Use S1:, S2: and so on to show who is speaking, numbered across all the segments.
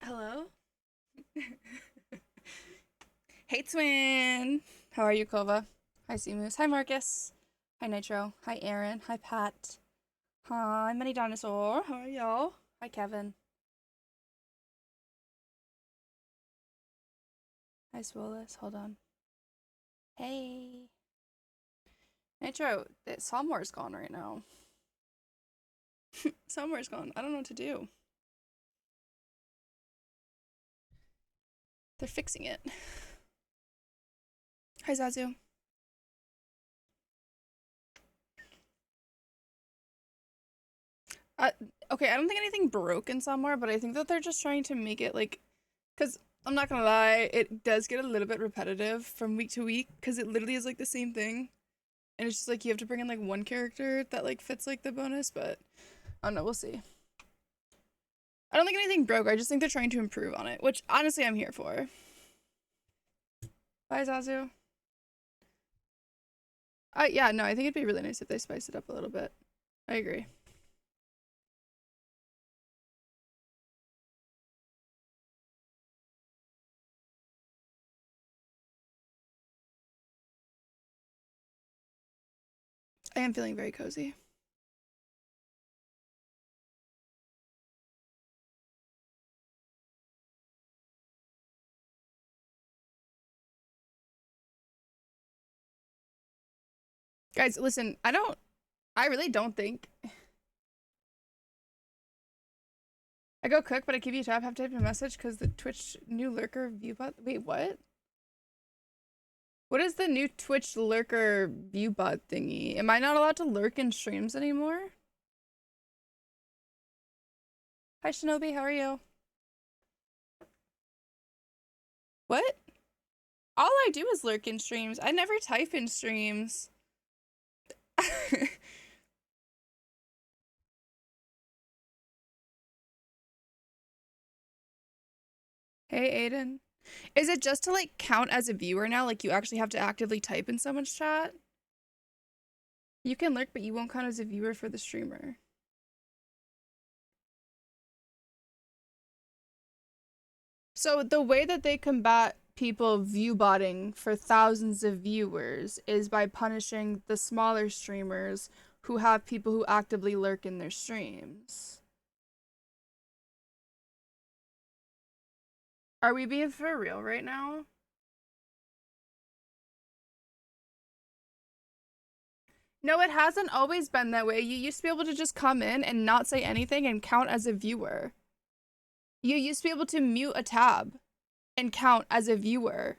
S1: Hello? Hey, twin. How are you, Kova? Hi, Seamoose. Hi, Marcus. Hi, Nitro. Hi, Aaron. Hi, Pat. Hi, Mini Dinosaur. How are y'all? Hi, Kevin. Hi, Swolus. Hold on. Hey. Nitro, Somewhere's gone right now. Somewhere's gone. I don't know what to do. They're fixing it. Hi, Zazu. Uh, okay, I don't think anything broke in Somewhere, but I think that they're just trying to make it like, because I'm not gonna lie, it does get a little bit repetitive from week to week because it literally is like the same thing. And it's just like you have to bring in like one character that like fits like the bonus, but I don't know, we'll see. I don't think anything broke, I just think they're trying to improve on it, which honestly I'm here for. Bye, Zazu. Yeah, no, I think it'd be really nice if they spice it up a little bit. I agree. I am feeling very cozy. Guys, listen, I really don't think I go cook, but I give you a tab, have to type a message because the Twitch new lurker view bot. Wait, what? What is the new Twitch lurker view bot thingy? Am I not allowed to lurk in streams anymore? Hi, Shinobi, how are you? What? All I do is lurk in streams. I never type in streams. Hey, Aiden. Is it just to like count as a viewer now? Like you actually have to actively type in someone's chat? You can lurk, but you won't count as a viewer for the streamer. So the way that they combat people view botting for thousands of viewers is by punishing the smaller streamers who have people who actively lurk in their streams. Are we being for real right now? No, it hasn't always been that way. You used to be able to just come in and not say anything and count as a viewer. You used to be able to mute a tab and count as a viewer.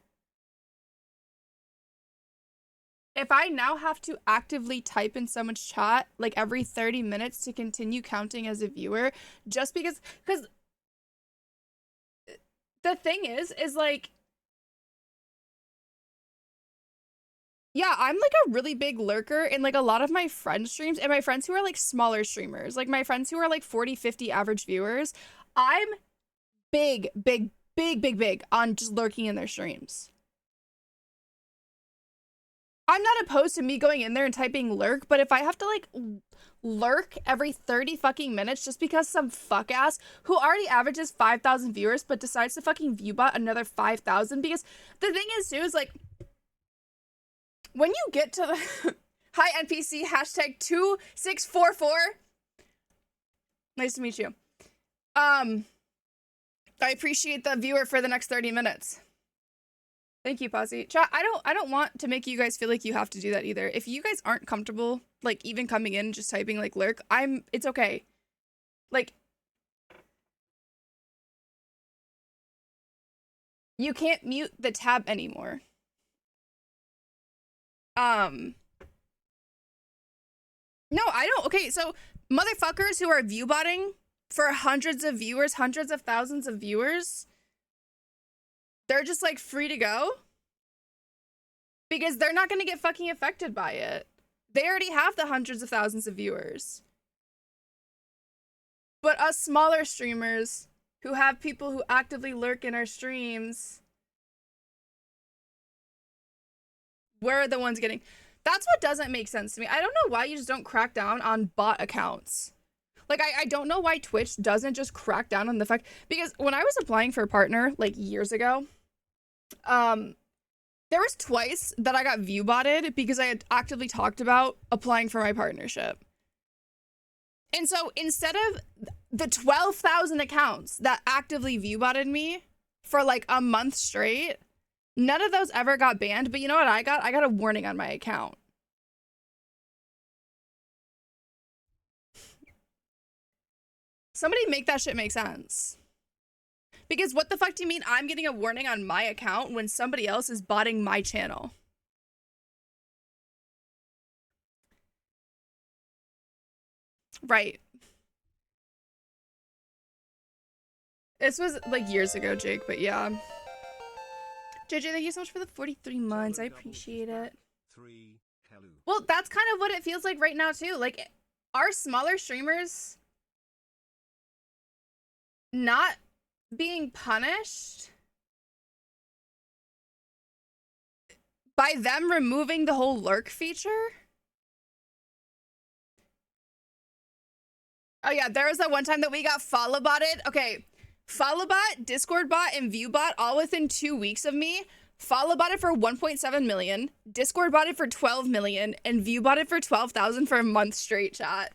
S1: If I now have to actively type in someone's chat like every 30 minutes to continue counting as a viewer, just because the thing is like, yeah, I'm like a really big lurker in like a lot of my friends' streams and my friends who are like smaller streamers, like my friends who are like 40, 50 average viewers. I'm big, big, big, big, big on just lurking in their streams. I'm not opposed to me going in there and typing lurk, but if I have to like lurk every 30 fucking minutes just because some fuck ass who already averages 5,000 viewers but decides to fucking viewbot another 5,000, because the thing is too is like when you get to the hi NPC hashtag 2644, nice to meet you. I appreciate the viewer for the next 30 minutes. Thank you, Posse. Chat, I don't want to make you guys feel like you have to do that either. If you guys aren't comfortable, like even coming in and just typing like lurk, it's okay. Like you can't mute the tab anymore. Um no, I don't. Okay, so motherfuckers who are viewbotting for hundreds of viewers, hundreds of thousands of viewers, they're just like free to go because they're not going to get fucking affected by it. They already have the hundreds of thousands of viewers. But us smaller streamers who have people who actively lurk in our streams, we're the ones getting. That's what doesn't make sense to me. I don't know why you just don't crack down on bot accounts. Like, I don't know why Twitch doesn't just crack down on the fact, because when I was applying for a partner, like, years ago, there was twice that I got view botted because I had actively talked about applying for my partnership. And so instead of the 12,000 accounts that actively view botted me for like a month straight, none of those ever got banned. But you know what I got? I got a warning on my account. Somebody make that shit make sense. Because what the fuck do you mean I'm getting a warning on my account when somebody else is botting my channel? Right. This was like years ago, Jake, but yeah. JJ, thank you so much for the 43 months. I appreciate it. Well, that's kind of what it feels like right now, too. Like, are smaller streamers not being punished by them removing the whole lurk feature? Oh yeah, there was that one time that we got follow botted. Okay, follow bot, Discord bot, and view bot all within 2 weeks of me. Follow botted for 1.7 million, Discord botted for 12 million, and view botted for 12,000 for a month straight, chat.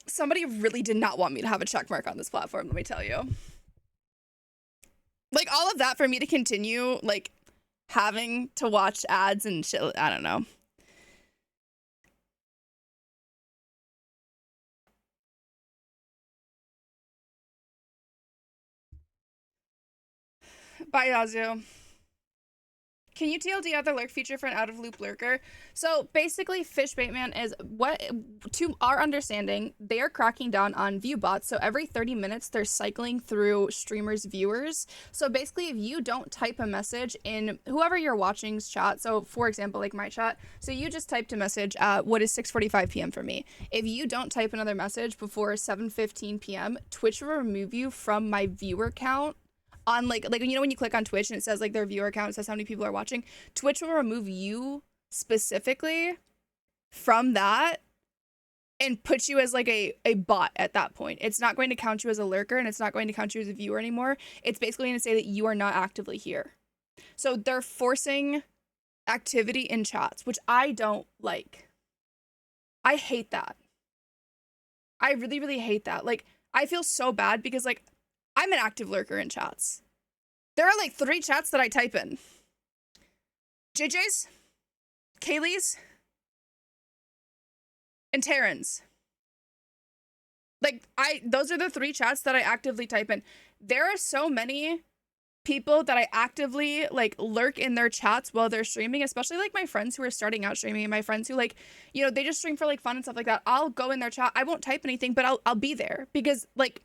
S1: Somebody really did not want me to have a check mark on this platform, let me tell you. Like, all of that for me to continue, like, having to watch ads and shit, I don't know. Bye, Yazoo. Can you TLD out the lurk feature for an out-of-loop lurker? So basically, Fishbaitman is what, to our understanding, they are cracking down on view bots. So every 30 minutes, they're cycling through streamers' viewers. So basically, if you don't type a message in whoever you're watching's chat, so for example, like my chat, so you just typed a message at what is 6:45 p.m. for me. If you don't type another message before 7:15 p.m., Twitch will remove you from my viewer count. On like you know when you click on Twitch and it says like their viewer count, it says how many people are watching, Twitch will remove you specifically from that and put you as like a bot at that point. It's not going to count you as a lurker and it's not going to count you as a viewer anymore. It's basically going to say that you are not actively here. So they're forcing activity in chats, which I don't like. I hate that. I really, really hate that. Like, I feel so bad because like I'm an active lurker in chats. There are like 3 chats that I type in. JJ's, Kaylee's, and Terran's. Like, those are the 3 chats that I actively type in. There are so many people that I actively like lurk in their chats while they're streaming, especially like my friends who are starting out streaming and my friends who like, you know, they just stream for like fun and stuff like that. I'll go in their chat. I won't type anything, but I'll be there because like,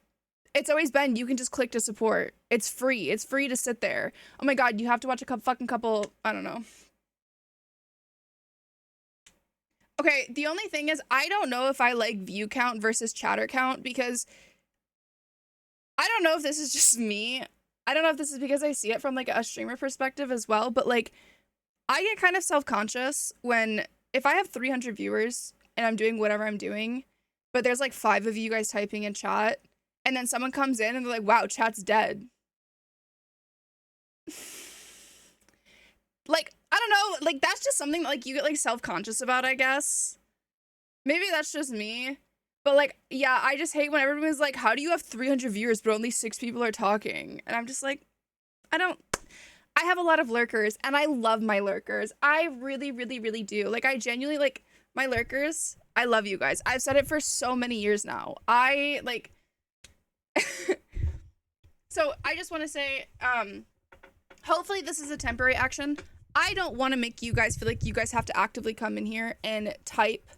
S1: it's always been, you can just click to support. It's free. It's free to sit there. Oh my god, you have to watch a fucking couple, I don't know. Okay, the only thing is, I don't know if I like view count versus chatter count because I don't know if this is just me. I don't know if this is because I see it from like a streamer perspective as well, but like, I get kind of self-conscious when, if I have 300 viewers and I'm doing whatever I'm doing, but there's like 5 of you guys typing in chat, and then someone comes in and they're like, wow, chat's dead. Like, I don't know, like, that's just something that, like, you get, like, self-conscious about, I guess. Maybe that's just me. But, like, yeah, I just hate when everyone's like, how do you have 300 viewers but only 6 people are talking? And I'm just like, I have a lot of lurkers, and I love my lurkers. I really, really, really do. Like, I genuinely, like, my lurkers, I love you guys. I've said it for so many years now. I, like... So I just want to say, hopefully this is a temporary action. I don't want to make you guys feel like you guys have to actively come in here and type,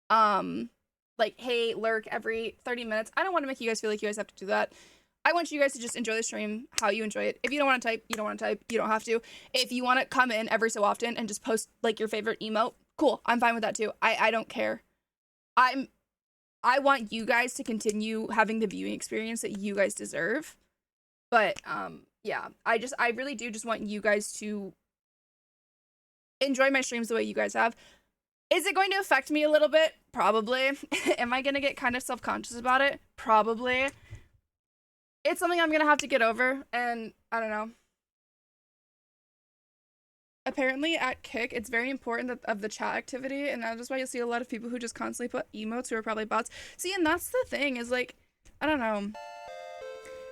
S1: like, hey, lurk every 30 minutes. I don't want to make you guys feel like you guys have to do that. I want you guys to just enjoy the stream how you enjoy it. If you don't want to type, you don't want to type. You don't have to. If you want to come in every so often and just post, like, your favorite emote, cool. I'm fine with that, too. I don't care. I want you guys to continue having the viewing experience that you guys deserve. But, yeah, I really do just want you guys to enjoy my streams the way you guys have. Is it going to affect me a little bit? Probably. Am I going to get kind of self-conscious about it? Probably. It's something I'm going to have to get over, and I don't know. Apparently at Kick, it's very important that, of the chat activity, and that's why you'll see a lot of people who just constantly put emotes who are probably bots. See, and that's the thing, is like, I don't know.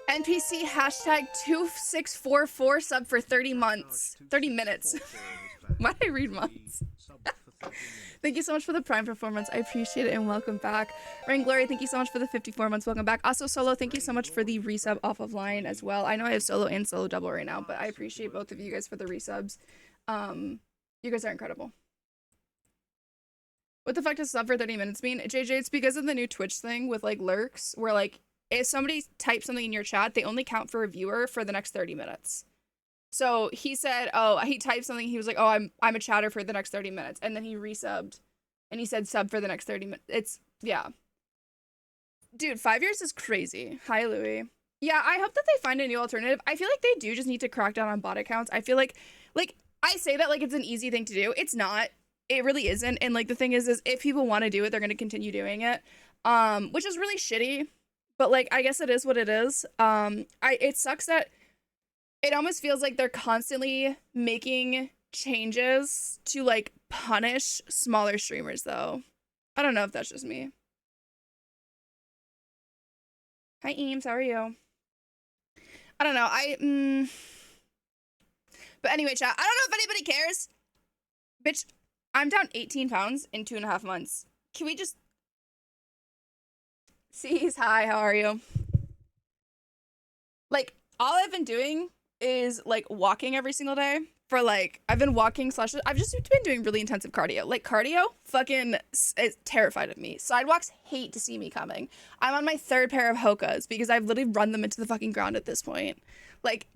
S1: NPC hashtag 2644 sub for 30 months. 30 minutes. Why did I read months? Thank you so much for the Prime performance. I appreciate it, and welcome back. Rain Glory, thank you so much for the 54 months. Welcome back. Also, Solo, thank you so much for the resub off of line as well. I know I have Solo and Solo double right now, but I appreciate both of you guys for the resubs. You guys are incredible. What the fuck does sub for 30 minutes mean? JJ, it's because of the new Twitch thing with like lurks, where like if somebody types something in your chat, they only count for a viewer for the next 30 minutes. So he said, oh, he typed something. He was like, oh, I'm a chatter for the next 30 minutes. And then he resubbed and he said sub for the next 30 minutes. It's, yeah. Dude, 5 years is crazy. Hi, Louie. Yeah, I hope that they find a new alternative. I feel like they do just need to crack down on bot accounts. I feel like I say that like it's an easy thing to do. It's not. It really isn't. And like the thing is if people want to do it, they're going to continue doing it. Which is really shitty. But like, I guess it is what it is. It sucks that it almost feels like they're constantly making changes to like punish smaller streamers though. I don't know if that's just me. Hi Eames, how are you? I don't know. But anyway, chat, I don't know if anybody cares. Bitch, I'm down 18 pounds in 2.5 months. Can we just... C's, hi, how are you? Like, all I've been doing is, like, walking every single day. For, like, I've been walking / I've just been doing really intensive cardio. Like, cardio fucking is terrified of me. Sidewalks hate to see me coming. I'm on my 3rd pair of Hokas because I've literally run them into the fucking ground at this point. Like...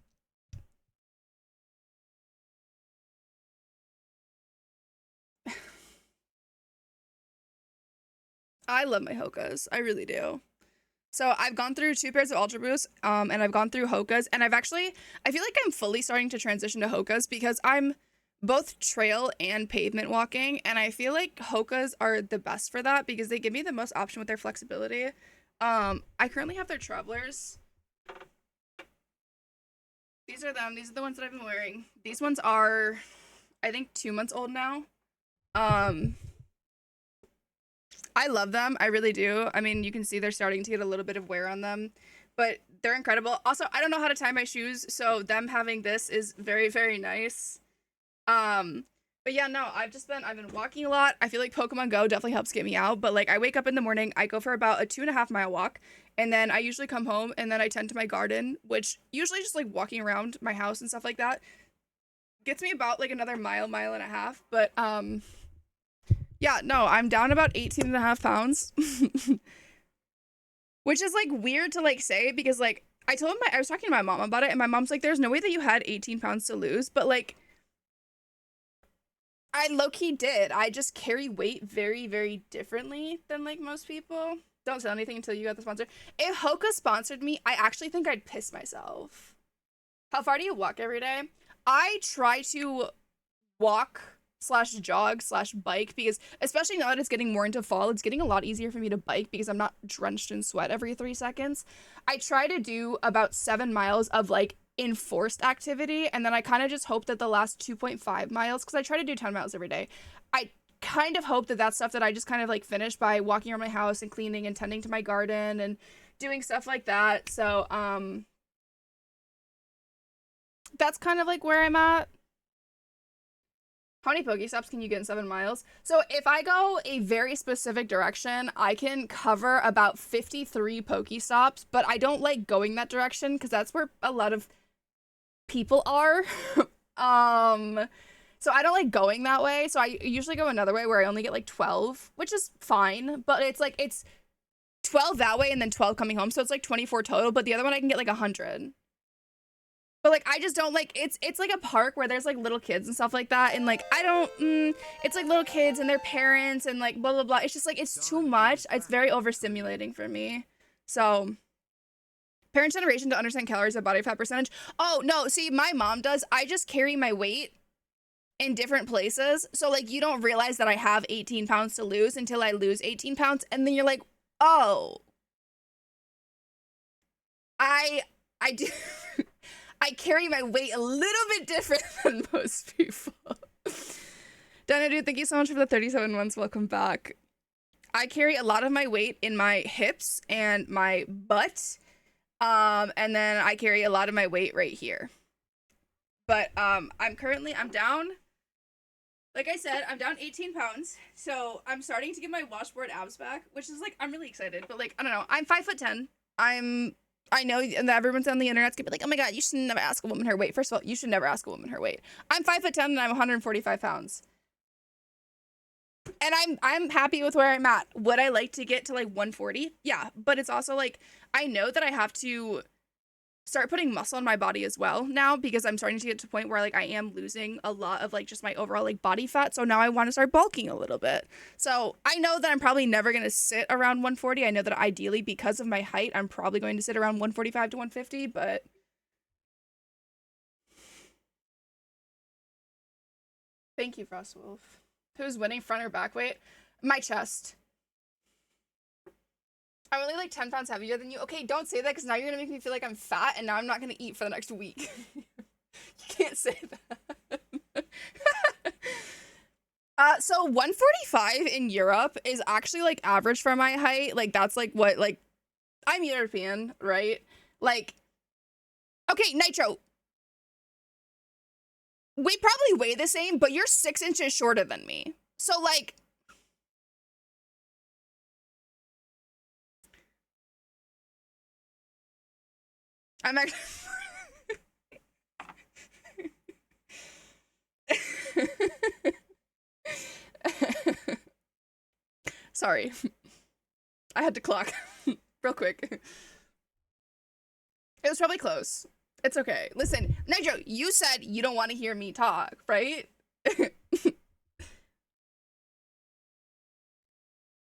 S1: I love my Hokas. I really do. So I've gone through 2 pairs of Ultra Boosts, and I've gone through Hokas, and I feel like I'm fully starting to transition to Hokas because I'm both trail and pavement walking, and I feel like Hokas are the best for that because they give me the most option with their flexibility. I currently have their Travelers. These are them. These are the ones that I've been wearing. These ones are, I think, 2 months old now. I love them. I really do. I mean, you can see they're starting to get a little bit of wear on them, but they're incredible. Also, I don't know how to tie my shoes, so them having this is very, very nice. But yeah, no, I've been walking a lot. I feel like Pokemon Go definitely helps get me out, but like I wake up in the morning, I go for about a 2.5 mile walk, and then I usually come home and then I tend to my garden, which usually just like walking around my house and stuff like that gets me about like another mile and a half, but yeah, no, I'm down about 18.5 pounds. Which is like weird to like say because like I was talking to my mom about it and my mom's like, there's no way that you had 18 pounds to lose, but like I low-key did. I just carry weight very, very differently than like most people. Don't say anything until you got the sponsor. If Hoka sponsored me, I actually think I'd piss myself. How far do you walk every day? I try to walk / jog / bike because especially now that it's getting more into fall, it's getting a lot easier for me to bike because I'm not drenched in sweat every 3 seconds. I try to do about 7 miles of like enforced activity, and then I kind of just hope that the last 2.5 miles, because I try to do 10 miles every day, I kind of hope that that's stuff that I just kind of like finish by walking around my house and cleaning and tending to my garden and doing stuff like that. So that's kind of like where I'm at. How many Pokestops can you get in 7 miles? So if I go a very specific direction, I can cover about 53 Pokestops, but I don't like going that direction because that's where a lot of people are. So I don't like going that way. So I usually go another way where I only get like 12, which is fine, but it's like, it's 12 that way and then 12 coming home. So it's like 24 total, but the other one I can get like 100. But like I just don't like it's like a park where there's like little kids and stuff like that, and like I don't it's like little kids and their parents and like blah blah blah. It's just like it's too much. It's very overstimulating for me. So parent generation to understand calories and body fat percentage. Oh no, see, my mom does. I just carry my weight in different places. So like you don't realize that I have 18 pounds to lose until I lose 18 pounds. And then you're like, oh, I do I carry my weight a little bit different than most people. Dana, dude, thank you so much for the 37 months. Welcome back. I carry a lot of my weight in my hips and my butt. And then I carry a lot of my weight right here. But I'm down, like I said, I'm down 18 pounds. So I'm starting to get my washboard abs back, which is like, I'm really excited. But like, I don't know. I'm 5'10". I know that everyone's on the internet's gonna be like, oh my god, you should never ask a woman her weight. First of all, you should never ask a woman her weight. I'm 5'10" and I'm 145 pounds. And I'm happy with where I'm at. Would I like to get to like 140? Yeah, but it's also like I know that I have to start putting muscle in my body as well now because I'm starting to get to a point where like I am losing a lot of like just my overall like body fat. So now I want to start bulking a little bit. So I know that I'm probably never going to sit around 140. I know that ideally because of my height, I'm probably going to sit around 145 to 150, but thank you, Frostwolf. Who's winning, front or back weight? My chest. I'm only like 10 pounds heavier than you. Okay, don't say that because now you're gonna make me feel like I'm fat and now I'm not gonna eat for the next week. You can't say that. So 145 in Europe is actually like average for my height. Like that's like what, like, I'm European, right? Like, okay, Nitro. We probably weigh the same, but you're 6 inches shorter than me. So like, I'm actually sorry. I had to clock real quick. It was probably close. It's okay. Listen, Nitro, you said you don't want to hear me talk, right?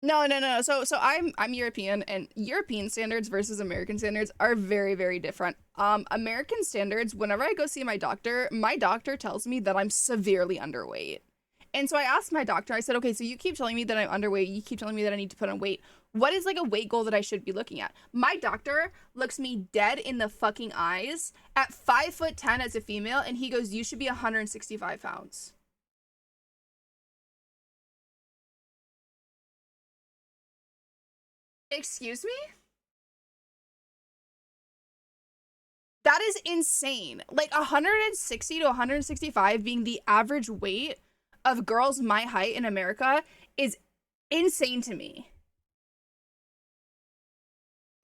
S1: No. So I'm European, and European standards versus American standards are very, very different. American standards, whenever I go see my doctor tells me that I'm severely underweight. And so I asked my doctor, I said, okay, so you keep telling me that I'm underweight, you keep telling me that I need to put on weight. What is like a weight goal that I should be looking at? My doctor looks me dead in the fucking eyes at 5'10" as a female, and he goes, you should be 165 pounds. Excuse me? That is insane. Like 160 to 165 being the average weight of girls my height in America is insane to me.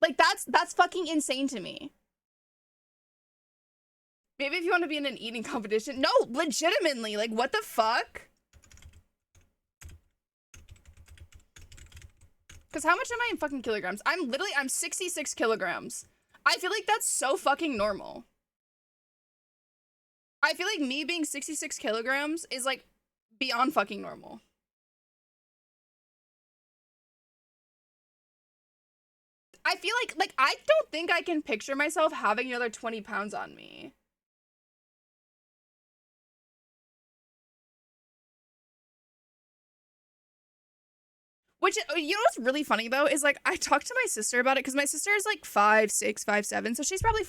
S1: Like that's fucking insane to me. Maybe if you want to be in an eating competition. No, legitimately, like what the fuck? Because how much am I in fucking kilograms? I'm 66 kilograms. I feel like that's so fucking normal. I feel like me being 66 kilograms is like beyond fucking normal. I feel like I don't think I can picture myself having another 20 pounds on me. Which, you know what's really funny though is like I talked to my sister about it because my sister is like 5'6", 5'7", so she's probably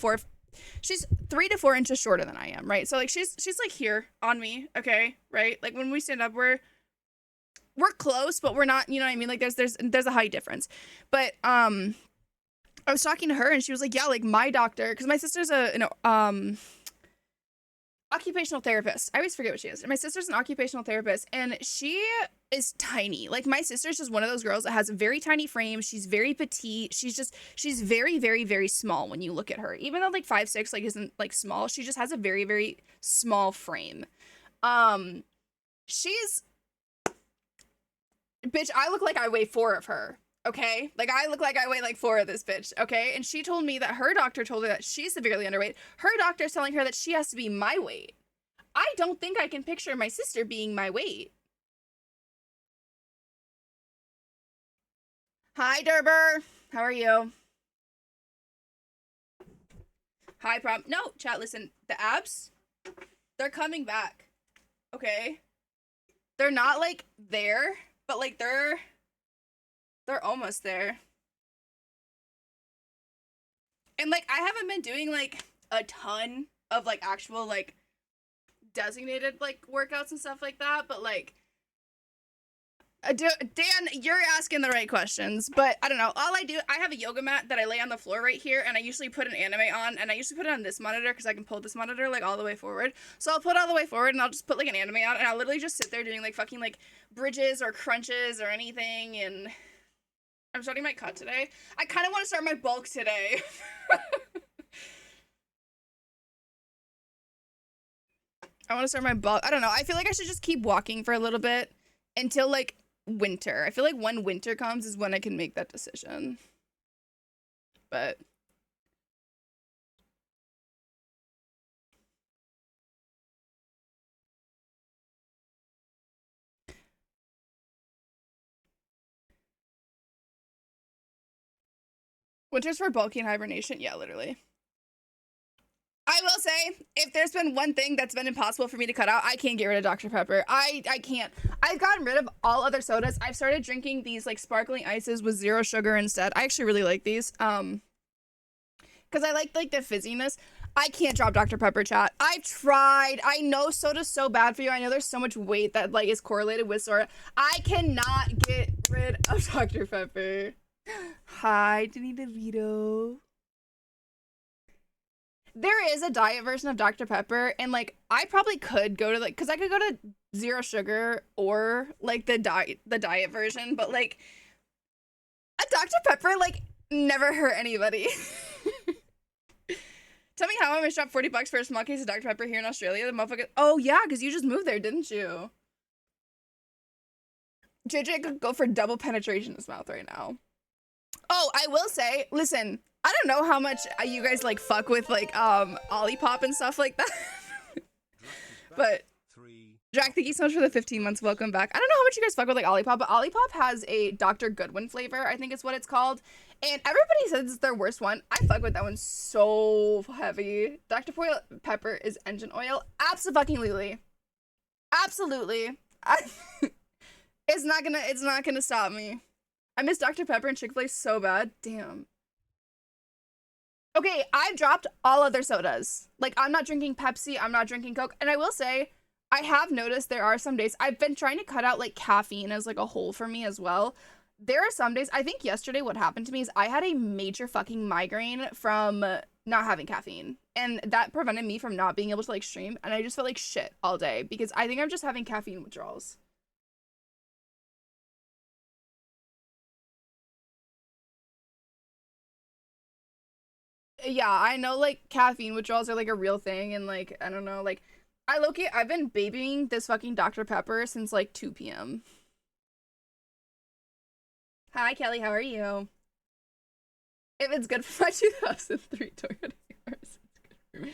S1: she's 3 to 4 inches shorter than I am, right? So like she's like here on me, okay, right? Like when we stand up, we're close, but we're not, you know what I mean? Like there's a height difference. But I was talking to her and she was like, yeah, like my doctor, because my sister's occupational therapist. I always forget what she is. And my sister's an occupational therapist, and she is tiny. Like my sister's just one of those girls that has a very tiny frame. She's very petite. She's very, very, very small when you look at her. Even though like 5'6" like isn't like small, she just has a very, very small frame. She's bitch, I look like I weigh 4 of her. Okay? Like I look like I weigh like 4 of this bitch, okay? And she told me that her doctor told her that she's severely underweight. Her doctor's telling her that she has to be my weight. I don't think I can picture my sister being my weight. Hi, Derber. How are you? Hi, No, chat, listen. The abs, they're coming back. Okay? They're not like there, but like they're almost there. And like I haven't been doing like a ton of like actual like designated like workouts and stuff like that, but like Dan, you're asking the right questions, but I don't know. All I do, I have a yoga mat that I lay on the floor right here, and I usually put an anime on, and I usually put it on this monitor because I can pull this monitor like all the way forward. So I'll put it all the way forward, and I'll just put like an anime on, and I'll literally just sit there doing like fucking like bridges or crunches or anything. And I'm starting my cut today. I kind of want to start my bulk today. I want to start my bulk. I don't know. I feel like I should just keep walking for a little bit until like winter. I feel like when winter comes is when I can make that decision. But winter's for bulky and hibernation. Yeah, literally. I will say, if there's been one thing that's been impossible for me to cut out, I can't get rid of Dr. Pepper. I can't. I've gotten rid of all other sodas. I've started drinking these like sparkling ices with zero sugar instead. I actually really like these. Because I like the fizziness. I can't drop Dr. Pepper, chat. I've tried. I know soda's so bad for you. I know there's so much weight that like is correlated with soda. I cannot get rid of Dr. Pepper. Hi, Denny DeVito. There is a diet version of Dr. Pepper, and like I probably could go to like, because I could go to zero sugar or like the diet version, but like a Dr. Pepper like never hurt anybody. Tell me how I'm gonna shop $40 for a small case of Dr. Pepper here in Australia. The motherfucker. Oh yeah, because you just moved there, didn't you? JJ could go for double penetration in his mouth right now. Oh, I will say, listen, I don't know how much you guys like fuck with like Olipop and stuff like that. But Jack, thank you so much for the 15 months. Welcome back. I don't know how much you guys fuck with like Olipop, but Olipop has a Dr. Goodwin flavor, I think is what it's called. And everybody says it's their worst one. I fuck with that one so heavy. Dr. Pepper is engine oil. Absolutely. Absolutely. It's not gonna stop me. I miss Dr. Pepper and Chick-fil-A so bad. Damn. Okay, I've dropped all other sodas. Like, I'm not drinking Pepsi, I'm not drinking Coke. And I will say, I have noticed there are some days, I've been trying to cut out, like, caffeine as, like, a whole for me as well. There are some days, I think yesterday what happened to me is I had a major fucking migraine from not having caffeine. And that prevented me from not being able to, like, stream. And I just felt like shit all day because I think I'm just having caffeine withdrawals. Yeah, I know like caffeine withdrawals are like a real thing, and like I don't know, like I've been babying this fucking Dr. Pepper since like 2 p.m. Hi Kelly, how are you? If it's good for my 2003 Toyota Yaris, it's good for me.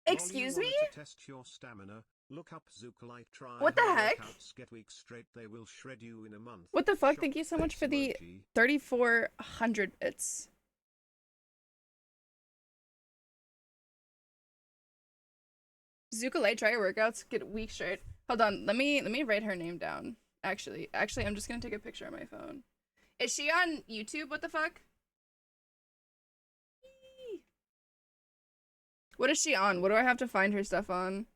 S1: Excuse me?
S2: To test your stamina, look up Zucolite. Try
S1: What the heck?
S2: Get weeks straight, they will shred you in a month.
S1: What the fuck? Thank you so much for the 3,400 bits. Zucolite, try your workouts, get weeks straight. Hold on, let me write her name down. Actually, I'm just gonna take a picture on my phone. Is she on YouTube? What the fuck? What is she on? What do I have to find her stuff on?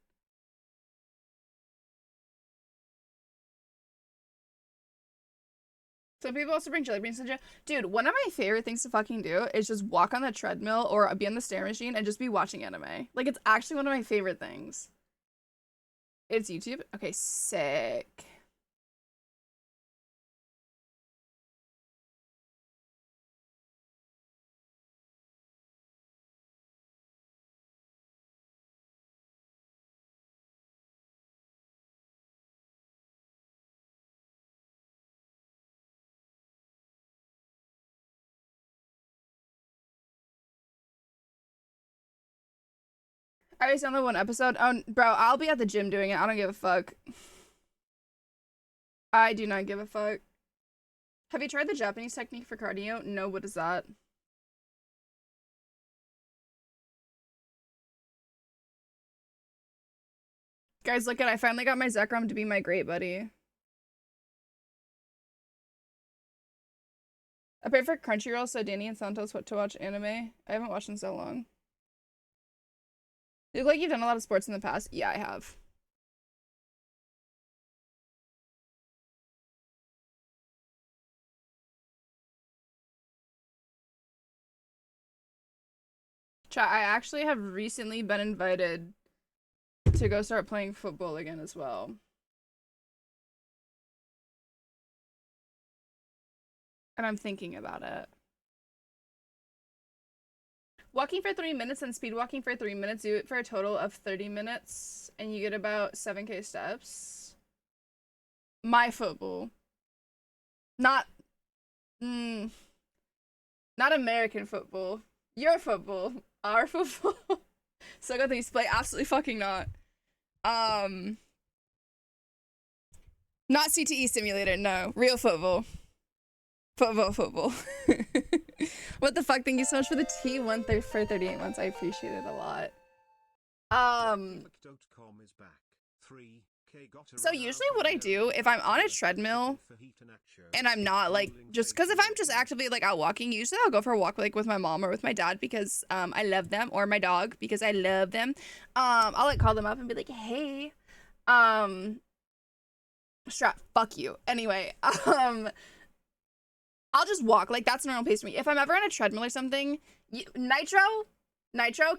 S1: Some people also bring jelly beans to the gym. Dude, one of my favorite things to fucking do is just walk on the treadmill or be on the stair machine and just be watching anime. Like, it's actually one of my favorite things. It's YouTube? Okay, sick. I was only one episode. Oh, bro, I'll be at the gym doing it. I don't give a fuck. I do not give a fuck. Have you tried the Japanese technique for cardio? No, what is that? Guys, look at, I finally got my Zekrom to be my great buddy. I paid for Crunchyroll so Danny and Santos what to watch anime. I haven't watched in so long. You look like you've done a lot of sports in the past. Yeah, I have. Chat, I actually have recently been invited to go start playing football again as well. And I'm thinking about it. Walking for 3 minutes and speed walking for 3 minutes, do it for a total of 30 minutes, and you get about 7K steps. My football. Not, not American football. Your football. Our football. So I got these play. Absolutely fucking not. Not CTE simulator, no. Real football. Football. What the fuck? Thank you so much for the T1 for 38 months. I appreciate it a lot. So usually what I do if I'm on a treadmill and I'm not like, just because if I'm just actively like out walking, usually I'll go for a walk like with my mom or with my dad because I love them, or my dog because I love them. I'll like call them up and be like, hey, Strap, fuck you. Anyway, I'll just walk. Like, that's normal pace for me. If I'm ever on a treadmill or something, Nitro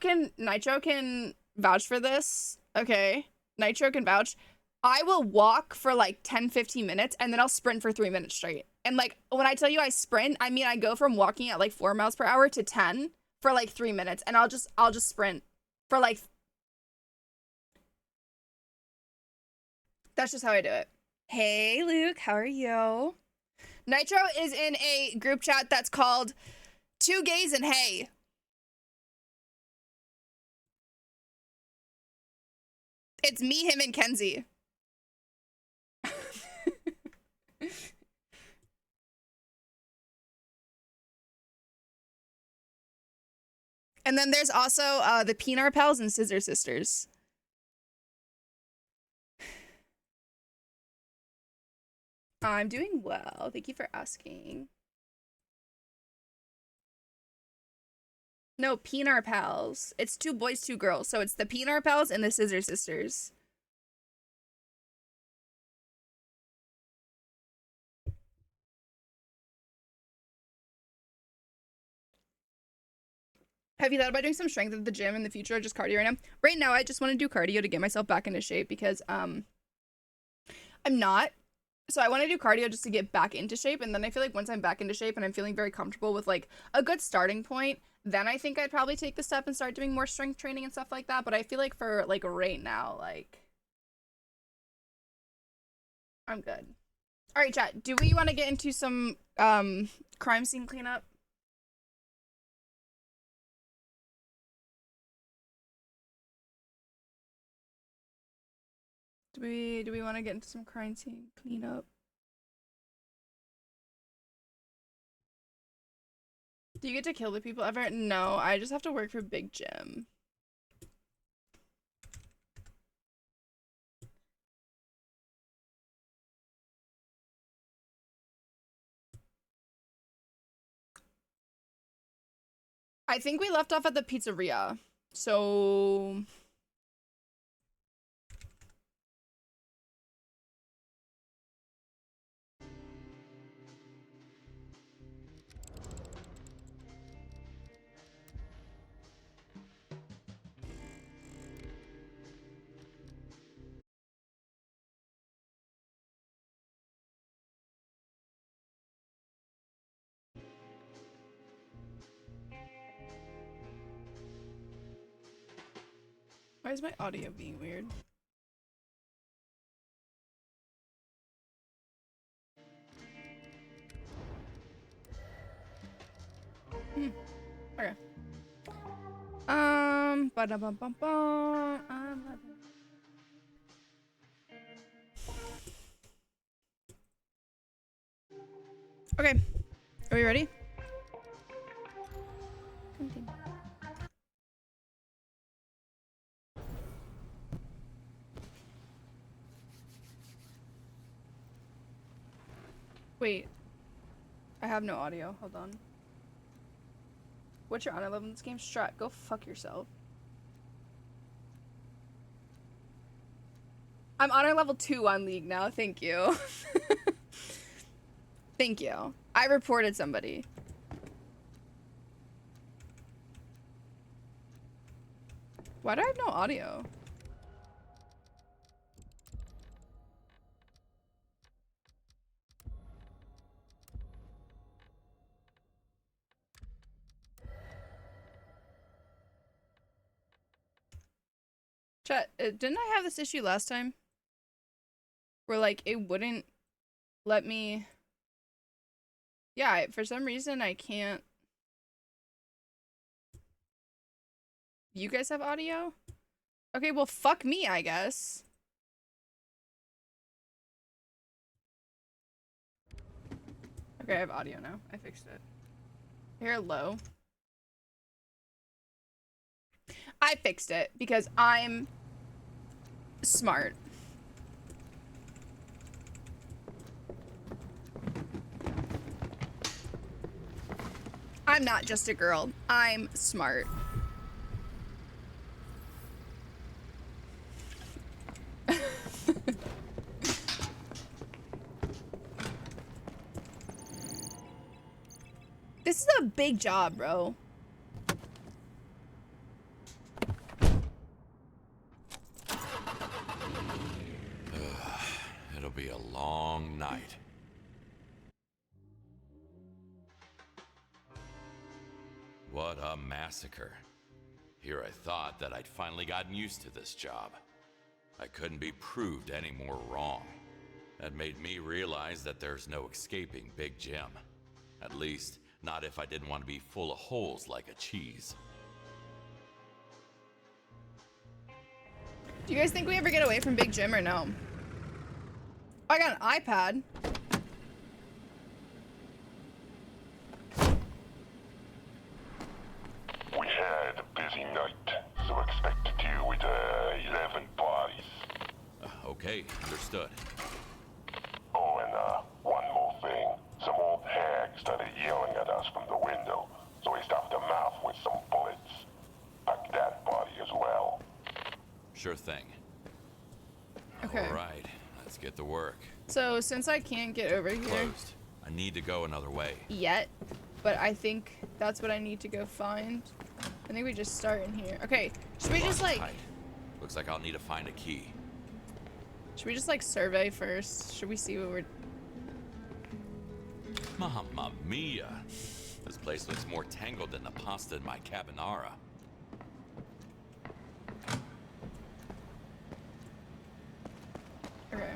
S1: can vouch for this. Okay, Nitro can vouch. I will walk for like 10-15 minutes and then I'll sprint for 3 minutes straight. And like, when I tell you I sprint, I mean I go from walking at like 4 miles per hour to 10 for like 3 minutes, and I'll just sprint for like, that's just how I do it. Hey Luke, how are you? Nitro is in a group chat that's called Two Gays and Hey. It's me, him, and Kenzie. And then there's also the Pinar Pals and Scissor Sisters. I'm doing well. Thank you for asking. No, Pinar Pals. It's 2 boys, 2 girls. So it's the Pinar Pals and the Scissor Sisters. Have you thought about doing some strength at the gym in the future, or just cardio right now? Right now, I just want to do cardio to get myself back into shape because I'm not. So I want to do cardio just to get back into shape, and then I feel like once I'm back into shape and I'm feeling very comfortable with like a good starting point, then I think I'd probably take the step and start doing more strength training and stuff like that. But I feel like for like right now, like I'm good. All right, chat. Do we want to get into some crime scene cleanup? Do we want to get into some crime scene cleanup? Do you get to kill the people ever? No, I just have to work for Big Jim. I think we left off at the pizzeria. So why is my audio being weird? Okay. Ba-da-bum-bum-bum. Okay. Are we ready? Continue. Wait. I have no audio. Hold on. What's your honor level in this game? Strat, go fuck yourself. I'm honor level 2 on League now. Thank you. Thank you. I reported somebody. Why do I have no audio? Chat, didn't I have this issue last time? Where, like, it wouldn't let me... Yeah, for some reason I can't... You guys have audio? Okay, well, fuck me, I guess. Okay, I have audio now. I fixed it. Here, low. I fixed it because I'm smart. I'm not just a girl. I'm smart. This is a big job, bro.
S3: It'll be a long night. What a massacre. Here I thought that I'd finally gotten used to this job. I couldn't be proved any more wrong. That made me realize that there's no escaping Big Jim. At least, not if I didn't want to be full of holes like a cheese.
S1: Do you guys think we ever get away from Big Jim or no? I got an iPad.
S4: We had a busy night, so expect to deal with 11 bodies.
S3: Okay, understood.
S4: Oh, and one more thing. Some old hag started yelling at us from the window, so we stuffed her mouth with some bullets. Pack that body as well.
S3: Sure thing.
S1: Okay.
S3: All right, let's get to work.
S1: So since I can't get over here
S3: Closed. I need to go another way.
S1: yet, but I think that's what I need to go find. I think we just start in here. Okay, should we just like,
S3: Tight. Looks like I'll need to find a key.
S1: should we just like survey first? Should we see what we're...
S3: Mamma mia. This place looks more tangled than the pasta in my carbonara.
S1: Okay.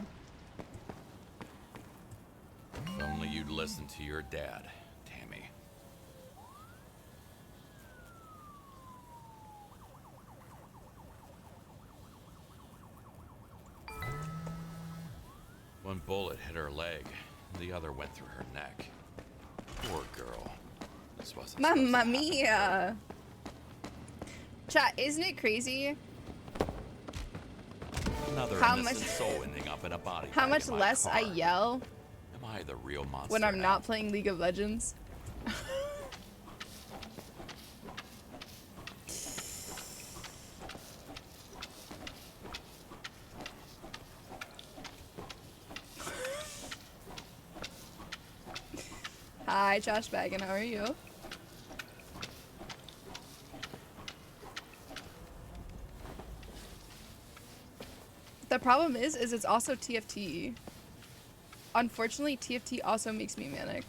S3: If only you'd listen to your dad, Tammy. One bullet hit her leg, the other went through her neck. Poor girl. This wasn't supposed to
S1: Mamma
S3: happen.
S1: mia. Chat, isn't it crazy
S3: Another
S1: How
S3: innocent
S1: much-
S3: soul ending up in a body
S1: how
S3: bag
S1: much
S3: in my
S1: less I
S3: car.
S1: yell
S3: Am I the real monster
S1: when I'm
S3: now?
S1: not playing League of Legends? Hi, Josh Baggin, how are you? The problem is it's also TFT. Unfortunately, TFT also makes me manic.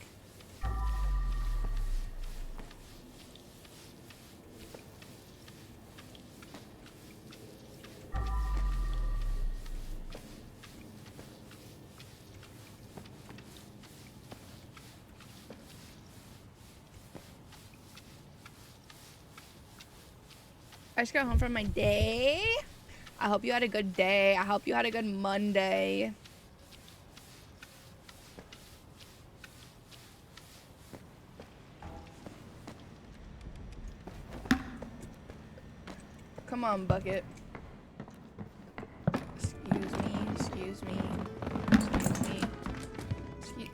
S1: I just got home from my day. I hope you had a good day. I hope you had a good Monday. Come on, Bucket. Excuse me, excuse me, excuse me.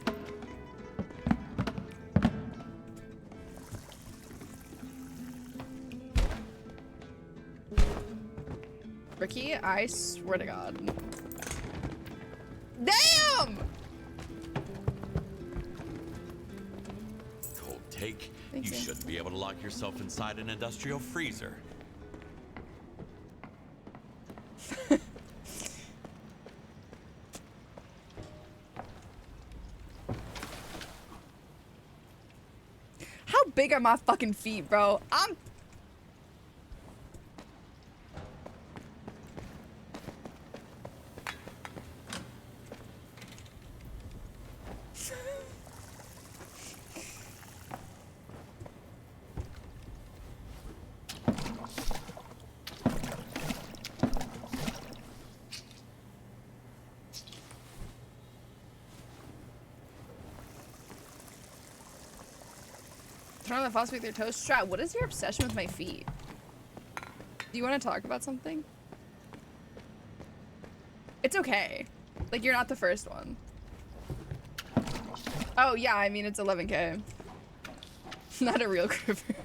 S1: lucky, I swear to God. Damn!
S3: Cold take.
S1: Thank
S3: You
S1: you.
S3: shouldn't be able to lock yourself inside an industrial freezer.
S1: How big are my fucking feet, bro? I'm... Turn on the faucet with your toes. Strat, what is your obsession with my feet? Do you want to talk about something? It's okay. Like, you're not the first one. Oh, yeah, I mean, it's 11K. Not a real creeper.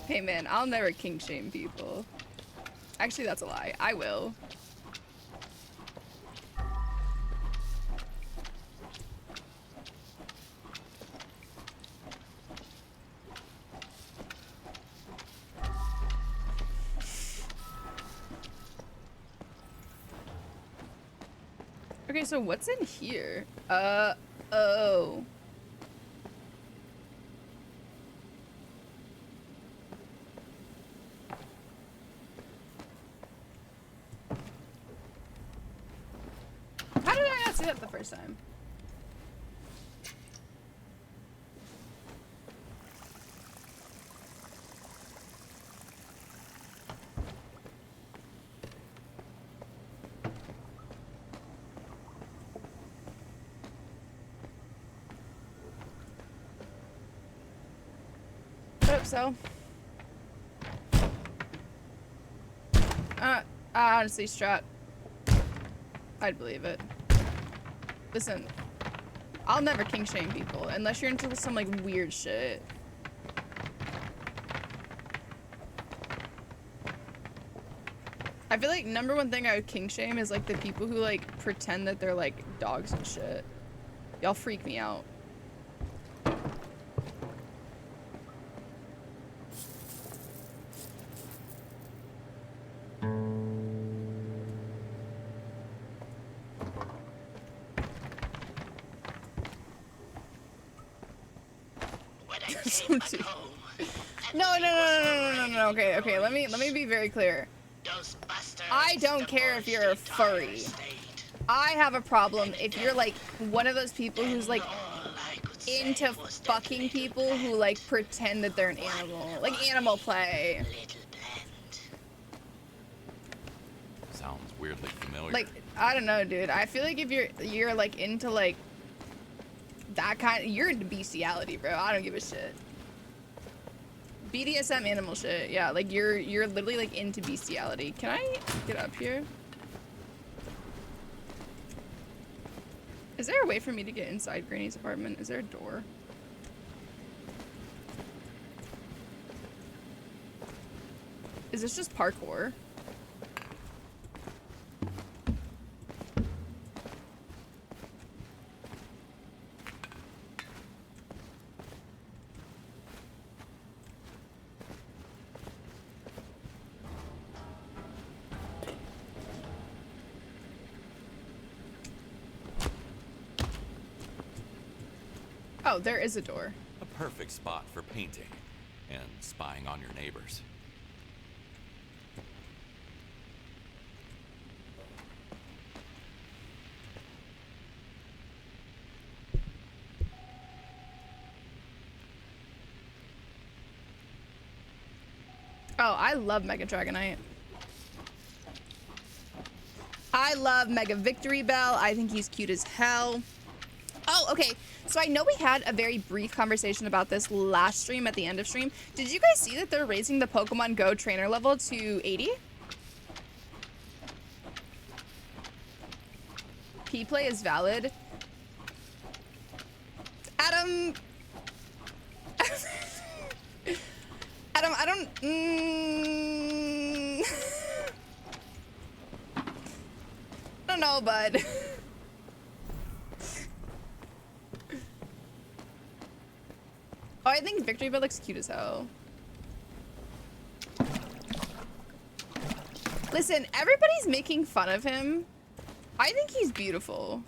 S1: Hey, man, I'll never kink shame people. Actually, that's a lie. I will. Okay, so what's in here? Oh. How did I not see that the first time? Hope so. Honestly, Strat, I'd believe it. Listen, I'll never kink shame people unless you're into some like weird shit. I feel like number one thing I would kink shame is like the people who like pretend that they're like dogs and shit. Y'all freak me out. No. Okay. Let me be very clear. I don't care if you're a furry. I have a problem if you're like one of those people who's like into fucking people who like pretend that they're an animal, like animal play.
S3: Sounds weirdly familiar.
S1: Like, I don't know, dude. I feel like if you're like into like that kind, you're into bestiality, bro. I don't give a shit. BDSM animal shit. Yeah, like you're literally like into bestiality. Can I get up here? Is there a way for me to get inside Granny's apartment? Is there a door? Is this just parkour? Oh, there is a door.
S3: A perfect spot for painting and spying on your neighbors.
S1: Oh, I love Mega Dragonite. I love Mega Victory Bell. I think he's cute as hell. Oh, okay. So I know we had a very brief conversation about this last stream at the end of stream. Did you guys see that they're raising the Pokemon Go trainer level to 80? P-play is valid. Adam, don't know, bud. Oh, I think Victory Bud looks cute as hell. Listen, everybody's making fun of him. I think he's beautiful.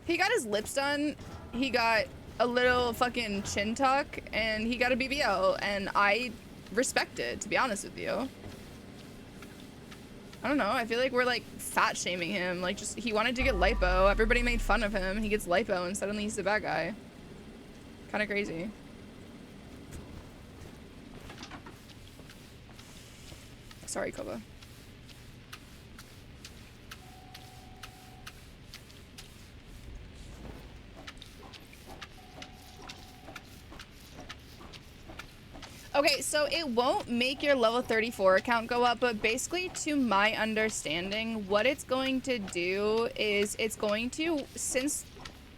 S1: He got his lips done. He got a little fucking chin tuck, and he got a BBL, and I respect it, to be honest with you. I don't know, I feel like we're like fat shaming him. Like, just, he wanted to get lipo. Everybody made fun of him. He gets lipo, and suddenly he's the bad guy. Kind of crazy. Sorry, Koba. Okay, so it won't make your level 34 account go up, but basically, to my understanding, what it's going to do is it's going to, since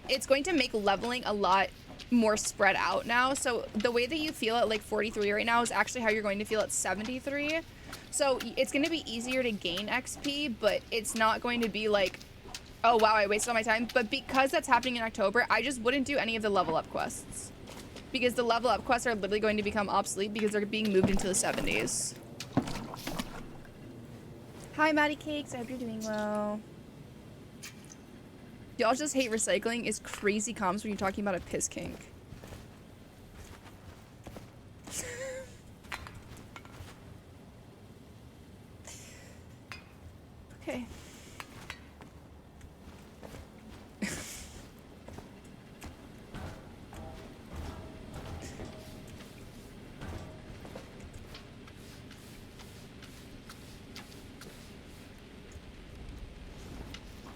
S1: it's going to make leveling a lot more spread out now. So the way that you feel at like 43 right now is actually how you're going to feel at 73. So it's going to be easier to gain XP, but it's not going to be like, oh wow, I wasted all my time. But because that's happening in October, I just wouldn't do any of the level up quests. Because the level up quests are literally going to become obsolete because they're being moved into the 70s. Hi, Maddie Cakes. I hope you're doing well. Y'all just hate recycling is crazy comms when you're talking about a piss kink. Okay.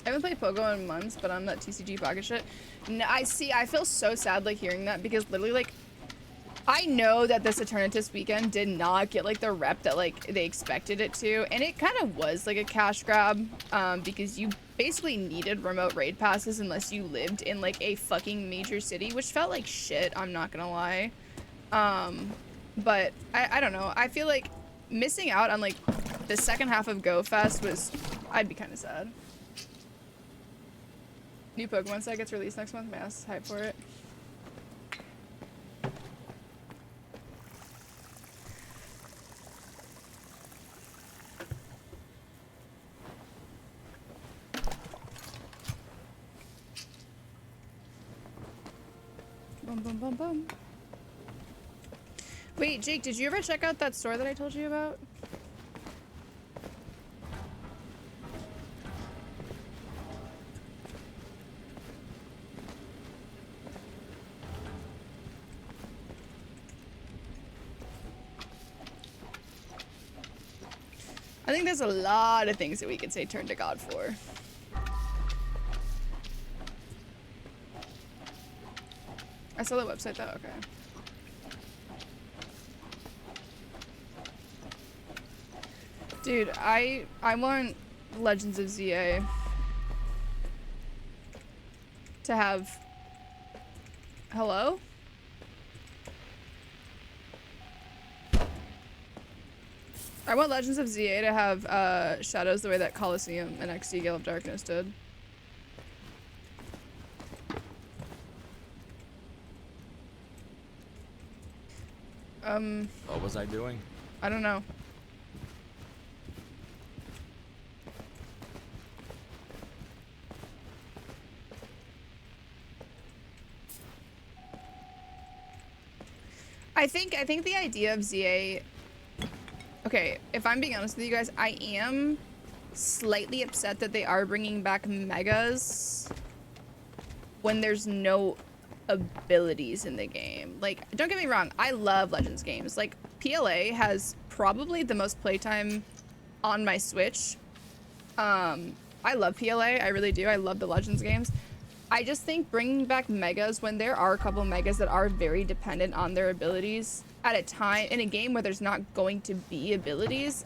S1: I haven't played Pogo in months, but I'm that TCG pocket shit. No, I feel so sad like hearing that because literally like I know that this Eternatus weekend did not get like the rep that like they expected it to, and it kind of was like a cash grab because you basically needed remote raid passes unless you lived in like a fucking major city, which felt like shit, I'm not gonna lie. But I don't know, I feel like missing out on like the second half of Go Fest was, I'd be kind of sad. New Pokemon set gets released next month. Mass hype for it. Bum bum bum bum. Wait, Jake, did you ever check out that store that I told you about? I think there's a lot of things that we could say turn to God for. I saw the website though, okay. Dude, I want Legends of ZA to have... Hello? I want Legends of ZA to have shadows the way that Coliseum and XD Gale of Darkness did.
S3: What was I doing?
S1: I don't know. I think the idea of ZA... Okay, if I'm being honest with you guys, I am slightly upset that they are bringing back megas when there's no abilities in the game. Like, don't get me wrong, I love Legends games. Like, PLA has probably the most playtime on my Switch. I love PLA, I really do. I love the Legends games. I just think bringing back megas when there are a couple megas that are very dependent on their abilities at a time in a game where there's not going to be abilities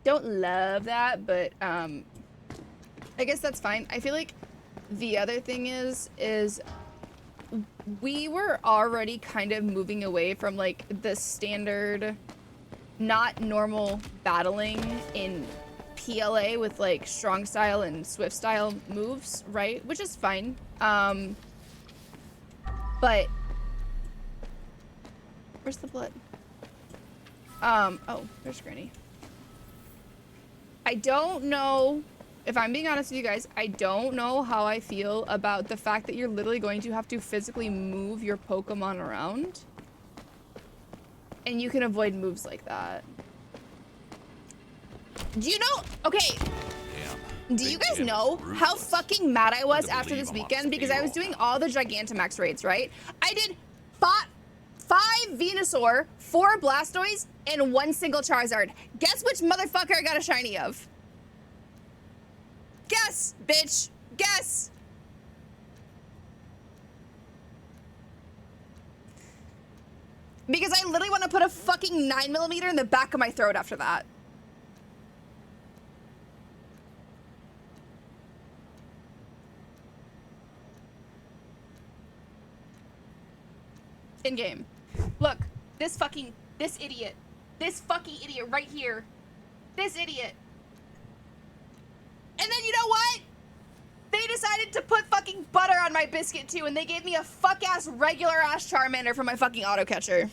S1: don't love that, but I guess that's fine. I feel like the other thing is we were already kind of moving away from like the standard not normal battling in PLA with like strong style and swift style moves, right? Which is fine. But where's the blood? Oh, there's Granny. I don't know, if I'm being honest with you guys, I don't know how I feel about the fact that you're literally going to have to physically move your Pokemon around. And you can avoid moves like that. Do you know? Okay.
S3: Damn.
S1: Do you
S3: Big
S1: guys
S3: Jim is
S1: know how
S3: ruthless.
S1: fucking mad I was
S3: Hard to
S1: after
S3: believe
S1: this
S3: I'm on
S1: weekend? Because I was
S3: payroll
S1: doing
S3: now.
S1: all the Gigantamax raids, right? I did 5 Venusaur, 4 Blastoise, and 1 single Charizard. Guess which motherfucker I got a shiny of? Guess, bitch. Guess. Because I literally want to put a fucking 9mm in the back of my throat after that. In game. Look, this fucking idiot right here. This idiot. And then you know what? They decided to put fucking butter on my biscuit too, and they gave me a fuck-ass regular-ass Charmander for my fucking auto catcher.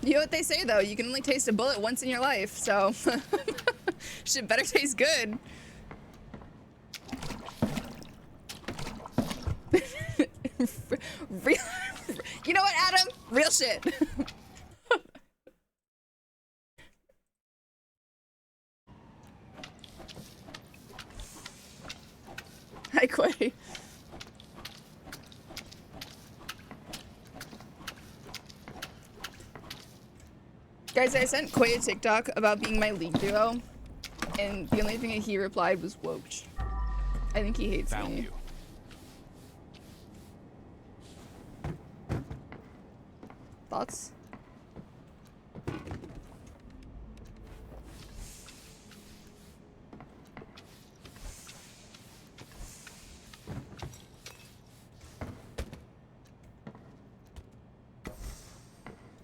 S1: You know what they say though, you can only taste a bullet once in your life, so shit better taste good. Real, you know what, Adam? Real shit. Hi, Quay. Guys, I sent Quay a TikTok about being my league duo, and the only thing he replied was "Woked." I think he hates
S3: Found
S1: me.
S3: you.
S1: Thoughts?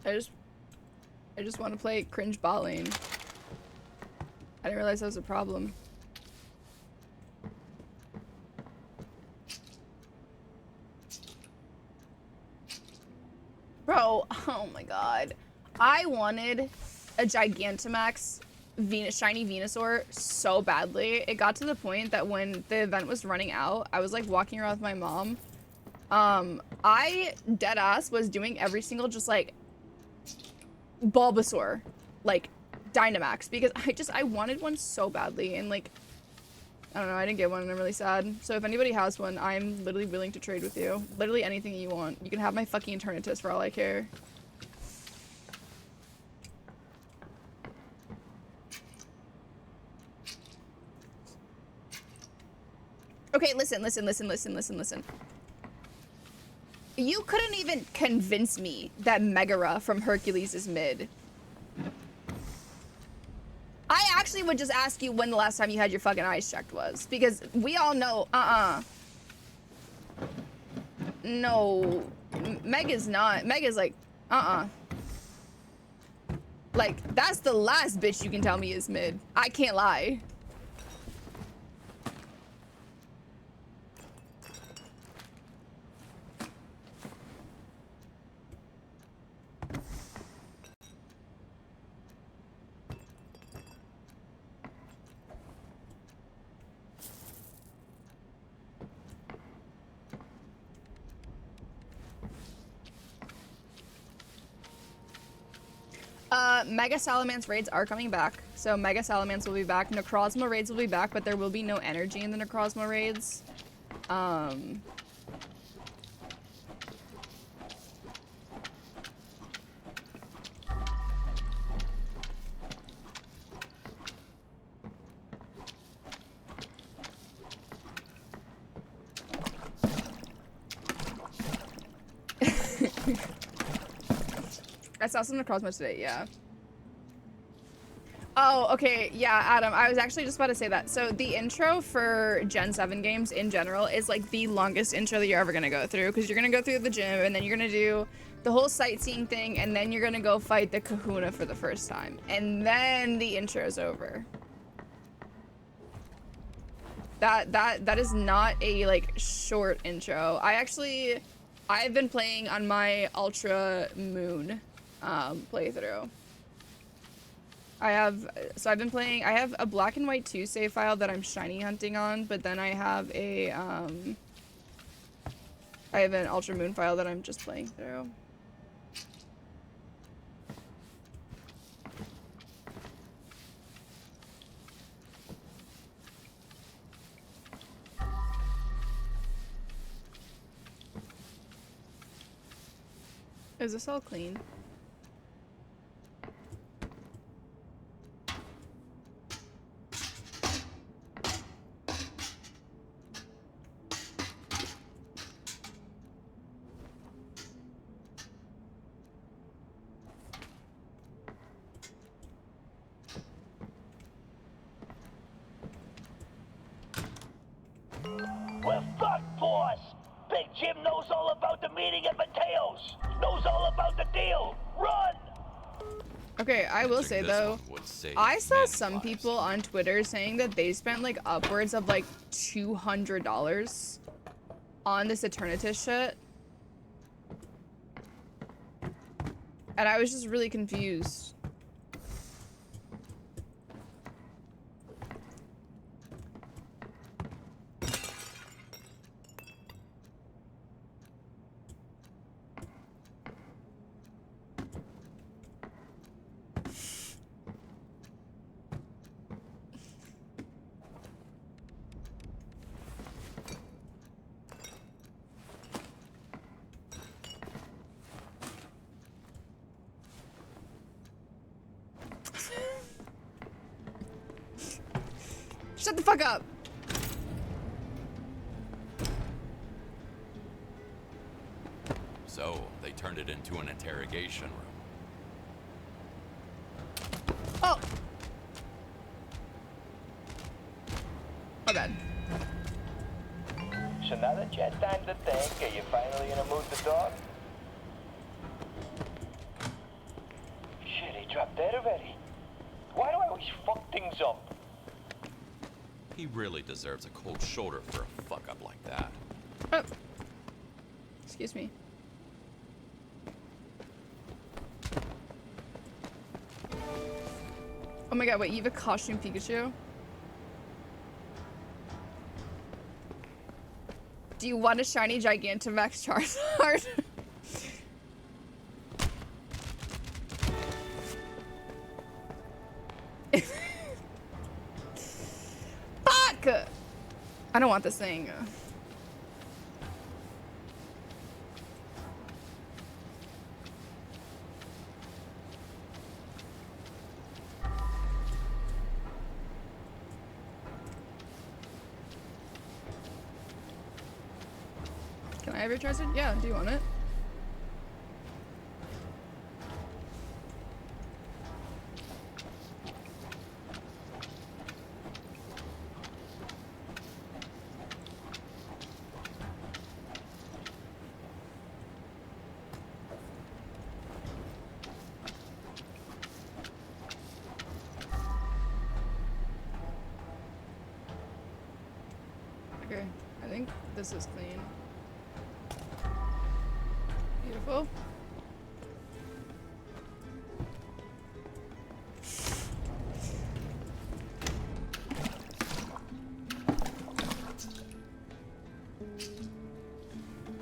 S1: I just want to play cringe bot lane. I didn't realize that was a problem. Bro, oh my god. I wanted a Gigantamax shiny Venusaur so badly. It got to the point that when the event was running out, I was like walking around with my mom. I deadass was doing every single just like Bulbasaur, like Dynamax, because I wanted one so badly, and like I don't know, I didn't get one and I'm really sad. So if anybody has one, I'm literally willing to trade with you. Literally anything you want. You can have my fucking Eternatus for all I care. Okay, listen. You couldn't even convince me that Megara from Hercules is mid. I actually would just ask you when the last time you had your fucking eyes checked was. Because we all know, No. Mega's not. Mega's like, Like, that's the last bitch you can tell me is mid. I can't lie. Mega Salamence raids are coming back. So Mega Salamence will be back. Necrozma raids will be back, but there will be no energy in the Necrozma raids. I saw some Necrozma today, yeah. Oh, okay. Yeah, Adam, I was actually just about to say that. So the intro for Gen 7 games in general is like the longest intro that you're ever going to go through, because you're going to go through the gym and then you're going to do the whole sightseeing thing and then you're going to go fight the kahuna for the first time. And then the intro's over. That is not a like short intro. I've been playing on my Ultra Moon playthrough. I have a black and white 2 save file that I'm shiny hunting on, but then I have an Ultra Moon file that I'm just playing through. Is this all clean?
S5: We're fucked, boss! Big Jim knows all about the meeting at Mateo's! Knows all about the deal! Run!
S1: Okay, I will say
S3: This
S1: though,
S3: one would save
S1: I saw
S3: many
S1: some
S3: lives.
S1: people on Twitter saying that they spent like upwards of like $200 on this Eternatus shit. And I was just really confused. Shut the fuck up.
S3: So, they turned it into an interrogation room.
S1: Oh. My bad.
S5: So now that you had time to think, are you finally in a mood to talk? Shit, he dropped dead already. Why do I always fuck things up?
S3: He really deserves a cold shoulder for a fuck-up like that.
S1: Oh. Excuse me. Oh my god, wait, you have a costume Pikachu? Do you want a shiny Gigantamax Charizard? Fuck! I don't want this thing. Can I have your Charizard? Yeah, do you want it? Okay, I think this is clean. Beautiful.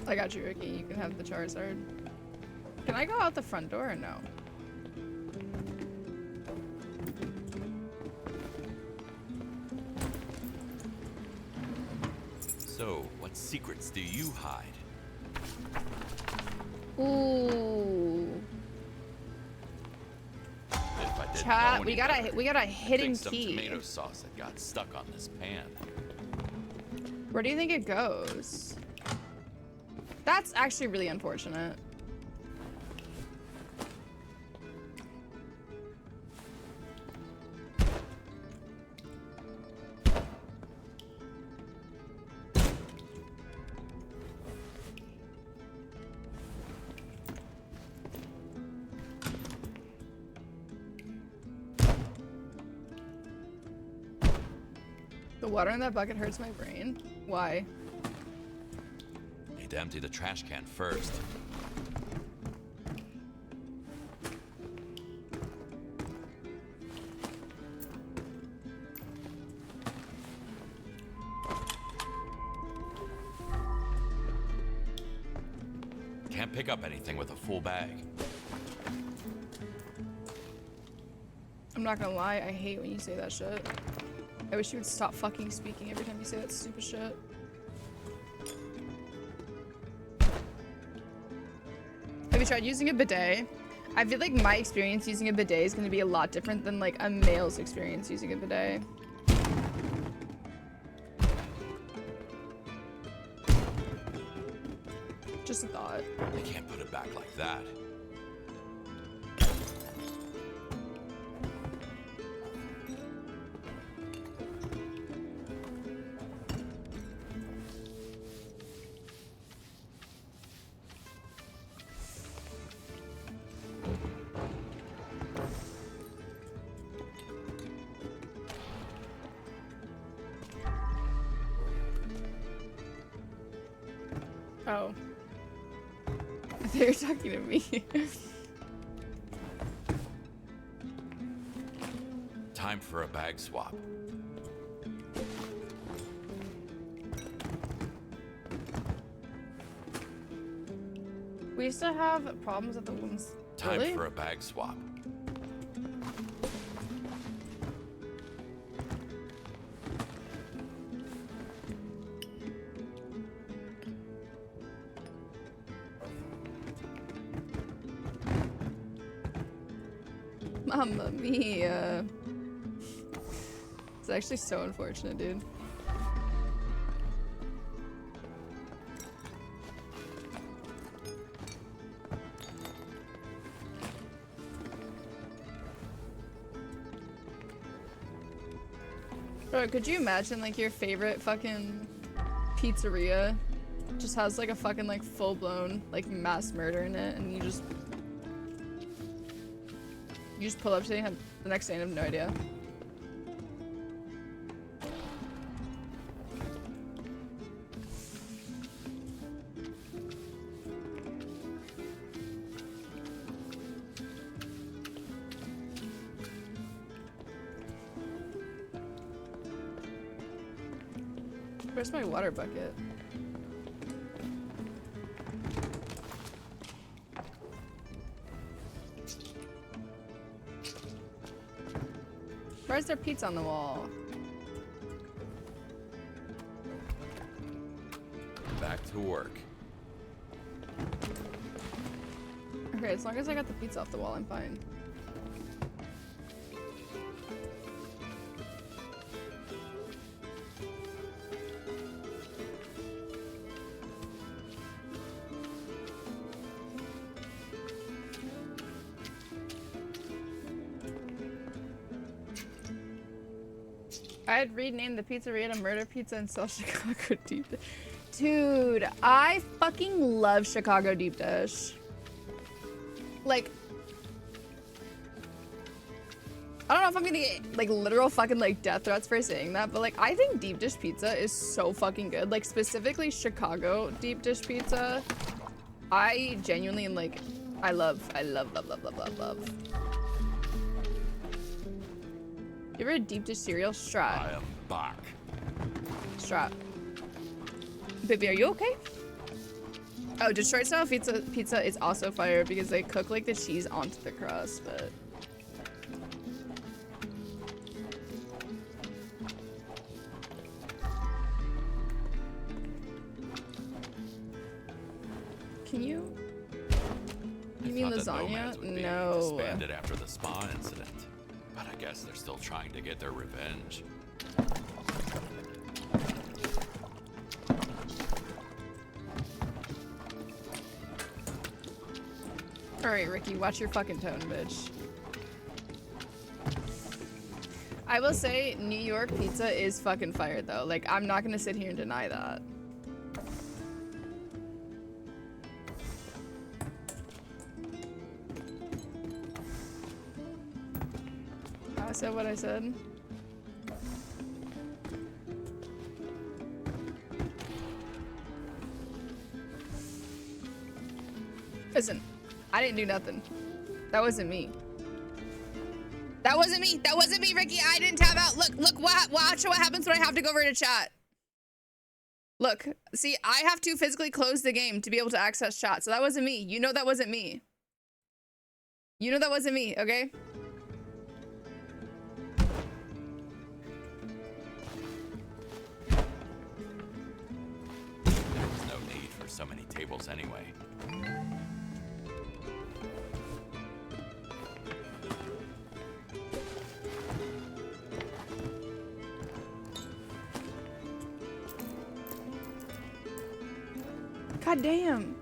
S1: I got you, Ricky. You can have the Charizard. Can I go out the front door or no?
S3: So, what secrets do you hide?
S1: Ooh.
S3: If I didn't
S1: Chat,
S3: know
S1: we
S3: any
S1: got a
S3: better,
S1: we got a
S3: I'd
S1: hidden
S3: think some
S1: key.
S3: tomato sauce that got stuck on this pan.
S1: Where do you think it goes? That's actually really unfortunate. The water in that bucket hurts my brain. Why?
S3: Need to empty the trash can first. Can't pick up anything with a full bag.
S1: I'm not gonna lie, I hate when you say that shit. I wish you would stop fucking speaking every time you say that stupid shit. Have you tried using a bidet? I feel like my experience using a bidet is gonna be a lot different than like a male's experience using a bidet. Just a thought.
S3: I can't put it back like that.
S1: Oh. I thought you were talking to me.
S3: Time for a bag swap.
S1: We used to have problems at the women's.
S3: Time
S1: Really?
S3: for a bag swap.
S1: Mamma mia. It's actually so unfortunate, dude. Bro, could you imagine like your favorite fucking pizzeria just has like a fucking like full-blown like mass murder in it, and you just pull up today and have the next day and have no idea. Where's my water bucket? Why is there pizza on the wall?
S3: Back to work.
S1: Okay, as long as I got the pizza off the wall, I'm fine. I'd rename the pizzeria to Murder Pizza and sell Chicago Deep Dish. Dude, I fucking love Chicago Deep Dish. Like, I don't know if I'm gonna get like literal fucking like death threats for saying that, but like I think deep dish pizza is so fucking good. Like specifically Chicago deep dish pizza. I genuinely am like, I love. You ever had deep dish cereal?
S3: I
S1: Strat.
S3: am back.
S1: Strat. Baby, are you okay? Oh, Detroit style pizza is also fire because they cook like the cheese onto the crust, but can you? You mean
S3: Thought that
S1: lasagna?
S3: Nomads would be
S1: No.
S3: disbanded after the spa incident, but I guess they're still trying to get their revenge.
S1: Alright, Ricky, watch your fucking tone, bitch. I will say, New York pizza is fucking fire, though. Like, I'm not gonna sit here and deny that. I said what I said. Listen, I didn't do nothing. That wasn't me. That wasn't me. That wasn't me, Ricky. I didn't tab out. Look, watch what happens when I have to go over to chat. Look, see, I have to physically close the game to be able to access chat. So that wasn't me. You know that wasn't me. You know that wasn't me, okay?
S3: There was no need for so many tables anyway.
S1: God damn.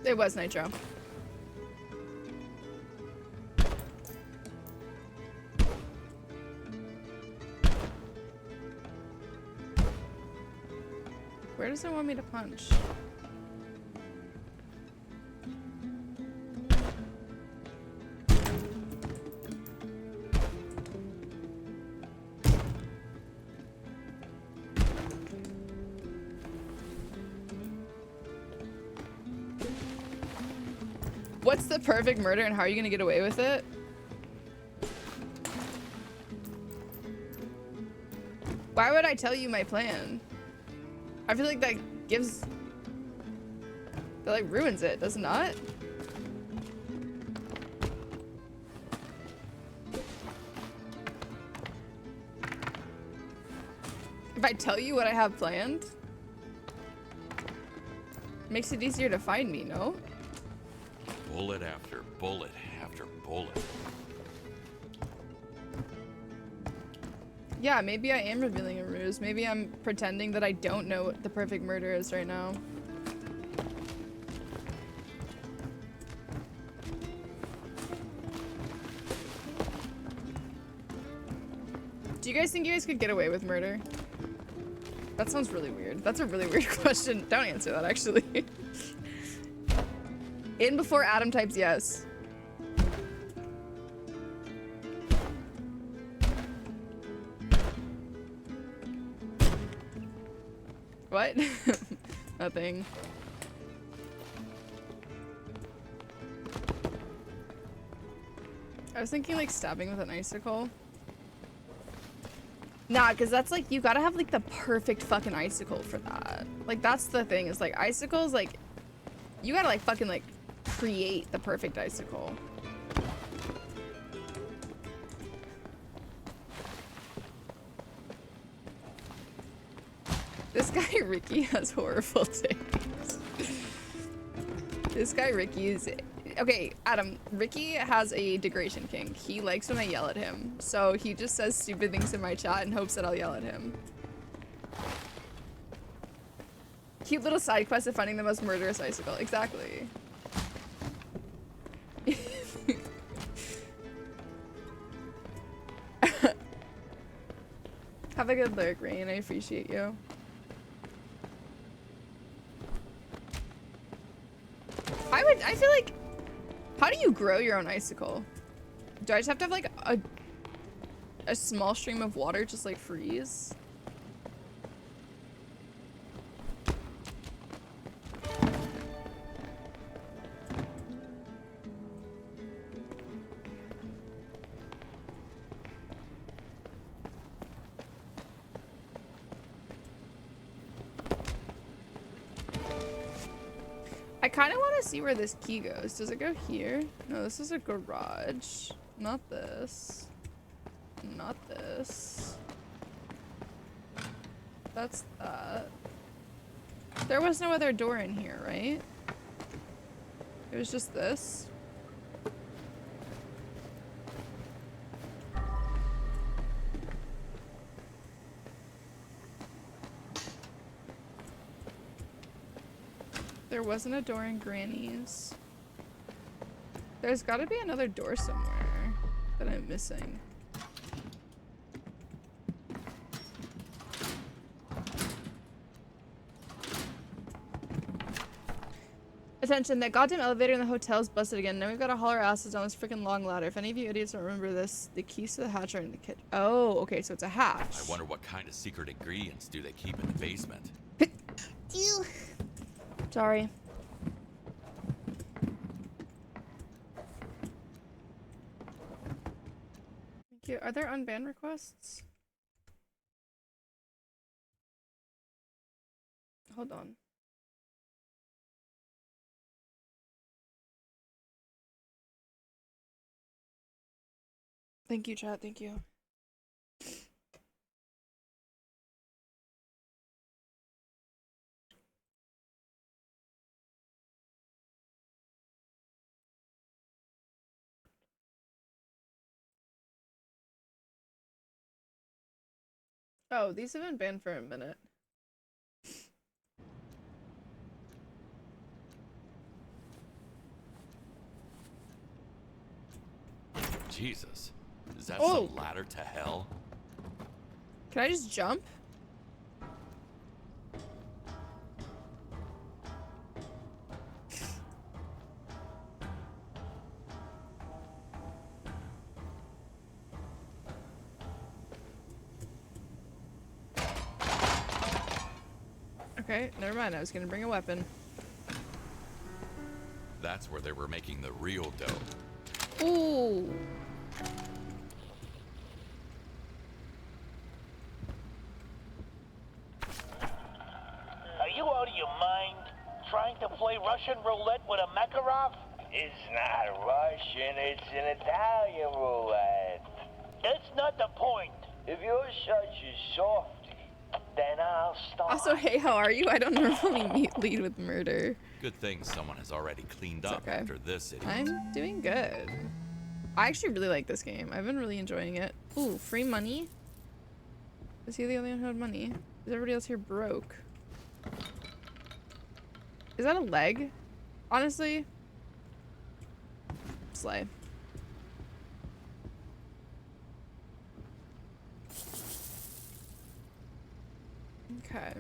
S1: It was Nitro. Where does it want me to punch? What's the perfect murder and how are you gonna get away with it? Why would I tell you my plan? I feel like that like ruins it, does it not? If I tell you what I have planned, makes it easier to find me, no?
S3: Bullet after bullet after bullet.
S1: Yeah, maybe I am revealing a ruse. Maybe I'm pretending that I don't know what the perfect murder is right now. Do you guys think you guys could get away with murder? That sounds really weird. That's a really weird question. Don't answer that, actually. In before Adam types yes. What? Nothing. I was thinking like stabbing with an icicle. Nah, because that's like, you gotta have like the perfect fucking icicle for that. Like, that's the thing, is like icicles, like, you gotta like fucking like create the perfect icicle. This guy Ricky has horrible taste. This guy Ricky is... Okay, Adam, Ricky has a degradation kink. He likes when I yell at him. So he just says stupid things in my chat and hopes that I'll yell at him. Cute little side quest of finding the most murderous icicle. Exactly. Have a good lurk, Rain. I appreciate you. I feel like, how do you grow your own icicle? Do I just have to have like a small stream of water just like freeze? I kind of want to see where this key goes. Does it go here? No, this is a garage. Not this. Not this. That's that. There was no other door in here, right? It was just this. There wasn't a door in Granny's. There's got to be another door somewhere that I'm missing. Attention, that goddamn elevator in the hotel is busted again. Now we've got to haul our asses down this freaking long ladder. If any of you idiots don't remember this, the keys to the hatch are in the kitchen. Oh, okay, so it's a hatch.
S3: I wonder what kind of secret ingredients do they keep in the basement.
S1: Ew. Sorry. Thank you. Are there unbanned requests? Hold on. Thank you, chat. Thank you. Oh, these have been banned for a minute.
S3: Jesus. Is that
S1: Oh.
S3: some ladder to hell?
S1: Can I just jump? Okay, never mind. I was gonna bring a weapon.
S3: That's where they were making the real dope.
S1: Ooh.
S5: Are you out of your mind? Trying to play Russian roulette with a Makarov? It's not Russian, it's an Italian roulette. That's not the point. If you're such a softy, then I'll start.
S1: Also, hey, how are you? I don't normally lead with murder.
S3: Good thing someone has already cleaned up
S1: okay.
S3: after this idiot.
S1: I'm doing good. I actually really like this game. I've been really enjoying it. Ooh, free money? Is he the only one who had money? Is everybody else here broke? Is that a leg? Honestly? Slay. Okay.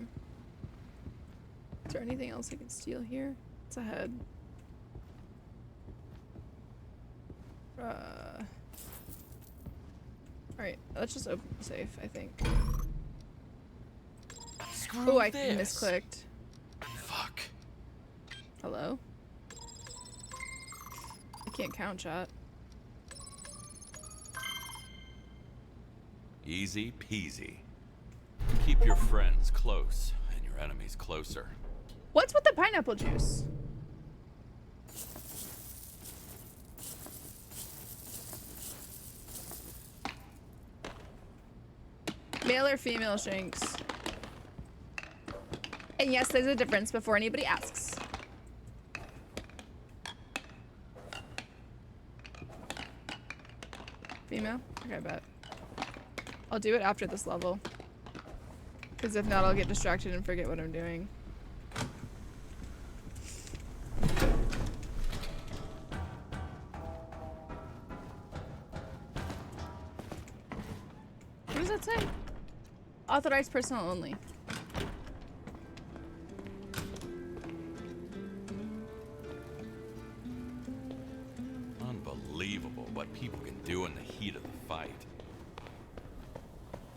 S1: Is there anything else I can steal here? It's ahead. Alright, let's just open the safe, I think. Oh, I misclicked.
S3: Fuck.
S1: Hello? I can't count, chat.
S3: Easy peasy. Keep your friends close and your enemies closer.
S1: What's with the pineapple juice? Male or female shanks? And yes, there's a difference before anybody asks. Female? Okay, I bet. I'll do it after this level. Because if not, I'll get distracted and forget what I'm doing. What does that say? Authorized personnel only.
S3: Unbelievable what people can do in the heat of the fight.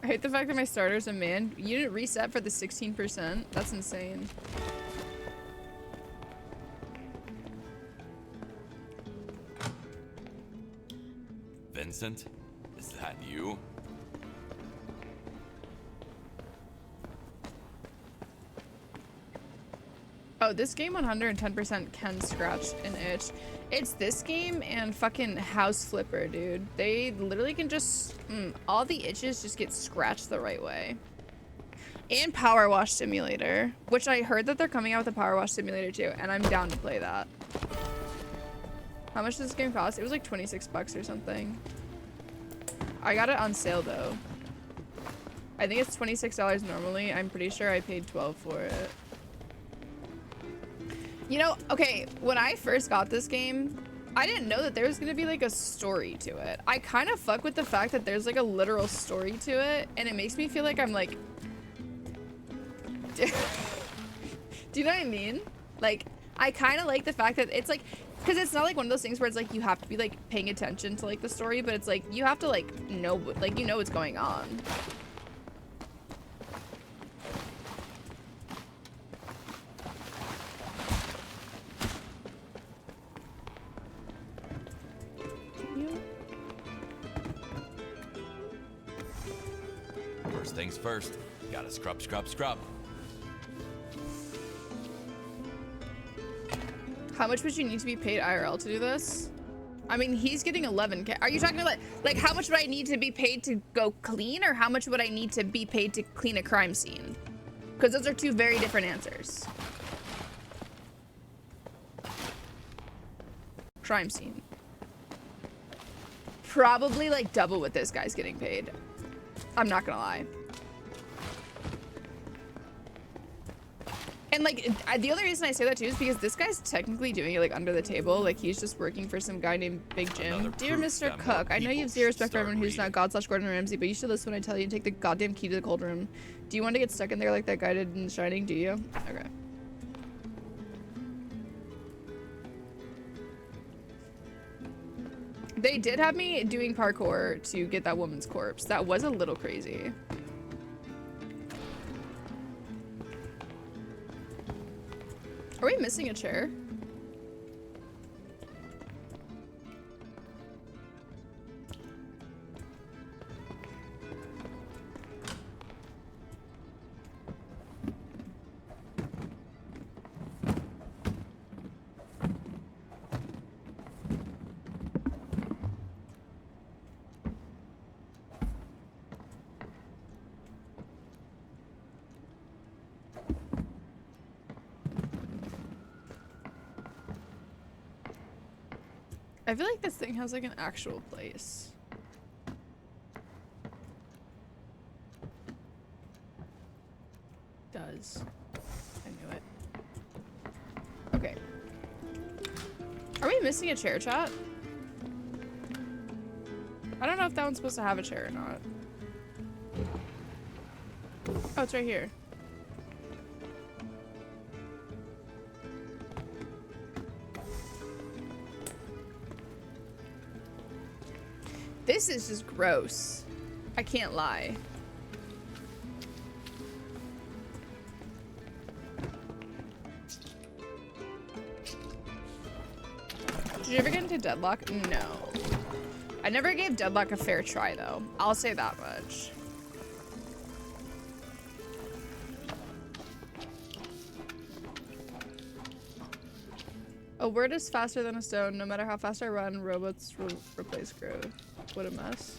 S1: I hate the fact that my starter's a man. You didn't reset for the 16%. That's insane.
S3: Vincent? Is that you?
S1: Oh, this game 110% can scratch an itch. It's this game and fucking House Flipper, dude. They literally can just, all the itches just get scratched the right way. And Power Wash Simulator, which I heard that they're coming out with a Power Wash Simulator too, and I'm down to play that. How much does this game cost? It was like 26 bucks or something. I got it on sale though. I think it's $26 normally. I'm pretty sure I paid $12 for it. You know, okay, when I first got this game, I didn't know that there was gonna be like a story to it. I kind of fuck with the fact that there's like a literal story to it, and it makes me feel like I'm like... Do you know what I mean? Like, I kind of like the fact that it's like, because it's not like one of those things where it's like you have to be like paying attention to like the story, but it's like you have to like know, like you know what's going on.
S3: First things first, gotta scrub, scrub, scrub.
S1: How much would you need to be paid IRL to do this? I mean, he's getting 11K. Are you talking about like how much would I need to be paid to go clean, or how much would I need to be paid to clean a crime scene? Because those are two very different answers. Crime scene. Probably like double what this guy's getting paid. I'm not gonna lie. And like, the only reason I say that too is because this guy's technically doing it like under the table. Like he's just working for some guy named Big Jim. Dear Mr. Cook, I know you have zero respect for everyone who's not God/Gordon Ramsay, but you should listen when I tell you to take the goddamn key to the cold room. Do you want to get stuck in there like that guy did in The Shining? Do you? Okay. They did have me doing parkour to get that woman's corpse. That was a little crazy. Are we missing a chair? I feel like this thing has like an actual place. Does. I knew it. Okay. Are we missing a chair, chat? I don't know if that one's supposed to have a chair or not. Oh, it's right here. This is just gross. I can't lie. Did you ever get into Deadlock? No. I never gave Deadlock a fair try though. I'll say that much. A word is faster than a stone. No matter how fast I run, robots replace growth. What a mess.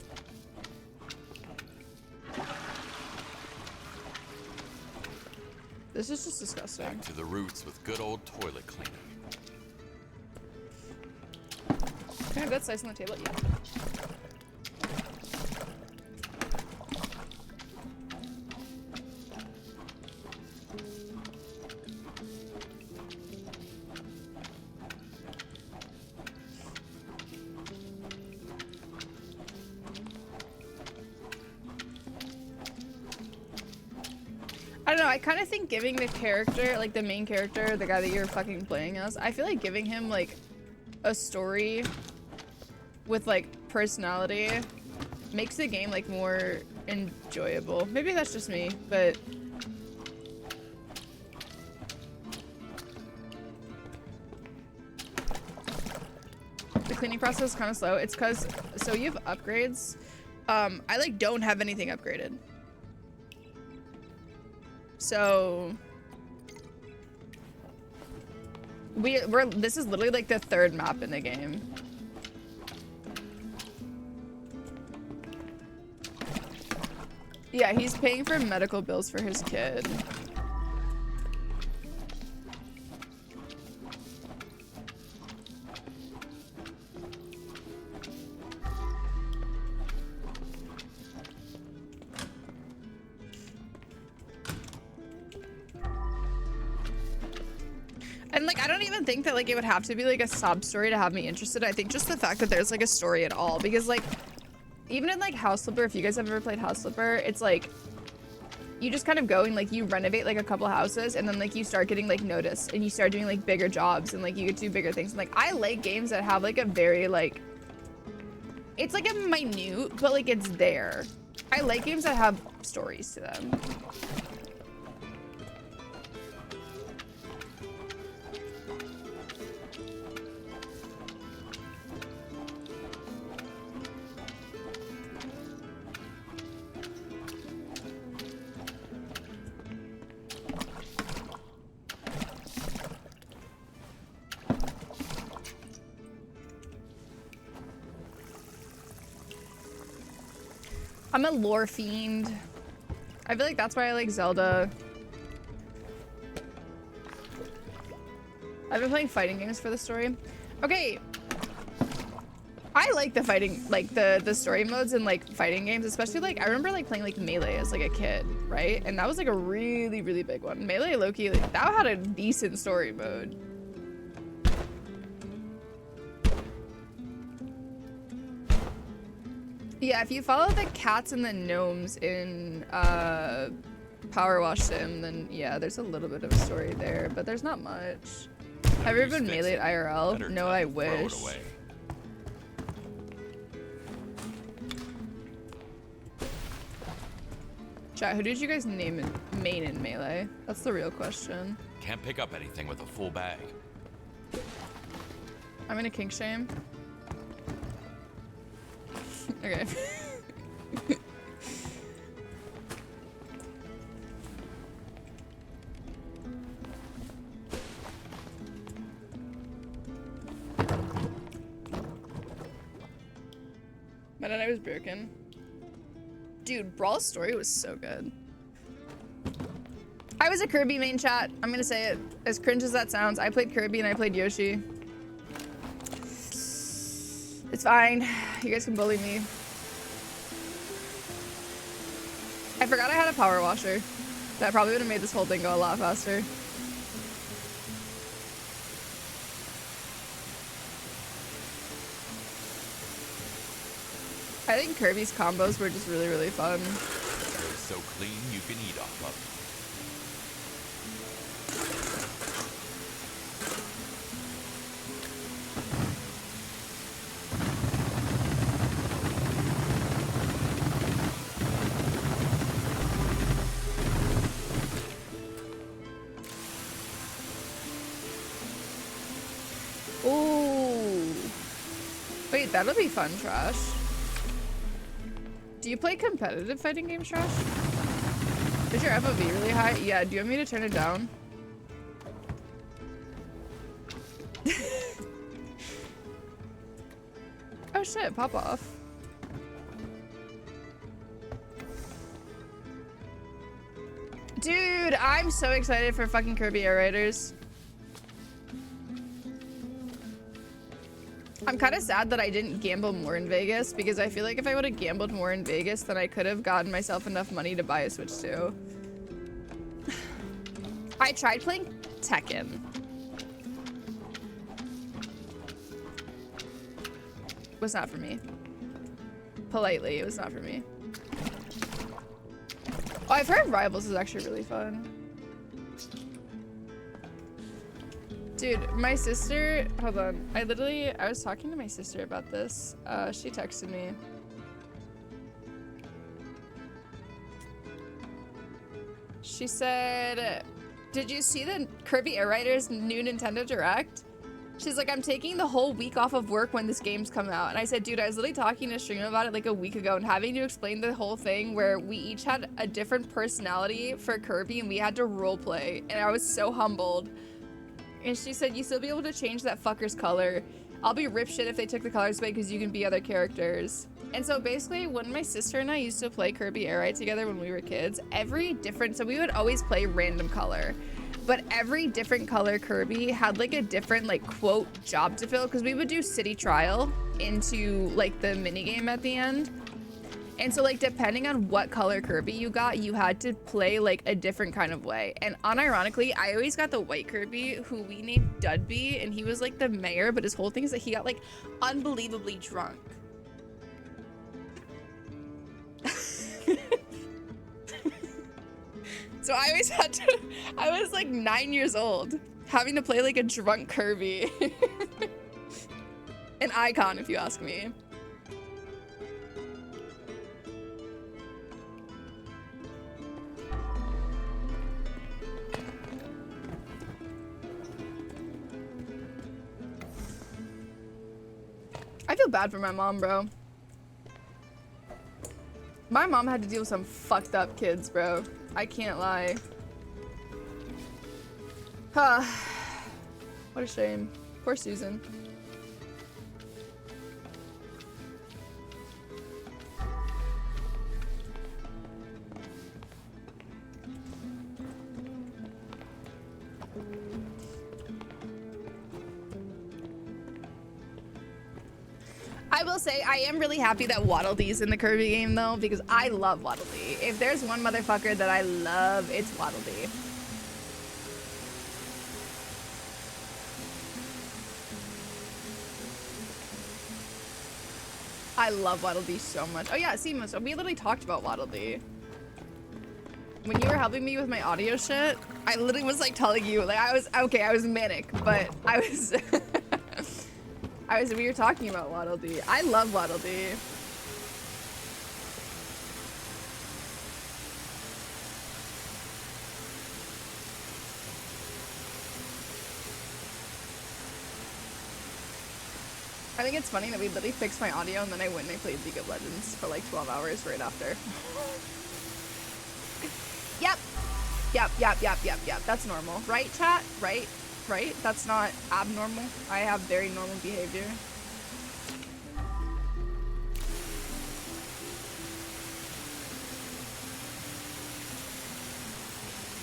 S1: This is just disgusting.
S3: Back to the roots with good old toilet cleaning.
S1: Can I have that slice on the table? Yeah. I don't know, I kind of think giving the character, like the main character, the guy that you're fucking playing as, I feel like giving him like a story with like personality makes the game like more enjoyable. Maybe that's just me, but the cleaning process is kind of slow. It's because, so you have upgrades. I like don't have anything upgraded. So we're this is literally like the third map in the game. Yeah, he's paying for medical bills for his kid. And like, I don't even think that like it would have to be like a sob story to have me interested. I think just the fact that there's like a story at all, because like even in like House Flipper, if you guys have ever played House Flipper, it's like you just kind of go and like you renovate like a couple houses and then like you start getting like noticed and you start doing like bigger jobs and like you get to do bigger things. And, like I like games that have like a very like, it's like a minute, but like it's there. I like games that have stories to them. I'm a lore fiend. I feel like that's why I like Zelda. I've been playing fighting games for the story. Okay. I like the fighting, like the story modes in like fighting games, especially like I remember like playing like Melee as like a kid, right? And that was like a really, really big one. Melee Loki, like, that had a decent story mode. Yeah, if you follow the cats and the gnomes in Power Wash Sim, then yeah, there's a little bit of a story there, but there's not much. Have you ever been Melee IRL? No, I wish. Chat, who did you guys name in main in Melee? That's the real question.
S3: Can't pick up anything with a full bag.
S1: I'm in a kink shame. Okay. My night was broken. Dude, Brawl's story was so good. I was a Kirby main, chat. I'm gonna say it. As cringe as that sounds, I played Kirby and I played Yoshi. It's fine. You guys can bully me. I forgot I had a power washer. That probably would have made this whole thing go a lot faster. I think Kirby's combos were just really, really fun.
S3: They're so clean you can eat off of them.
S1: Wait, that'll be fun, Trash. Do you play competitive fighting games, Trash? Is your FOV really high? Yeah, do you want me to turn it down? Oh shit, pop off. Dude, I'm so excited for fucking Kirby Air Raiders. I'm kind of sad that I didn't gamble more in Vegas because I feel like if I would have gambled more in Vegas, then I could have gotten myself enough money to buy a Switch 2. I tried playing Tekken. It was not for me. Politely, it was not for me. Oh, I've heard Rivals is actually really fun. Dude, my sister, hold on. I was talking to my sister about this. She texted me. She said, did you see the Kirby Air Raiders new Nintendo Direct? She's like, I'm taking the whole week off of work when this game's come out. And I said, dude, I was literally talking to Stream about it like a week ago and having to explain the whole thing where we each had a different personality for Kirby and we had to roleplay. And I was so humbled. And she said, you still be able to change that fucker's color. I'll be rip shit if they took the colors away because you can be other characters. And so basically, when my sister and I used to play Kirby Air Ride together when we were kids, so we would always play random color. But every different color Kirby had like a different like quote job to fill because we would do city trial into like the minigame at the end. And so like depending on what color Kirby you got, you had to play like a different kind of way. And unironically, I always got the white Kirby who we named Dudby, and he was like the mayor, but his whole thing is that he got like unbelievably drunk. So I always had to, I was like 9 years old, having to play like a drunk Kirby. An icon, if you ask me. I feel bad for my mom, bro. My mom had to deal with some fucked up kids, bro. I can't lie. Huh. What a shame. Poor Susan. I will say, I am really happy that Waddle Dee's in the Kirby game, though, because I love Waddle Dee. If there's one motherfucker that I love, it's Waddle Dee. I love Waddle Dee so much. Oh yeah, Seamus, we literally talked about Waddle Dee. When you were helping me with my audio shit, I literally was like telling you, like I was manic, but I was... we were talking about Waddle Dee. I love Waddle Dee. I think it's funny that we literally fixed my audio and then I went and I played League of Legends for like 12 hours right after. Yep. That's normal. Right, chat? Right? That's not abnormal. I have very normal behavior.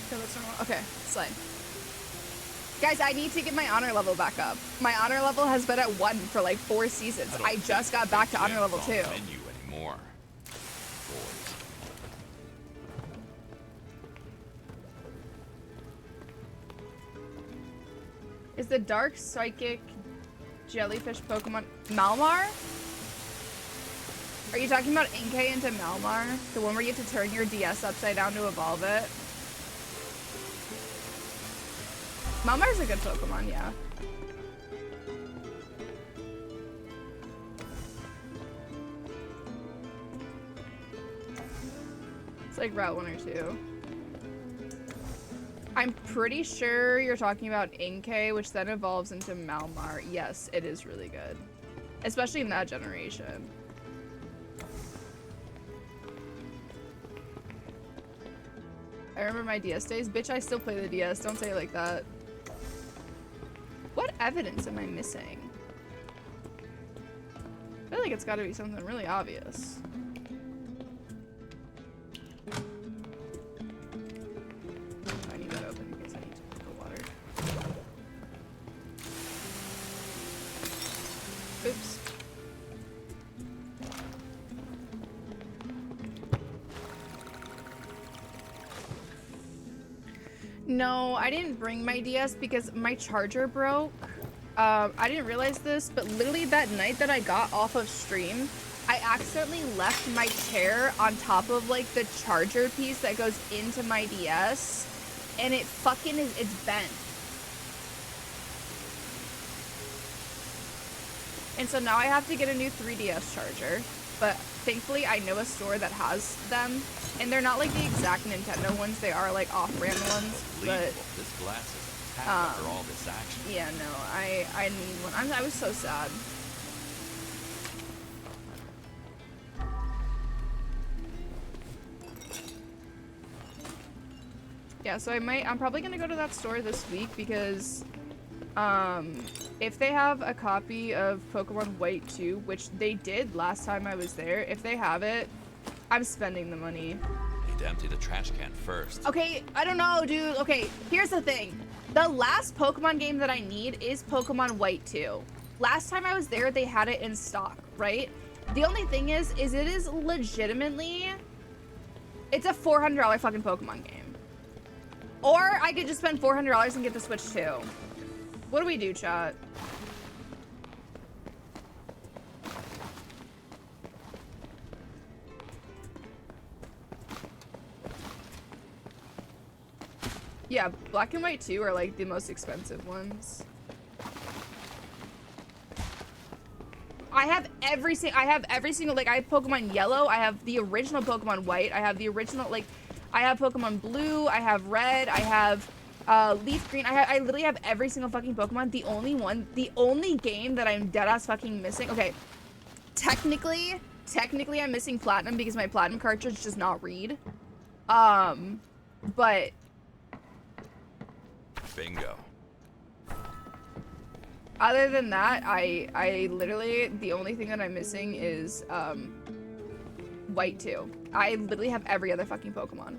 S1: Okay, that's normal. Okay, slide. Guys, I need to get my honor level back up. My honor level has been at 1 for like 4 seasons. I just got back to honor level 2.
S3: Menu anymore.
S1: Is the dark psychic jellyfish Pokemon Malmar? Are you talking about Inkay into Malmar? The one where you have to turn your DS upside down to evolve it? Malmar's a good Pokemon, yeah. It's like Route 1 or 2. I'm pretty sure you're talking about Inkay, which then evolves into Malmar. Yes, it is really good. Especially in that generation. I remember my DS days. Bitch, I still play the DS. Don't say it like that. What evidence am I missing? I feel like it's gotta be something really obvious. I need that open because I need to drink water. Oops. No, I didn't bring my DS because my charger broke. I didn't realize this, but literally that night that I got off of stream, I accidentally left my chair on top of like the charger piece that goes into my DS, and it fucking is, it's bent. And so now I have to get a new 3DS charger, but thankfully I know a store that has them, and they're not like the exact Nintendo ones, they are like off-brand ones, but
S3: this glass is packed after all this action.
S1: yeah, no, I need one. I was so sad. Yeah, so I'm probably gonna go to that store this week because if they have a copy of Pokemon White 2, which they did last time I was there, if they have it, I'm spending the money.
S3: Need to empty the trash can first.
S1: Okay, I don't know, dude. Okay, here's the thing. The last Pokemon game that I need is Pokemon White 2. Last time I was there, they had it in stock, right? The only thing is it is legitimately, it's a $400 fucking Pokemon game. Or I could just spend $400 and get the Switch 2. What do we do, chat? Yeah, black and white 2 are like the most expensive ones. I have every single, like, I have Pokemon Yellow, I have the original Pokemon White, I have the original, like, I have Pokemon Blue, I have Red, I have Leaf Green, I literally have every single fucking Pokemon. The only game that I'm deadass fucking missing, okay, technically I'm missing Platinum because my Platinum cartridge does not read. But
S3: Bingo.
S1: other than that, I literally, the only thing that I'm missing is, White 2. I literally have every other fucking Pokemon.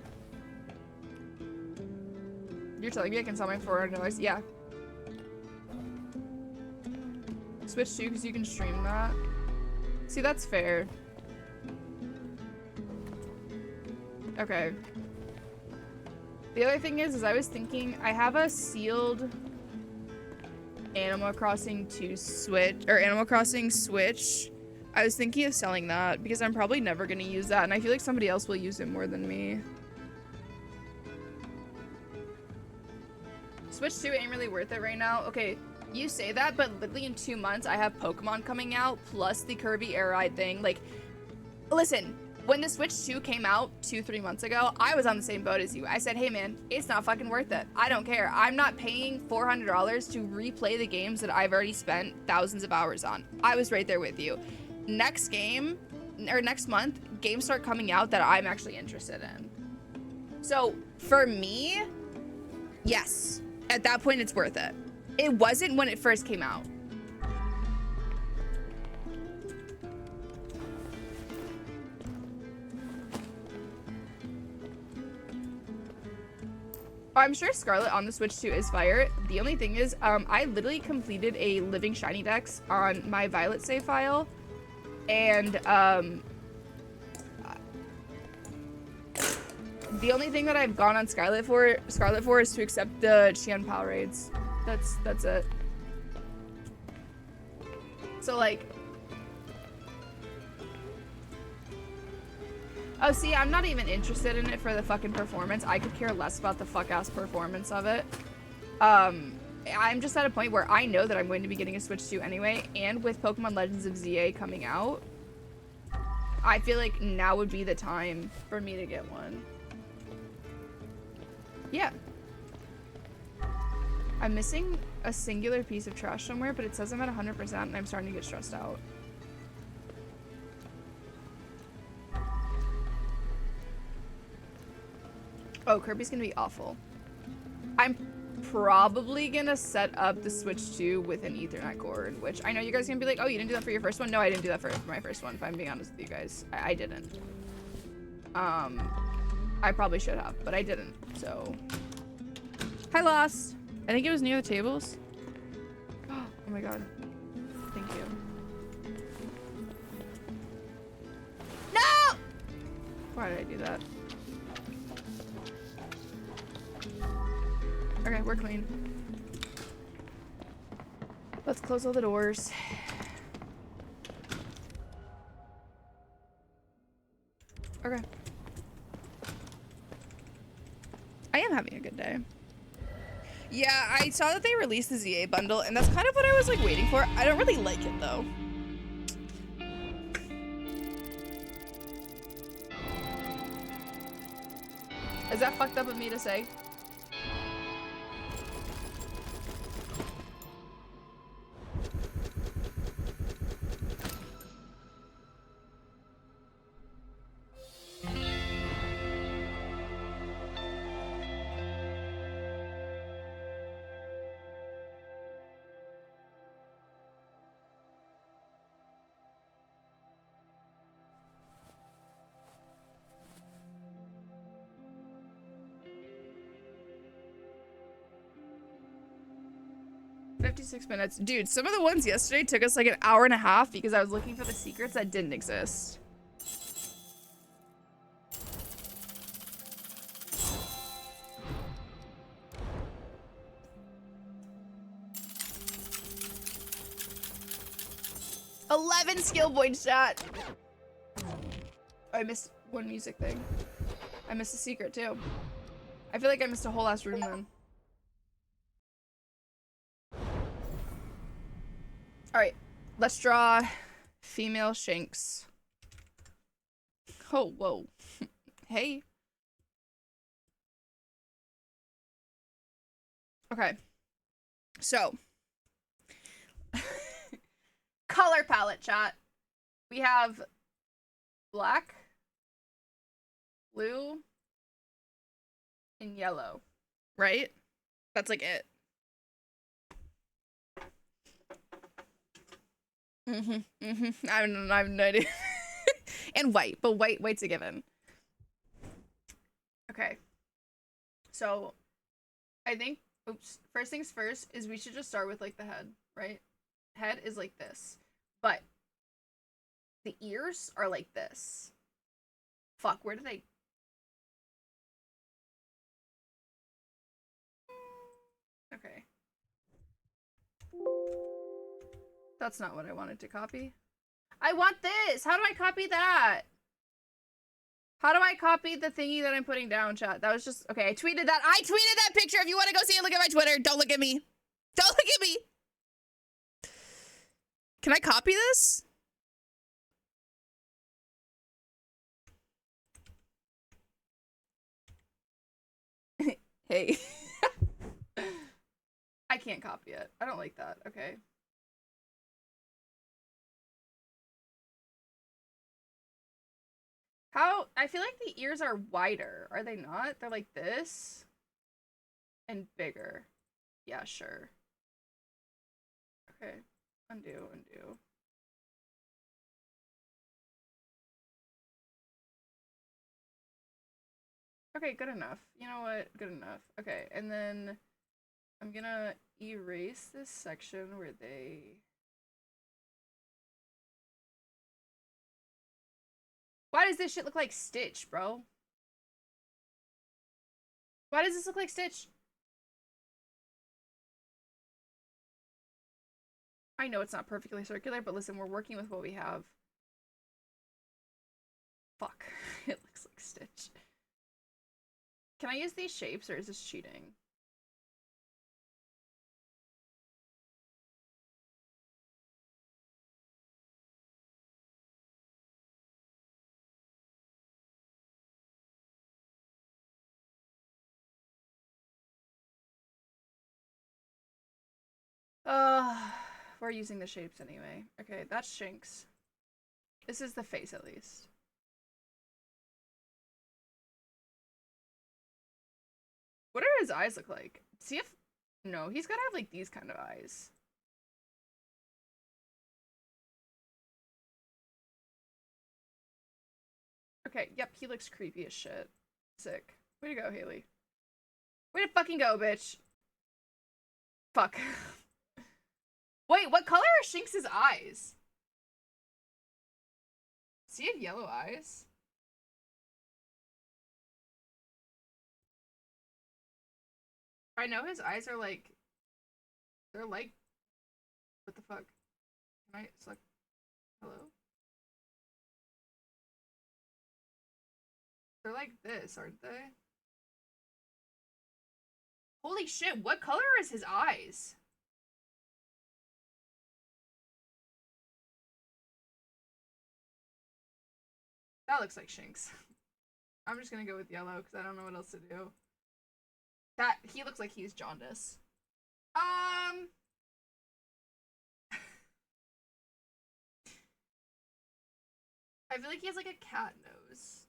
S1: You're telling me I can sell mine for $400? Yeah. Switch 2 because you can stream that. See, that's fair. Okay. The other thing is I was thinking, I have a sealed Animal Crossing 2 Switch, or Animal Crossing Switch. I was thinking of selling that because I'm probably never gonna use that, and I feel like somebody else will use it more than me. Switch 2 ain't really worth it right now. Okay, you say that, but literally in 2 months, I have Pokemon coming out, plus the Kirby Air Ride thing. Like, listen, when the Switch 2 came out 2-3 months ago, I was on the same boat as you. I said, hey man, it's not fucking worth it. I don't care. I'm not paying $400 to replay the games that I've already spent thousands of hours on. I was right there with you. Next game, or next month, games start coming out that I'm actually interested in. So, for me, yes. At that point, it's worth it. It wasn't when it first came out. I'm sure Scarlet on the Switch 2 is fire. The only thing is, I literally completed a Living Shiny Dex on my Violet save file. And, the only thing that I've gone on Scarlet for is to accept the Qianpao raids. That's it. So, like... Oh, see, I'm not even interested in it for the fucking performance. I could care less about the fuck-ass performance of it. I'm just at a point where I know that I'm going to be getting a Switch 2 anyway, and with Pokemon Legends of ZA coming out, I feel like now would be the time for me to get one. Yeah. I'm missing a singular piece of trash somewhere, but it says I'm at 100% and I'm starting to get stressed out. Oh, Kirby's gonna be awful. I'm probably gonna set up the Switch 2 with an Ethernet cord, which I know you guys are gonna be like, oh, you didn't do that for your first one? No, I didn't do that for my first one, if I'm being honest with you guys. I didn't. I probably should have, but I didn't, so. Hi, Lost. I think it was near the tables. Oh my god. Thank you. No! Why did I do that? Okay, we're clean. Let's close all the doors. Okay. I am having a good day. Yeah, I saw that they released the ZA bundle, and that's kind of what I was like waiting for. I don't really like it though. Is that fucked up of me to say? Minutes. Dude, some of the ones yesterday took us like an hour and a half because I was looking for the secrets that didn't exist. $11 skill points, chat. Oh, I missed one music thing. I missed a secret too. I feel like I missed a whole ass room then. Alright, let's draw female Shanks. Oh, whoa. Hey. Okay. So. Color palette, chat. We have black, blue, and yellow. Right? That's like it. I have no idea. And white, but white's a given. Okay. So, I think, first things first is we should just start with like the head, right? Head is like this, but the ears are like this. Fuck, where do they? Okay. That's not what I wanted to copy. I want this! How do I copy that? How do I copy the thingy that I'm putting down, chat? That was just... Okay, I tweeted that. I tweeted that picture! If you want to go see it, look at my Twitter. Don't look at me. Don't look at me! Can I copy this? Hey. I can't copy it. I don't like that. Okay. How? I feel like the ears are wider. Are they not? They're like this. And bigger. Yeah, sure. Okay. Undo. Okay, good enough. You know what? Good enough. Okay, and then I'm gonna erase this section where they... Why does this shit look like Stitch, bro? Why does this look like Stitch? I know it's not perfectly circular, but listen, we're working with what we have. Fuck. It looks like Stitch. Can I use these shapes, or is this cheating? We're using the shapes anyway. Okay, that's Shanks. This is the face, at least. What do his eyes look like? See if... No, he's gotta have, like, these kind of eyes. Okay, yep, he looks creepy as shit. Sick. Way to go, Haley. Way to fucking go, bitch. Fuck. Wait, what color are Shanks' eyes? Does he have yellow eyes? I know his eyes are like... They're like... What the fuck? Can I select... Hello? They're like this, aren't they? Holy shit, what color is his eyes? That looks like Shanks. I'm just gonna go with yellow because I don't know what else to do. That, he looks like he's jaundice. I feel like he has like a cat nose.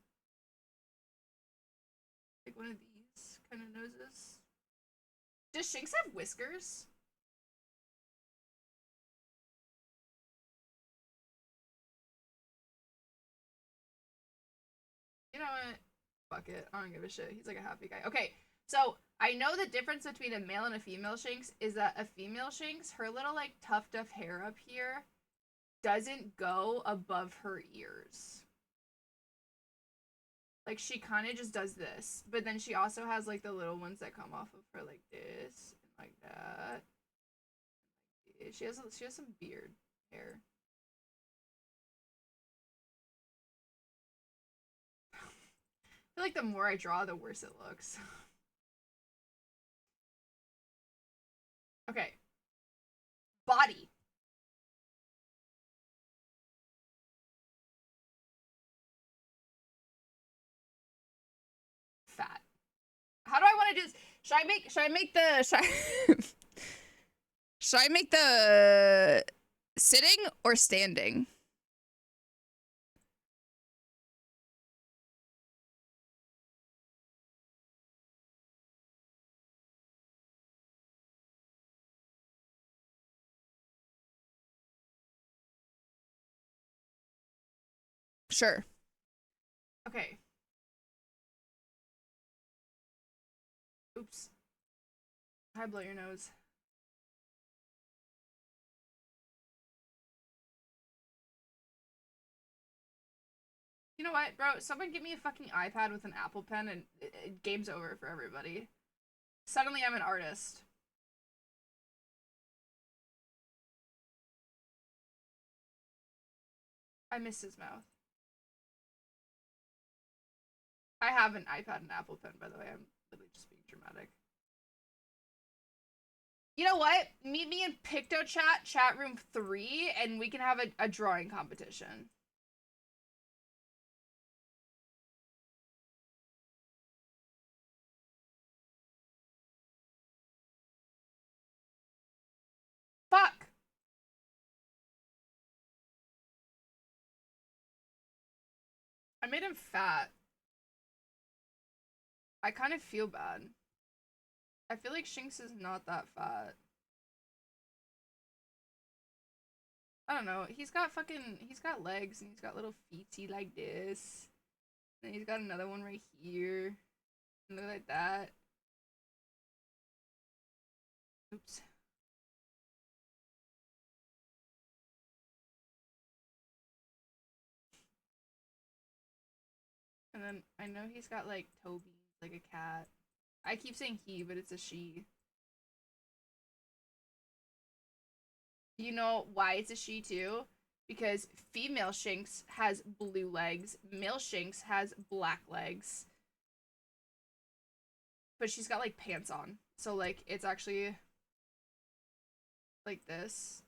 S1: Like one of these kind of noses. Does Shanks have whiskers? You know what? Fuck it. I don't give a shit. He's like a happy guy. Okay, so I know the difference between a male and a female Shanks is that a female Shanks, her little like tuft of hair up here doesn't go above her ears. Like she kind of just does this, but then she also has like the little ones that come off of her like this and like that. She has some beard hair. I feel like the more I draw, the worse it looks. Okay. Body. Fat. How do I want to do this? Should I should I make the sitting or standing? Sure. Okay. Oops. I blow your nose. You know what, bro? Someone give me a fucking iPad with an Apple Pen and game's over for everybody. Suddenly I'm an artist. I missed his mouth. I have an iPad and Apple Pen, by the way. I'm literally just being dramatic. You know what? Meet me in PictoChat, chat room 3, and we can have a drawing competition. Fuck! I made him fat. I kind of feel bad. I feel like Shinx is not that fat. I don't know. He's got legs and he's got little feety like this. And he's got another one right here. And look like that. Oops. And then I know he's got like Toby, like a cat. I keep saying he, but it's a she. You know why it's a she too? Because female Shinx has blue legs, male Shinx has black legs. But she's got like pants on. So like it's actually like this.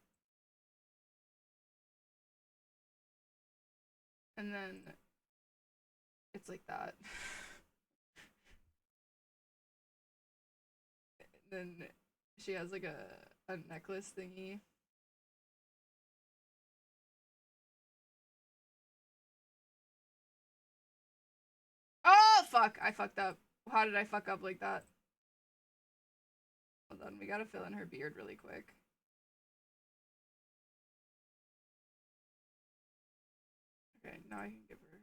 S1: And then it's like that. And then she has like a necklace thingy. Oh fuck! I fucked up. How did I fuck up like that? Hold on, we gotta fill in her beard really quick. Okay, now I can give her beard.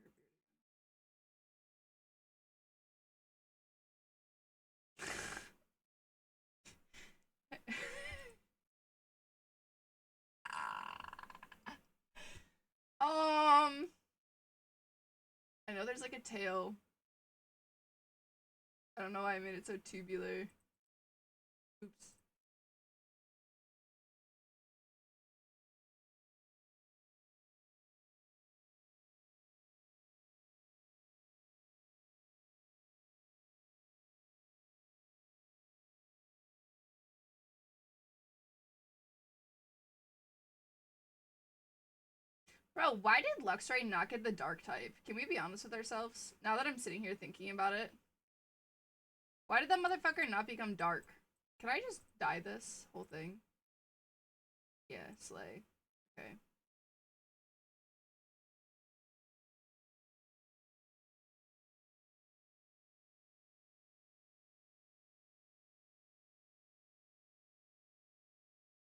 S1: I know there's like a tail. I don't know why I made it so tubular. Oops. Bro, why did Luxray not get the dark type? Can we be honest with ourselves? Now that I'm sitting here thinking about it. Why did that motherfucker not become dark? Can I just dye this whole thing? Yeah, slay. Okay.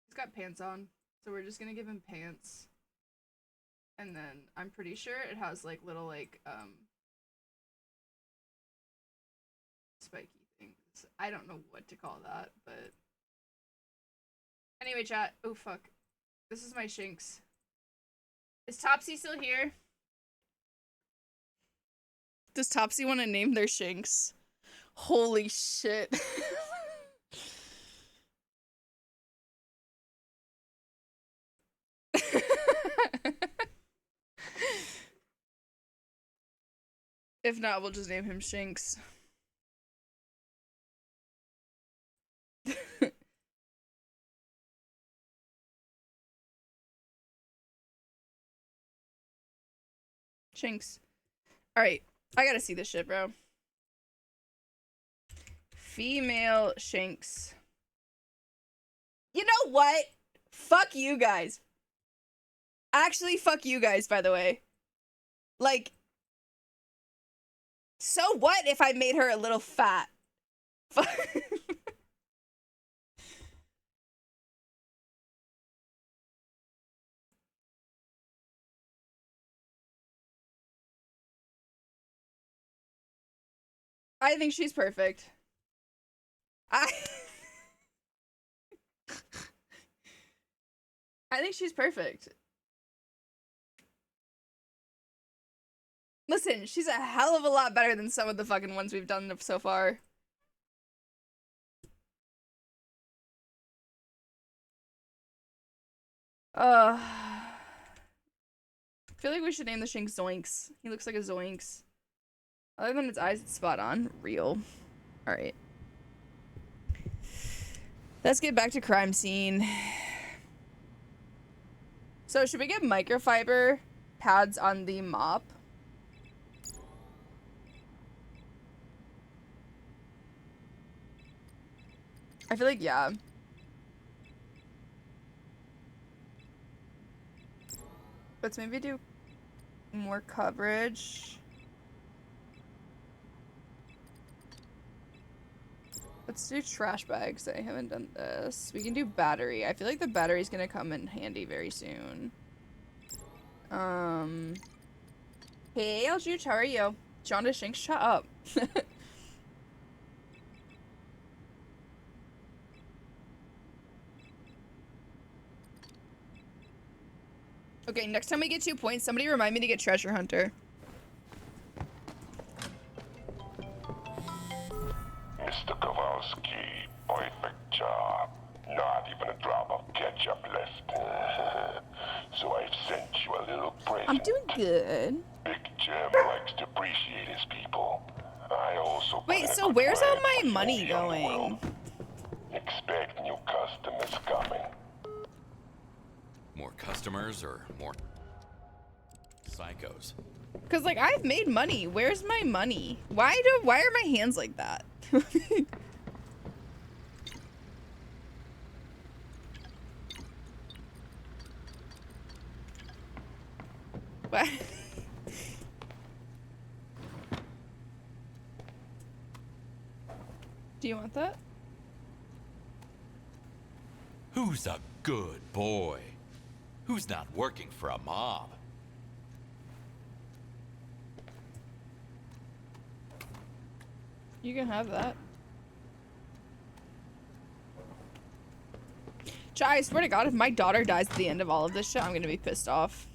S1: He's got pants on, so we're just gonna give him pants. And then I'm pretty sure it has like little like spiky things. I don't know what to call that, but anyway, chat. Oh fuck. This is my Shinx. Is Topsy still here? Does Topsy want to name their Shinx? Holy shit. If not, we'll just name him Shinx. Shinx. Alright. I gotta see this shit, bro. Female Shinx. You know what? Fuck you guys. Actually, fuck you guys, by the way. Like, so what if I made her a little fat? I think she's perfect. I think she's perfect. Listen, she's a hell of a lot better than some of the fucking ones we've done so far. I feel like we should name the Shinx Zoinks. He looks like a Zoinks. Other than its eyes, it's spot on. Real. Alright. Let's get back to crime scene. So, should we get microfiber pads on the mop? I feel like, yeah. Let's maybe do more coverage. Let's do trash bags. I haven't done this. We can do battery. I feel like the battery's gonna come in handy very soon. Hey, Aljuch, how are you? John to Shinx, shut up. Okay, next time we get 2 points, somebody remind me to get Treasure Hunter.
S4: Mr. Kowalski, perfect job. Not even a drop of ketchup left. So I've sent you a little present.
S1: I'm doing good.
S4: Big Jim likes to appreciate his people. I also.
S1: Wait, so where's all my money going?
S4: Expect new customers coming.
S3: More customers or more psychos?
S1: Cause like I've made money. Where's my money? Why are my hands like that? What? Do you want that?
S3: Who's a good boy? Who's not working for a mob?
S1: You can have that. Chai, I swear to God, if my daughter dies at the end of all of this shit, I'm gonna be pissed off.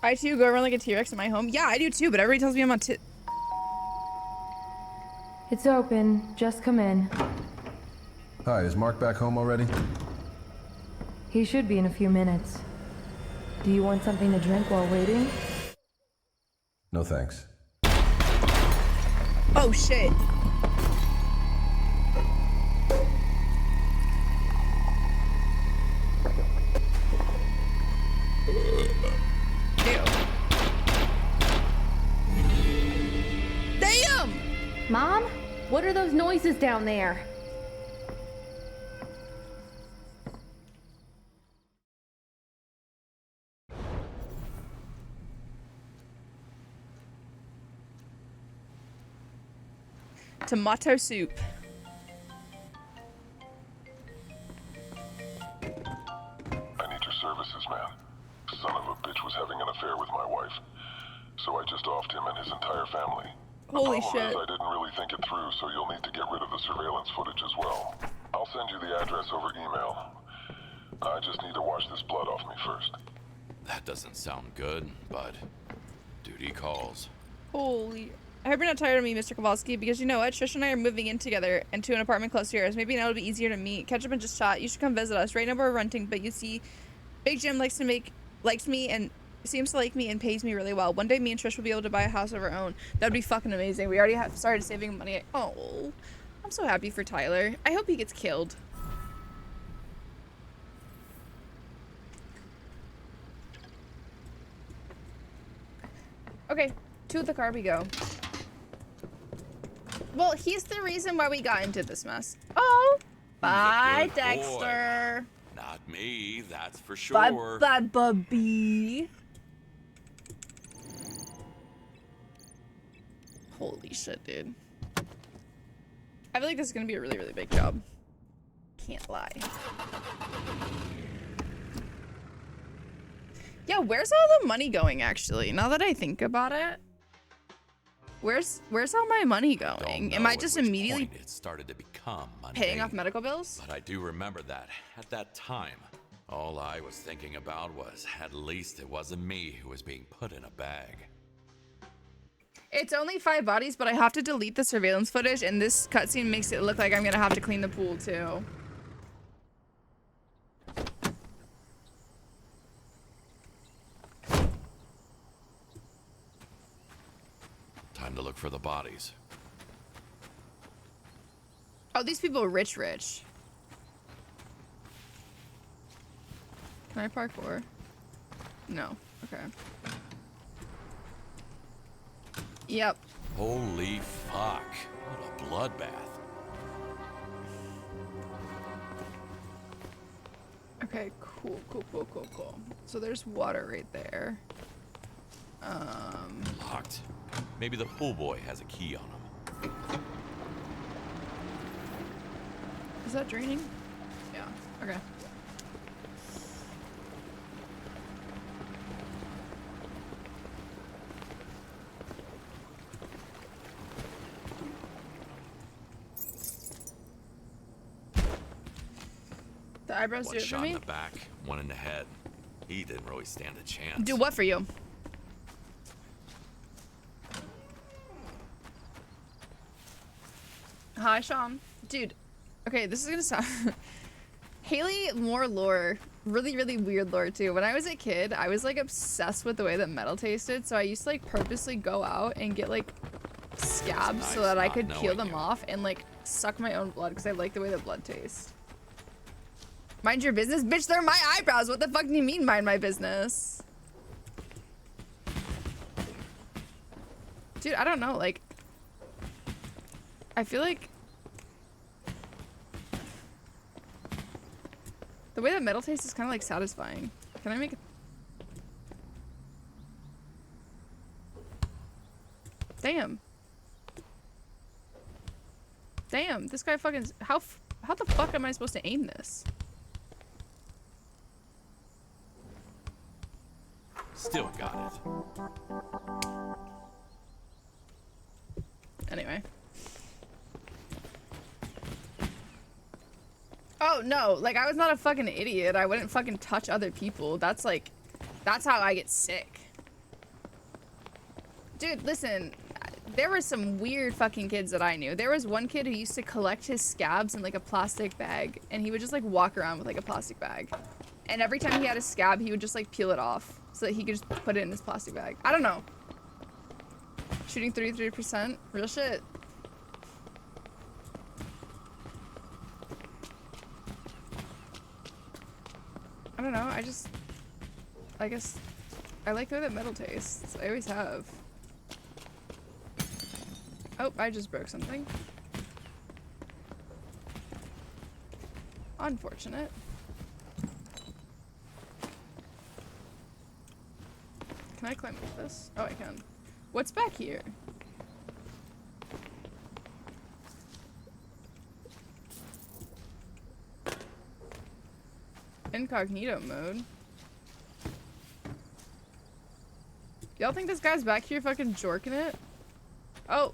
S1: I too go around like a T-Rex in my home. Yeah, I do too, but everybody tells me I'm on
S6: It's open. Just come in.
S7: Hi, is Mark back home already?
S6: He should be in a few minutes. Do you want something to drink while waiting?
S7: No thanks.
S1: Oh shit. Damn!
S8: Mom? What are those noises down there?
S1: Tomato soup.
S4: I need your services, man. Son of a bitch was having an affair with my wife. So I just offed him and his entire family.
S1: Holy
S4: The problem
S1: shit.
S4: is I didn't really think it through, so you'll need to get rid of the surveillance footage as well. I'll send you the address over email. I just need to wash this blood off me first.
S3: That doesn't sound good, but duty calls.
S1: Holy. I hope you're not tired of me, Mr. Kowalski, because you know what? Trish and I are moving in together into an apartment close to yours. Maybe now it'll be easier to meet, catch up and just chat. You should come visit us. Right now we're renting, but you see, Big Jim likes me and seems to like me and pays me really well. One day me and Trish will be able to buy a house of our own. That'd be fucking amazing. We already have started saving money. Oh, I'm so happy for Tyler. I hope he gets killed. Okay, to the car we go. Well, he's the reason why we got into this mess. Oh, bye, Dexter.
S3: Not me, that's for sure.
S1: Bye, Bubby. Holy shit, dude. I feel like this is gonna be a really, really big job. Can't lie. Yeah, where's all the money going, actually? Now that I think about it. Where's all my money going? Am I just immediately
S3: it started to become
S1: paying
S3: mundane,
S1: off medical bills?
S3: But I do remember that at that time, all I was thinking about was at least it wasn't me who was being put in a bag.
S1: It's only 5 bodies, but I have to delete the surveillance footage, and this cutscene makes it look like I'm gonna have to clean the pool too.
S3: Time to look for the bodies.
S1: Oh, these people are rich. Can I parkour? No. Okay. Yep.
S3: Holy fuck. What a bloodbath.
S1: Okay, cool. So there's water right there.
S3: Locked. Maybe the pool boy has a key on him.
S1: Is that draining? Yeah. Okay. The eyebrows do
S3: One
S1: it for
S3: shot
S1: me?
S3: in the back, one in the head. He didn't really stand a chance.
S1: Do what for you? Hi, Sean. Dude, okay, this is gonna sound... Haley, more lore. Really, really weird lore, too. When I was a kid, I was, like, obsessed with the way that metal tasted, so I used to, like, purposely go out and get, like, scabs so that I could peel them off and, like, suck my own blood, because I like the way that blood tastes. Mind your business? Bitch, they're my eyebrows! What the fuck do you mean, mind my business? Dude, I don't know, like... I feel like the way that metal tastes is kind of like satisfying. Can I make it? Damn. Damn, this guy fucking... How the fuck am I supposed to aim this?
S3: Still got it.
S1: Anyway. Oh, no. Like, I was not a fucking idiot. I wouldn't fucking touch other people. That's, like... That's how I get sick. Dude, listen. There were some weird fucking kids that I knew. There was one kid who used to collect his scabs in, like, a plastic bag. And he would just, like, walk around with, like, a plastic bag. And every time he had a scab, he would just, like, peel it off. So that he could just put it in his plastic bag. I don't know. Shooting 33%? Real shit. I don't know, I guess I like the way that metal tastes. I always have. Oh, I just broke something. Unfortunate. Can I climb up this? Oh, I can. What's back here? Incognito mode. Y'all think this guy's back here fucking jorking it? Oh.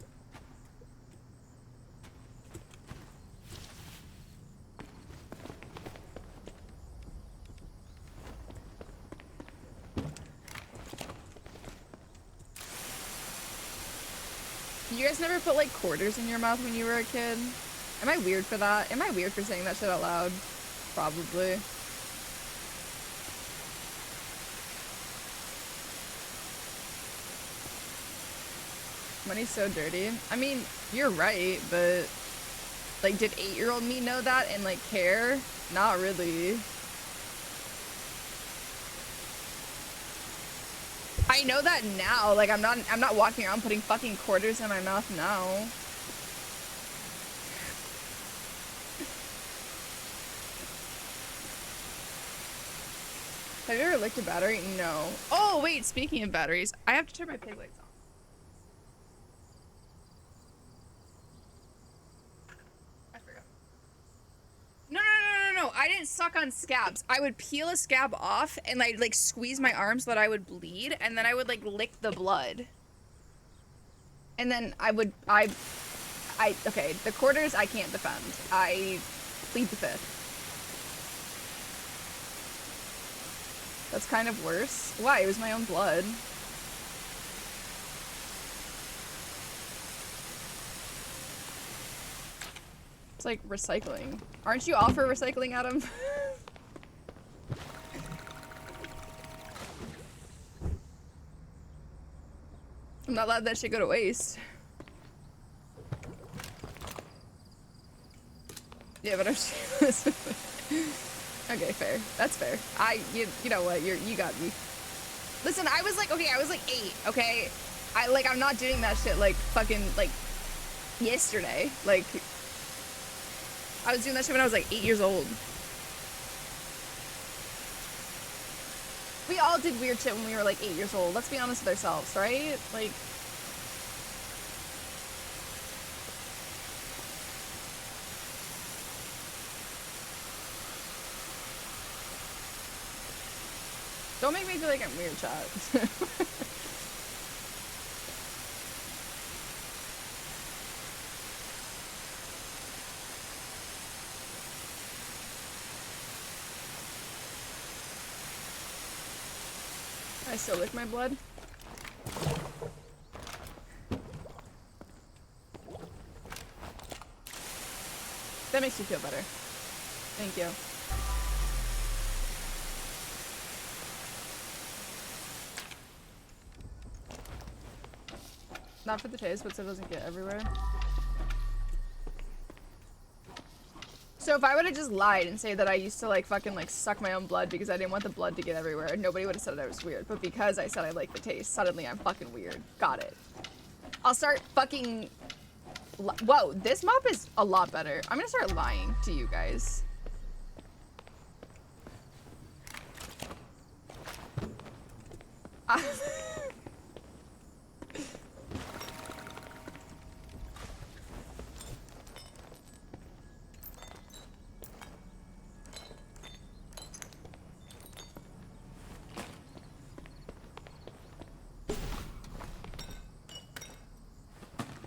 S1: You guys never put like quarters in your mouth when you were a kid? Am I weird for that? Am I weird for saying that shit out loud? Probably. Money's so dirty. I mean, you're right, but like, did 8-year-old me know that and like care? Not really. I know that now. Like, I'm not walking around putting fucking quarters in my mouth now. Have you ever licked a battery? No. Oh, wait, speaking of batteries, I have to turn my pig lights on. I forgot. No. I didn't suck on scabs. I would peel a scab off and I'd like squeeze my arm so that I would bleed, and then I would like lick the blood. And then okay, the quarters I can't defend. I plead the fifth. That's kind of worse. Why? It was my own blood. It's like recycling. Aren't you all for recycling, Adam? I'm not letting that shit go to waste. Yeah, but I'm okay, fair. That's fair. You know what? You got me. Listen, I was like 8, okay? I'm not doing that shit like fucking like yesterday. Like, I was doing that shit when I was like 8 years old. We all did weird shit when we were like 8 years old. Let's be honest with ourselves, right? Like, don't make me feel like I'm weird, chat. I still lick my blood. That makes you feel better. Thank you. Not for the taste, but so it doesn't get everywhere. So if I would have just lied and say that I used to like fucking like suck my own blood because I didn't want the blood to get everywhere, nobody would have said I was weird. But because I said I like the taste, suddenly I'm fucking weird. Got it. I'll start fucking... Whoa, this mop is a lot better. I'm gonna start lying to you guys.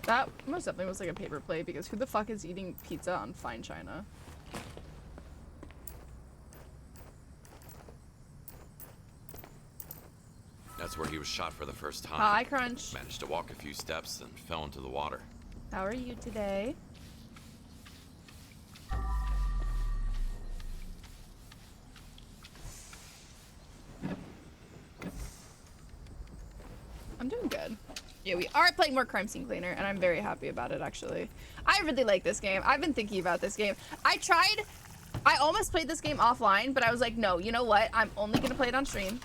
S1: That most definitely was like a paper plate, because who the fuck is eating pizza on fine china?
S3: That's where he was shot for the first time.
S1: Hi, Crunch.
S3: Managed to walk a few steps and fell into the water.
S1: How are you today? I'm doing good. Yeah, we are playing more Crime Scene Cleaner, and I'm very happy about it, actually. I really like this game. I've been thinking about this game. I almost played this game offline, but I was like, no, you know what? I'm only gonna play it on stream.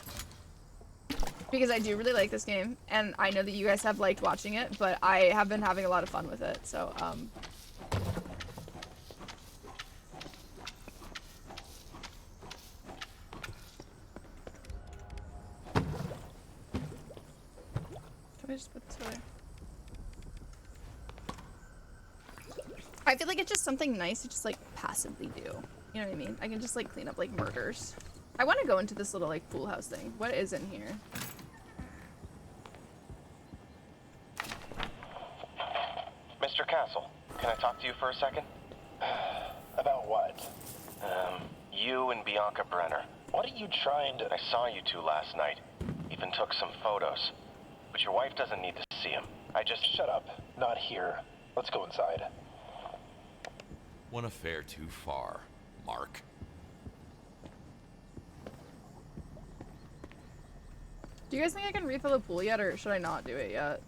S1: Because I do really like this game, and I know that you guys have liked watching it, but I have been having a lot of fun with it, so, Can I just put this away? I feel like it's just something nice to just, like, passively do. You know what I mean? I can just, like, clean up, like, murders. I want to go into this little, like, pool house thing. What is in here?
S9: Mr. Castle, can I talk to you for a second?
S5: About what?
S9: You and Bianca Brenner.
S5: What are you trying to...
S9: I saw you two last night. Even took some photos. But your wife doesn't need to see them. I just...
S5: Shut up. Not here. Let's go inside.
S3: One affair too far, Mark.
S1: Do you guys think I can refill the pool yet, or should I not do it yet?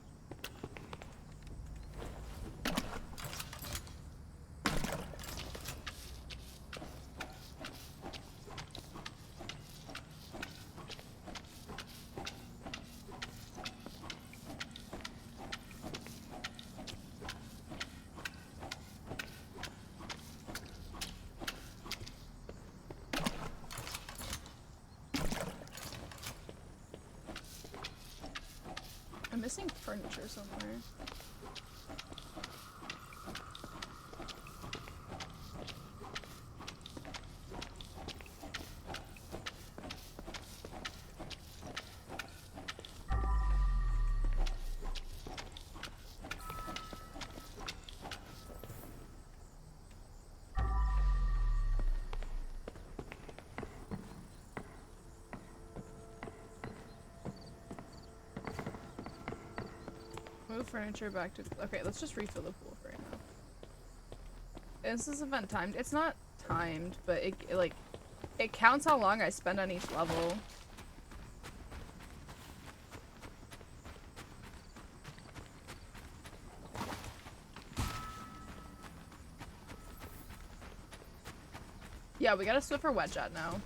S1: furniture somewhere. Move furniture back to. Okay, let's just refill the pool for right now. This is event timed. It's not timed, but it counts how long I spend on each level. Yeah, we got a Swiffer wet jet now.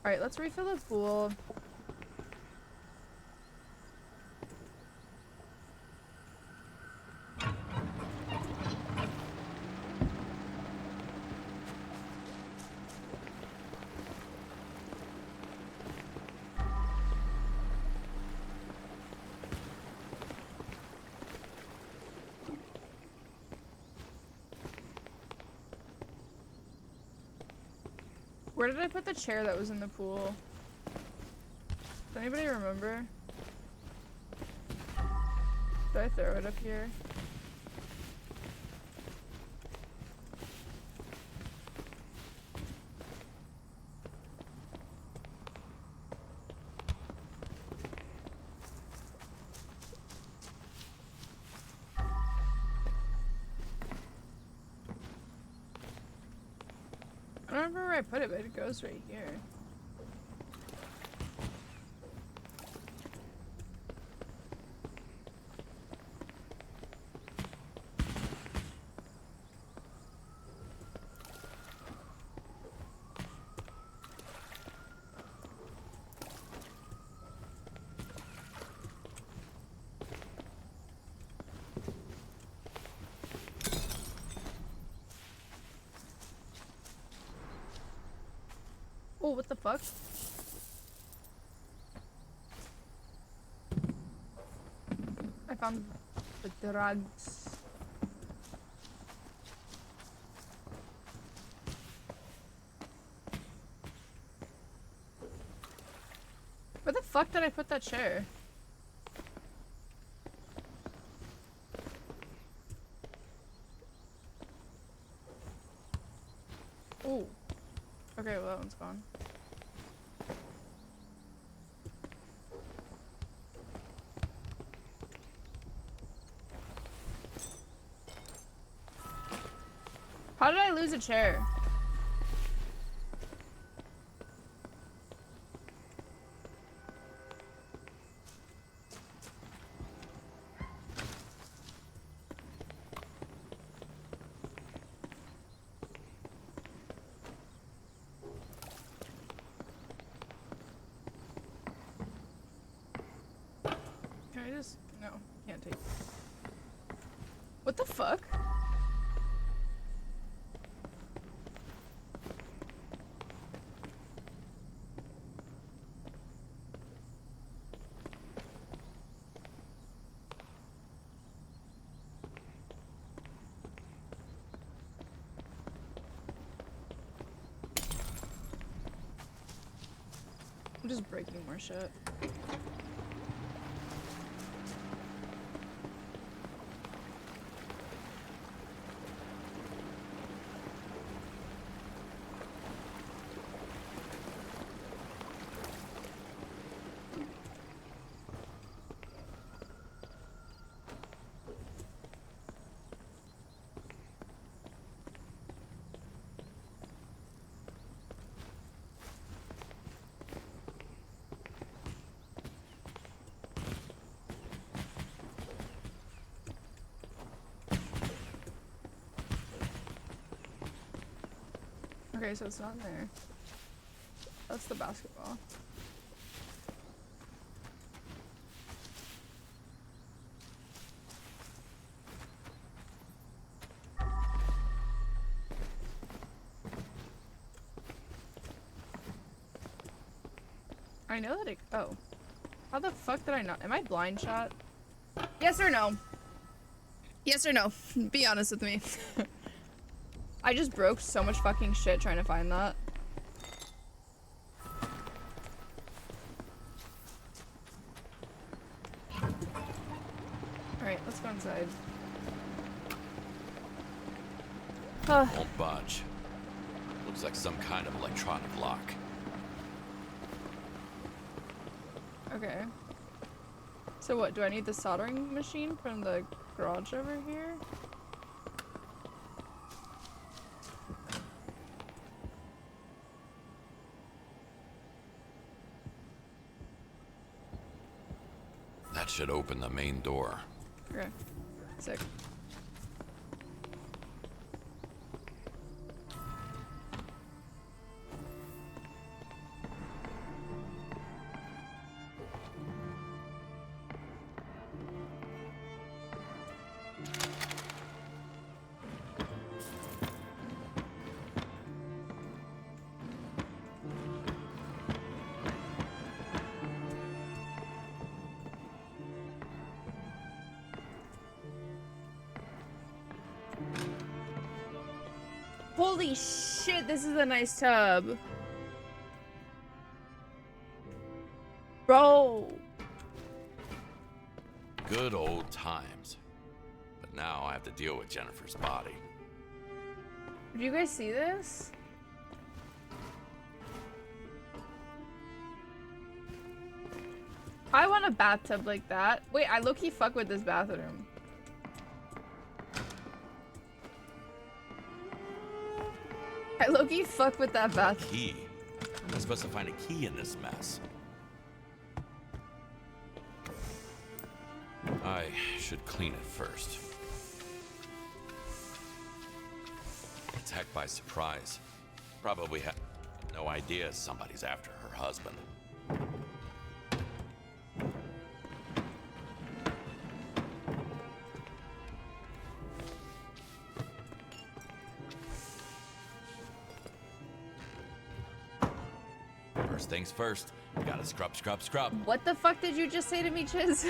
S1: Alright, let's refill the pool. Where did I put the chair that was in the pool? Does anybody remember? Did I throw it up here? I don't remember where I put it, but it goes right here. Oh, what the fuck? I found the drugs. Where the fuck did I put that chair? Oh. Okay, well that one's gone. How did I lose a chair? Can I just... No, can't take it. What the fuck? I'm just breaking more shit. Okay, so it's not in there. That's the basketball. I know that it... Oh. How the fuck did I not? Am I blind shot? Yes or no? Yes or no? Be honest with me. I just broke so much fucking shit trying to find that. Alright, let's go inside.
S3: Won't budge. Looks like some kind of electronic lock.
S1: Okay. So what, do I need the soldering machine from the garage over here?
S3: That should open the main door.
S1: Okay. Sick. Holy shit, this is a nice tub. Bro.
S3: Good old times. But now I have to deal with Jennifer's body.
S1: Did you guys see this? I want a bathtub like that. Wait, I low-key fuck with this bathroom. I low-key fuck with that bathroom.
S3: Key. I'm supposed to find a key in this mess. I should clean it first. Attacked by surprise. Probably had no idea somebody's after her husband. First things first, you gotta scrub, scrub, scrub.
S1: What the fuck did you just say to me, Chiz?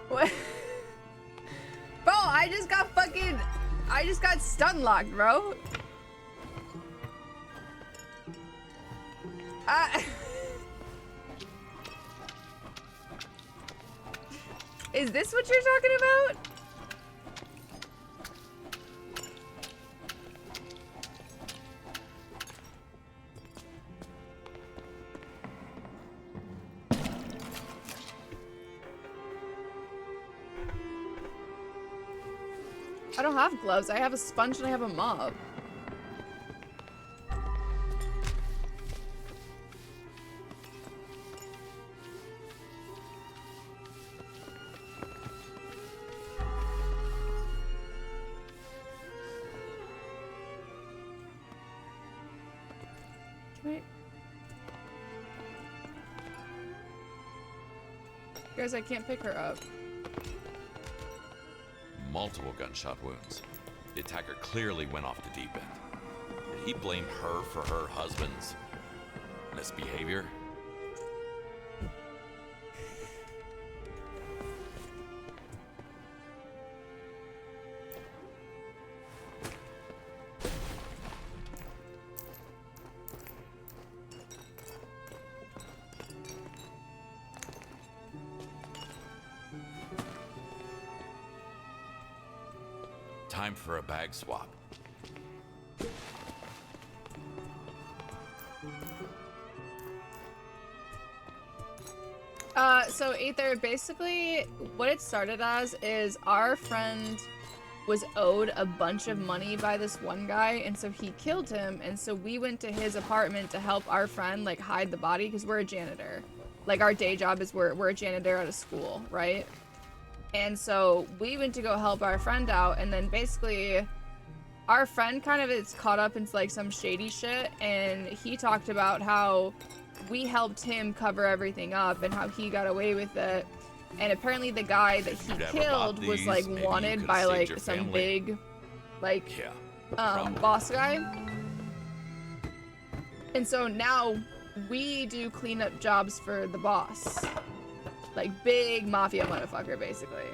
S1: What? Bro, I just got stun locked, bro. Is this what you're talking about? I don't have gloves. I have a sponge and I have a mop. Guys, I can't pick her up.
S3: Multiple gunshot wounds. The attacker clearly went off the deep end. Did he blame her for her husband's misbehavior? Time for a bag swap.
S1: So Aether, basically what it started as is our friend was owed a bunch of money by this one guy, and so he killed him, and so we went to his apartment to help our friend like hide the body because we're a janitor. Like our day job is we're a janitor at a school, right? And so we went to go help our friend out, and then basically our friend kind of is caught up into like some shady shit, and he talked about how we helped him cover everything up and how he got away with it. And apparently the guy that he killed was like wanted by like some big like,
S3: Yeah.
S1: boss guy. And so now we do cleanup jobs for the boss. Like, big mafia motherfucker, basically.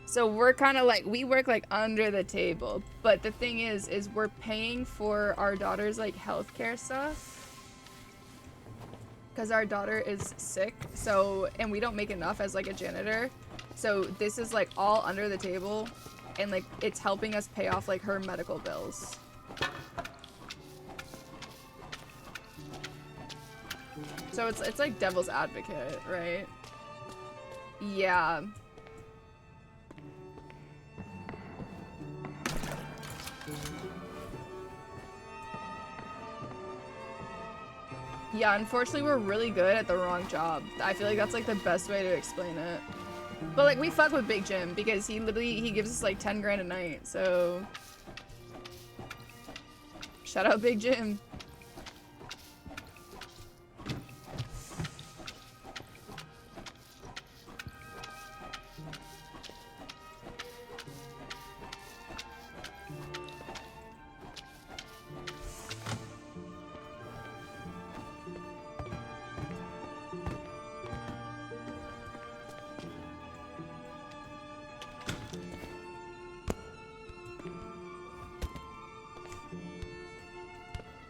S1: So we're kind of like, we work like under the table. But the thing is we're paying for our daughter's like healthcare stuff. Because our daughter is sick. So, and we don't make enough as like a janitor. So this is like all under the table. And like, it's helping us pay off like her medical bills. So it's like devil's advocate, right? Yeah. Yeah, unfortunately we're really good at the wrong job. I feel like that's like the best way to explain it. But like we fuck with Big Jim because he gives us like 10 grand a night, so shout out Big Jim.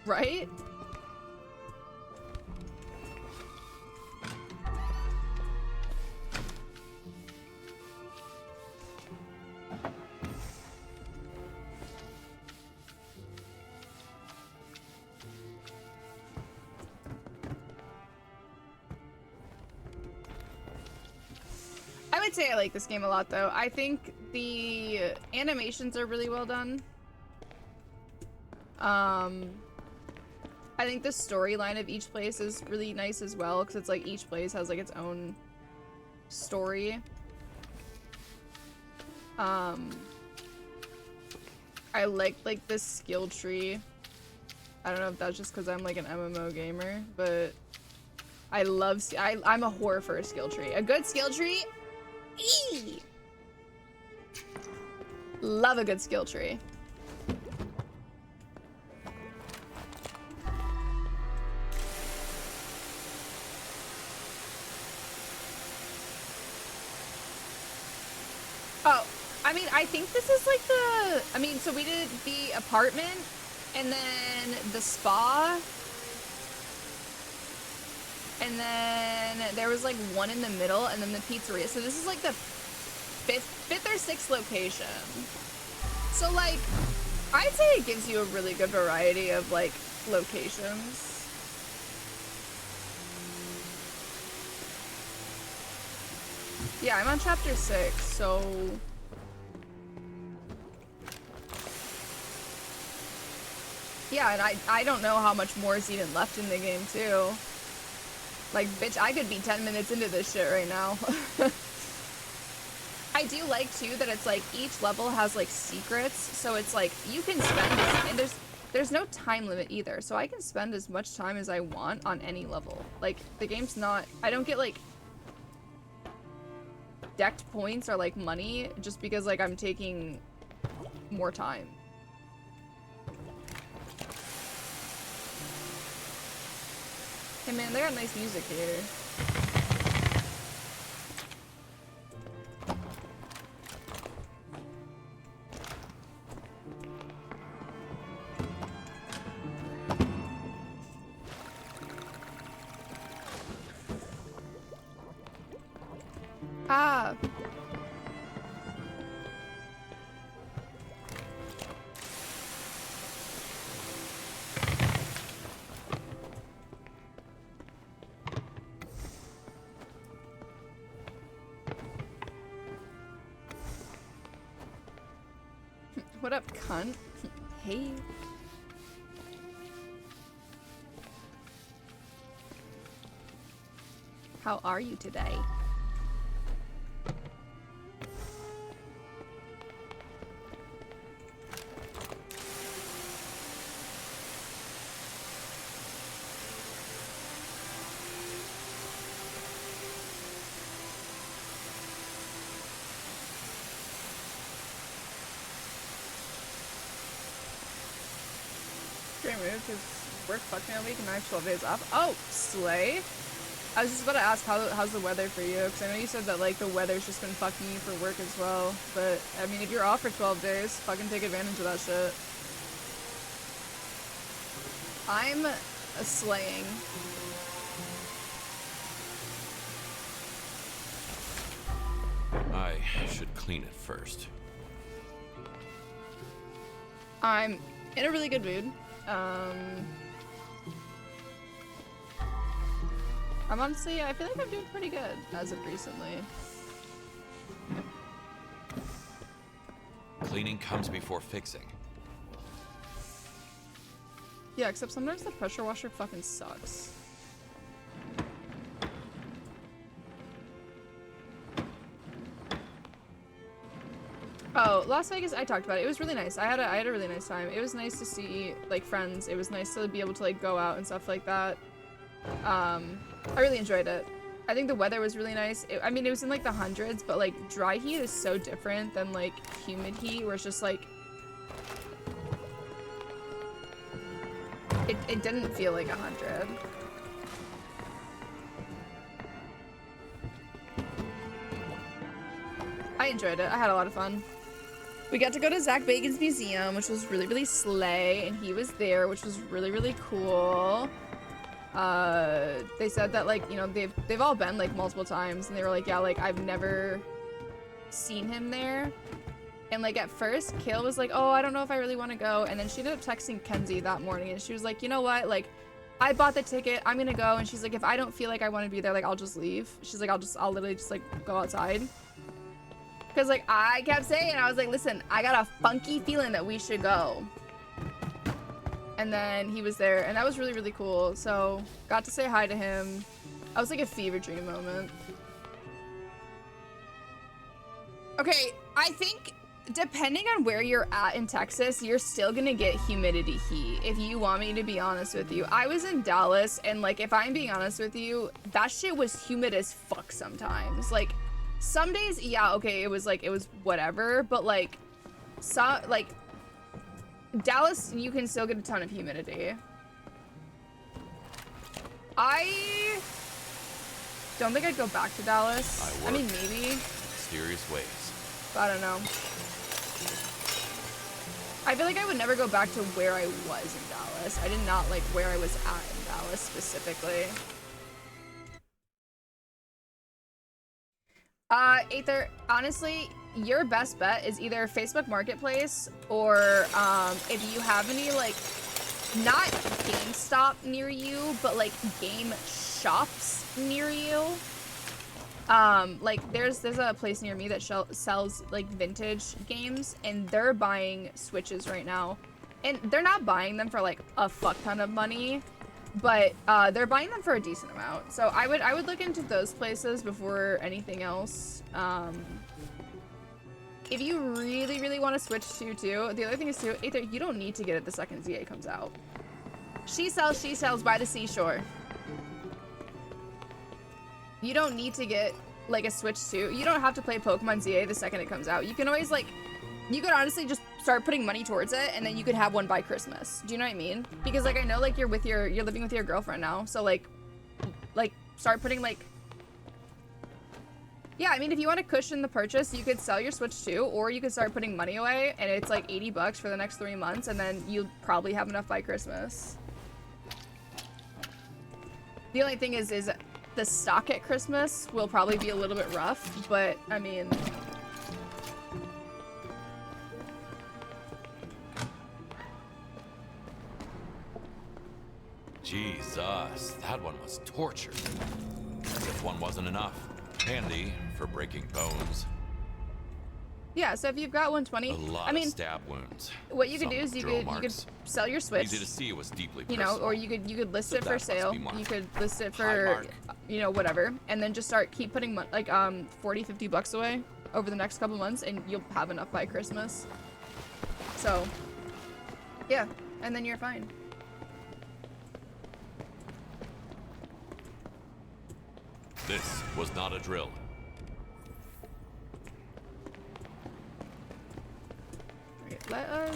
S1: Right? I would say I like this game a lot, though. I think the animations are really well done. I think the storyline of each place is really nice as well, because it's like each place has like its own story. I like this skill tree. I don't know if that's just because I'm like an MMO gamer, but I love I'm a whore for a skill tree. A good skill tree. Eee! Love a good skill tree. Oh, I mean, I think this is like so we did the apartment and then the spa. And then there was like one in the middle and then the pizzeria. So this is like the fifth or sixth location. So like, I'd say it gives you a really good variety of like locations. Yeah, I'm on chapter 6, so... Yeah, and I don't know how much more is even left in the game, too. Like, bitch, I could be 10 minutes into this shit right now. I do like, too, that it's like, each level has, like, secrets, so it's like, you can spend and there's no time limit either, so I can spend as much time as I want on any level. Like, the game's not... I don't get, like... decked points or like money just because like I'm taking more time. Hey man, they got nice music here. Ah. What up, cunt? Hey. How are you today? work fucked me all week and I have 12 days off. Oh, slay. I was just about to ask how's the weather for you, because I know you said that like the weather's just been fucking you for work as well. But I mean, if you're off for 12 days, fucking take advantage of that shit. I'm slaying.
S3: I should clean it first.
S1: I'm in a really good mood. I'm honestly, I feel like I'm doing pretty good as of recently.
S3: Cleaning comes before fixing.
S1: Yeah, except sometimes the pressure washer fucking sucks. Oh, Las Vegas, I talked about it. It was really nice. I had a really nice time. It was nice to see like friends. It was nice to be able to like go out and stuff like that. I really enjoyed it. I think the weather was really nice. I mean, it was in like the hundreds, but like dry heat is so different than like humid heat, where it's just like it didn't feel like 100. I enjoyed it. I had a lot of fun. We got to go to Zach Bacon's museum, which was really, really slay, and he was there, which was really, really cool. They said that like, you know, they've all been like multiple times, and they were like, yeah, like I've never seen him there. And like at first, Kale was like, oh, I don't know if I really want to go, and then she ended up texting Kenzie that morning, and she was like, you know what, like I bought the ticket, I'm gonna go. And she's like, if I don't feel like I want to be there, like I'll just leave. She's like, I'll literally just like go outside. Because like I kept saying, I was like, listen, I got a funky feeling that we should go. And then he was there, and that was really, really cool. So got to say hi to him. I was like a fever dream moment. Okay, I think depending on where you're at in Texas, you're still gonna get humidity heat, if you want me to be honest with you. I was in Dallas, and like if I'm being honest with you, that shit was humid as fuck sometimes. Like some days, yeah, okay, it was whatever, but like Dallas, you can still get a ton of humidity. I don't think I'd go back to Dallas. I mean, maybe.
S3: Mysterious ways.
S1: But I don't know. I feel like I would never go back to where I was in Dallas. I did not like where I was at in Dallas specifically. Aether, honestly, your best bet is either Facebook Marketplace or if you have any like, not GameStop near you, but like game shops near you. Like there's a place near me that sells like vintage games, and they're buying Switches right now, and they're not buying them for like a fuck ton of money, but they're buying them for a decent amount. So I would look into those places before anything else. If you really, really want to switch to too, the other thing is too, Aether, you don't need to get it the second ZA comes out. She sells by the seashore. You don't need to get like a Switch 2. You don't have to play Pokemon ZA the second it comes out. You can always like, you could honestly just start putting money towards it, and then you could have one by Christmas. Do you know what I mean? Because like I know like you're living with your girlfriend now, so like start putting like, yeah, I mean if you want to cushion the purchase, you could sell your Switch 2, or you could start putting money away, and it's like 80 bucks for the next 3 months, and then you'll probably have enough by Christmas. The only thing is the stock at Christmas will probably be a little bit rough, but I mean,
S3: Jesus, that one was torture. As if one wasn't enough. Handy for breaking bones.
S1: yeah, so if you've got 120,
S3: A lot
S1: I mean,
S3: of stab wounds.
S1: what you could
S3: Some
S1: do is you
S3: drill
S1: could
S3: marks.
S1: sell your Switch.
S3: Easy to see it was deeply
S1: You know,
S3: personal.
S1: or you could list
S3: So
S1: it for
S3: that must
S1: sale.
S3: be marked.
S1: You could list it
S3: High
S1: for,
S3: mark.
S1: you know, whatever, and then just keep putting like 40-50 bucks away over the next couple months, and you'll have enough by Christmas. So, yeah, and then you're fine.
S3: This was not a drill.
S1: Alright,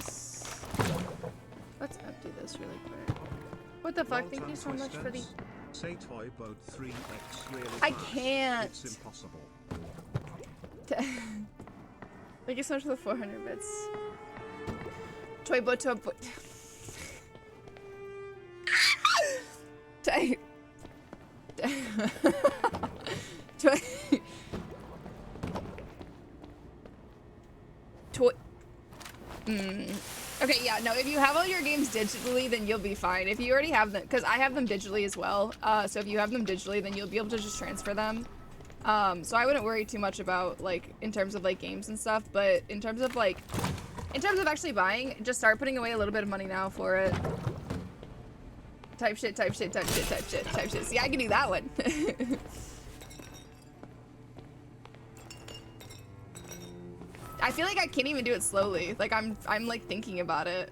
S1: let's empty this really quick. What the fuck?
S2: Well
S1: Thank you
S2: done,
S1: so much for the.
S2: Twisters. Say toy boat 3x really
S1: I
S2: fast.
S1: can't.
S2: It's impossible.
S1: Thank you so much for the 400 bits. Toy boat to a boat. Toy. Toy. Toy. Okay, yeah, no, if you have all your games digitally, then you'll be fine. If you already have them, because I have them digitally as well, so if you have them digitally, then you'll be able to just transfer them. So I wouldn't worry too much about, like, in terms of, like, games and stuff, but in terms of, like, in terms of actually buying, just start putting away a little bit of money now for it. Type shit, type shit, type shit, type shit, type shit. See, I can do that one. I feel like I can't even do it slowly. Like, I'm like, thinking about it.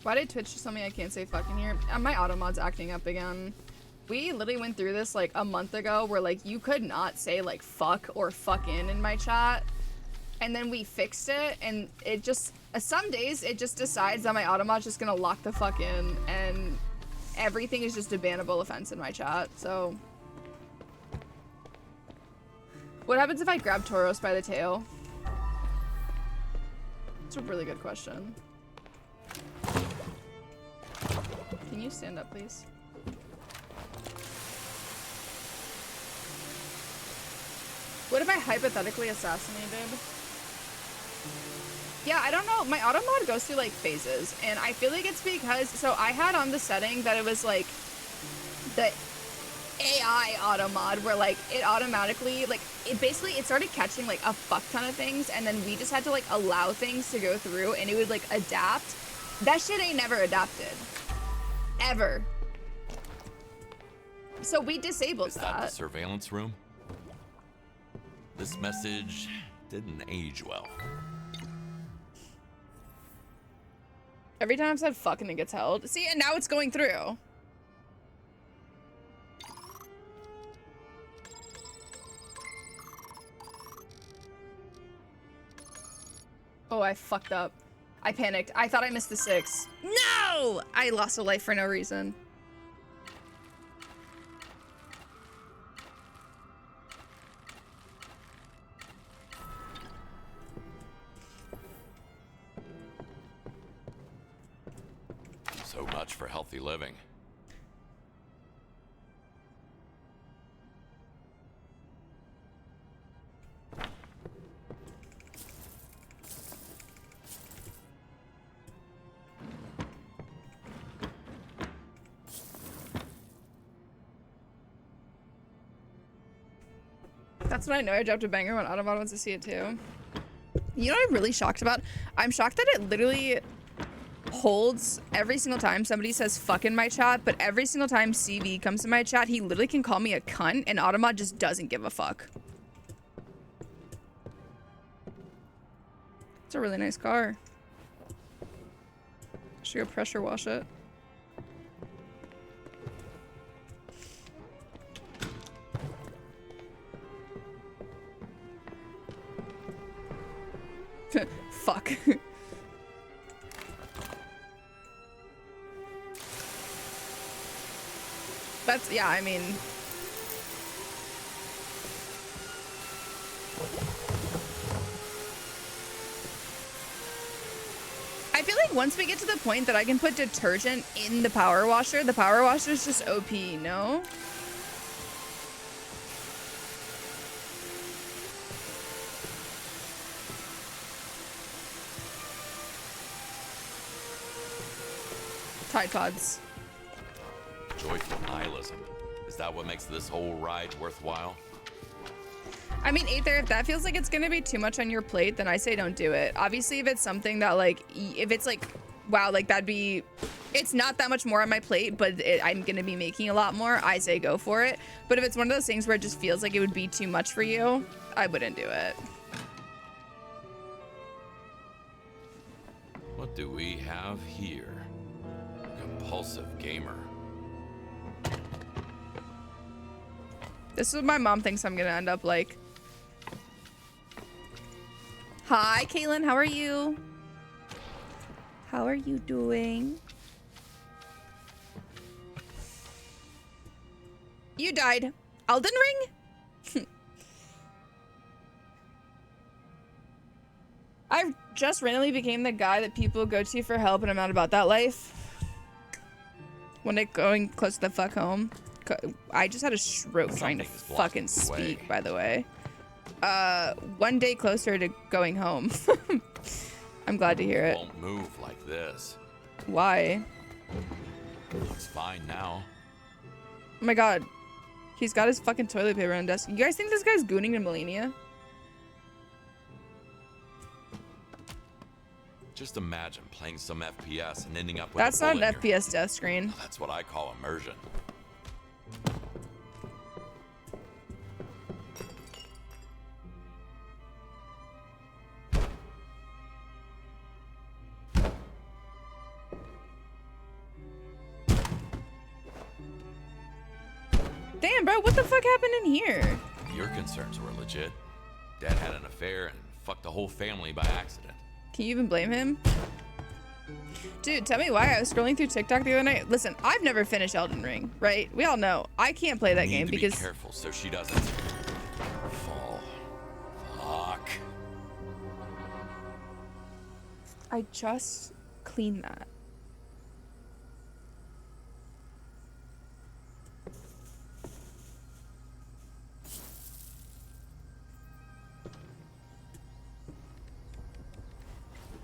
S1: Why did Twitch just tell me I can't say fucking here? My auto mod's acting up again. We literally went through this like a month ago where like you could not say like fuck or fucking in my chat. And then we fixed it and it just, some days it just decides that my auto mod's just gonna lock the fuck in and everything is just a bannable offense in my chat, so. What happens if I grab Tauros by the tail? That's a really good question. Can you stand up, please? What if I hypothetically assassinated? Yeah, I don't know. My auto mod goes through like phases, and I feel like it's because, so I had on the setting that it was like the AI auto mod where like it automatically, like it basically, it started catching like a fuck ton of things, and then we just had to like allow things to go through and it would like adapt. That shit ain't never adapted. Ever. So we disabled
S3: Is that the surveillance room? This message didn't age well.
S1: Every time I've said fucking it gets held. See, and now it's going through. Oh, I fucked up. I panicked. I thought I missed the 6. No! I lost a life for no reason.
S3: So much for healthy living.
S1: That's when I know I dropped a banger when Autobot wants to see it too. You know what I'm really shocked about? I'm shocked that it literally holds every single time somebody says fuck in my chat, but every single time CV comes to my chat, he literally can call me a cunt and Autobot just doesn't give a fuck. It's a really nice car. Should go pressure wash it. Fuck. That's, yeah, I mean. I feel like once we get to the point that I can put detergent in the power washer is just OP, no? Tide Pods.
S3: Joyful nihilism. Is that what makes this whole ride worthwhile?
S1: I mean, Aether, if that feels like it's gonna be too much on your plate, then I say don't do it. Obviously, if it's something that like, if it's like, wow, like that'd be, it's not that much more on my plate, but I'm gonna be making a lot more, I say go for it. But if it's one of those things where it just feels like it would be too much for you, I wouldn't do it.
S3: What do we have here? Compulsive gamer.
S1: This is what my mom thinks I'm gonna end up like. Hi, Caitlin. How are you? How are you doing? You died. Elden Ring? I just randomly became the guy that people go to for help, and I'm not about that life. When it going close to the fuck home. I just had a stroke trying to fucking speak, by the way. 1 day closer to going home. I'm glad to hear it.
S3: Won't move like this.
S1: Why?
S3: Looks fine now.
S1: Oh my god. He's got his fucking toilet paper on the desk. You guys think this guy's gooning to Melania?
S3: Just imagine playing some FPS and ending up with
S1: That's
S3: a
S1: not
S3: bullet
S1: an
S3: in your-
S1: FPS death screen.
S3: That's what I call immersion.
S1: Damn, bro, what the fuck happened in here?
S3: Your concerns were legit. Dad had an affair and fucked the whole family by accident.
S1: Can you even blame him? Dude, tell me why. I was scrolling through TikTok the other night. Listen, I've never finished Elden Ring, right? We all know. I can't play that game because...
S3: Be careful so she doesn't fall. Fuck.
S1: I just cleaned that.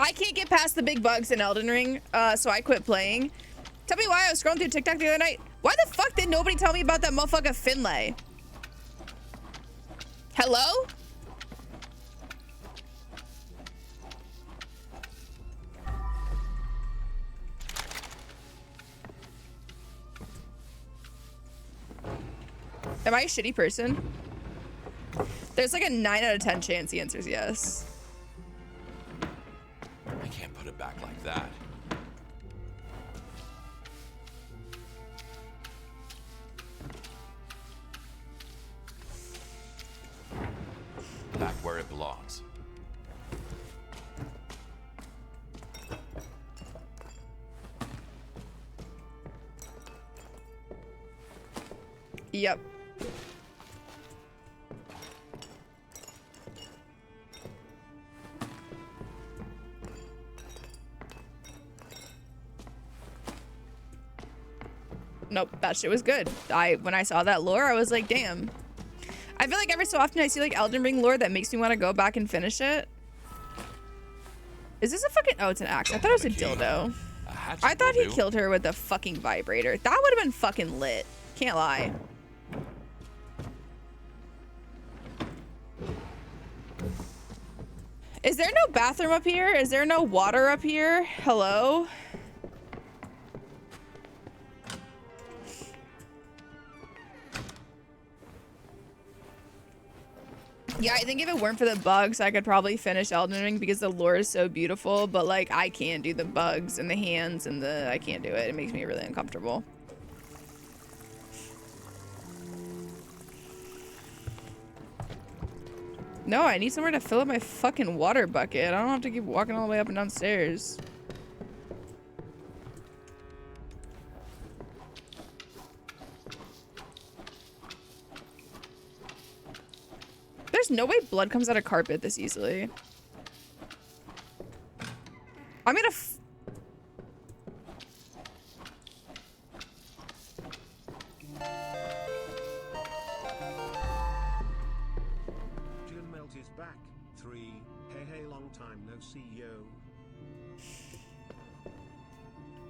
S1: I can't get past the big bugs in Elden Ring, so I quit playing. Tell me why. I was scrolling through TikTok the other night. Why the fuck did nobody tell me about that motherfucker Finlay? Hello? Am I a shitty person? There's like a 9 out of 10 chance the answer is yes.
S3: I can't put it back like that. Back where it belongs.
S1: Yep. Nope, that shit was good. When I saw that lore, I was like, damn. I feel like every so often I see like Elden Ring lore that makes me want to go back and finish it. Is this a fucking... Oh, it's an axe. I thought it was a dildo. I thought he killed her with a fucking vibrator. That would have been fucking lit. Can't lie. Is there no bathroom up here? Is there no water up here? Hello? Yeah, I think if it weren't for the bugs, I could probably finish Elden Ring because the lore is so beautiful, but like I can't do the bugs and the hands and I can't do it. It makes me really uncomfortable. No, I need somewhere to fill up my fucking water bucket. I don't have to keep walking all the way up and down stairs. There's no way blood comes out of carpet this easily. I'm gonna
S2: Jim Melt is back. 3. Hey, long time no see yo.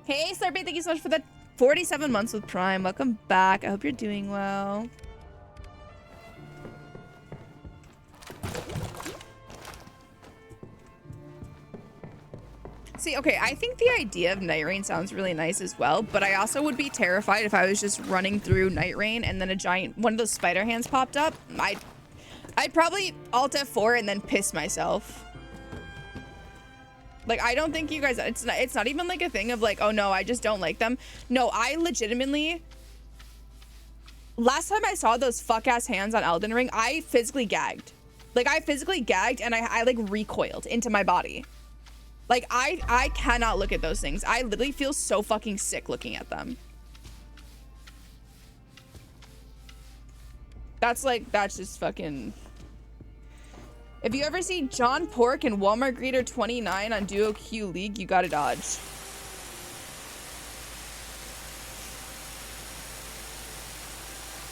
S1: Hey, Slurpee, thank you so much for the 47 months with Prime. Welcome back. I hope you're doing well. See, okay, I think the idea of Night Rain sounds really nice as well, but I also would be terrified if I was just running through Night Rain and then one of those spider hands popped up. I'd probably Alt F4 and then piss myself. Like, I don't think you guys, it's not even like a thing of like, oh no, I just don't like them. No, I legitimately last time I saw those fuck ass hands on Elden Ring, I physically gagged. Like I physically gagged and I like recoiled into my body. Like I cannot look at those things. I literally feel so fucking sick looking at them. That's just fucking. If you ever see John Pork and Walmart Greeter 29 on Duo Q League, you gotta dodge.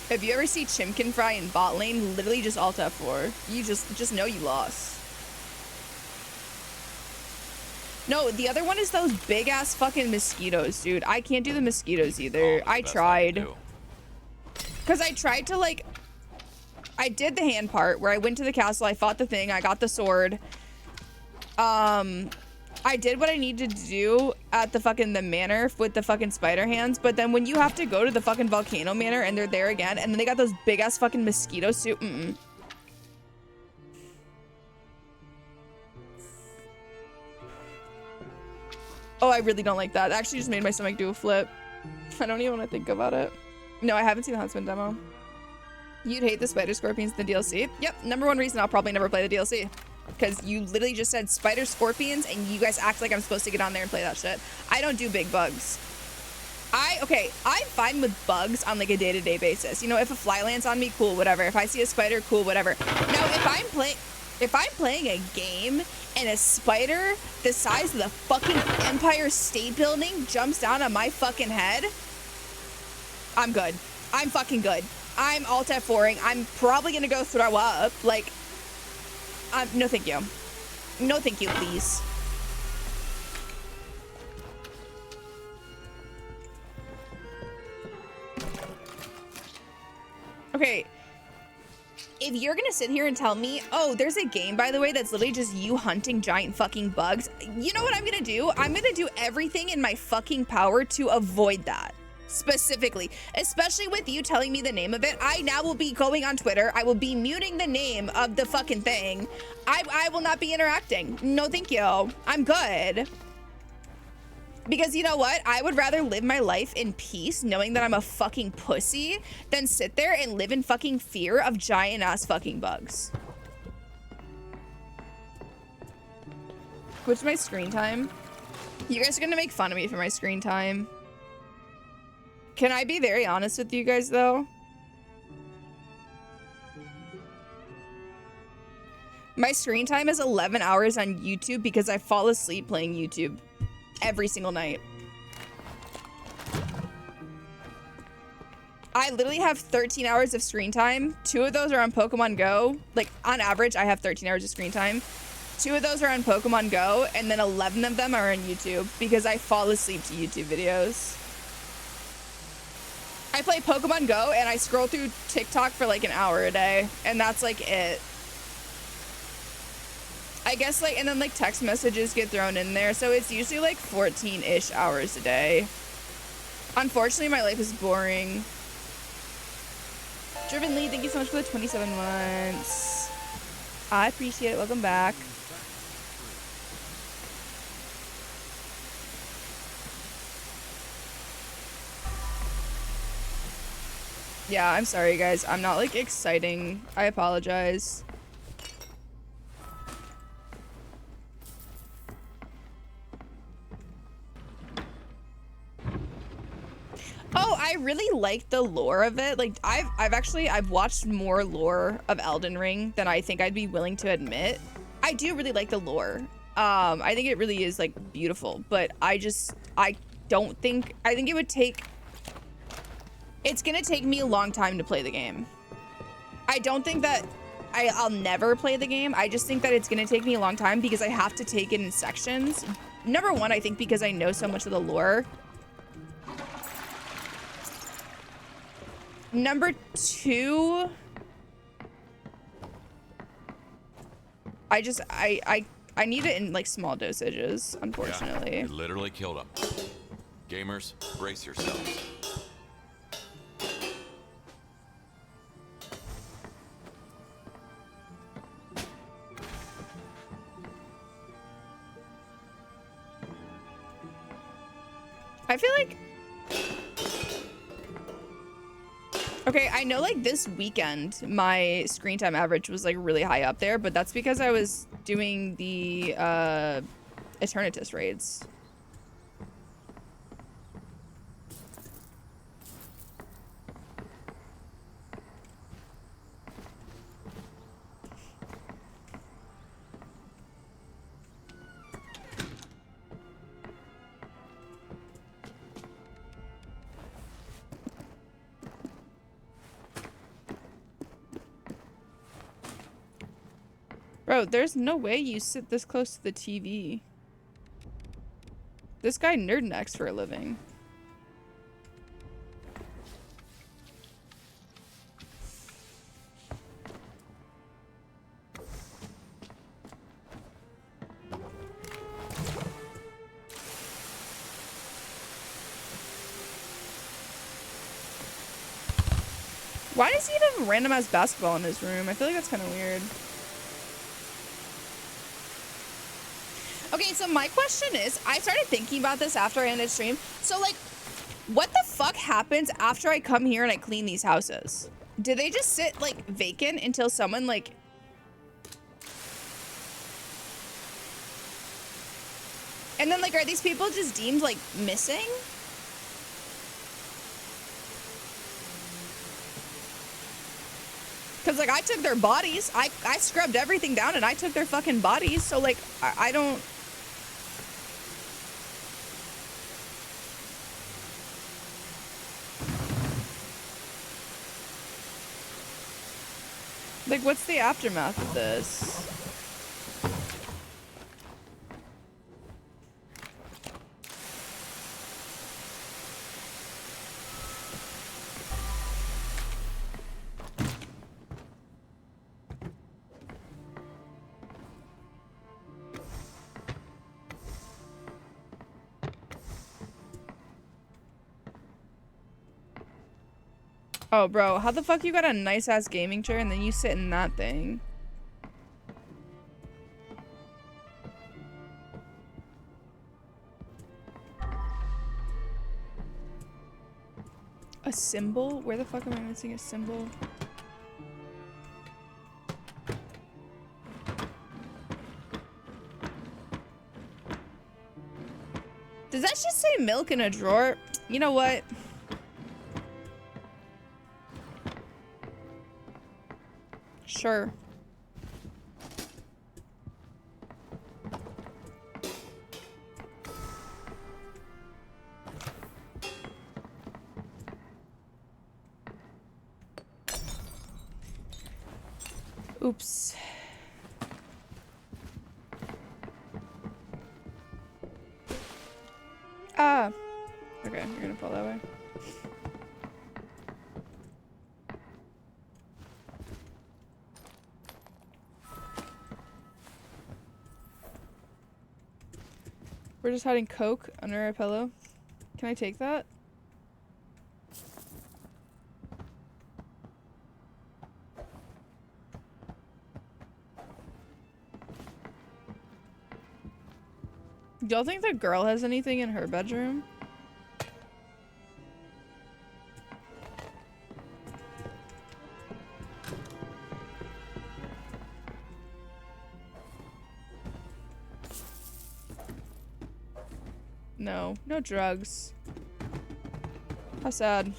S1: If you ever see Chimkin Fry in bot lane, literally just alt F4. You just know you lost. No, the other one is those big ass fucking mosquitoes, dude. I can't do the mosquitoes either. I tried. Cause I tried to like, I did the hand part where I went to the castle, I fought the thing, I got the sword. I did what I needed to do at the manor with the fucking spider hands, but then when you have to go to the fucking volcano manor and they're there again, and then they got those big ass fucking mosquito suit. Oh, I really don't like that. That actually just made my stomach do a flip. I don't even want to think about it. No, I haven't seen the Huntsman demo. You'd hate the spider scorpions in the DLC? Yep, #1 reason I'll probably never play the DLC. Because you literally just said spider scorpions and you guys act like I'm supposed to get on there and play that shit. I don't do big bugs. Okay, I'm fine with bugs on like a day-to-day basis. You know, if a fly lands on me, cool, whatever. If I see a spider, cool, whatever. Now, if I'm playing a game and a spider the size of the fucking Empire State Building jumps down on my fucking head, I'm good. I'm fucking good. I'm alt F4ing. I'm probably gonna go throw up. Like, no thank you. No thank you, please. Okay. If you're gonna sit here and tell me, oh, there's a game, by the way, that's literally just you hunting giant fucking bugs, you know what I'm gonna do? I'm gonna do everything in my fucking power to avoid that. Specifically, especially with you telling me the name of it. I now will be going on Twitter. I will be muting the name of the fucking thing. I will not be interacting. No, thank you. I'm good. Because you know what? I would rather live my life in peace knowing that I'm a fucking pussy than sit there and live in fucking fear of giant ass fucking bugs. What's my screen time? You guys are gonna make fun of me for my screen time. Can I be very honest with you guys though? My screen time is 11 hours on YouTube because I fall asleep playing YouTube every single night. I literally have 13 hours of screen time. 2 of those are on Pokemon Go. Like on average, I have 13 hours of screen time. 2 of those are on Pokemon Go, and then 11 of them are on YouTube because I fall asleep to YouTube videos. I play Pokemon Go and I scroll through TikTok for like an hour a day, and that's like it. I guess like, and then like text messages get thrown in there, so it's usually like 14-ish hours a day. Unfortunately, my life is boring. Driven Lee, thank you so much for the 27 months. I appreciate it. Welcome back. Yeah, I'm sorry guys. I'm not like exciting. I apologize. Oh, I really like the lore of it. Like I've watched more lore of Elden Ring than I think I'd be willing to admit. I do really like the lore. I think it really is like beautiful, but I think it would take, it's gonna take me a long time to play the game. I don't think that I'll never play the game. I just think that it's gonna take me a long time because I have to take it in sections. #1, I think because I know so much of the lore. #2, I need it in like small dosages, unfortunately.
S3: Yeah, you literally killed him. Gamers, brace yourselves.
S1: I feel like Okay, I know like this weekend my screen time average was like really high up there, but that's because I was doing the Eternatus raids. Bro, there's no way you sit this close to the TV. This guy nerd necks for a living. Why does he have a random ass basketball in his room? I feel like that's kind of weird. Okay, so my question is, I started thinking about this after I ended stream. So like, what the fuck happens after I come here and I clean these houses? Do they just sit like vacant until someone like... And then like, are these people just deemed like missing? Cause like I took their bodies, I scrubbed everything down and I took their fucking bodies. So like, I don't... Like, what's the aftermath of this? Oh, bro, how the fuck you got a nice-ass gaming chair and then you sit in that thing? A symbol? Where the fuck am I missing a symbol? Does that just say milk in a drawer? You know what? Sure. Oops. Ah. Okay, you're gonna fall that way. We're just hiding Coke under our pillow. Can I take that? Do y'all think the girl has anything in her bedroom? No, no drugs. How sad.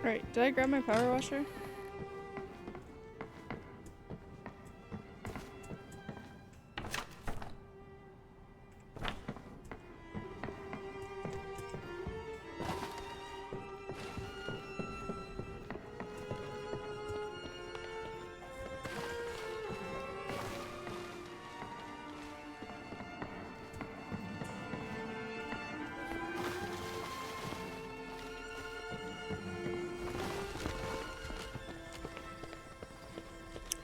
S1: Alright, did I grab my power washer?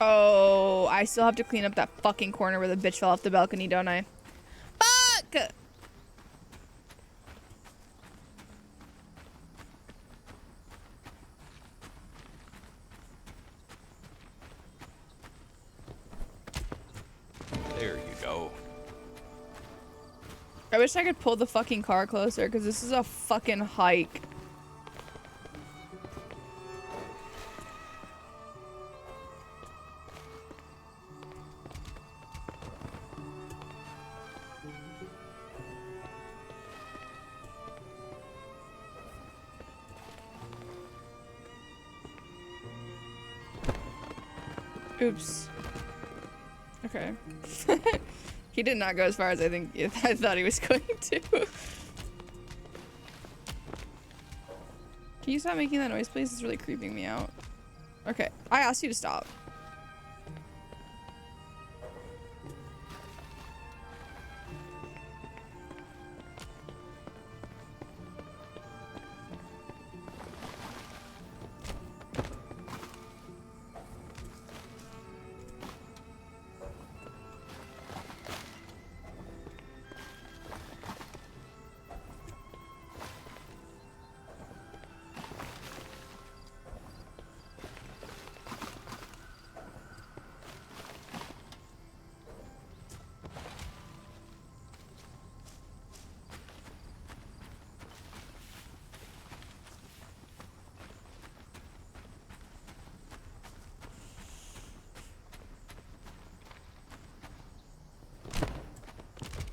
S1: Oh, I still have to clean up that fucking corner where the bitch fell off the balcony, don't I? Fuck!
S3: There you go.
S1: I wish I could pull the fucking car closer, because this is a fucking hike. Oops. Okay. He did not go as far as I thought he was going to. Can you stop making that noise, please? It's really creeping me out. Okay, I asked you to stop.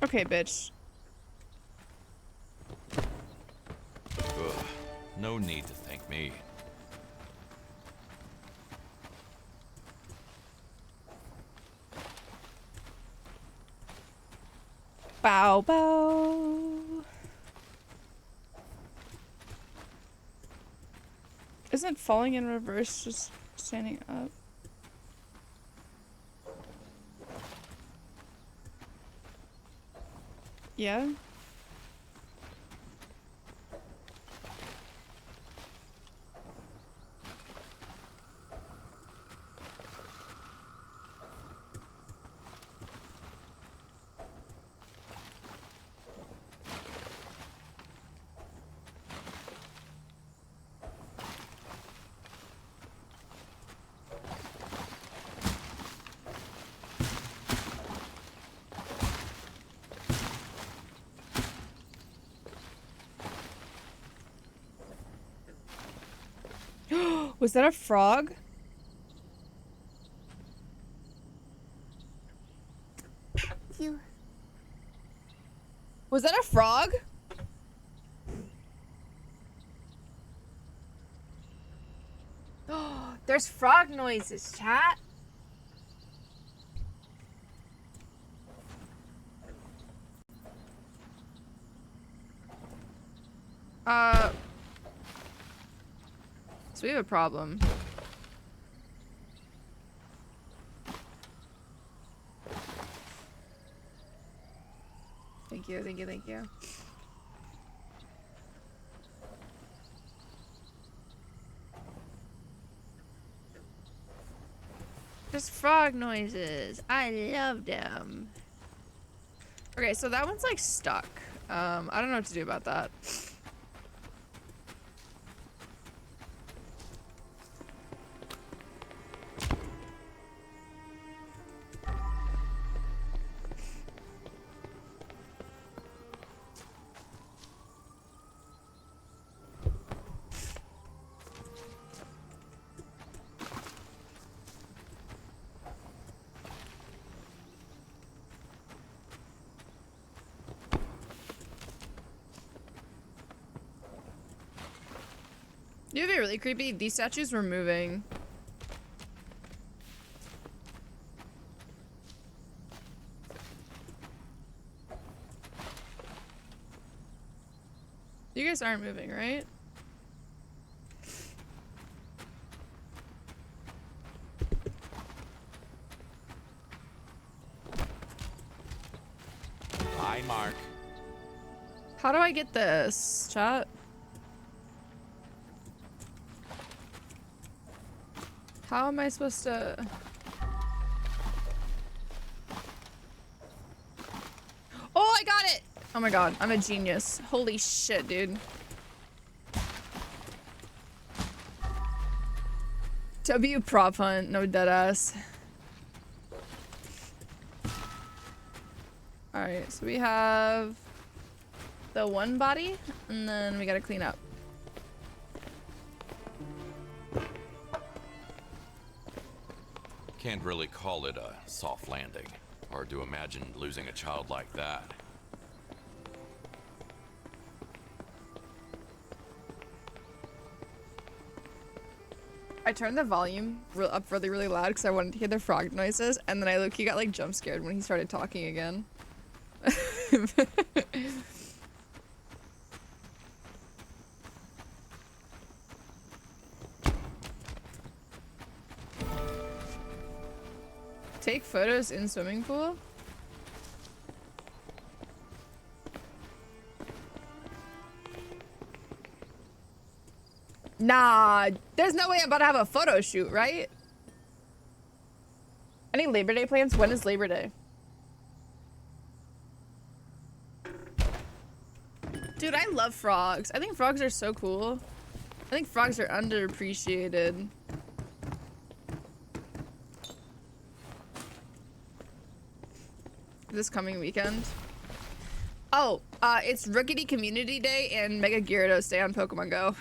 S1: Okay, bitch.
S3: Ugh, no need to thank me.
S1: Bow bow. Isn't falling in reverse just standing up? Yeah. Was that a frog? Was that a frog?
S8: Oh, there's frog noises, chat.
S1: So we have a problem. Thank you, thank you, thank you. Just frog noises. I love them. Okay, so that one's like stuck. I don't know what to do about that. You know what'd be really creepy? These statues were moving. You guys aren't moving, right?
S3: Hi, Mark.
S1: How do I get this, chat? How am I supposed to... Oh my god, I'm a genius. Holy shit, dude. W prop hunt, no deadass. Alright, so we have the one body, and then we gotta clean up.
S3: Can't really call it a soft landing. Hard to imagine losing a child like that.
S1: I turned the volume up really, really loud because I wanted to hear the frog noises, and then I low-key got like jump scared when he started talking again. Take photos in swimming pool? Nah, there's no way I'm about to have a photo shoot, right? Any Labor Day plans? When is Labor Day? Dude, I love frogs. I think frogs are so cool. I think frogs are underappreciated. This coming weekend. Oh, it's Rookity Community Day and Mega Gyarados Day on Pokemon Go.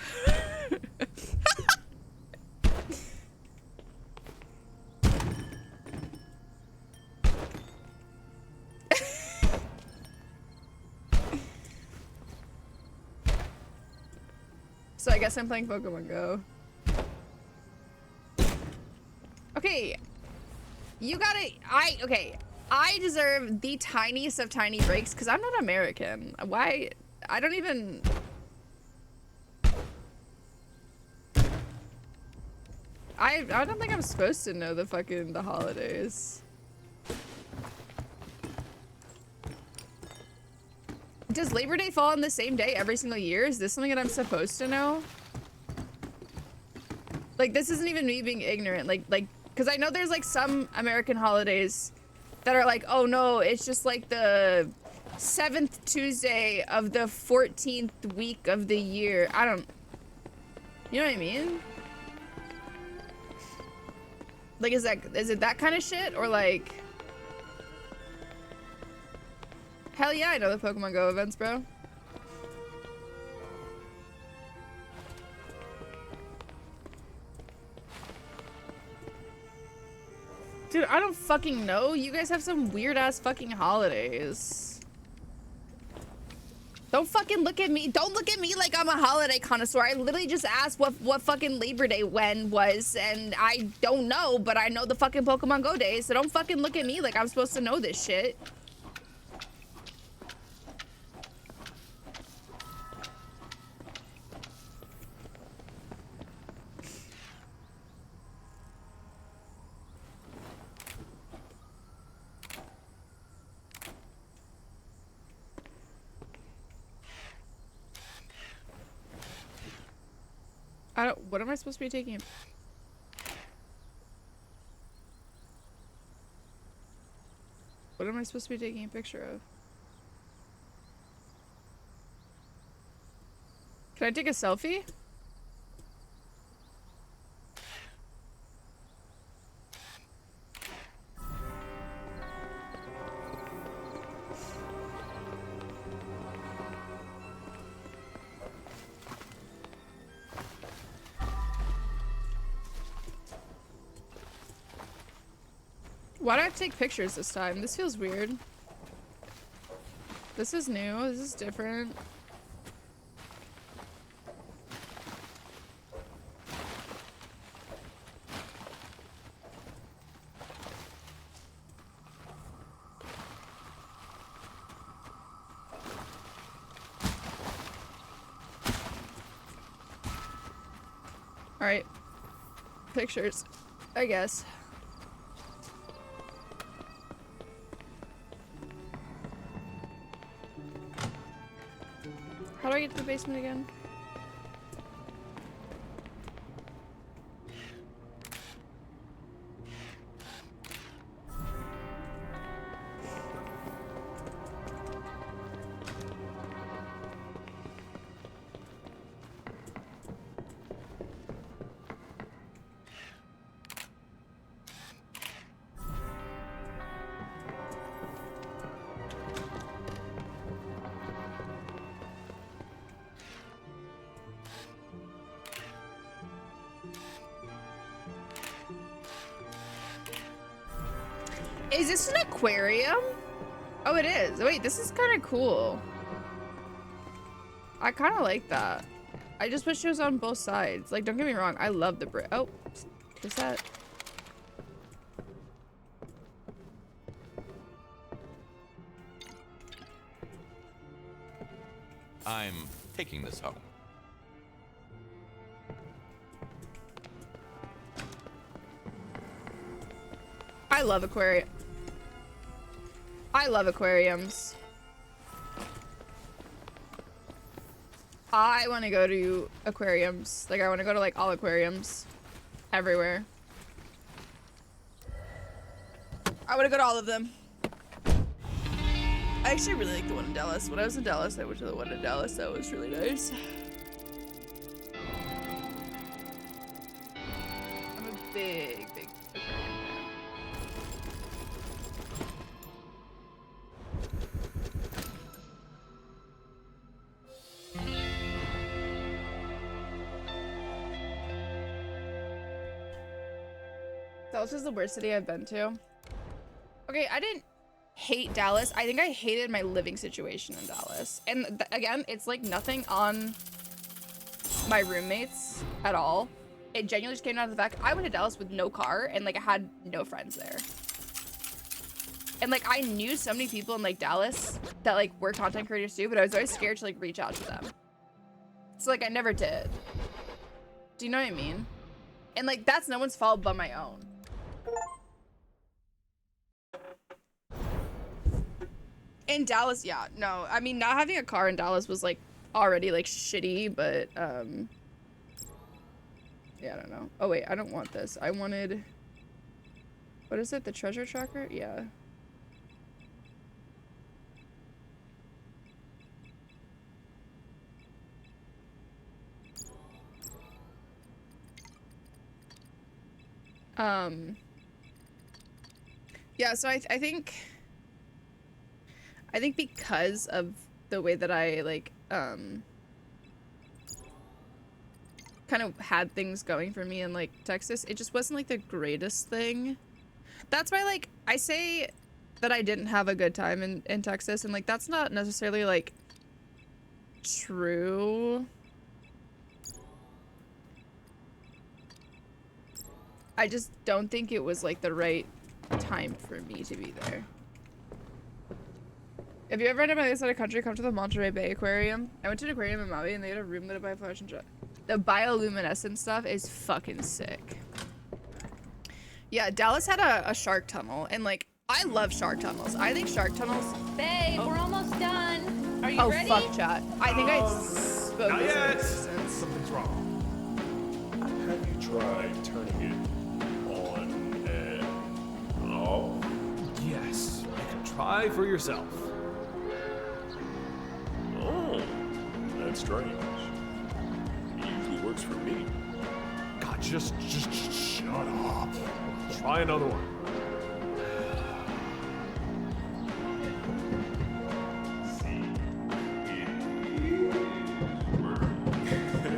S1: So I guess I'm playing Pokemon Go. Okay. You gotta, okay. I deserve the tiniest of tiny breaks because I'm not American. Why? I don't even... I don't think I'm supposed to know the holidays. Does Labor Day fall on the same day every single year? Is this something that I'm supposed to know? Like, this isn't even me being ignorant. Like, because I know there's like some American holidays that are like, oh no, it's just like the 7th Tuesday of the 14th week of the year. I don't, you know what I mean? Like, is it that kind of shit? Or like, hell yeah, I know the Pokemon Go events, bro. Dude, I don't fucking know. You guys have some weird ass fucking holidays. Don't fucking look at me. Don't look at me like I'm a holiday connoisseur. I literally just asked what fucking Labor Day when was, and I don't know, but I know the fucking Pokemon Go days, so don't fucking look at me like I'm supposed to know this shit. What am I supposed to be taking? What am I supposed to be taking a picture of? Can I take a selfie? Why do I have to take pictures this time? This feels weird. This is new. This is different. All right. Pictures, I guess. How do I get to the basement again? Is this an aquarium? Oh, it is. Wait, this is kind of cool. I kind of like that. I just wish it was on both sides. Like, don't get me wrong. I love the brick. Oh, is that?
S3: I'm taking this home.
S1: I love aquarium. I love aquariums. I want to go to aquariums. Like, I want to go to, like, all aquariums. Everywhere. I want to go to all of them. I actually really like the one in Dallas. When I was in Dallas, I went to the one in Dallas. That was really nice. I'm a big, big aquarium fan. Dallas is the worst city I've been to. Okay, I didn't hate Dallas. I think I hated my living situation in Dallas. And again, it's like nothing on my roommates at all. It genuinely just came down to the fact I went to Dallas with no car and like I had no friends there. And like I knew so many people in like Dallas that like were content creators too, but I was always scared to like reach out to them. So like I never did. Do you know what I mean? And like that's no one's fault but my own. In Dallas, yeah, no. I mean, not having a car in Dallas was like already like shitty, but yeah, I don't know. Oh wait, I don't want this. I wanted, what is it? The treasure tracker? Yeah. Yeah, so I think because of the way that I like kind of had things going for me in like Texas, it just wasn't like the greatest thing. That's why like I say that I didn't have a good time in Texas, and like that's not necessarily like true. I just don't think it was like the right time for me to be there. If you ever end up on the other side of the country, come to the Monterey Bay Aquarium. I went to an aquarium in Maui and they had a room lit up by a fluorescent jet. The bioluminescent stuff is fucking sick. Yeah, Dallas had a shark tunnel, and like I love shark tunnels. I think shark tunnels.
S8: Babe, we're almost done. Are you ready?
S1: Oh fuck, chat. I think I spoke.
S10: Not yet.
S1: Since.
S10: Something's wrong.
S11: Have you tried turning it on and off?
S10: Yes, you can try for yourself.
S11: Oh, that's strange. It usually works for me.
S10: God, just shut up. Try another one.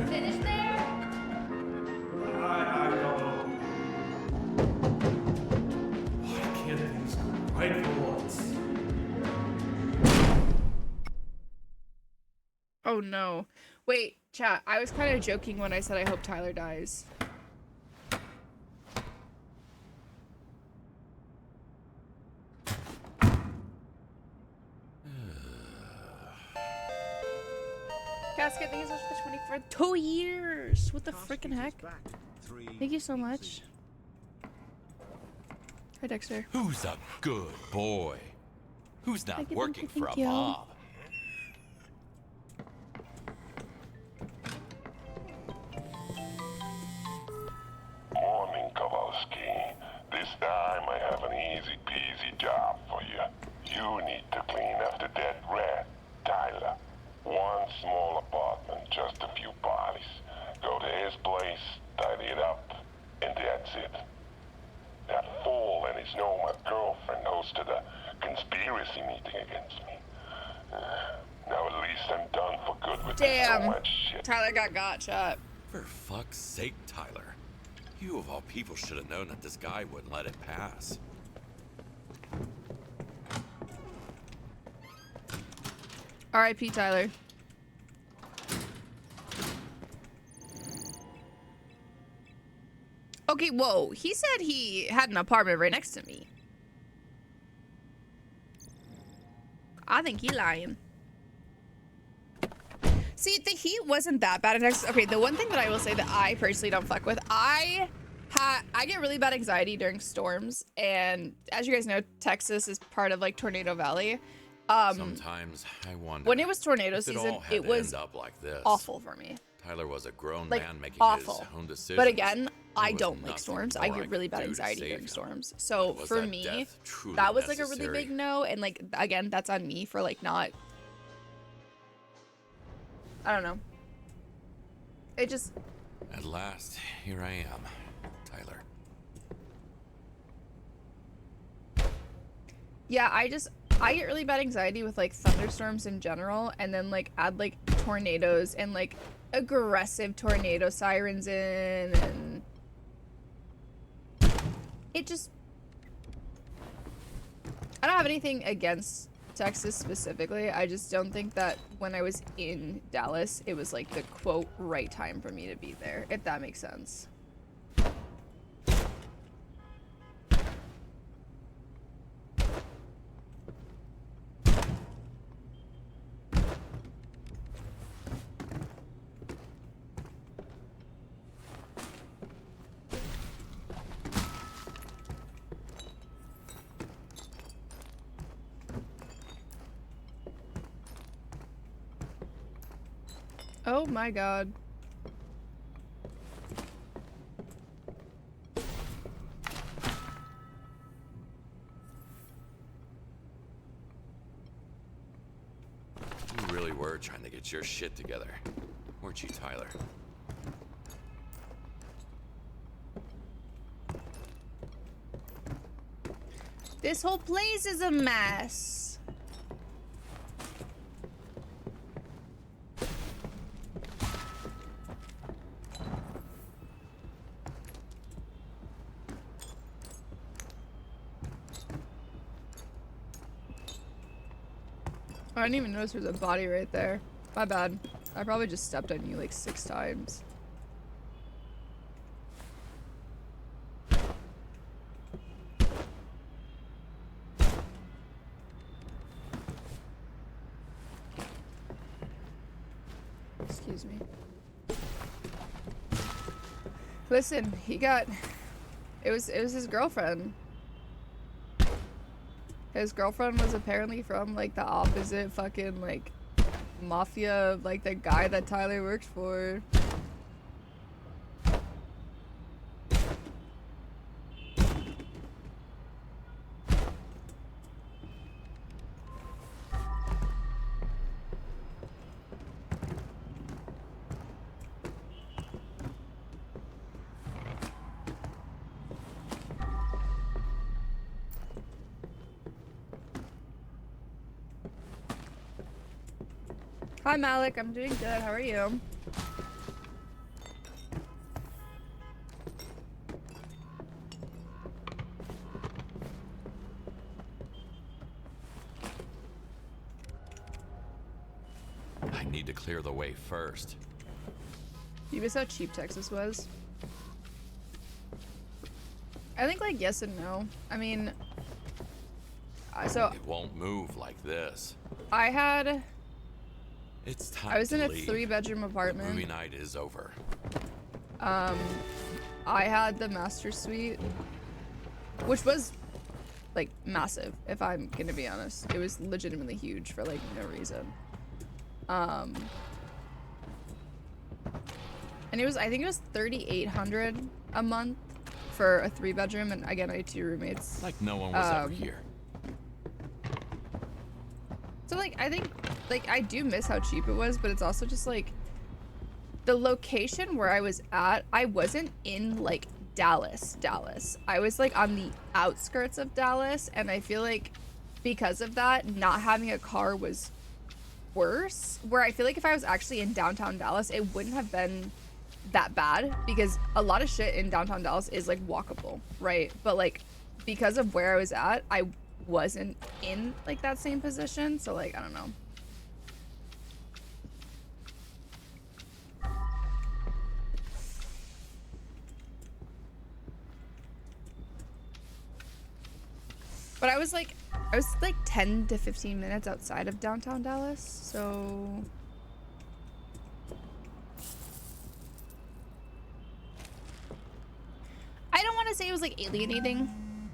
S8: Finish there?
S10: I don't know. Why can't things go right for once?
S1: Oh no. Wait, chat. I was kind of joking when I said I hope Tyler dies. Casket, thank you so much for the 24. 2 years! What the freaking heck? Thank you so much. Hi, Dexter.
S3: Who's a good boy? Who's not
S1: Thank you,
S3: working for a
S1: thank you.
S3: mob?
S4: Morning, Kowalski. This time I have an easy peasy job for you. You need to clean after that rat, Tyler. One small apartment, just a few bodies. Go to his place, tidy it up, and that's it. That fool and his Noma girlfriend hosted a conspiracy meeting against me. Now at least I'm done for good with
S1: Damn.
S4: so much shit.
S1: Tyler got shot.
S3: For fuck's sake, Tyler. You of all people should have known that this guy wouldn't let it pass.
S1: R.I.P. Tyler. Okay, whoa. He said he had an apartment right next to me. I think he lying. See, the heat wasn't that bad in Texas. Okay, the one thing that I will say that I personally don't fuck with, I get really bad anxiety during storms, and as you guys know, Texas is part of like Tornado Valley.
S3: Sometimes I wonder
S1: when it was tornado
S3: if
S1: season,
S3: all had
S1: it
S3: to
S1: was
S3: end up like this.
S1: awful for me.
S3: Tyler was a grown
S1: Like
S3: man making
S1: awful.
S3: his own decisions.
S1: But again, I
S3: was
S1: don't like
S3: nothing
S1: storms. I
S3: more
S1: get really bad
S3: could do to
S1: anxiety
S3: save
S1: during
S3: him.
S1: storms. So
S3: Was
S1: for
S3: that
S1: me,
S3: death truly
S1: that was like a really
S3: necessary?
S1: big no. And like again, that's on me for like not. I don't know. It just.
S3: At last, here I am, Tyler.
S1: Yeah, I get really bad anxiety with like thunderstorms in general, and then like add like tornadoes and like aggressive tornado sirens in, and it just, I don't have anything against Texas specifically. I just don't think that when I was in Dallas, it was like the quote right time for me to be there, if that makes sense. Oh my god.
S3: You really were trying to get your shit together, weren't you, Tyler?
S1: This whole place is a mess. I didn't even notice there's a body right there. My bad. I probably just stepped on you like 6 times. Excuse me. Listen, he got... It was his girlfriend. His girlfriend was apparently from, like, the opposite fucking, like, mafia of, like, the guy that Tyler works for. Hi Malik, I'm doing good. How are you?
S3: I need to clear the way first.
S1: You miss how cheap Texas was? I think like yes and no. I mean, so
S3: It won't move like this.
S1: I had,
S3: It's time
S1: I was in
S3: to
S1: a
S3: leave.
S1: 3-bedroom
S3: The
S1: apartment.
S3: movie night is over.
S1: I had the master suite, which was like massive, if I'm gonna be honest. It was legitimately huge for like no reason. And it was, I think it was $3,800 a month for a 3-bedroom, and again I had 2 roommates.
S3: Like no one was ever here.
S1: So like I think like I do miss how cheap it was, but it's also just like the location where I was at, I wasn't in like Dallas. I was like on the outskirts of Dallas, and I feel like because of that, not having a car was worse. Where I feel like if I was actually in downtown Dallas, it wouldn't have been that bad, because a lot of shit in downtown Dallas is like walkable, right? But like because of where I was at, I wasn't in like that same position, so like I don't know. But I was like 10 to 15 minutes outside of downtown Dallas, so I don't want to say it was like alienating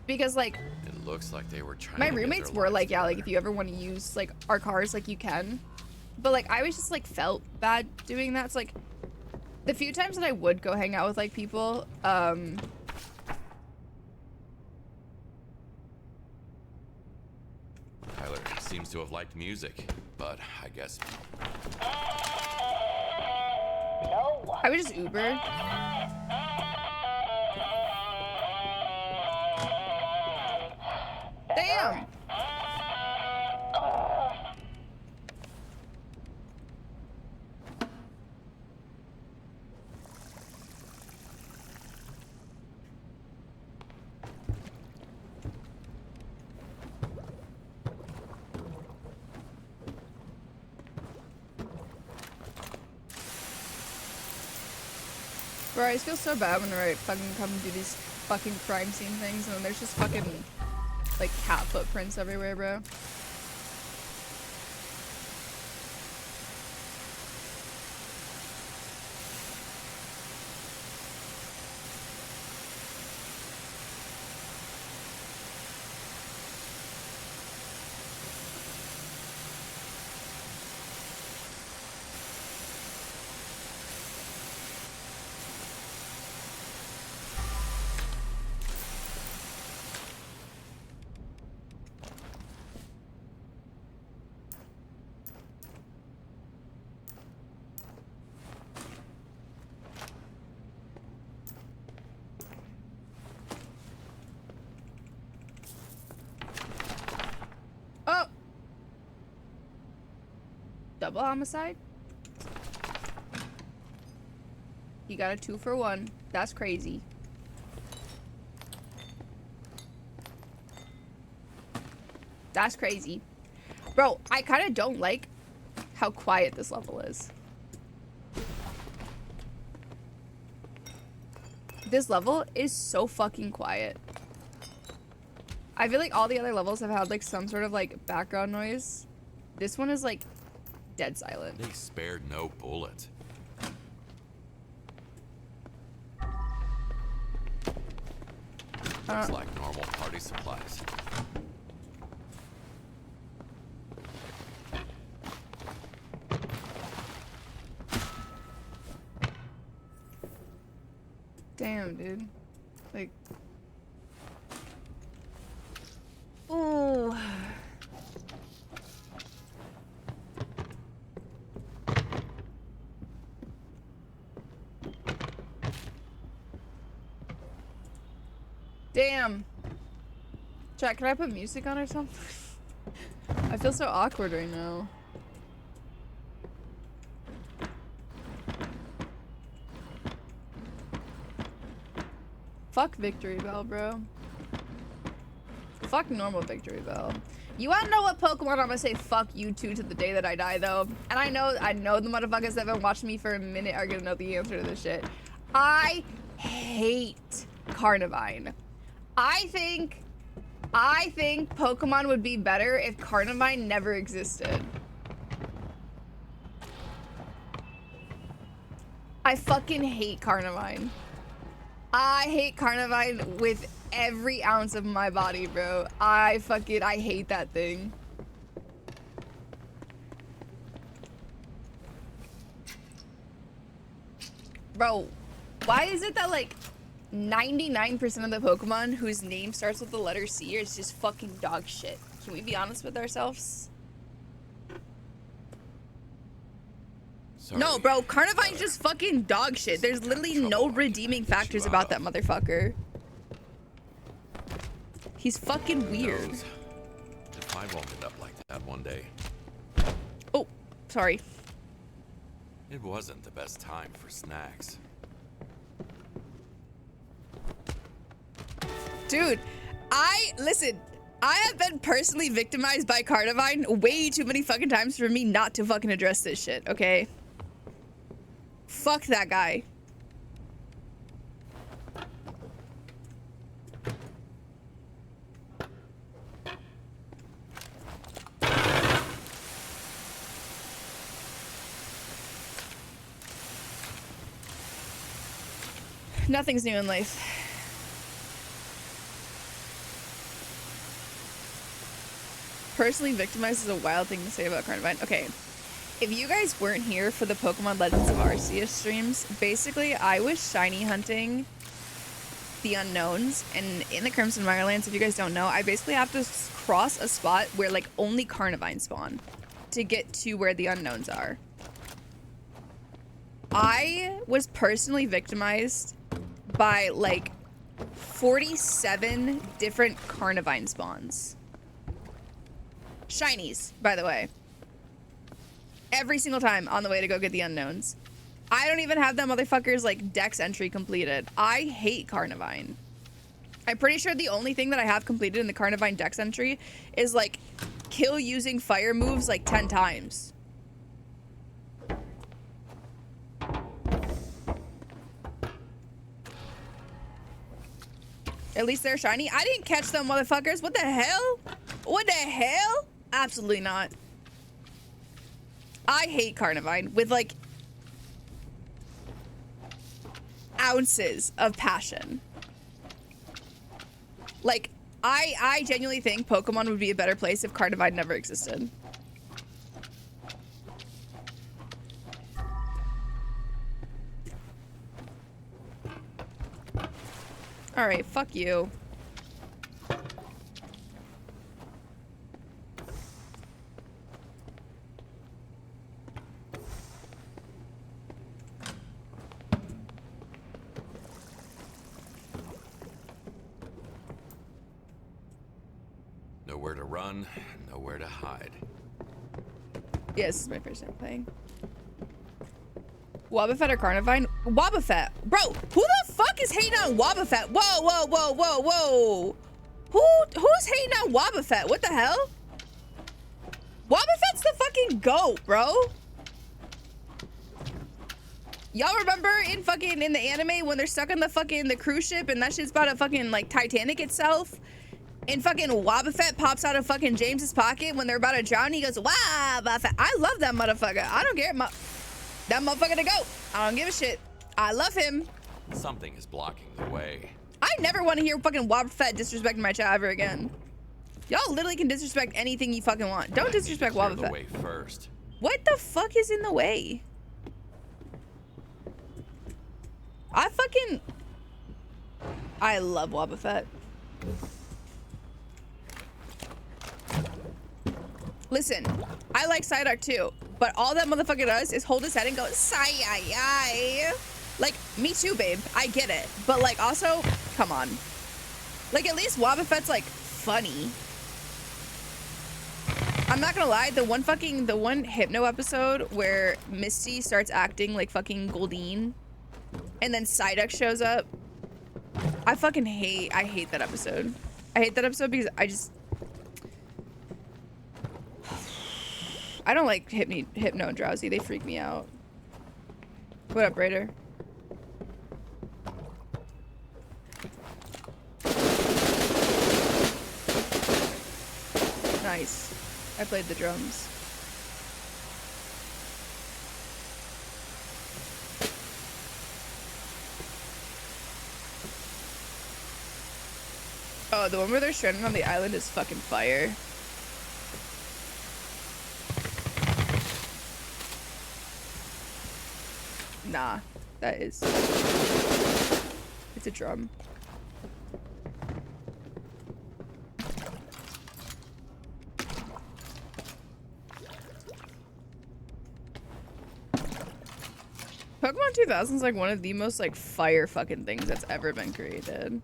S1: because like
S3: It looks like they were trying
S1: my
S3: to get
S1: roommates
S3: their
S1: were
S3: lives
S1: like, yeah, like
S3: together.
S1: if you ever want to use like our cars, like you can. But like I was just like felt bad doing that. It's like the few times that I would go hang out with like people,
S3: Tyler seems to have liked music, but I guess
S1: I would just Uber. Damn. Bro, I just feel so bad whenever I fucking come and do these fucking crime scene things and then there's just fucking like cat footprints everywhere, bro. Oh! Double homicide? He got a 2 for 1. That's crazy. That's crazy. Bro, I kind of don't like how quiet this level is. This level is so fucking quiet. I feel like all the other levels have had like some sort of like background noise. This one is like dead silent.
S3: they spared no bullet. Looks like normal party supplies.
S1: Damn, dude. Like, ooh. Damn. Chat, can I put music on or something? I feel so awkward right now. Fuck Victory Bell, bro. Fuck normal Victory Bell. You wanna know what Pokemon I'm gonna say fuck you to the day that I die, though? And I know the motherfuckers that have been watching me for a minute are gonna know the answer to this shit. I hate Carnivine. I think Pokemon would be better if Carnivine never existed. I fucking hate Carnivine. I hate Carnivine with every ounce of my body, bro. I hate that thing. Bro, why is it that like 99% of the Pokemon whose name starts with the letter C is just fucking dog shit? Can we be honest with ourselves?
S3: Sorry.
S1: No, bro, Carnivine's just fucking dog shit. There's literally no redeeming factors about that motherfucker. He's fucking weird.
S3: Knows if I won't end up like that one day.
S1: Oh, sorry.
S3: It wasn't the best time for snacks.
S1: Dude, listen, I have been personally victimized by Carnivine way too many fucking times for me not to fucking address this shit, okay? Fuck that guy. Nothing's new in life. Personally victimized is a wild thing to say about Carnivine. Okay, if you guys weren't here for the Pokemon Legends of Arceus streams, basically I was shiny hunting the unknowns, and in the Crimson Mirelands, if you guys don't know, I basically have to cross a spot where like only Carnivine spawn to get to where the unknowns are. I was personally victimized by like 47 different Carnivine spawns. Shinies, by the way. Every single time on the way to go get the unknowns. I don't even have that motherfucker's like dex entry completed. I hate Carnivine. I'm pretty sure the only thing that I have completed in the Carnivine dex entry is like kill using fire moves like 10 times. At least they're shiny. I didn't catch them motherfuckers. What the hell? What the hell? Absolutely not. I hate Carnivine with like ounces of passion. Like I genuinely think Pokemon would be a better place if Carnivine never existed. All right, fuck you.
S3: Nowhere to run, nowhere to hide.
S1: Yeah, this is my first time playing. Wobbuffet or Carnivine? Wobbuffet. Bro, who the fuck is hating on Wobbuffet? Whoa, whoa, whoa, whoa, whoa. Who's hating on Wobbuffet? What the hell? Wobbuffet's the fucking GOAT, bro. Y'all remember in the anime when they're stuck on the cruise ship and that shit's about to fucking like Titanic itself? And fucking Wobbuffet pops out of fucking James's pocket when they're about to drown. He goes, Wobbuffet. I love that motherfucker. I don't care. That motherfucker to go. I don't give a shit. I love him.
S3: Something is blocking the way.
S1: I never want to hear fucking Wobbuffet disrespecting my chat ever again. Y'all literally can disrespect anything you fucking want. Don't disrespect
S3: Clear the
S1: Wobbuffet.
S3: way first.
S1: What the fuck is in the way? I love Wobbuffet. Listen, I like Psyduck too, but all that motherfucker does is hold his head and go, sigh. Like, me too, babe. I get it. But like, also, come on. Like, at least Wobbuffet's like funny. I'm not gonna lie, the one Hypno episode where Misty starts acting like fucking Goldeen and then Psyduck shows up. I hate that episode. I hate that episode because I don't like Hypno and Drowsy. They freak me out. What up, Raider? Nice. I played the drums. Oh, the one where they're stranded on the island is fucking fire. Nah, that is... It's a drum. Pokemon 2000 is like one of the most like fire fucking things that's ever been created.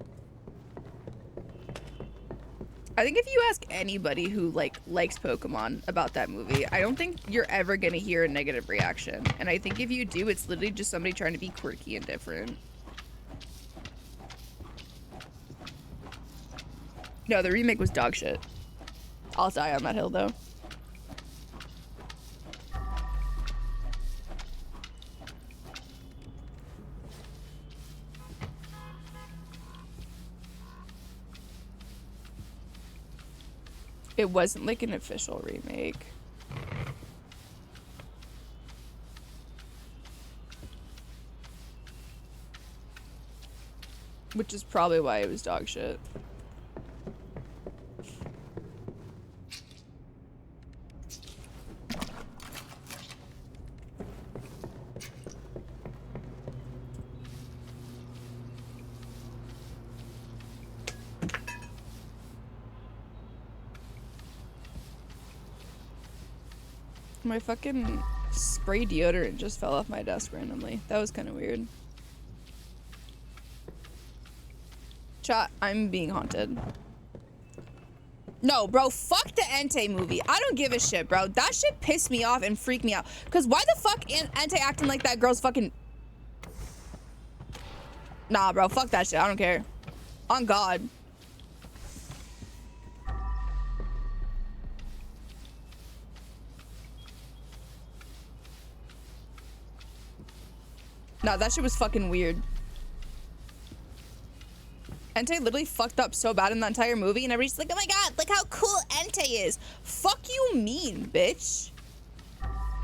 S1: I think if you ask anybody who like likes Pokemon about that movie, I don't think you're ever gonna hear a negative reaction. And I think if you do, it's literally just somebody trying to be quirky and different. No, the remake was dog shit. I'll die on that hill though. It wasn't like an official remake. Which is probably why it was dog shit. My fucking spray deodorant just fell off my desk randomly. That was kind of weird. Chat, I'm being haunted. No, bro, fuck the Entei movie. I don't give a shit, bro. That shit pissed me off and freaked me out. Cause why the fuck Entei acting like that girl's fucking... Nah, bro, fuck that shit. I don't care. On God. Nah, that shit was fucking weird. Entei literally fucked up so bad in the entire movie, and everybody's like, oh my god, look how cool Entei is. Fuck you mean, bitch.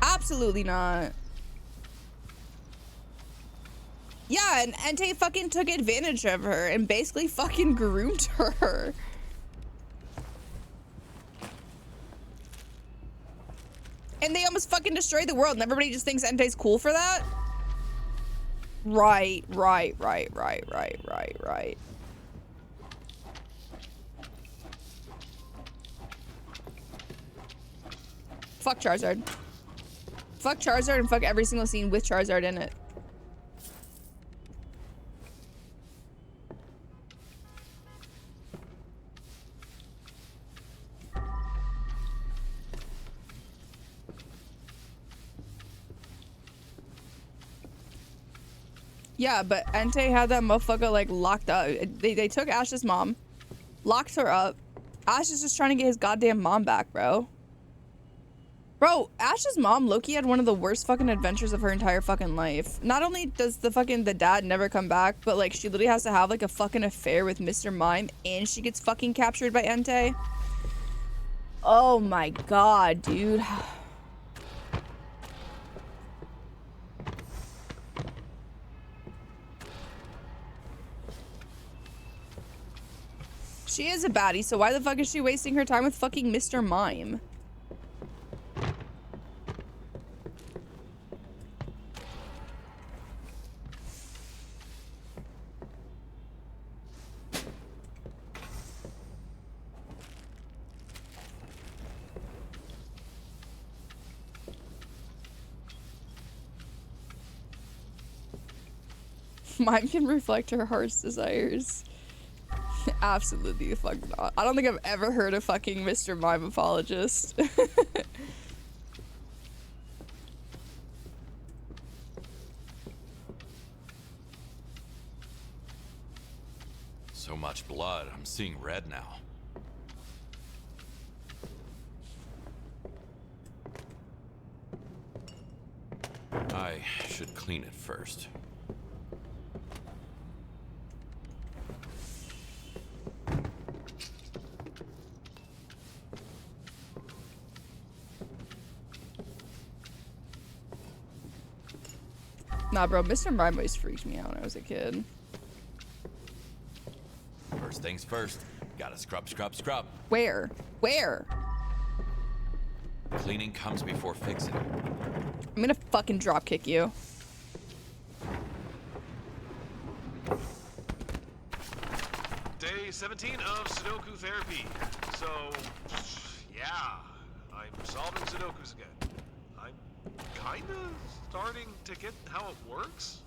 S1: Absolutely not. Yeah, and Entei fucking took advantage of her and basically fucking groomed her. And they almost fucking destroyed the world, and everybody just thinks Entei's cool for that? Right. Fuck Charizard. Fuck Charizard and fuck every single scene with Charizard in it. Yeah, but Entei had that motherfucker like locked up. They took Ash's mom, locked her up. Ash is just trying to get his goddamn mom back, bro. Bro, Ash's mom, Loki, had one of the worst fucking adventures of her entire fucking life. Not only does the dad never come back, but like she literally has to have like a fucking affair with Mr. Mime, and she gets fucking captured by Entei. Oh my god, dude. She is a baddie, so why the fuck is she wasting her time with fucking Mr. Mime? Mime can reflect her heart's desires. Absolutely the fuck not. I don't think I've ever heard a fucking Mr. Mime apologist.
S3: So much blood, I'm seeing red now. I should clean it first.
S1: Nah, bro, Mr. Mime always freaked me out when I was a kid.
S3: First things first, gotta scrub, scrub, scrub.
S1: Where? Where?
S3: Cleaning comes before fixing.
S1: I'm gonna fucking drop kick you.
S10: Day 17 of Sudoku therapy. So, yeah, I'm solving Sudokus again. I'm kinda starting to get how it works.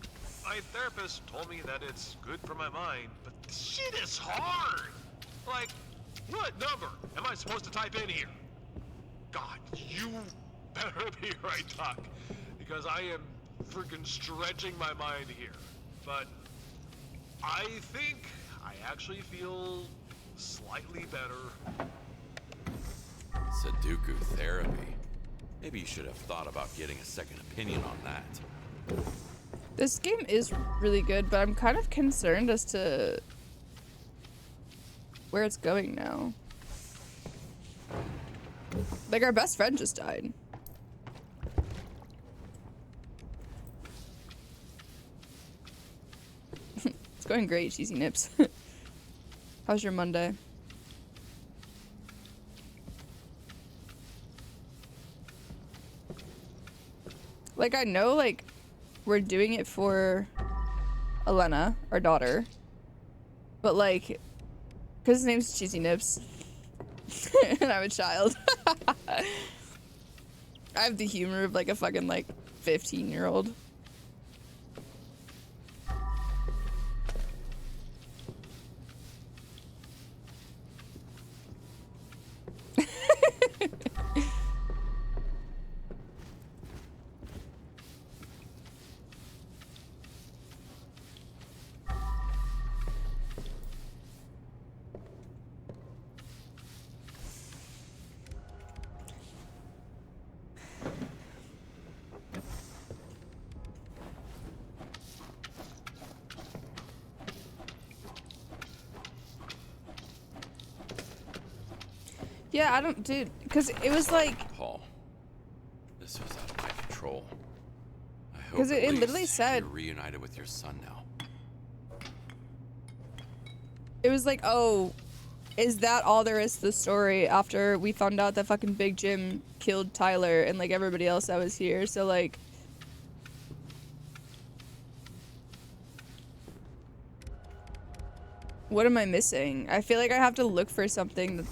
S10: My therapist told me that it's good for my mind, but this shit is hard. Like, what number am I supposed to type in here? God, you better be right, Doc, because I am freaking stretching my mind here. But I think I actually feel slightly better.
S3: Sudoku therapy. Maybe you should have thought about getting a second opinion on that.
S1: This game is really good, but I'm kind of concerned as to where it's going now. Like, our best friend just died. going great, Cheesy Nips. How's your Monday? Like, I know, like, we're doing it for Elena, our daughter. But, like, because his name's Cheesy Nips. And I'm a child. I have the humor of, like, a fucking, like, 15-year-old. Yeah, I don't, dude, because it was like...
S3: Paul, this was out of my control. I hope
S1: Because it
S3: at
S1: literally
S3: least
S1: said...
S3: you're reunited with your son now.
S1: It was like, oh, is that all there is to the story after we found out that fucking Big Jim killed Tyler and, like, everybody else that was here? So, like... What am I missing? I feel like I have to look for something that...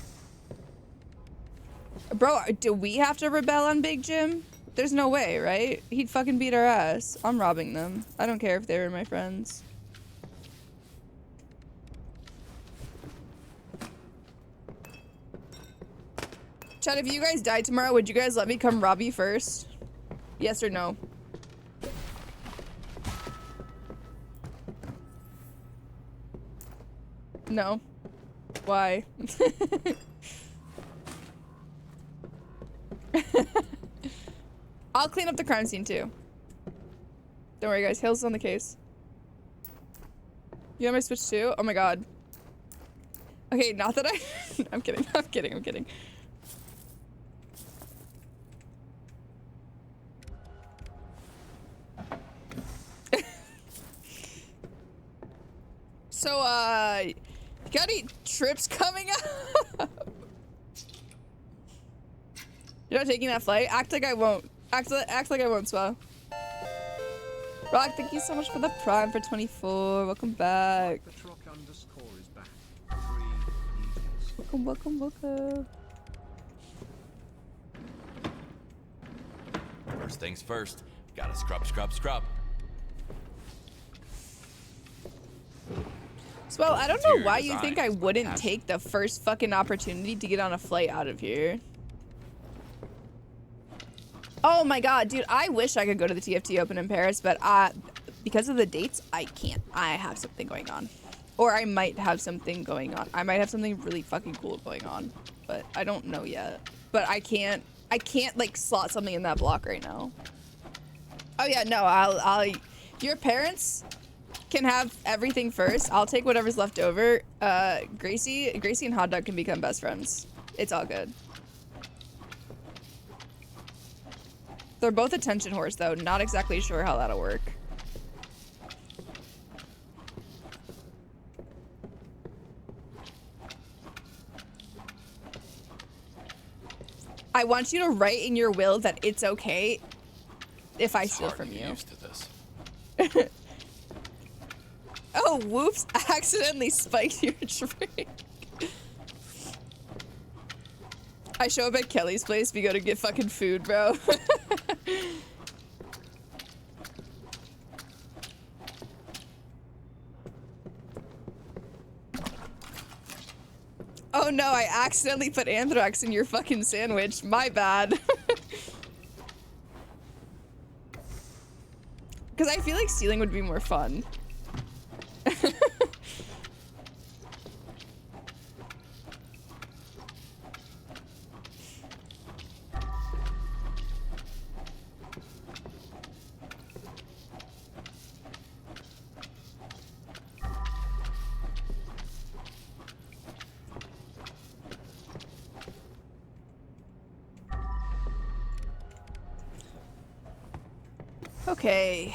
S1: Bro, do we have to rebel on Big Jim? There's no way, right? He'd fucking beat our ass. I'm robbing them. I don't care if they were my friends. Chad, if you guys died tomorrow, would you guys let me come rob you first? Yes or no? No. Why? I'll clean up the crime scene too. Don't worry guys, Hill's on the case. You have my Switch too? Oh my god. Okay, not that I... I'm kidding, I'm kidding, I'm kidding. So, you got any trips coming up? You're not taking that flight? Act like I won't. Act like I won't, Swell. Rock, thank you so much for the Prime for 24. Welcome back.
S2: Petrock_ is back. 3 meters.
S1: Welcome, welcome, welcome.
S3: First things first, gotta scrub, scrub, scrub.
S1: Swell, I don't know why you think I wouldn't take the first fucking opportunity to get on a flight out of here. Oh my god, dude, I wish I could go to the TFT Open in Paris, but because of the dates, I can't. I have something going on. Or I might have something going on. I might have something really fucking cool going on, but I don't know yet. But I can't like slot something in that block right now. Oh yeah, no, I'll your parents can have everything first. I'll take whatever's left over. Gracie and Hot Dog can become best friends. It's all good. They're both attention whores, though. Not exactly sure how that'll work. I want you to write in your will that it's okay if I steal from you.
S3: Used to this.
S1: Oh, whoops. I accidentally spiked your drink. I show up at Kelly's place. We go to get fucking food, bro. Oh no, I accidentally put anthrax in your fucking sandwich. My bad. Because I feel like stealing would be more fun. Okay.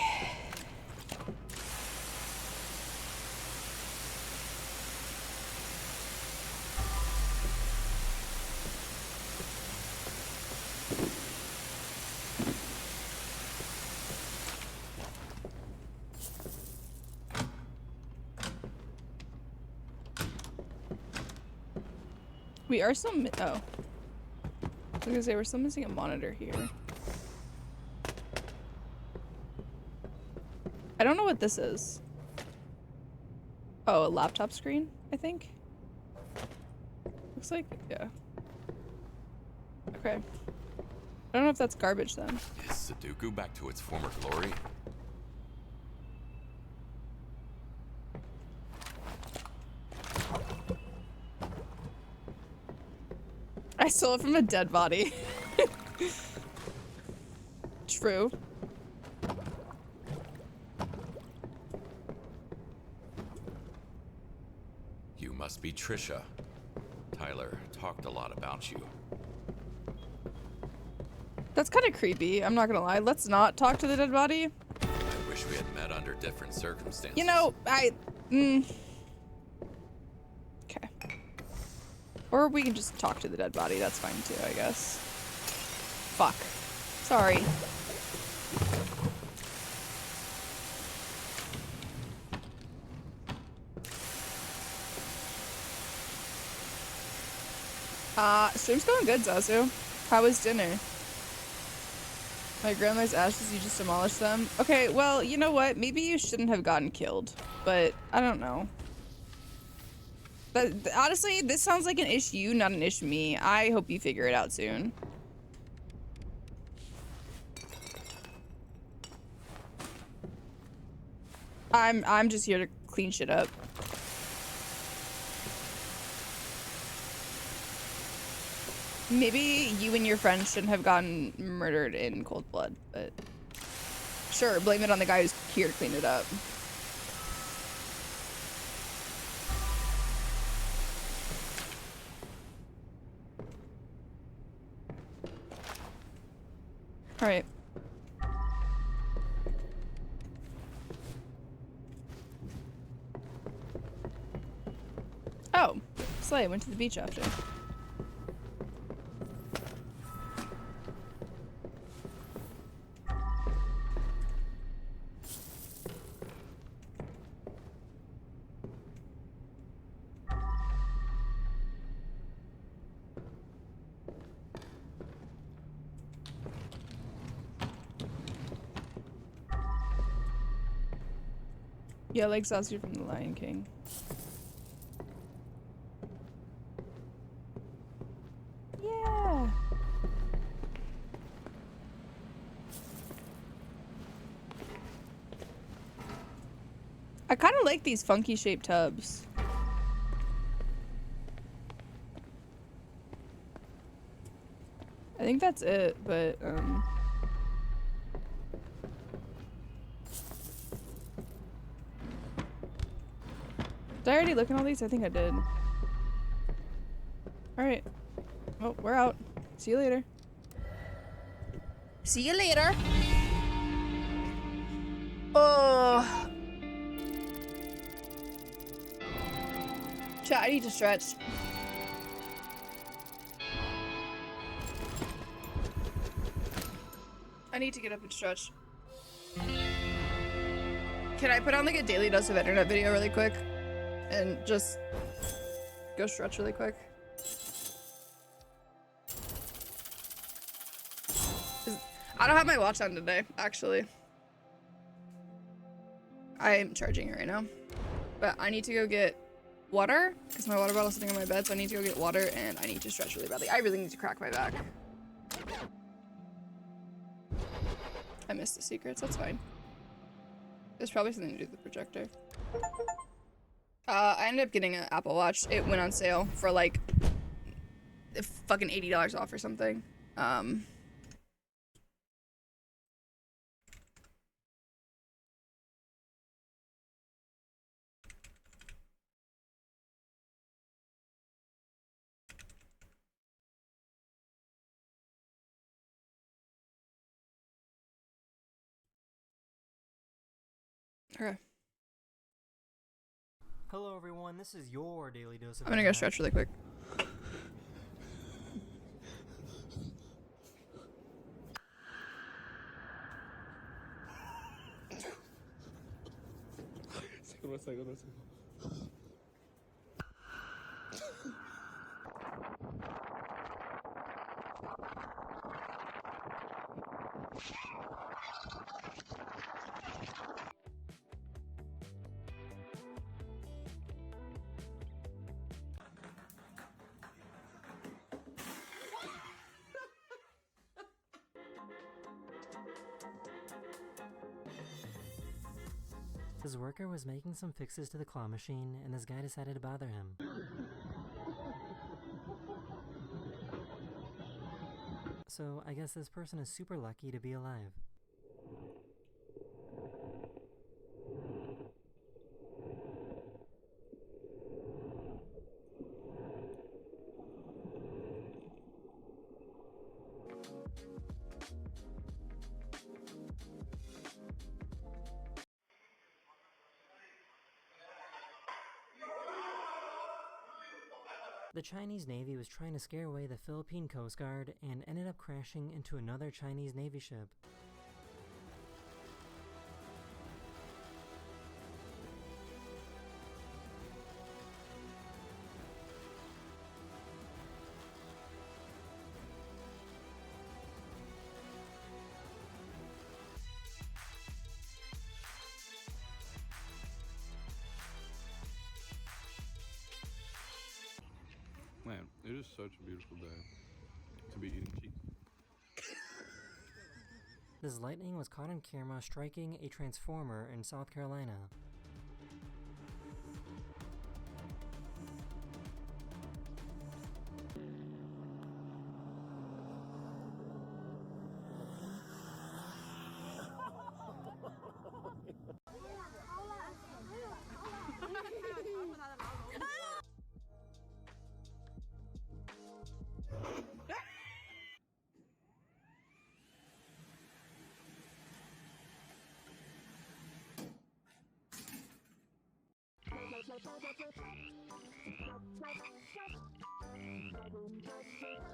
S1: We are still oh. I was gonna say we're still missing a monitor here. I don't know what this is. Oh, a laptop screen, I think. Looks like, yeah. Okay. I don't know if that's garbage then.
S3: Is Sudoku back to its former glory?
S1: I stole it from a dead body. True.
S3: You must be Trisha. Tyler talked a lot about you.
S1: That's kind of creepy, I'm not gonna lie. Let's not talk to the dead body.
S3: I wish we had met under different circumstances.
S1: You know, okay. Or we can just talk to the dead body, that's fine too, I guess. Fuck. Sorry. Stream's going good, Zazu. How was dinner? My grandma's ashes, you just demolished them? Okay, well, you know what? Maybe you shouldn't have gotten killed, but I don't know. But honestly, this sounds like an issue, not an issue me. I hope you figure it out soon. I'm just here to clean shit up. Maybe you and your friends shouldn't have gotten murdered in cold blood, but sure, blame it on the guy who's here to clean it up. All right. Oh, Slay went to the beach after. Yeah, like Zazu from The Lion King. Yeah. I kind of like these funky shaped tubs. I think that's it, but did I already look at all these? I think I did. Alright. Oh, we're out. See you later. See you later. Oh. Chat, I need to stretch. I need to get up and stretch. Can I put on like a daily dose of internet video really quick? And just go stretch really quick. I don't have my watch on today, actually. I'm charging it right now. But I need to go get water, because my water bottle's sitting on my bed, so I need to go get water, and I need to stretch really badly. I really need to crack my back. I missed the secrets, that's fine. There's probably something to do with the projector. I ended up getting an Apple Watch. It went on sale for like fucking $80 off or something. Okay.
S12: Hello everyone, this is your daily dose of
S1: I'm gonna go stretch really quick.
S12: His worker was making some fixes to the claw machine, and this guy decided to bother him. So, I guess this person is super lucky to be alive. The Chinese Navy was trying to scare away the Philippine Coast Guard and ended up crashing into another Chinese Navy ship.
S13: Man, it is such a beautiful day to be eating cheese.
S12: This lightning was caught on camera striking a transformer in South Carolina.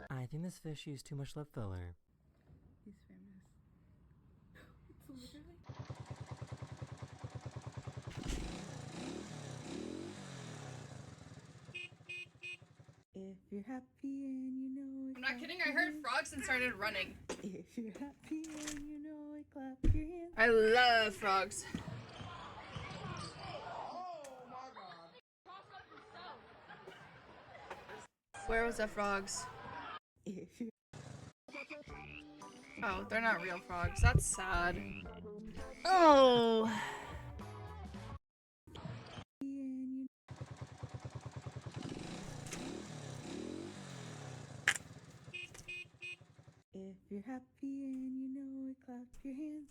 S12: I think this fish used too much lip filler.
S14: He's famous. It's literally. If you're happy and you know it.
S1: I'm not kidding, I heard frogs and started running.
S14: If you're happy and you know it, clap your hands.
S1: I love frogs. Where was the frogs? Oh, they're not real frogs. That's sad. Oh.
S14: If you're happy and you know it, clap your hands.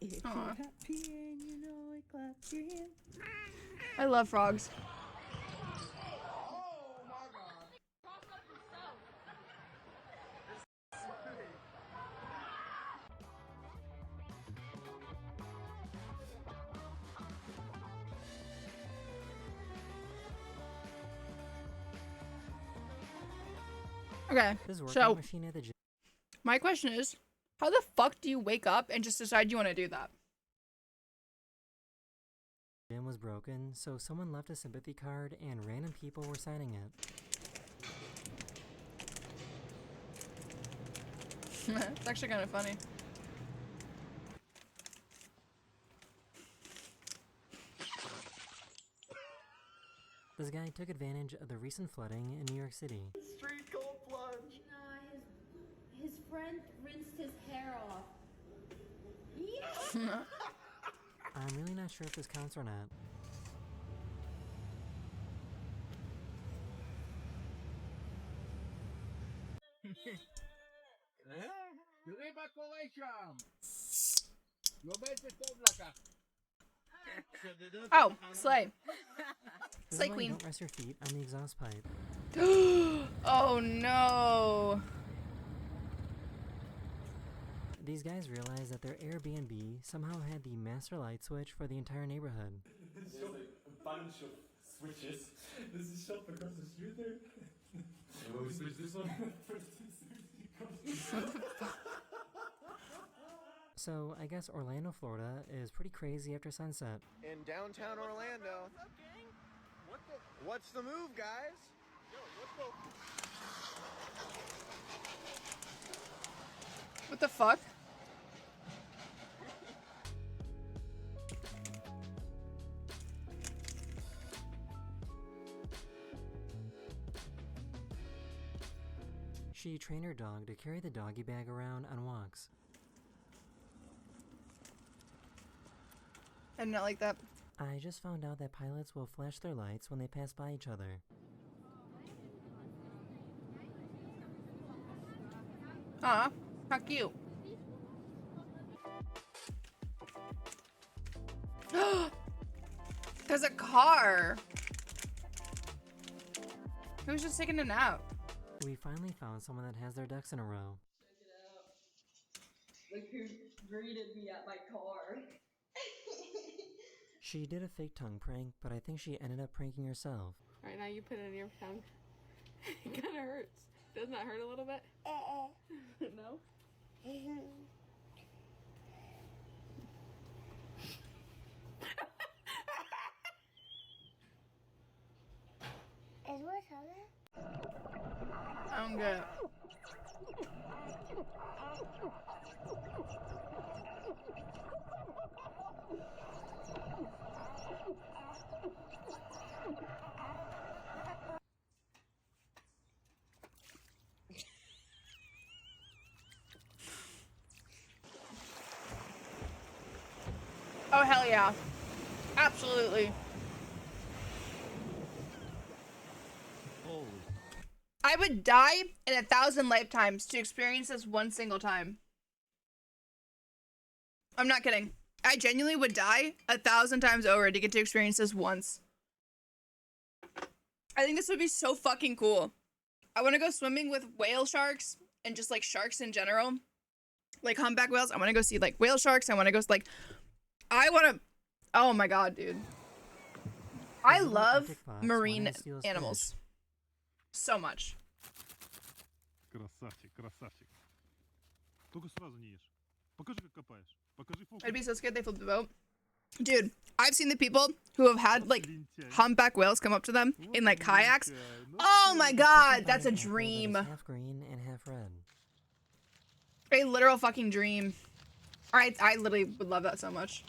S14: If you're happy and you know it, clap your hands.
S1: I love frogs. Okay, so my question is, how the fuck do you wake up and just decide you want to do that?
S12: Gym was broken, so someone left a sympathy card and random people were signing it.
S1: It's actually kind of funny.
S12: This guy took advantage of the recent flooding in New York City.
S15: Street cold plunge.
S8: No, his friend rinsed his hair off. Yeah.
S12: I'm really not sure if this counts or not.
S1: Oh, slay.
S12: This
S1: Slay
S12: is why you
S1: queen.
S12: don't rest your feet on the exhaust pipe.
S1: Oh no.
S12: These guys realized that their Airbnb somehow had the master light switch for the entire neighborhood.
S11: There's a bunch of switches. There's a shop across the street there. Oh, we switch this one.
S12: So, I guess Orlando, Florida is pretty crazy after sunset.
S15: In downtown Orlando.
S11: What's up, gang?
S15: What's the move, guys?
S11: Yo, let's go.
S1: What the fuck?
S12: She trained her dog to carry the doggy bag around on walks.
S1: I did not like that.
S12: I just found out that pilots will flash their lights when they pass by each other.
S1: Aw, how cute. There's a car. Who's just taking a nap?
S12: We finally found someone that has their ducks in a row.
S16: Look who greeted me at my car.
S12: She did a fake tongue prank, but I think she ended up pranking herself.
S17: Alright, now you put it in your tongue. It kinda hurts. Doesn't that hurt a little bit? No?
S18: Is what other?
S1: I don't get it. Oh, hell yeah. Absolutely. I would die in 1,000 lifetimes to experience this one single time. I'm not kidding. I genuinely would die 1,000 times over to get to experience this once. I think this would be so fucking cool. I want to go swimming with whale sharks and just like sharks in general. Like humpback whales. I want to go see like whale sharks. I want to go like... I want to... Oh my god, dude. I love marine animals. So much.
S13: Красавчик, красавчик. Только сразу не ешь. Покажи, как копаешь. Покажи фокус.
S1: I'd be so scared they flipped the boat. Dude, I've seen the people who have had like humpback whales come up to them in like kayaks. Oh my god, that's a dream.
S12: Half green and half red.
S1: A literal fucking dream. I literally would love that so much.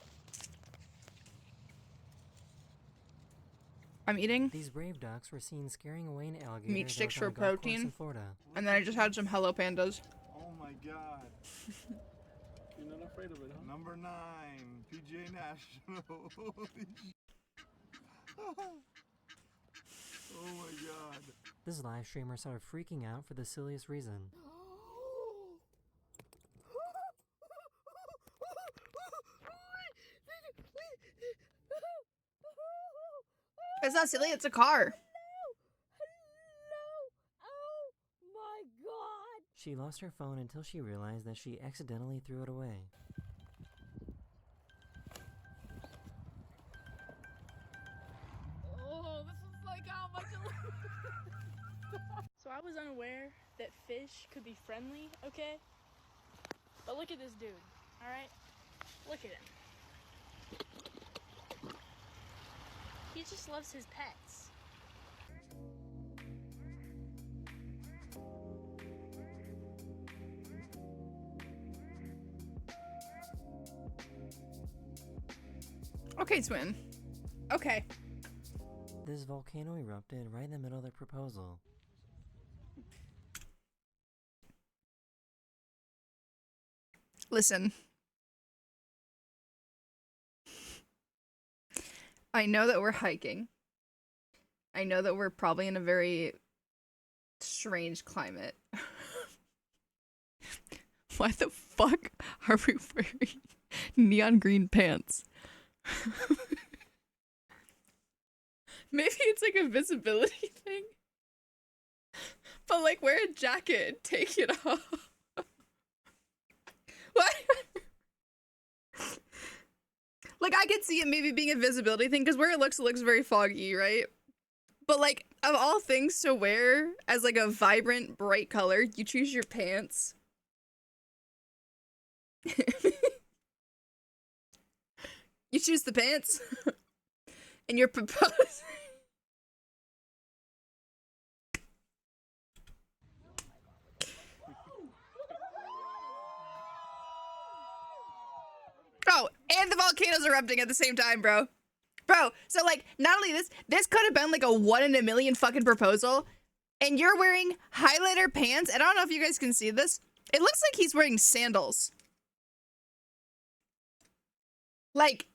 S1: I'm eating.
S12: These brave ducks were seen scaring away an alligator
S1: meat sticks
S12: that was
S1: for
S12: on a golf course
S1: protein.
S12: in Florida.
S1: And then I just had some Hello Pandas.
S15: Oh my god.
S11: You're not afraid of it, huh?
S15: Number 9, PGA National. Holy oh my god.
S12: This live streamer started freaking out for the silliest reason.
S1: It's not silly, it's a car.
S18: Oh my god.
S12: She lost her phone until she realized that she accidentally threw it away.
S17: Oh, this is like how much So I was unaware that fish could be friendly, okay? But look at this dude, alright? Look at him. He just loves his pets.
S1: Okay, twin. Okay.
S12: This volcano erupted right in the middle of their proposal.
S1: Listen. I know that we're hiking. I know that we're probably in a very strange climate. Why the fuck are we wearing neon green pants? Maybe it's like a visibility thing. But like wear a jacket and take it off. What? Like, I could see it maybe being a visibility thing, because where it looks very foggy, right? But, like, of all things to wear as, like, a vibrant, bright color, you choose your pants. You choose the pants? And you're proposing. Oh, and the volcano's erupting at the same time, bro. Bro, so like, not only this could have been like a 1 in a million fucking proposal, and you're wearing highlighter pants, and I don't know if you guys can see this. It looks like he's wearing sandals. Like,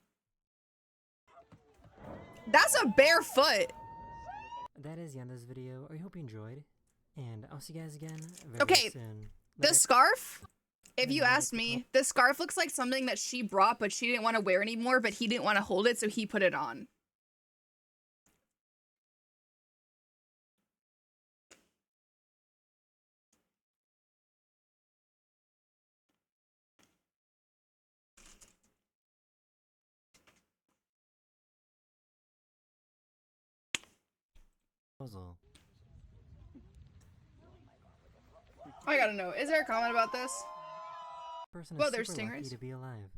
S1: that's a bare foot.
S12: That is the end of this video. I hope you enjoyed, and I'll see you guys again very
S1: Okay,
S12: soon.
S1: the scarf, if you asked me, the scarf looks like something that she brought, but she didn't want to wear anymore, but he didn't want to hold it, so he put it on.
S12: Puzzle.
S1: I gotta know, is there a comment about this?
S12: Person
S1: Whoa,
S12: is
S1: there's
S12: super lucky
S1: stingrays.
S12: to be alive.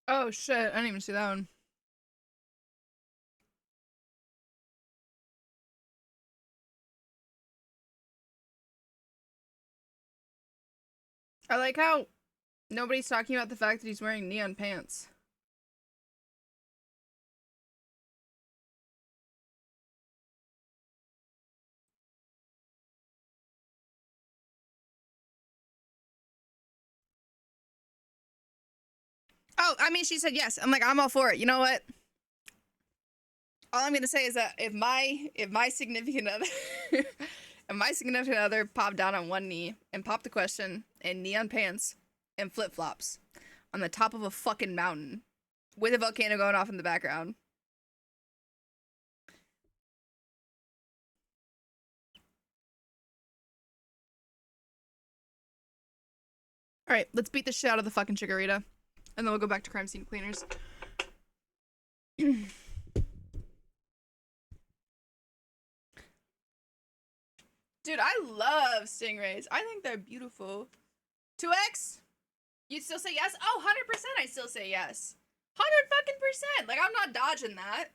S1: Oh shit, I didn't even see that one. I like how nobody's talking about the fact that he's wearing neon pants. Oh, I mean, she said yes. I'm like, I'm all for it. You know what? All I'm gonna say is that if my significant other if my significant other popped down on one knee and popped the question in neon pants and flip-flops on the top of a fucking mountain with a volcano going off in the background. Alright, let's beat the shit out of the fucking Chikorita. And then we'll go back to crime scene cleaners. Dude, I love stingrays. I think they're beautiful. 2X? You'd still say yes? Oh, 100% I still say yes. 100 fucking percent. Like, I'm not dodging that.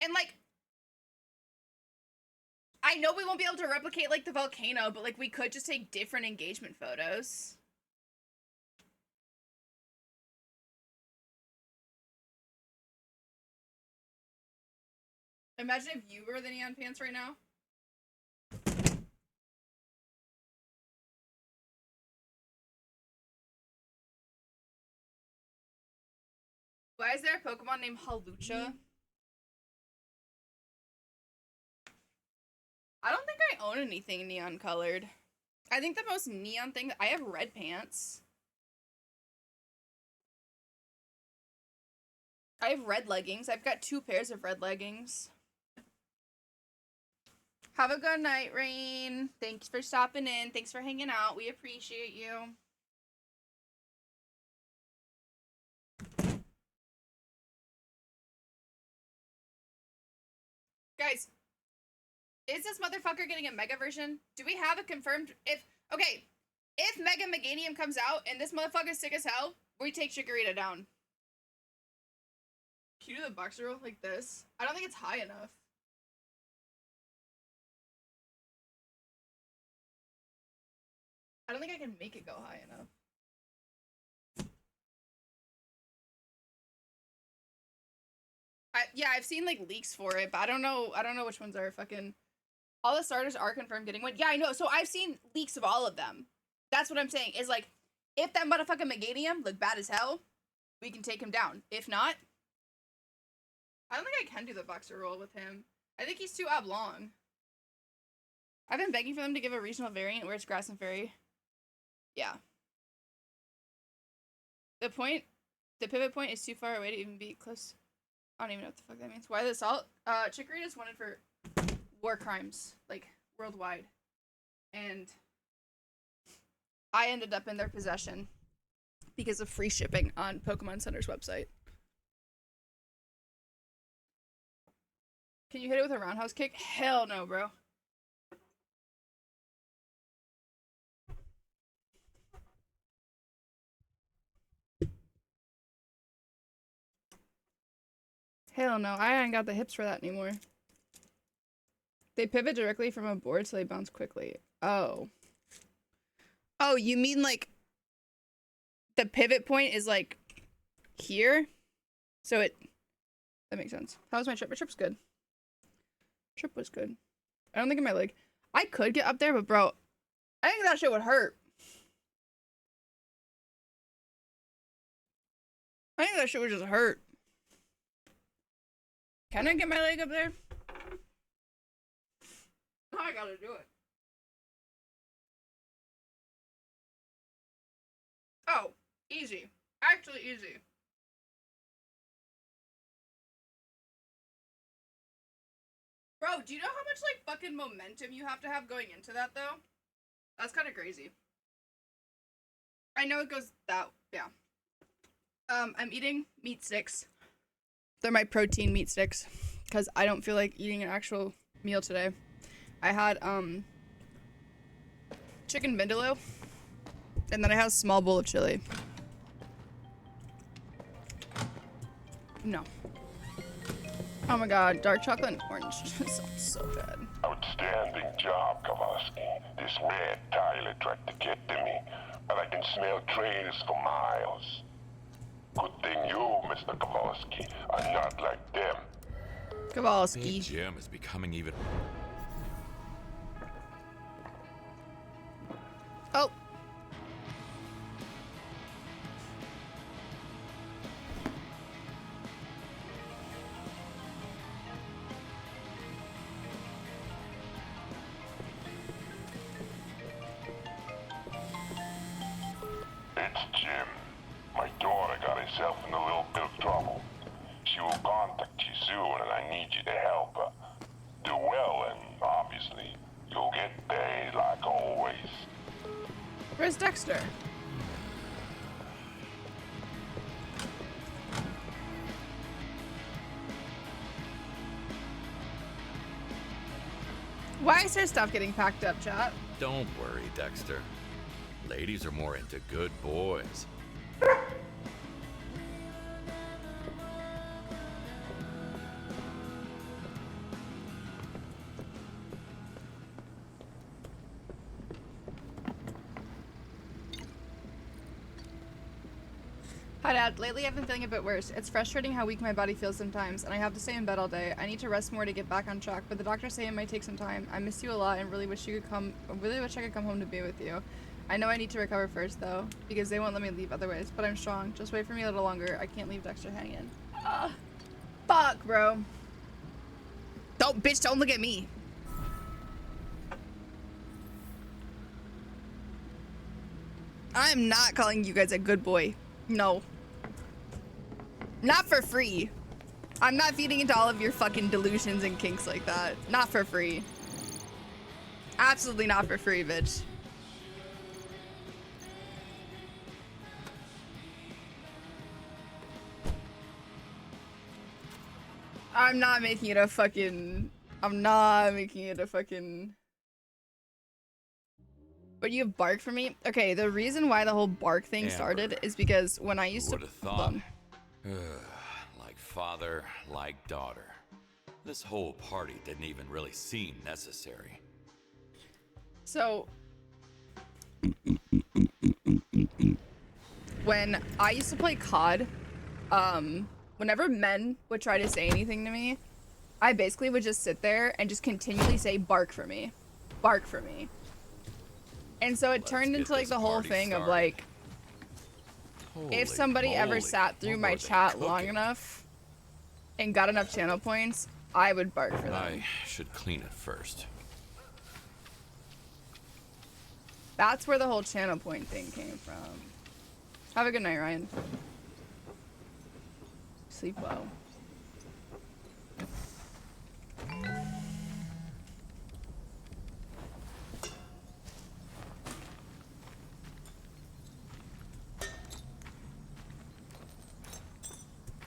S1: And, like, I know we won't be able to replicate, like, the volcano, but, like, we could just take different engagement photos. Imagine if you were the neon pants right now. Why is there a Pokemon named Halucha? I don't think I own anything neon colored. I think the most neon thing, I have red pants. I have red leggings. I've got 2 pairs of red leggings. Have a good night, Rain. Thanks for stopping in. Thanks for hanging out. We appreciate you. Guys, is this motherfucker getting a mega version? Do we have a confirmed... If Mega Meganium comes out and this motherfucker's sick as hell, we take Chikorita down. Can you do the boxer roll like this? I don't think it's high enough. I don't think I can make it go high enough. Yeah, I've seen like leaks for it, but I don't know which ones are fucking... All the starters are confirmed getting one. Yeah, I know. So I've seen leaks of all of them. That's what I'm saying. Is like, if that motherfucking Meganium look bad as hell, we can take him down. If not, I don't think I can do the boxer roll with him. I think he's too oblong. I've been begging for them to give a regional variant where it's grass and fairy. Yeah. The pivot point is too far away to even be close. I don't even know what the fuck that means. Why the assault? Chikorita's wanted for war crimes, like, worldwide. And I ended up in their possession because of free shipping on Pokemon Center's website. Can you hit it with a roundhouse kick? Hell no, bro. Hell no, I ain't got the hips for that anymore. They pivot directly from a board so they bounce quickly. Oh. Oh, you mean like the pivot point is like here? So it... That makes sense. How was my trip? My trip's good. Trip was good. I don't think in my leg. I could get up there, but bro, I think that shit would hurt. I think that shit would just hurt. Can I get my leg up there? I gotta do it. Oh, easy. Actually easy. Bro, do you know how much, like, fucking momentum you have to have going into that, though? That's kind of crazy. I know it goes that, yeah. I'm eating meat sticks. They're my protein meat sticks, because I don't feel like eating an actual meal today. I had, chicken vindaloo, and then I had a small bowl of chili. No. Oh my god, dark chocolate and orange sounds so good.
S4: Outstanding job, Kowalski. This red Tyler tried to get to me, but I can smell traitors for miles. Good thing you, Mr. Kowalski, are not like them.
S1: Kowalski.
S3: Big Jim is becoming even...
S1: Oh.
S4: It's Jim. My daughter got herself in a little bit of trouble. She will contact you soon, and I need you to help her. Do well, and obviously, you'll get paid like always.
S1: Where's Dexter? Why is her stuff getting packed up, chat?
S3: Don't worry, Dexter. Ladies are more into good boys.
S1: Hi Dad, lately I've been feeling a bit worse. It's frustrating how weak my body feels sometimes, and I have to stay in bed all day. I need to rest more to get back on track, but the doctors say it might take some time. I miss you a lot and really wish I could come home to be with you. I know I need to recover first though, because they won't let me leave otherwise, but I'm strong. Just wait for me a little longer. I can't leave Dexter hanging. Fuck, bro. Don't look at me. I'm not calling you guys a good boy. No. Not for free. I'm not feeding into all of your fucking delusions and kinks like that. Not for free. Absolutely not for free, bitch. I'm not making it a fucking... I'm not making it a fucking... But you have bark for me? Okay, the reason why the whole bark thing
S3: Amber,
S1: started is because when I used to...
S3: Who would have thought? Like father, like daughter. This whole party didn't even really seem necessary.
S1: So... when I used to play COD, whenever men would try to say anything to me, I basically would just sit there and just continually say bark for me. Bark for me. And so it turned into like the whole thing of like, if somebody ever sat through my chat long enough and got enough channel points, I would bark for them.
S3: I should clean it first.
S1: That's where the whole channel point thing came from. Have a good night, Ryan. Sleep well.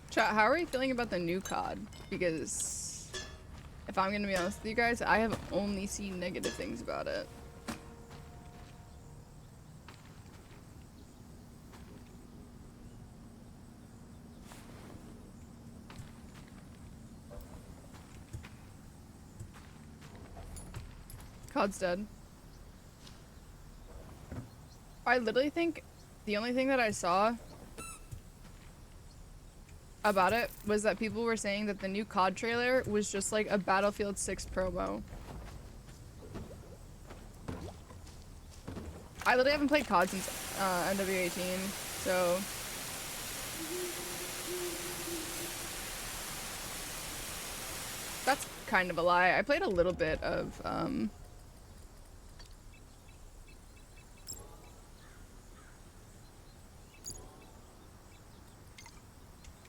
S1: Chat, how are you feeling about the new COD? Because If I'm gonna be honest with you guys, I have only seen negative things about it. COD's dead. I literally think the only thing that I saw about it was that people were saying that the new COD trailer was just like a Battlefield 6 promo. I literally haven't played COD since NW18, so... That's kind of a lie. I played a little bit of,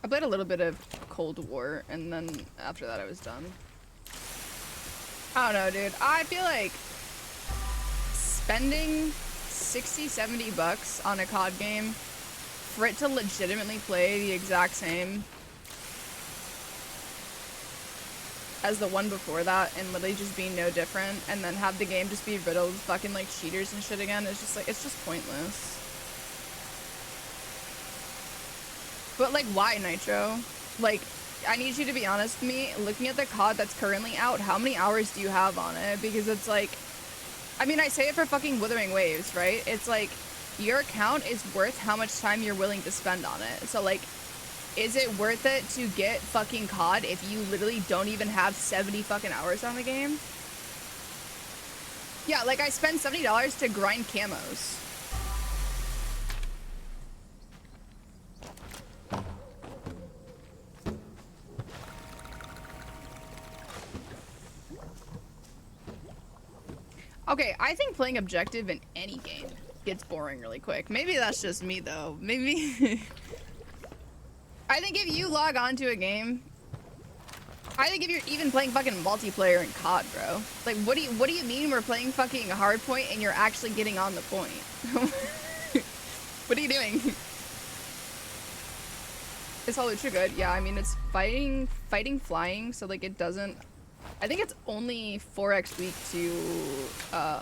S1: I played a little bit of Cold War, and then after that I was done. I don't know, dude. I feel like spending 60, 70 bucks on a COD game for it to legitimately play the exact same as the one before that and literally just be no different, and then have the game just be riddled with fucking like cheaters and shit again, it's just like, it's just pointless. But like, why, Nitro? Like, I need you to be honest with me. Looking at the COD that's currently out, how many hours do you have on it? Because it's like, I mean, I say it for fucking Wuthering Waves, right? It's like, your account is worth how much time you're willing to spend on it. So like, is it worth it to get fucking COD if you literally don't even have 70 fucking hours on the game? Yeah, like I spend $70 to grind camos. Okay, I think playing objective in any game gets boring really quick. Maybe that's just me though. Maybe... I think if you log on to a game, I think if you're even playing fucking multiplayer in COD, bro. Like, what do you mean we're playing fucking hardpoint and you're actually getting on the point? What are you doing? It's all ultra good. Yeah, I mean, it's fighting, flying, so like it doesn't... I think it's only 4x weak to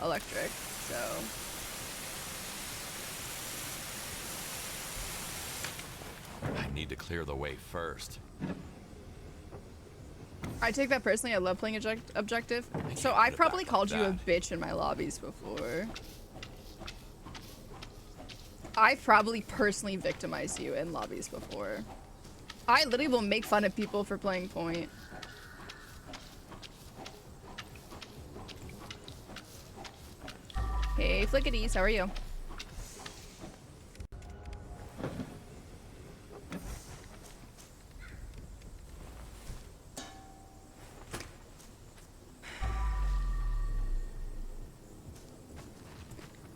S1: electric, so...
S3: I need to clear the way first.
S1: I take that personally. I love playing objective. So I've probably called you a bitch in my lobbies before. I've probably personally victimized you in lobbies before. I literally will make fun of people for playing point. Hey, Flickities, how are you?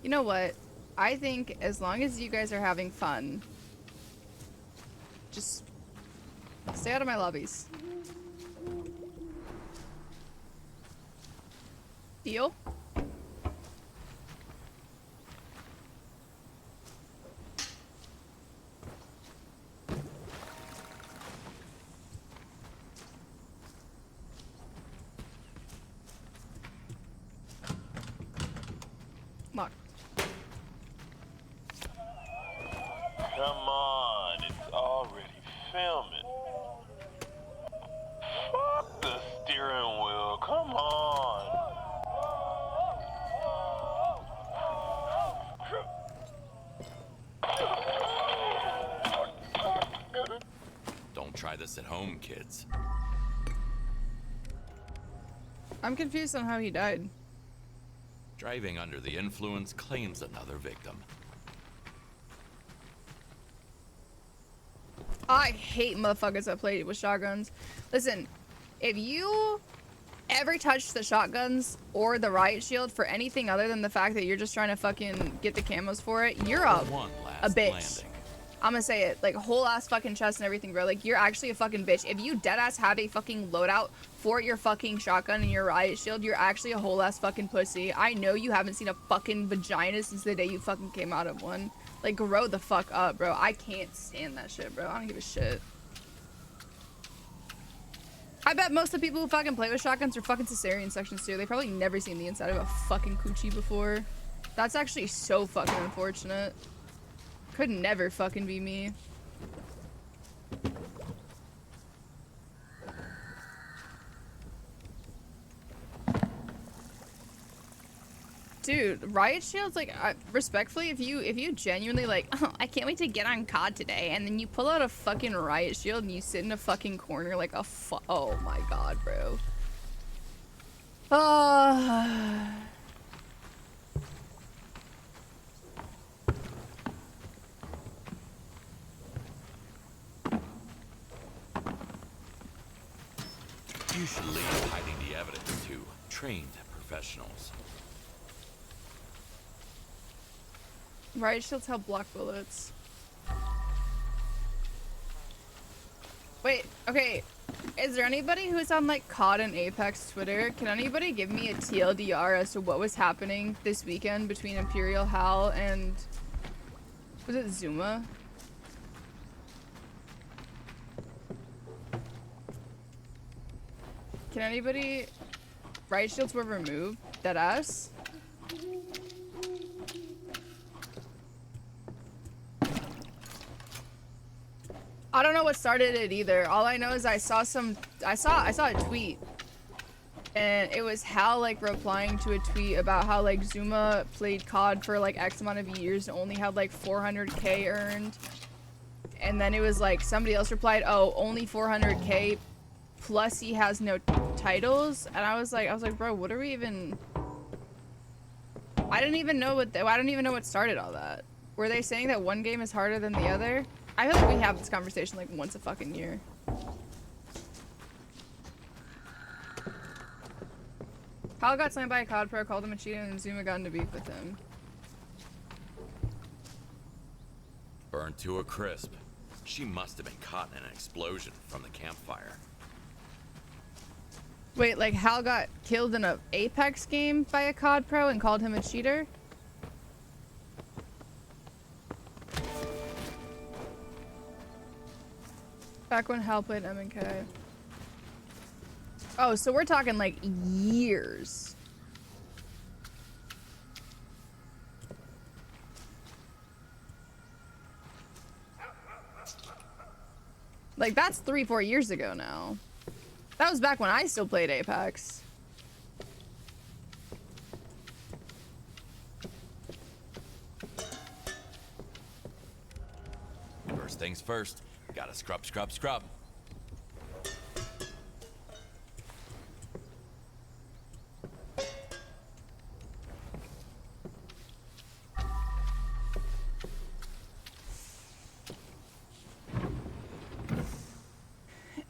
S1: You know what? I think as long as you guys are having fun, just stay out of my lobbies. Deal? Locked.
S4: Come on, it's already filming. Fuck the steering wheel, come on.
S3: Don't try this at home, kids.
S1: I'm confused on how he died.
S3: Driving under the influence claims another victim.
S1: I hate motherfuckers that play with shotguns. Listen, if you ever touch the shotguns or the riot shield for anything other than the fact that you're just trying to fucking get the camos for it, you're a bitch.
S3: Landing.
S1: I'm gonna say it, like, whole ass fucking chest and everything, bro. Like, you're actually a fucking bitch. If you deadass have a fucking loadout for your fucking shotgun and your riot shield, you're actually a whole ass fucking pussy. I know you haven't seen a fucking vagina since the day you fucking came out of one. Like, grow the fuck up, bro. I can't stand that shit, bro. I don't give a shit. I bet most of the people who fucking play with shotguns are fucking cesarean sections too. They've probably never seen the inside of a fucking coochie before. That's actually so fucking unfortunate. Could never fucking be me. Dude, Riot Shield's like, respectfully, if you genuinely like, oh, I can't wait to get on COD today, and then you pull out a fucking Riot Shield and you sit in a fucking corner like a oh my god, bro.
S3: You should leave hiding the evidence to trained professionals.
S1: Riot Shields help block bullets. Wait, okay. Is there anybody who's on like COD and Apex Twitter? Can anybody give me a TLDR as to what was happening this weekend between Imperial Hal and... was it Zuma? Can anybody... Riot Shields were removed? Deadass? I don't know what started it either. All I know is I saw a tweet. And it was Hal like replying to a tweet about how like Zuma played COD for like X amount of years and only had like 400k earned. And then it was like somebody else replied, oh, only 400k plus he has no titles. And I was like, bro, what are we even... I don't even know what started all that. Were they saying that one game is harder than the other? I feel like we have this conversation like once a fucking year. Hal got slammed by a COD pro, called him a cheater, and then Zuma got into beef with him.
S3: Burned to a crisp. She must have been caught in an explosion from the campfire.
S1: Wait, like Hal got killed in a Apex game by a COD pro and called him a cheater? Back when Hal played M&K. Oh, so we're talking like years. Like that's 3-4 years ago now. That was back when I still played Apex.
S3: First things first. Gotta scrub, scrub, scrub.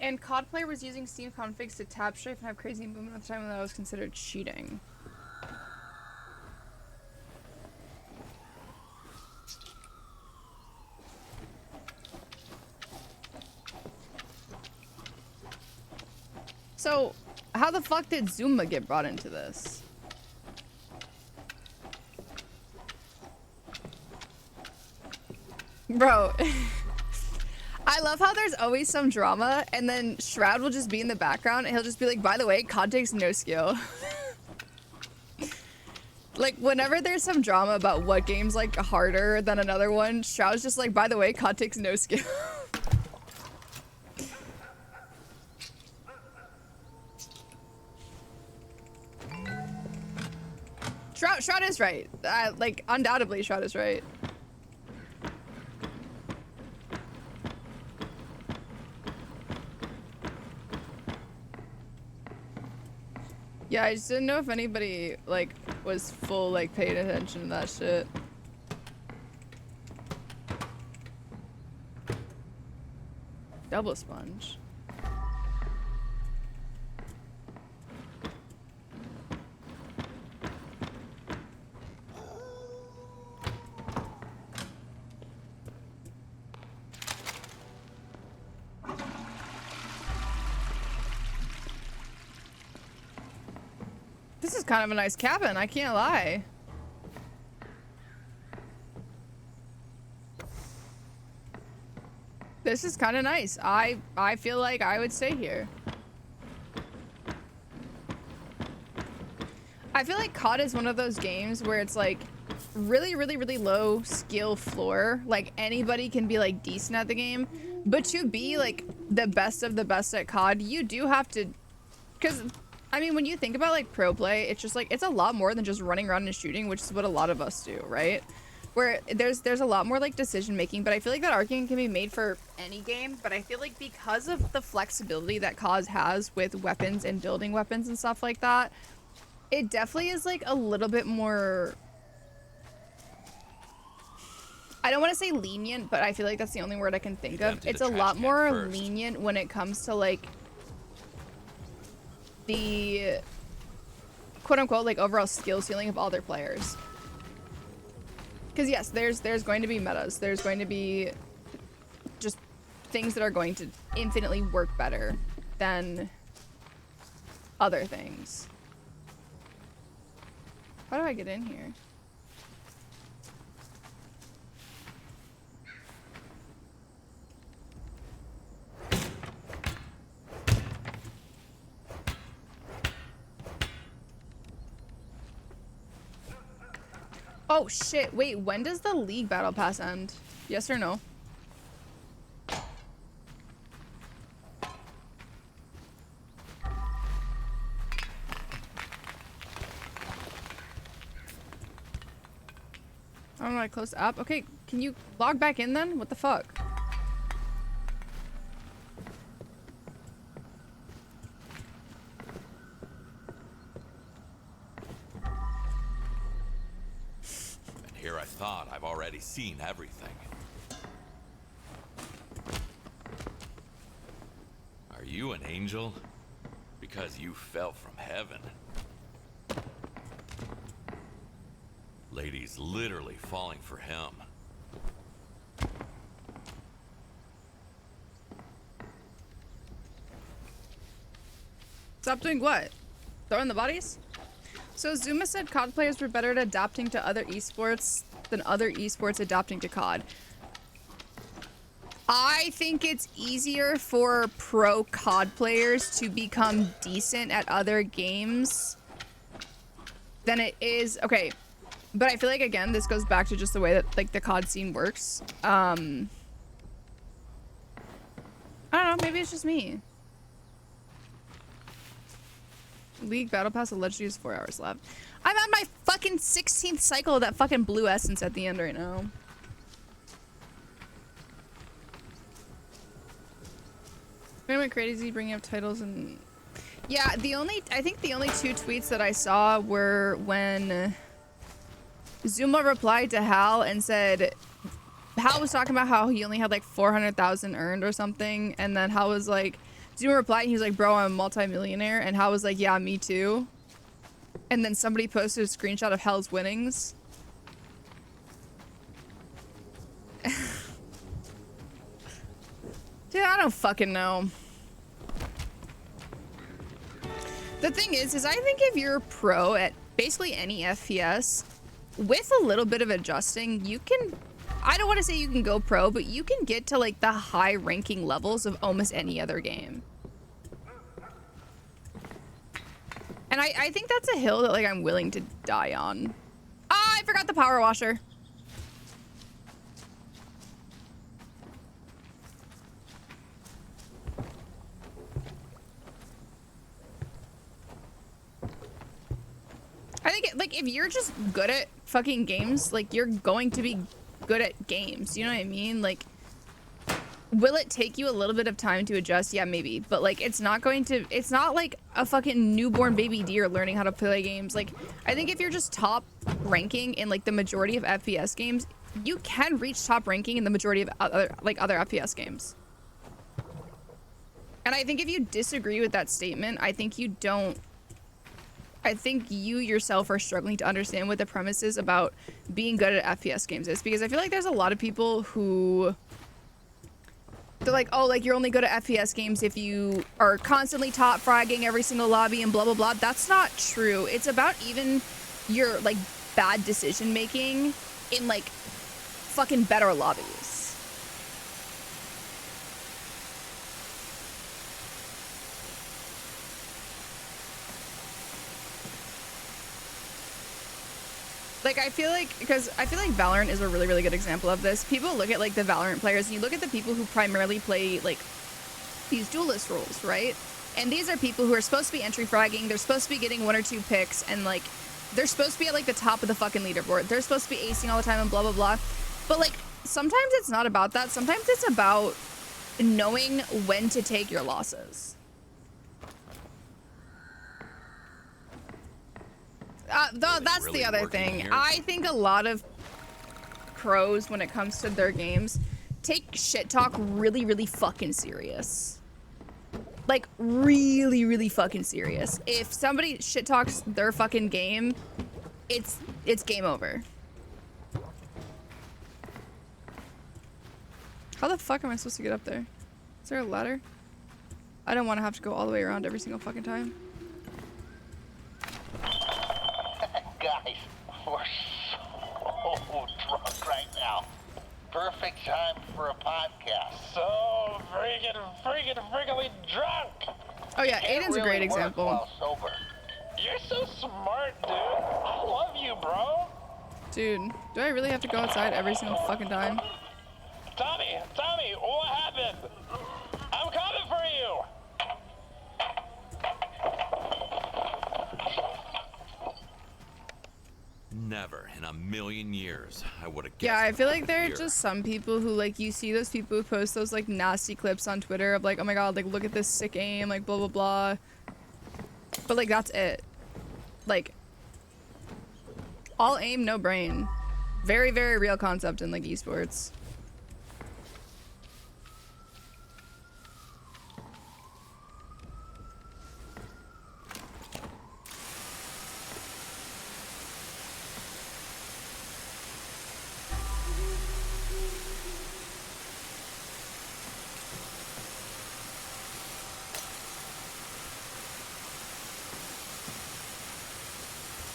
S1: And COD player was using Steam configs to tap strafe and have crazy movement at the time when that was considered cheating. So, how the fuck did Zuma get brought into this? Bro, I love how there's always some drama and then Shroud will just be in the background and he'll just be like, by the way, COD takes no skill. Like, whenever there's some drama about what game's like harder than another one, Shroud's just like, by the way, COD takes no skill. Shroud is right. Like, undoubtedly, Shroud is right. Yeah, I just didn't know if anybody, like, was full, like, paying attention to that shit. Double sponge. This is kind of a nice cabin, I can't lie. This is kind of nice. I feel like I would stay here. I feel like COD is one of those games where it's like really, really, really low skill floor. Like anybody can be like decent at the game, but to be like the best of the best at COD, you do have to, because I mean, when you think about like pro play, it's just like, it's a lot more than just running around and shooting, which is what a lot of us do, right? Where there's a lot more like decision making, but I feel like that argument can be made for any game. But I feel like because of the flexibility that COD has with weapons and building weapons and stuff like that, it definitely is like a little bit more, I don't want to say lenient, but I feel like that's the only word I can think of. It's a lot more lenient when it comes to like the quote unquote like overall skill ceiling of all their players. Because yes, there's going to be metas. There's going to be just things that are going to infinitely work better than other things. How do I get in here? Oh shit, wait, when does the League Battle Pass end? Yes or no? I don't know, I close the app. Okay, can you log back in then? What the fuck?
S3: Here I thought I've already seen everything. Are you an angel? Because you fell from heaven. Lady's literally falling for him.
S1: Stop doing what? Throwing the bodies? So Zuma said COD players were better at adapting to other esports than other esports adapting to COD. I think it's easier for pro COD players to become decent at other games than it is. Okay, but I feel like, again, this goes back to just the way that like the COD scene works. I don't know, maybe it's just me. League Battle Pass allegedly has 4 hours left. I'm on my fucking 16th cycle of that fucking blue essence at the end right now. I went crazy bringing up titles and... Yeah, I think the only 2 tweets that I saw were when Zuma replied to Hal and said... Hal was talking about how he only had like 400,000 earned or something, and then Hal was like... Zuma replied and he was like, bro, I'm a multi-millionaire. And Hal was like, yeah, me too. And then somebody posted a screenshot of Hal's winnings. Dude, I don't fucking know. The thing is I think if you're a pro at basically any FPS, with a little bit of adjusting, you can... I don't want to say you can go pro, but you can get to like the high ranking levels of almost any other game. And I think that's a hill that like I'm willing to die on. Ah, I forgot the power washer. I think like if you're just good at fucking games, like you're going to be good at games, you know what I mean? Like, will it take you a little bit of time to adjust? Yeah, maybe, but like it's not like a fucking newborn baby deer learning how to play games. Like, I think if you're just top ranking in like the majority of FPS games, you can reach top ranking in the majority of other FPS games. And I think if you disagree with that statement, I think you yourself are struggling to understand what the premise is about being good at FPS games is, because I feel like there's a lot of people who they're like, oh, like you're only good at FPS games if you are constantly top fragging every single lobby and blah blah blah. That's not true. It's about even your like bad decision making in like fucking better lobbies. Like, I feel like Valorant is a really, really good example of this. People look at, like, the Valorant players, and you look at the people who primarily play, like, these duelist roles, right? And these are people who are supposed to be entry fragging, they're supposed to be getting 1 or 2 picks, and, like, they're supposed to be at, like, the top of the fucking leaderboard. They're supposed to be acing all the time and blah, blah, blah. But, like, sometimes it's not about that. Sometimes it's about knowing when to take your losses. That's the other thing. I think a lot of pros, when it comes to their games, take shit talk really, really fucking serious. Like, really, really fucking serious. If somebody shit talks their fucking game, it's game over. How the fuck am I supposed to get up there? Is there a ladder? I don't want to have to go all the way around every single fucking time.
S5: Guys, we're so drunk right now. Perfect time for a podcast. So freaking drunk.
S1: Oh yeah, Aiden's a great example.
S5: While sober. You're so smart, dude. I love you, bro.
S1: Dude, do I really have to go outside every single fucking time?
S5: Tommy, what happened? I'm coming for you.
S3: Never in a million years I would have guessed.
S1: Yeah, I feel like there are
S3: here.
S1: just some people who, like, you see those people who post those, like, nasty clips on Twitter of, like, oh my god, like, look at this sick aim, like, blah, blah, blah. But, like, that's it. Like, all aim, no brain. Very, very real concept in, like, esports.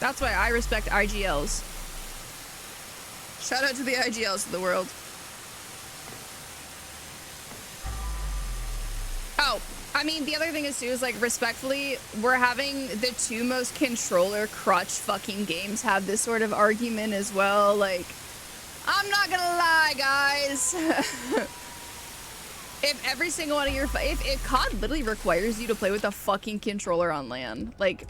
S1: That's why I respect IGLs. Shout out to the IGLs of the world. Oh, I mean, the other thing is too is, like, respectfully, we're having the 2 most controller crutch fucking games have this sort of argument as well. Like, I'm not gonna lie, guys. If every single one of your, if COD literally requires you to play with a fucking controller on LAN, like,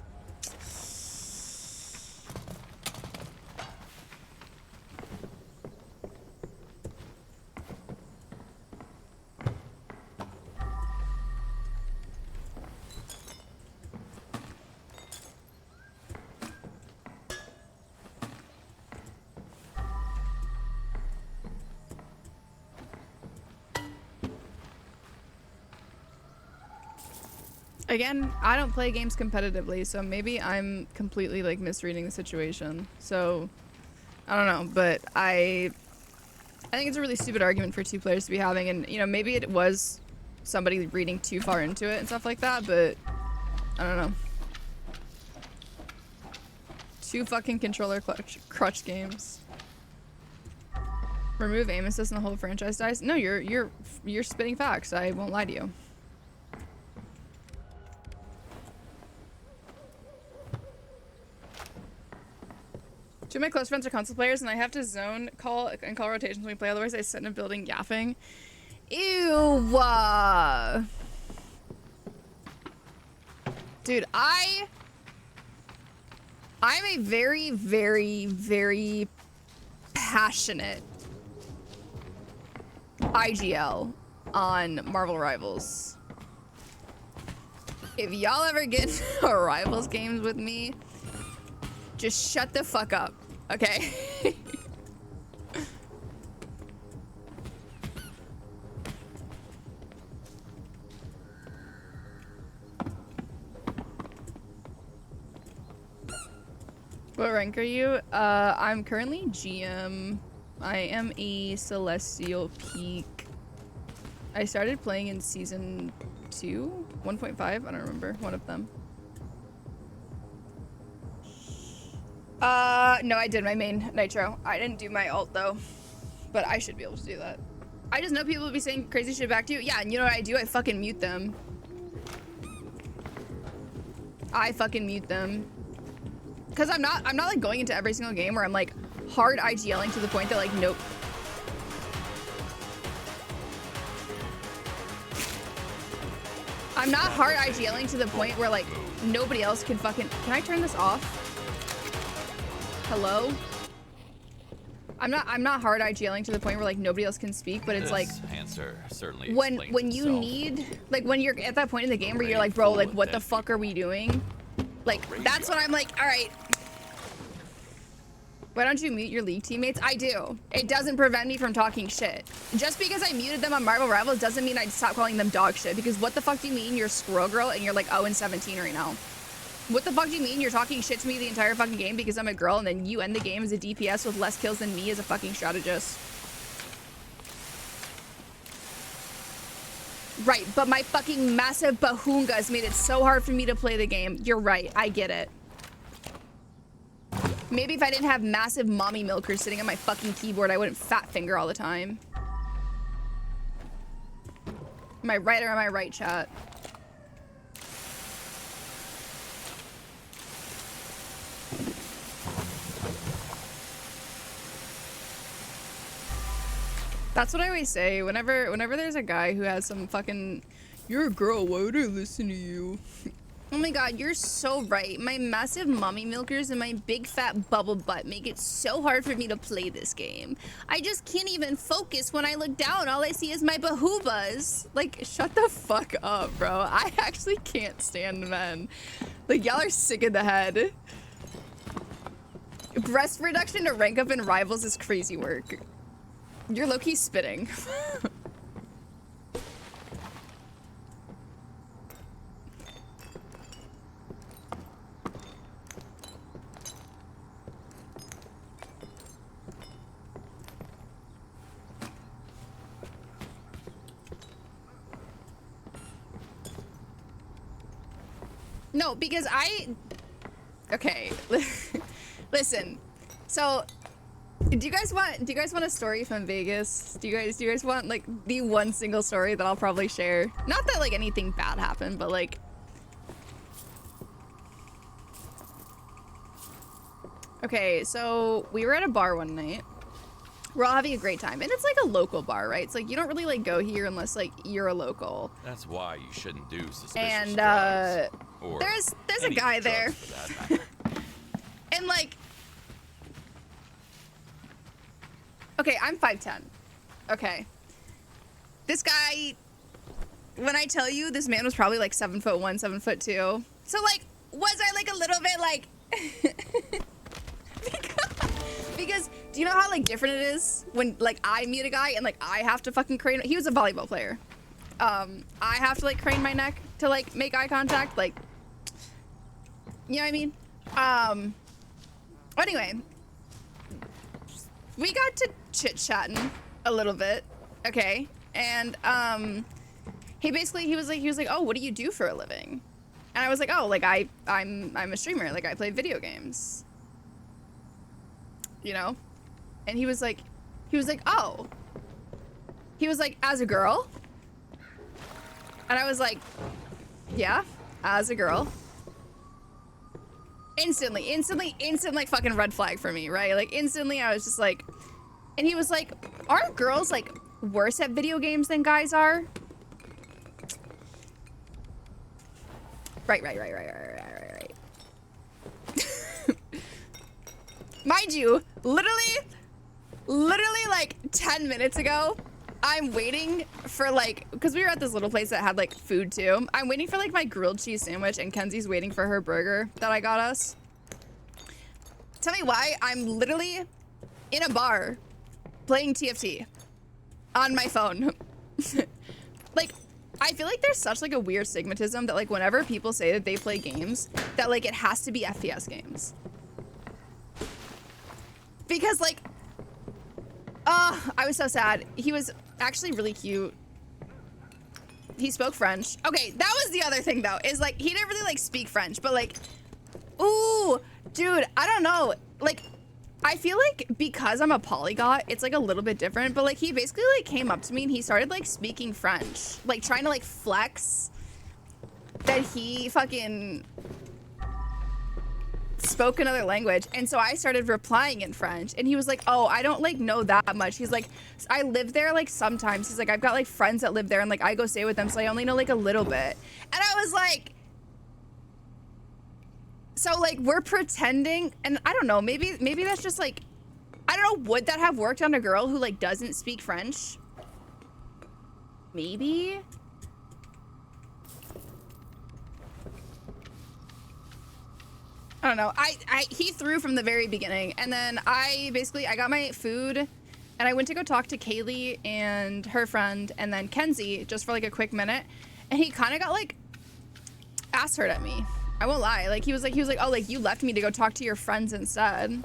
S1: again, I don't play games competitively, so maybe I'm completely, like, misreading the situation. So, I don't know, but I think it's a really stupid argument for 2 players to be having, and, you know, maybe it was somebody reading too far into it and stuff like that, but I don't know. 2 fucking controller crutch games. Remove aim assist and the whole franchise dies? No, you're spitting facts. I won't lie to you. Two of my close friends are console players, and I have to zone call and call rotations when we play. Otherwise, I sit in a building yapping. Ew. Dude, I'm a very, very, very passionate IGL on Marvel Rivals. If y'all ever get into Rivals games with me, just shut the fuck up, okay? What rank are you? I'm currently GM. I am a Celestial Peak. I started playing in season 2, 1.5, I don't remember, one of them. No, I did my main Nitro. I didn't do my ult though, but I should be able to do that. I just know people will be saying crazy shit back to you. Yeah, and you know what I do? I fucking mute them. I fucking mute them. Because I'm not like going into every single game where I'm like hard IGLing to the point that like nope. I'm not hard IGLing to the point where like nobody else can fucking. Can I turn this off? Hello? I'm not hard IGLing to the point where like nobody else can speak, but it's like
S3: answer certainly
S1: when you need, like when you're at that point in the game where you're like, bro, like what the fuck are we doing? Like that's when I'm like, all right, why don't you mute your League teammates? I do. It doesn't prevent me from talking shit. Just because I muted them on Marvel Rivals doesn't mean I'd stop calling them dog shit, because what the fuck do you mean you're Squirrel Girl and you're like 0-17 right now? What the fuck do you mean you're talking shit to me the entire fucking game because I'm a girl, and then you end the game as a DPS with less kills than me as a fucking strategist? Right, but my fucking massive bahungas made it so hard for me to play the game. You're right, I get it. Maybe if I didn't have massive mommy milkers sitting on my fucking keyboard, I wouldn't fat finger all the time. Am I right or am I right, chat? That's what I always say whenever there's a guy who has some fucking, you're a girl, why would I listen to you? Oh my god, you're so right. My massive mommy milkers and my big fat bubble butt make it so hard for me to play this game. I just can't even focus when I look down. All I see is my bahubas. Like, shut the fuck up, bro. I actually can't stand men. Like, y'all are sick in the head. Breast reduction to rank up in Rivals is crazy work. You're low-key spitting. No, because okay, listen. So, do you guys want a story from Vegas? Do you guys want like the one single story that I'll probably share? Not that like anything bad happened, but like, okay, so we were at a bar one night. We're all having a great time, and it's like a local bar, right? It's like you don't really like go here unless like you're a local.
S3: That's why you shouldn't do suspicious
S1: And
S3: drugs, or
S1: there's a
S3: any
S1: guy
S3: drugs
S1: there,
S3: for that matter.
S1: and like, okay, I'm 5'10". Okay, this guy, when I tell you this man was probably like 7'1", 7'2". So like, was I like a little bit like? Because do you know how like different it is when like I meet a guy and like I have to fucking crane? He was a volleyball player. I have to like crane my neck to like make eye contact, like, you know what I mean? Anyway, we got to chit-chatting a little bit, okay? And he was like, oh, what do you do for a living? And I was like, oh, like I'm a streamer, like I play video games. You know? And he was like, oh. He was like, as a girl? And I was like, yeah, as a girl. Instant like fucking red flag for me, right? Like instantly I was just like, and he was like, aren't girls like worse at video games than guys are? Right. Mind you, literally like 10 minutes ago, I'm waiting for like, because we were at this little place that had like food too. I'm waiting for like my grilled cheese sandwich, and Kenzie's waiting for her burger that I got us. Tell me why I'm literally in a bar playing TFT on my phone. Like, I feel like there's such like a weird stigmatism that like whenever people say that they play games, that like it has to be FPS games. Because like, I was so sad. He was actually really cute. He spoke French. Okay, that was the other thing though, is like, he didn't really like speak French, but like, ooh, dude, I don't know. Like, I feel like because I'm a polyglot, it's like a little bit different, but like he basically like came up to me and he started like speaking French, like trying to like flex that he fucking spoke another language, and so I started replying in French, and he was like, oh, I don't like know that much. He's like, I live there like sometimes. He's like, I've got like friends that live there, and like I go stay with them, so I only know like a little bit. And I was like, so like we're pretending, and I don't know, maybe that's just like, I don't know, would that have worked on a girl who like doesn't speak French? Maybe. I don't know. He threw from the very beginning, and then I got my food, and I went to go talk to Kaylee and her friend, and then Kenzie just for like a quick minute, and he kind of got like ass hurt at me. I won't lie. Like he was like, oh, like you left me to go talk to your friends instead, and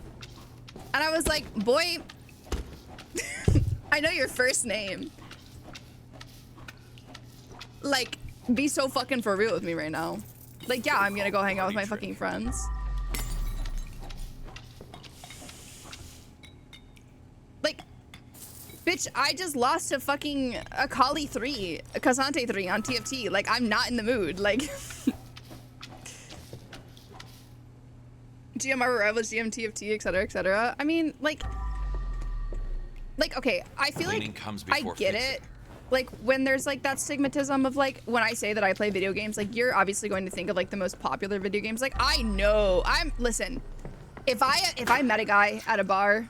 S1: I was like, boy, I know your first name. Like, be so fucking for real with me right now. Like, yeah, I'm gonna go hang out with my fucking friends. Like, bitch, I just lost to fucking Akali 3, Kazante 3 on TFT. Like, I'm not in the mood. Like, GM Marvel Rivals, GM TFT, etc., etc. I mean, like, okay, I feel like I get it. Like, when there's like that stigmatism of like, when I say that I play video games, like you're obviously going to think of like the most popular video games. Like, I know, listen, if I met a guy at a bar,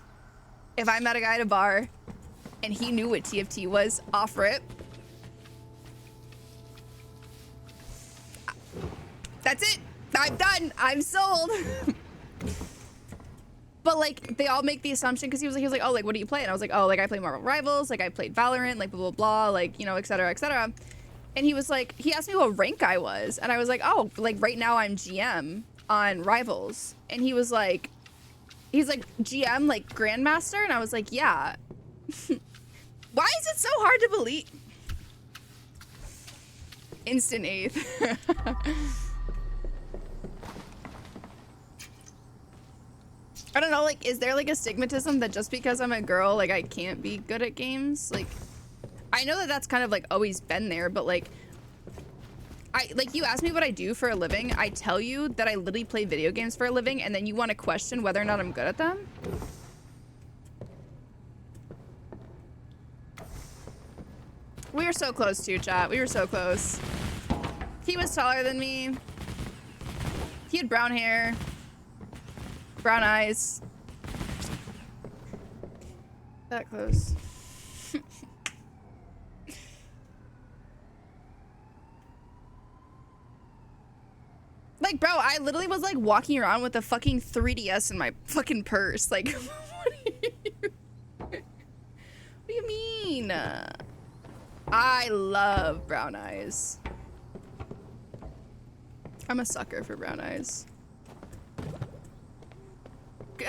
S1: and he knew what TFT was off rip, that's it. I'm done. I'm sold. But like they all make the assumption, because he was like, oh, like what do you play? And I was like, oh, like I play Marvel Rivals, like I played Valorant, like blah blah blah, like, you know, etc., etc. And he was like, he asked me what rank I was, and I was like, oh, like right now I'm GM on Rivals. And he's like GM, like Grandmaster, and I was like, yeah. Why is it so hard to believe? Instant 8th. I don't know, like, is there like a stigmatism that just because I'm a girl, like I can't be good at games? Like, I know that that's kind of like always been there, but like, you ask me what I do for a living, I tell you that I literally play video games for a living, and then you want to question whether or not I'm good at them? We were so close too, chat. We were so close. He was taller than me. He had brown hair. Brown eyes. That close. Like, bro, I literally was like walking around with a fucking 3DS in my fucking purse. Like, what do you mean? I love brown eyes. I'm a sucker for brown eyes.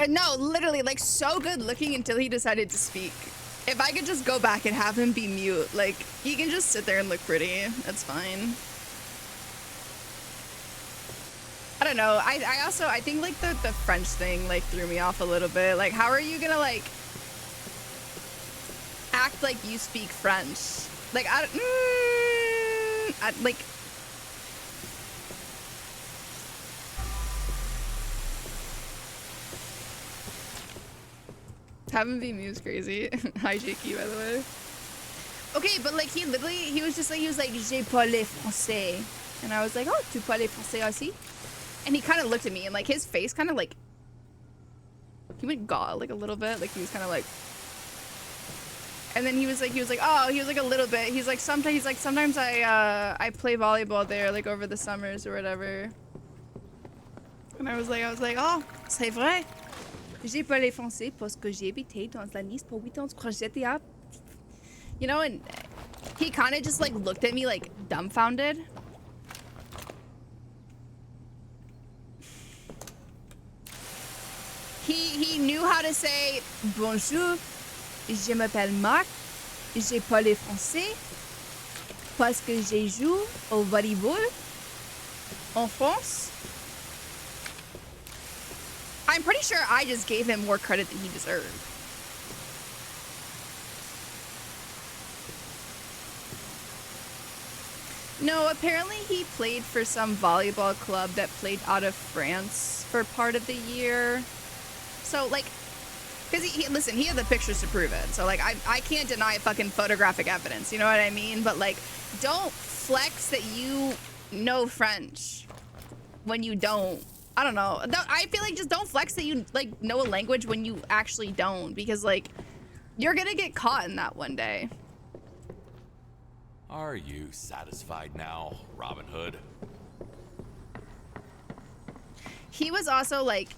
S1: No, literally, like, so good looking until he decided to speak. If I could just go back and have him be mute, like, he can just sit there and look pretty. That's fine. I don't know. I think, like, the French thing, like, threw me off a little bit. Like, how are you gonna, like, act like you speak French? Like, like... Having be Muse crazy. Hi, Jakey, by the way. Okay, but like he was just like, j'ai parlé français. And I was like, oh, tu parles français aussi? And he kind of looked at me, and like his face kind of like, he went gaw like a little bit. Like he was kind of like, and then he was like, oh, he was like a little bit. He's like, sometimes I play volleyball there, like over the summers or whatever. And I was like, oh, c'est vrai. J'ai parlé français parce que j'ai habité dans la Nice pour 8 ans quand j'étais à... You know, and he kind of just like looked at me like dumbfounded. He knew how to say bonjour, je m'appelle Marc, j'ai parlé français parce que j'ai joué au volleyball en France. I'm pretty sure I just gave him more credit than he deserved. No, apparently he played for some volleyball club that played out of France for part of the year. So, like, because listen, he had the pictures to prove it. So, like, I can't deny fucking photographic evidence, you know what I mean? But, like, don't flex that you know French when you don't. I don't know. I feel like just don't flex that you, like, know a language when you actually don't. Because, like, you're gonna get caught in that one day.
S3: Are you satisfied now, Robin Hood?
S1: He was also like,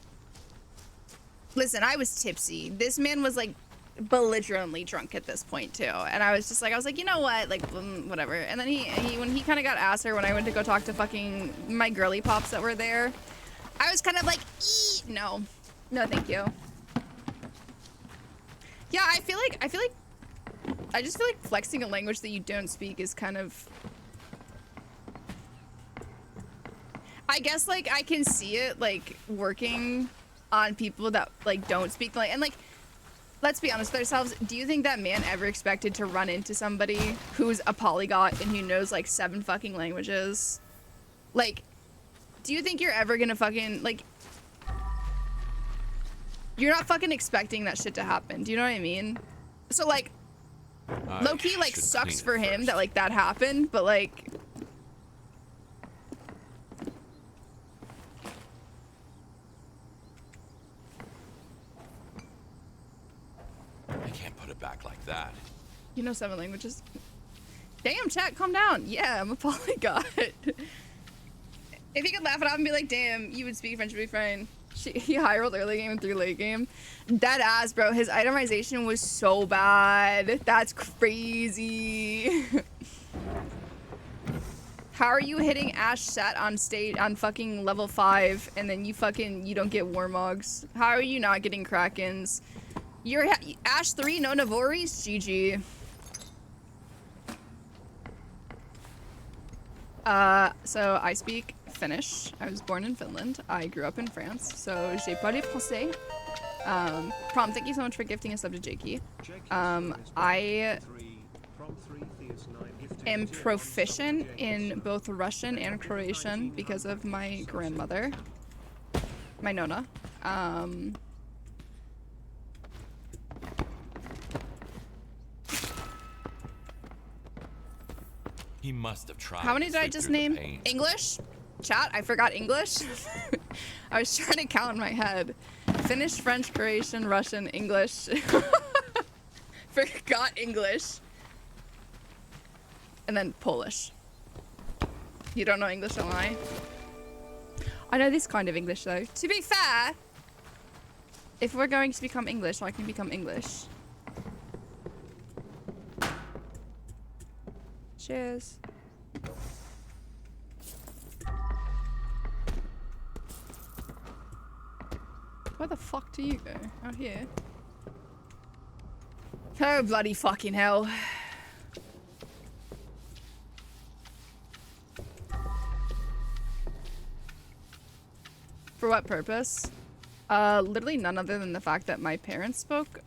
S1: listen, I was tipsy. This man was like belligerently drunk at this point too. And I was like, you know what? Like, whatever. And then when he kind of got asked her when I went to go talk to fucking my girly pops that were there, I was kind of like, no, thank you. Yeah, I just feel like flexing a language that you don't speak is kind of, I guess, like, I can see it, like, working on people that, like, don't speak, like, and, like, let's be honest with ourselves, do you think that man ever expected to run into somebody who's a polyglot and who knows, like, 7 fucking languages? Like, do you think you're ever gonna fucking, like, you're not fucking expecting that shit to happen, do you know what I mean? So, like, low-key, like, sucks for him that, like, that happened, but, like,
S3: I can't put it back like that.
S1: you know 7 languages. Damn, chat, calm down. Yeah, I'm a polyglot. If he could laugh it off and be like, damn, you would speak French, would be fine. He high rolled early game and threw late game. Dead ass, bro. His itemization was so bad. That's crazy. How are you hitting Ash set on stage on fucking level 5 and then you don't get Warmogs? How are you not getting Krakens? You're Ash 3, no Navoris? GG. So I speak Finnish. I was born in Finland. I grew up in France, so je parle français. Prom, thank you so much for gifting a sub to Jakey. I am proficient in both Russian and Croatian because of my grandmother, my Nona.
S3: He must have tried.
S1: How many did I just name? English? Chat, I forgot English. I was trying to count in my head. Finnish, French, Croatian, Russian, English. Forgot English. And then Polish. You don't know English, don't I? I know this kind of English though. To be fair, if we're going to become English, I can become English. Cheers. Where the fuck do you go? Out here. Oh, bloody fucking hell. For what purpose? Literally none other than the fact that my parents spoke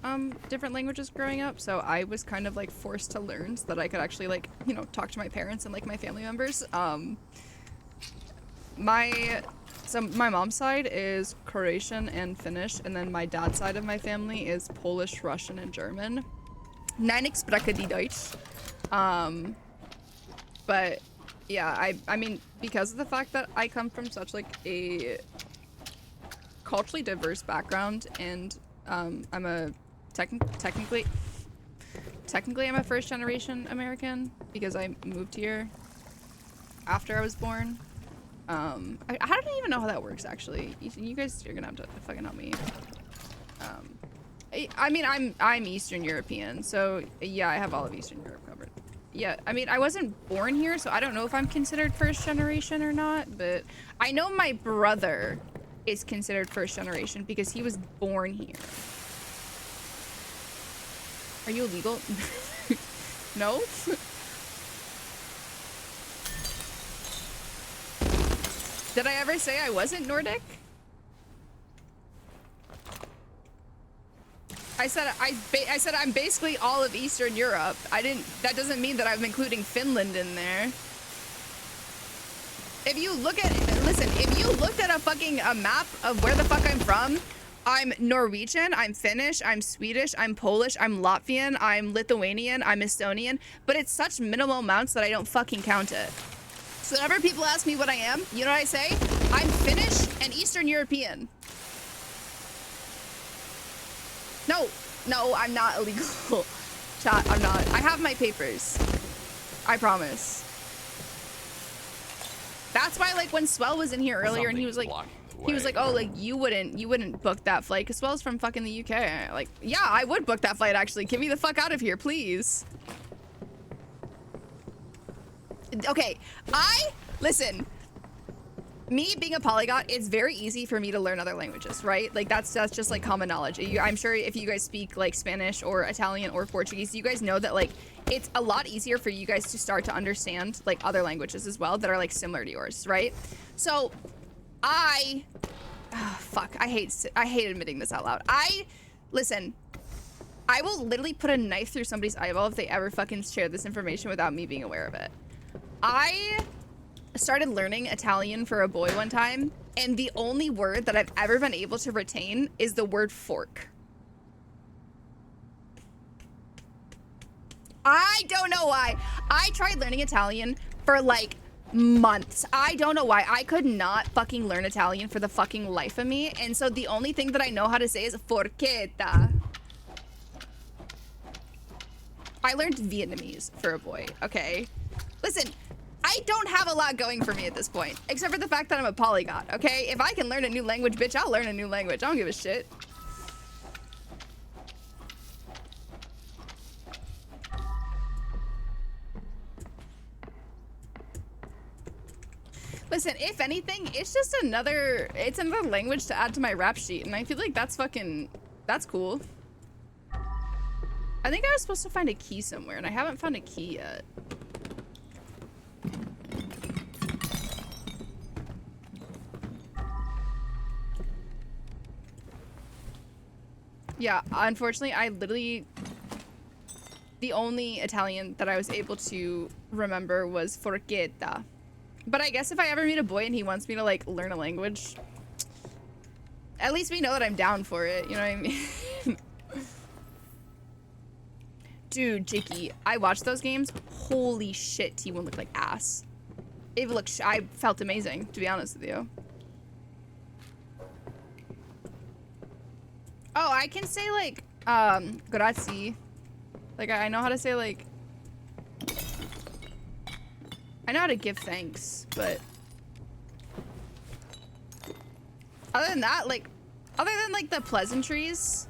S1: different languages growing up, so I was kind of like forced to learn so that I could actually like, you know, talk to my parents and like my family members. So my mom's side is Croatian and Finnish, and then my dad's side of my family is Polish, Russian, and German. Nein, ich spreche die Deutsch. But yeah, I mean, because of the fact that I come from such like a culturally diverse background, and I'm a technically I'm a first generation American because I moved here after I was born. I don't even know how that works actually. You guys are gonna have to fucking help me. I mean, I'm Eastern European, so yeah, I have all of Eastern Europe covered. Yeah, I mean, I wasn't born here, so I don't know if I'm considered first generation or not, but I know my brother is considered first generation because he was born here. Are you illegal? No? Did I ever say I wasn't Nordic? I said I'm basically all of Eastern Europe. That doesn't mean that I'm including Finland in there. If you look at, listen, if you looked at a map of where the fuck I'm from, I'm Norwegian, I'm Finnish, I'm Swedish, I'm Polish, I'm Latvian, I'm Lithuanian, I'm Estonian, but it's such minimal amounts that I don't fucking count it. So whenever people ask me what I am, you know what I say? I'm Finnish and Eastern European. No, I'm not illegal. Chat, I'm not. I have my papers. I promise. That's why, like, when Swell was in here earlier and he was like, oh, like, you wouldn't book that flight because Swell's from fucking the UK. Like, yeah, I would book that flight, actually. Get me the fuck out of here, please. Okay, listen, me being a polyglot, it's very easy for me to learn other languages, right? Like, that's just, like, common knowledge. I'm sure if you guys speak, like, Spanish or Italian or Portuguese, you guys know that, like, it's a lot easier for you guys to start to understand, like, other languages as well that are, like, similar to yours, right? So, fuck, I hate admitting this out loud. Listen, I will literally put a knife through somebody's eyeball if they ever fucking share this information without me being aware of it. I started learning Italian for a boy one time, and the only word that I've ever been able to retain is the word fork. I don't know why. I tried learning Italian for like months. I don't know why. I could not fucking learn Italian for the fucking life of me, and so the only thing that I know how to say is forchetta. I learned Vietnamese for a boy, okay? Listen, I don't have a lot going for me at this point, except for the fact that I'm a polyglot, okay? If I can learn a new language, bitch, I'll learn a new language. I don't give a shit. Listen, if anything, it's just another language to add to my rap sheet, and I feel like that's cool. I think I was supposed to find a key somewhere, and I haven't found a key yet. Yeah, unfortunately, the only Italian that I was able to remember was forchetta. But I guess if I ever meet a boy and he wants me to, like, learn a language, at least we know that I'm down for it, you know what I mean? Dude, Jakey, I watched those games. Holy shit, T1 looked like ass. I felt amazing, to be honest with you. Oh, I can say, like, grazie. Like, I know how to say, like, I know how to give thanks, but other than that, like, other than, like, the pleasantries,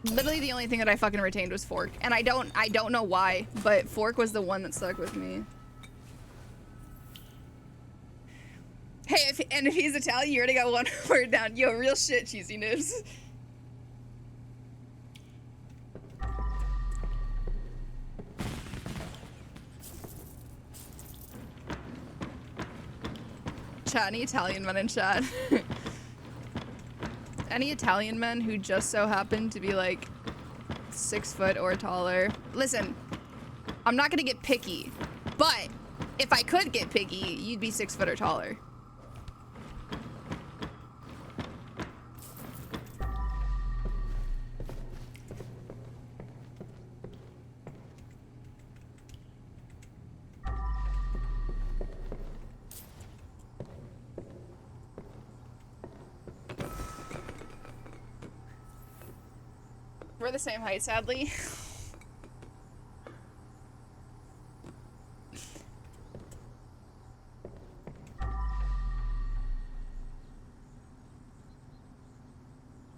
S1: literally the only thing that I fucking retained was fork. And I don't know why, but fork was the one that stuck with me. Hey, if he's Italian, you already got one word down. Yo, real shit, Cheesy Nibs. Chat, any Italian men in chat? Any Italian men who just so happen to be like 6 foot or taller? Listen, I'm not gonna get picky, but if I could get picky, you'd be 6 foot or taller. We're the same height, sadly.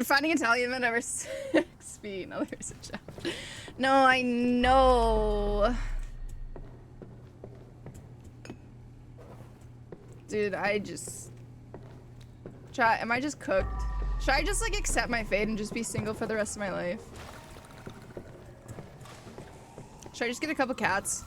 S1: Finding Italian men over 6 feet. No, there's a job. No, I know. Dude, Chat, am I just cooked? Should I just, like, accept my fate and just be single for the rest of my life? Should I just get a couple cats?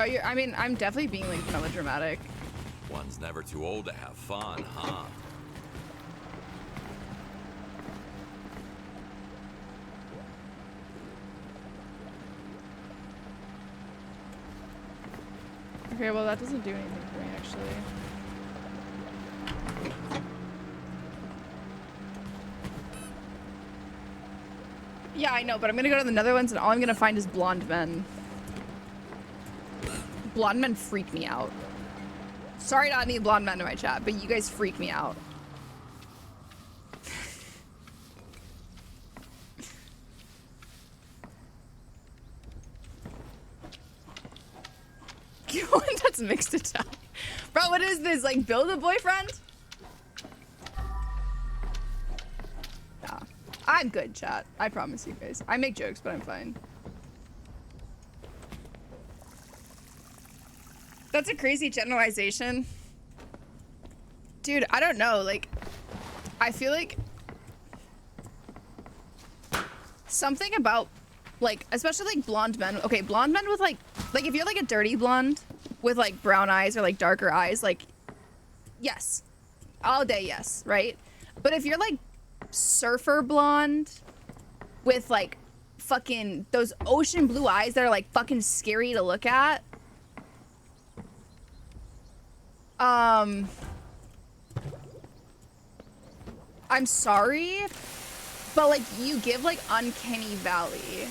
S1: Oh, I mean, I'm definitely being like melodramatic.
S3: One's never too old to have fun, huh?
S1: Okay, well that doesn't do anything for me actually. Yeah, I know, but I'm gonna go to the Netherlands and all I'm gonna find is blonde men. Blonde men freak me out. Sorry not any blonde men in my chat, but you guys freak me out. That's mixed it up. Bro, what is this? Like, build a boyfriend? Nah. I'm good, chat. I promise you guys. I make jokes, but I'm fine. That's a crazy generalization. Dude, I don't know. Like, I feel like something about, like, especially like blonde men. Okay, blonde men with like if you're like a dirty blonde with like brown eyes or like darker eyes, like, yes, all day, yes, right? But if you're like surfer blonde with like fucking those ocean blue eyes that are like fucking scary to look at, I'm sorry, but like you give like uncanny valley.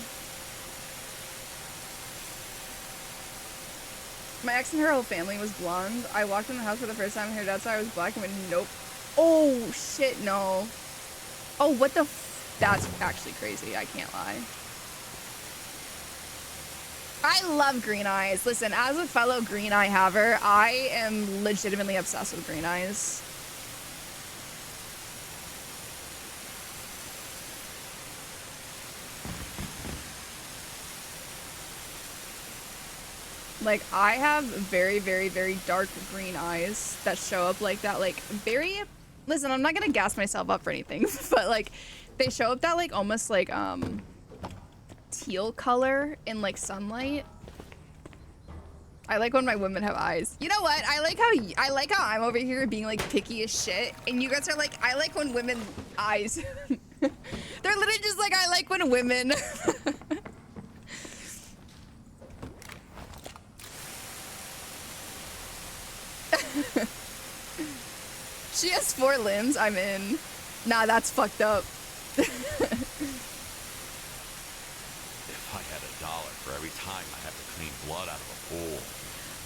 S1: My ex and her whole family was blonde. I walked in the house for the first time and her dad saw I was black and went, nope. Oh shit, no. Oh, what the f— that's actually crazy, I can't lie. I love green eyes. Listen, as a fellow green eye haver, I am legitimately obsessed with green eyes. Like, I have very, very, very dark green eyes that show up like that, like, very— listen, I'm not gonna gas myself up for anything, but, like, they show up that, like, almost, like, teal color in, like, sunlight. I like when my women have eyes. You know what? I like how I'm over here being, like, picky as shit, and you guys are like, I like when women eyes. They're literally just like, I like when women— She has 4 limbs. I'm in. Nah, that's fucked up.
S3: If I had $1 for every time I have to clean blood out of a pool.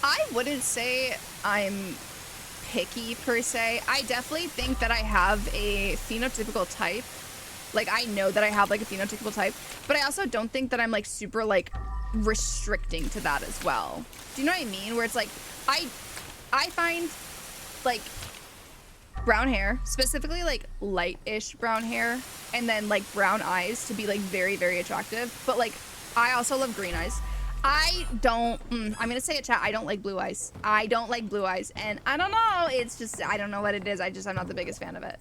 S1: I wouldn't say I'm picky per se. I definitely think that I have a phenotypical type. Like, I know that I have like a phenotypical type, but I also don't think that I'm like super like restricting to that as well. Do you know what I mean? Where it's like, I find like brown hair, specifically like light-ish brown hair, and then like brown eyes to be like very, very attractive. But like, I also love green eyes. I don't— I'm gonna say it, chat. I don't like blue eyes. I don't like blue eyes, and I don't know. It's just, I don't know what it is. I'm not the biggest fan of it.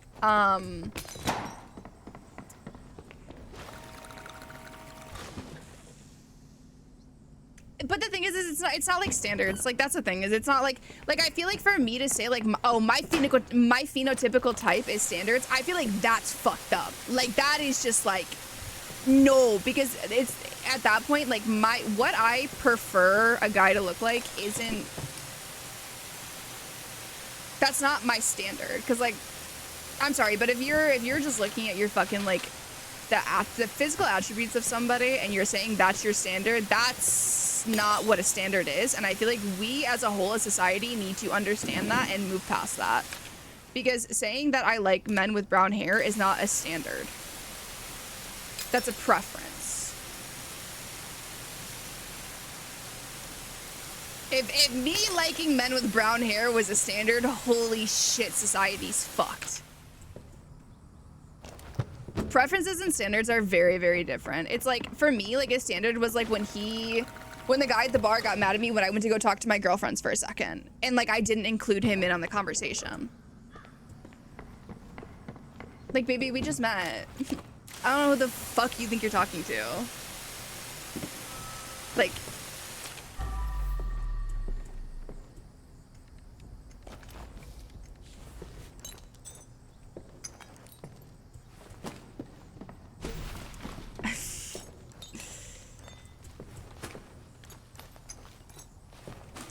S1: But the thing is it's not like standards. Like, that's the thing, is it's not like I feel like for me to say like, oh, my phenotypical type is standards, I feel like that's fucked up. Like, that is just like, no, because it's at that point like what I prefer a guy to look like isn't— that's not my standard. Because like, I'm sorry, but if you're just looking at your fucking like the physical attributes of somebody and you're saying that's your standard, that's not what a standard is. And I feel like we as a whole as society need to understand that and move past that, because saying that I like men with brown hair is not a standard. That's a preference. If me liking men with brown hair was a standard, holy shit, society's fucked. Preferences and standards are very, very different. It's like, for me, like a standard was like when the guy at the bar got mad at me when I went to go talk to my girlfriends for a second, and like I didn't include him in on the conversation. Like, baby, we just met. I don't know who the fuck you think you're talking to. Like,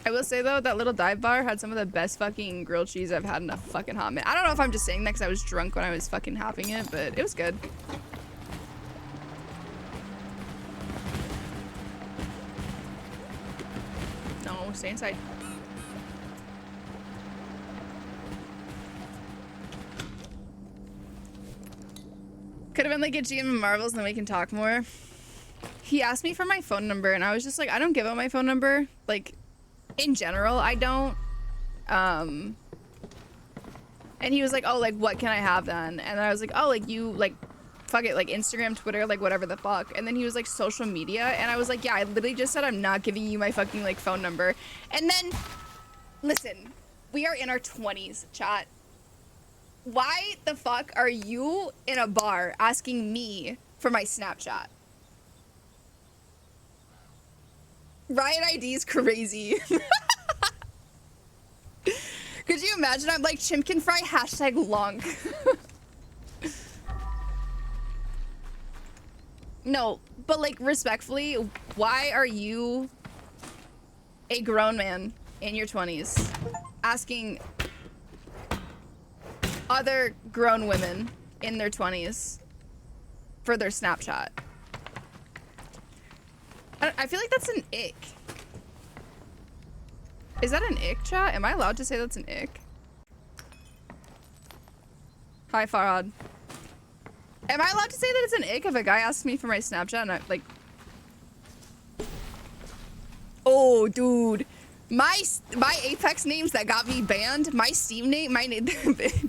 S1: I will say though, that little dive bar had some of the best fucking grilled cheese I've had in a fucking hot minute. I don't know if I'm just saying that because I was drunk when I was fucking having it, but it was good. No, stay inside. Could have been like a GM and Marvels and then we can talk more. He asked me for my phone number and I was just like, I don't give out my phone number. Like, in general, I don't. And he was like, oh, like, what can I have then? And I was like, oh, like, you, like, fuck it, like, Instagram, Twitter, like, whatever the fuck. And then he was like, social media. And I was like, yeah, I literally just said I'm not giving you my fucking, like, phone number. And then, listen, we are in our 20s, chat. Why the fuck are you in a bar asking me for my Snapchat? Riot ID is crazy. Could you imagine? I'm like, Chimkin Fry hashtag long. No, but like respectfully, why are you a grown man in your 20s asking other grown women in their 20s for their Snapchat? I feel like that's an ick. Is that an ick, chat? Am I allowed to say that's an ick? Hi, Farhad. Am I allowed to say that it's an ick if a guy asks me for my Snapchat and I, like... Oh, dude. My Apex names that got me banned, my Steam name, my name...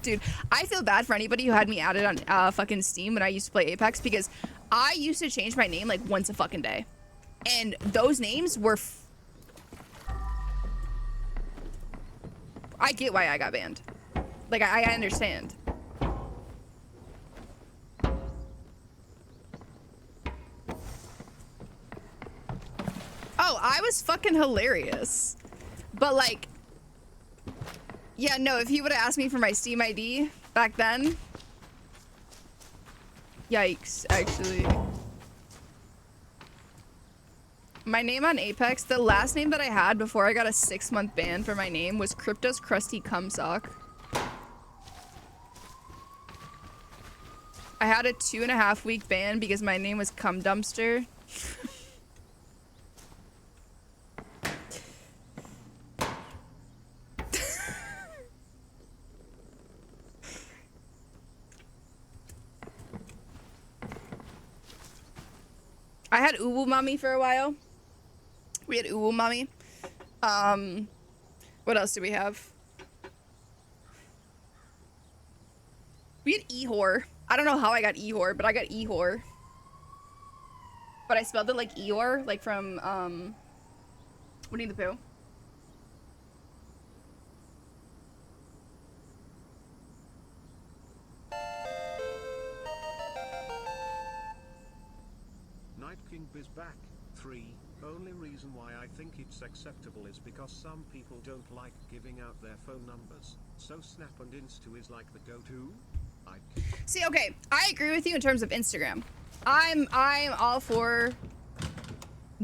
S1: Dude, I feel bad for anybody who had me added on fucking Steam when I used to play Apex because I used to change my name like once a fucking day. And those names were... I get why I got banned. Like, I understand. Oh, I was fucking hilarious. But, like... Yeah, no, if he would have asked me for my Steam ID back then... Yikes, actually. My name on Apex, the last name that I had before I got a 6-month ban for my name was Crypto's Crusty Cumsock. I had a 2.5-week ban because my name was Cum Dumpster. I had Uwu Mommy for a while. We had Uwu Mommy. What else do we have? We had Ehor. I don't know how I got Ehor, but I got Ehor. But I spelled it like Eeyore, like from, Winnie the Pooh.
S2: Night King is back. 3. Only reason why I think it's acceptable is because some people don't like giving out their phone numbers. So Snap and Insta is like the go-to.
S1: See, okay, I agree with you in terms of Instagram. I'm all for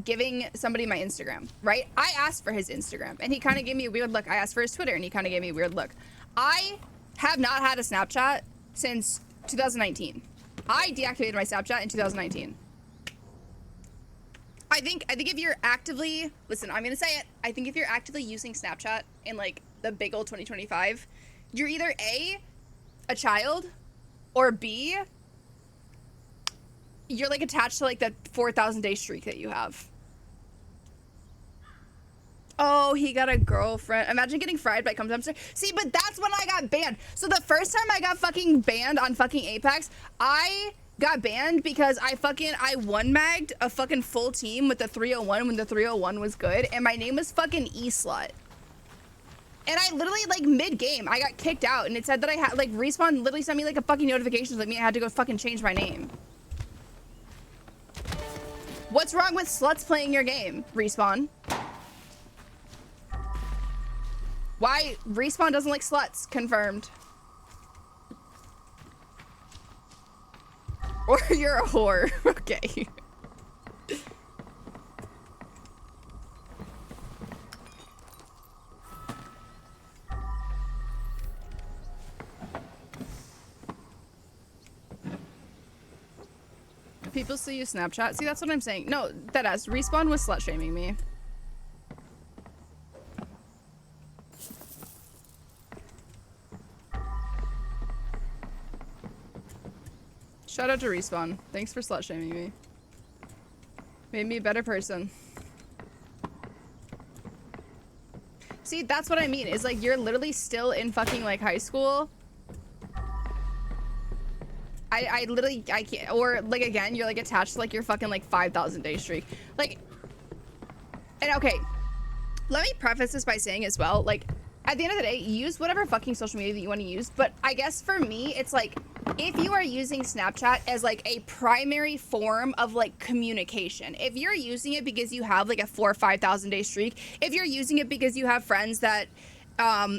S1: giving somebody my Instagram, right? I asked for his Instagram and he kind of gave me a weird look. I asked for his Twitter and he kind of gave me a weird look. I have not had a Snapchat since 2019. I deactivated my Snapchat in 2019. I think if you're actively, listen, I'm gonna say it. I think if you're actively using Snapchat in like the big old 2025, you're either a child, or B, you're like attached to like that 4,000 day streak that you have. Oh, he got a girlfriend. Imagine getting fried by Cum Dumpster. See, but that's when I got banned. So the first time I got fucking banned on fucking Apex, I got banned because I one-magged a fucking full team with the 301 when the 301 was good, and my name was fucking E-Slut. And I literally, like, mid-game, I got kicked out, and it said that I had, like, Respawn literally sent me, like, a fucking notification like me I had to go fucking change my name. What's wrong with sluts playing your game, Respawn? Why? Respawn doesn't like sluts. Confirmed. Or you're a whore. Okay. People still use Snapchat. See, that's what I'm saying. No, deadass. Respawn was slut shaming me. Shout out to Respawn. Thanks for slut shaming me. Made me a better person. See, that's what I mean. Is like you're literally still in fucking like high school. I literally I can't. Or like again, you're like attached to like your fucking like 5,000 day streak. Like, and okay, let me preface this by saying as well, like at the end of the day, use whatever fucking social media that you want to use. But I guess for me, it's like if you are using Snapchat as like a primary form of like communication, if you're using it because you have like a 4,000 or 5,000 day streak, if you're using it because you have friends that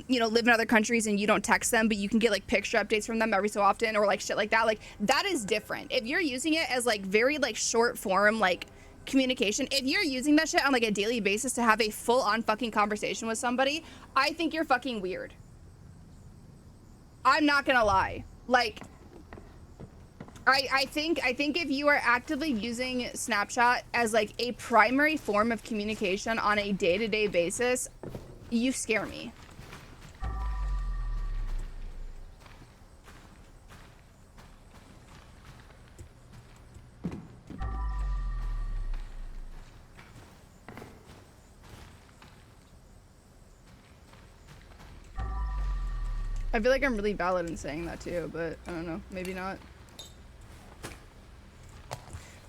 S1: you know, live in other countries and you don't text them, but you can get like picture updates from them every so often or like shit like that, like that is different. If you're using it as like very like short form like communication, if you're using that shit on like a daily basis to have a full on fucking conversation with somebody, I think you're fucking weird. I'm not gonna lie. Like I think if you are actively using Snapchat as like a primary form of communication on a day-to-day basis, you scare me. I feel like I'm really valid in saying that too, but I don't know, maybe not.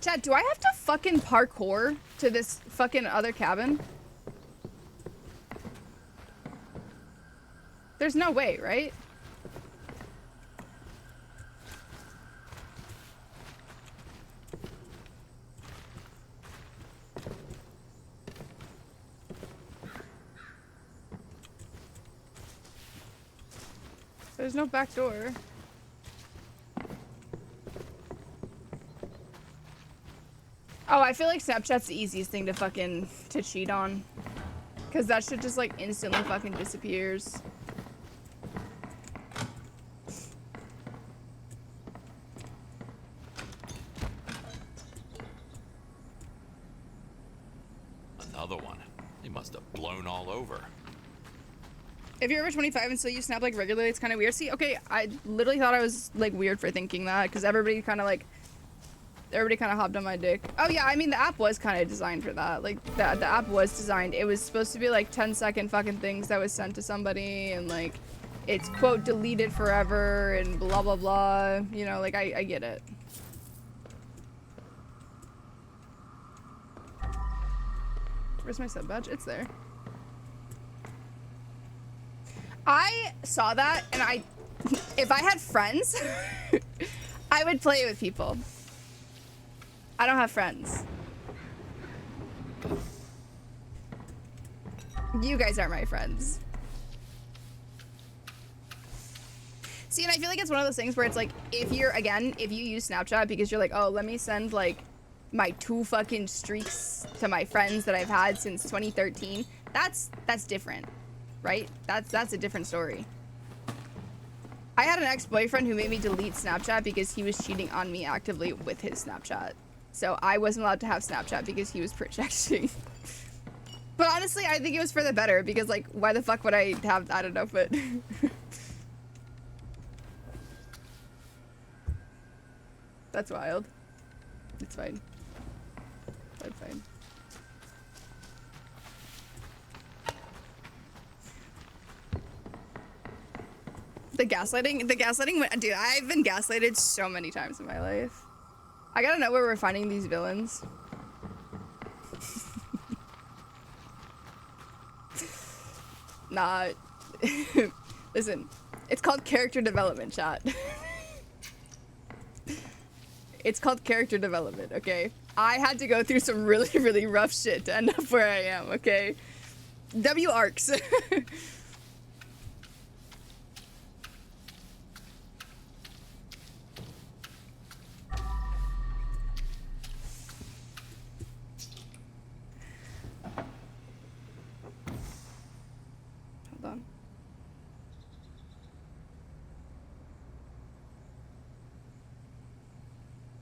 S1: Chat, do I have to fucking parkour to this fucking other cabin? There's no way, right? There's no back door. Oh, I feel like Snapchat's the easiest thing to fucking cheat on. Cause that shit just like instantly fucking disappears.
S3: Another one. He must have blown all over.
S1: If you're over 25 and still use Snap like regularly, it's kind of weird. See, okay, I literally thought I was like weird for thinking that because everybody kind of hopped on my dick. Oh yeah, I mean the app was kind of designed for that. Like the app was designed. It was supposed to be like 10-second fucking things that was sent to somebody and like it's quote deleted forever and blah blah blah. You know, like I get it. Where's my sub badge? It's there. I saw that and if I had friends, I would play with people. I don't have friends. You guys are my friends. See, and I feel like it's one of those things where it's like, if you use Snapchat because you're like, oh, let me send like my 2 fucking streaks to my friends that I've had since 2013, that's different, right? That's a different story. I had an ex-boyfriend who made me delete Snapchat because he was cheating on me actively with his Snapchat. So I wasn't allowed to have Snapchat because he was projecting. But honestly, I think it was for the better because like, why the fuck would I have, I don't know, but. That's wild. It's fine. That's fine. The gaslighting, dude, I've been gaslighted so many times in my life. I gotta know where we're finding these villains. Nah. Listen, it's called character development, chat. It's called character development, okay? I had to go through some really, really rough shit to end up where I am, okay? W arcs. Hold on.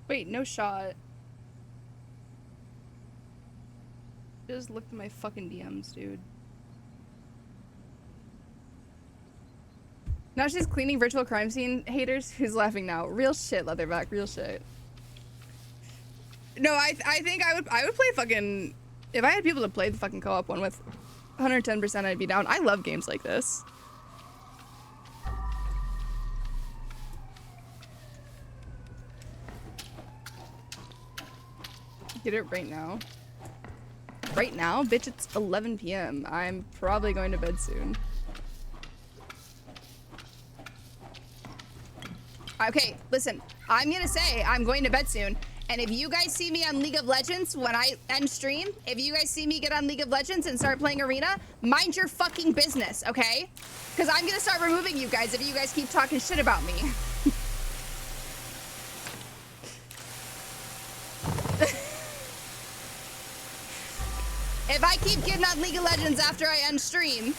S1: Wait, no shot. Just looked at my fucking DMs, dude. Now she's cleaning virtual crime scene haters. Who's laughing now? Real shit, Leatherback. Real shit. No, I think I would play fucking, if I had people to play the fucking co-op one with, 110% I'd be down. I love games like this. Get it right now. Right now? Bitch, it's 11 p.m. I'm probably going to bed soon. Okay, listen. I'm gonna say I'm going to bed soon. And if you guys see me on League of Legends when I end stream, if you guys see me get on League of Legends and start playing Arena, mind your fucking business, okay? Because I'm gonna start removing you guys if you guys keep talking shit about me. If I keep getting on League of Legends after I end stream,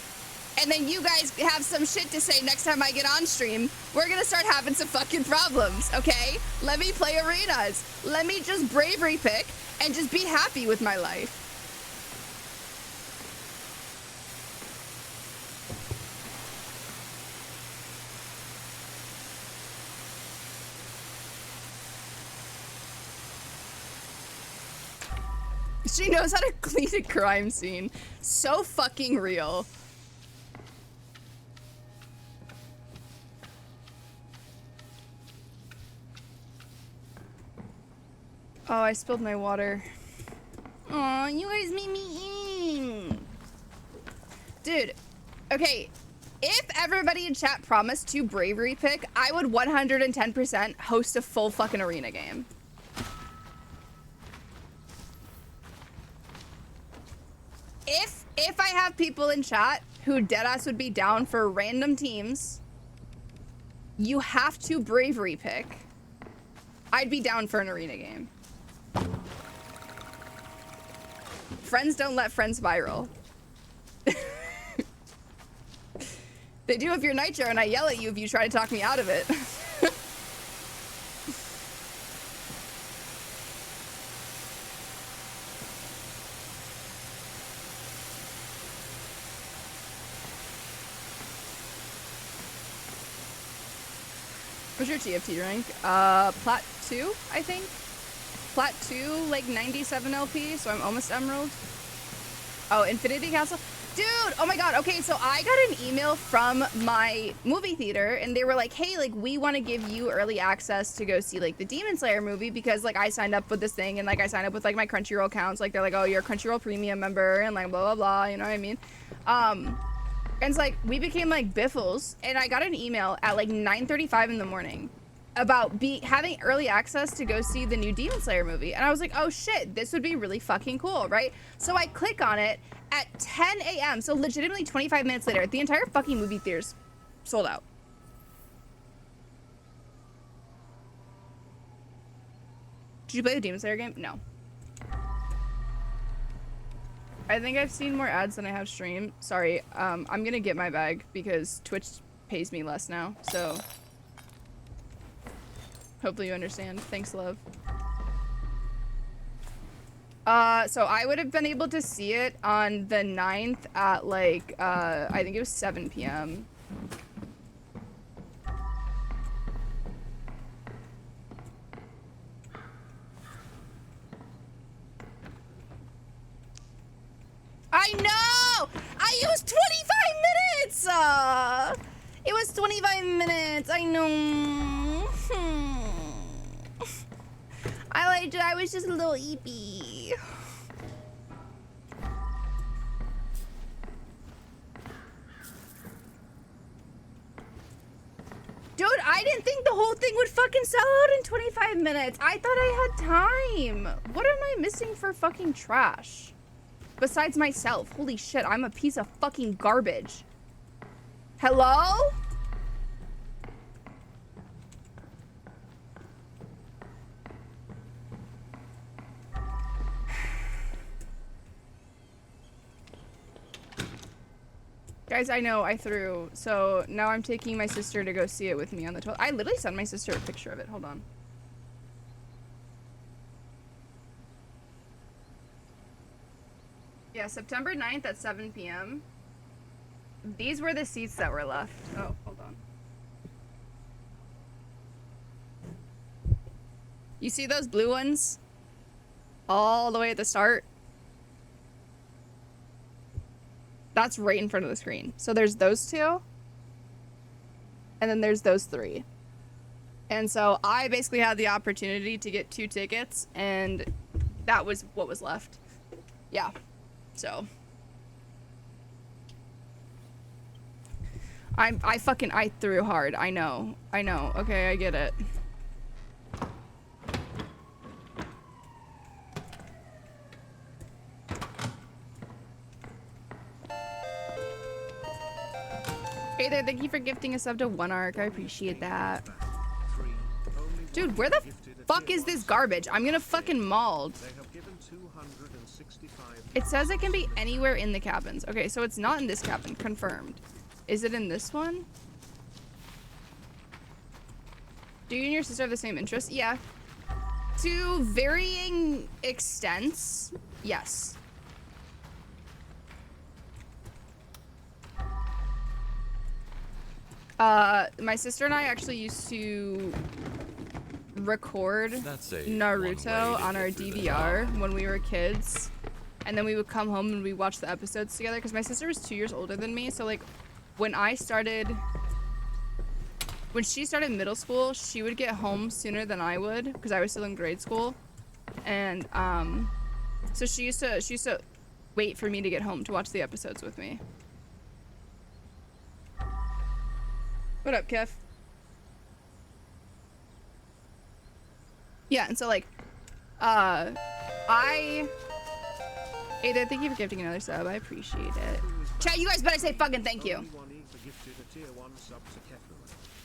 S1: and then you guys have some shit to say next time I get on stream, we're gonna start having some fucking problems, okay? Let me play arenas. Let me just bravery pick and just be happy with my life. She knows how to clean a crime scene. So fucking real. Oh, I spilled my water. Aw, you guys made me eat. Dude, okay. If everybody in chat promised to bravery pick, I would 110% host a full fucking arena game. If I have people in chat who deadass would be down for random teams, you have to bravery pick. I'd be down for an arena game. Friends don't let friends viral. They do if you're Nitro and I yell at you if you try to talk me out of it. What's your TFT rank? Plat 2, I think. Plat 2, like 97 LP, so I'm almost Emerald. Oh, Infinity Castle. Dude, oh my god, okay, so I got an email from my movie theater, and they were like, hey, like, we want to give you early access to go see, like, the Demon Slayer movie, because, like, I signed up with this thing, and, like, I signed up with, like, my Crunchyroll accounts, like, they're like, oh, you're a Crunchyroll Premium member, and, like, blah, blah, blah, you know what I mean? And it's like, we became, like, biffles, and I got an email at, like, 9:35 in the morning about having early access to go see the new Demon Slayer movie. And I was like, oh shit, this would be really fucking cool, right? So I click on it at 10 a.m. So legitimately 25 minutes later, the entire fucking movie theater's sold out. Did you play the Demon Slayer game? No. I think I've seen more ads than I have streamed. Sorry, I'm gonna get my bag because Twitch pays me less now, so hopefully you understand. Thanks, love. So I would have been able to see it on the 9th at like, I think it was 7 p.m. I know! I used 25 minutes! It was 25 minutes, I know. I was just a little eepy. Dude, I didn't think the whole thing would fucking sell out in 25 minutes. I thought I had time. What am I missing for fucking trash? Besides myself. Holy shit, I'm a piece of fucking garbage. Hello? Guys, I know, I threw. So now I'm taking my sister to go see it with me on the 12th. I literally sent my sister a picture of it. Hold on. Yeah, September 9th at 7 p.m. These were the seats that were left. Oh, hold on. You see those blue ones? All the way at the start? That's right in front of the screen. So there's those two. And then there's those three. And so I basically had the opportunity to get 2 tickets, and that was what was left. Yeah. So I threw hard. I know. Okay, I get it. Hey there, thank you for gifting a sub to 1ARC. I appreciate that. Dude, where the fuck is this garbage? I'm gonna fucking mauled. It says it can be anywhere in the cabins. Okay, so it's not in this cabin. Confirmed. Is it in this one? Do you and your sister have the same interests? Yeah. To varying extents, yes. My sister and I actually used to record Naruto on our DVR when we were kids, and then we would come home and we watch the episodes together, because my sister was 2 years older than me, so like when she started middle school, she would get home sooner than I would, because I was still in grade school, and so she used to wait for me to get home to watch the episodes with me. What up, Kev? Yeah, and so like, Ada, thank you for gifting another sub. I appreciate it. Chat, you guys better say fucking thank you.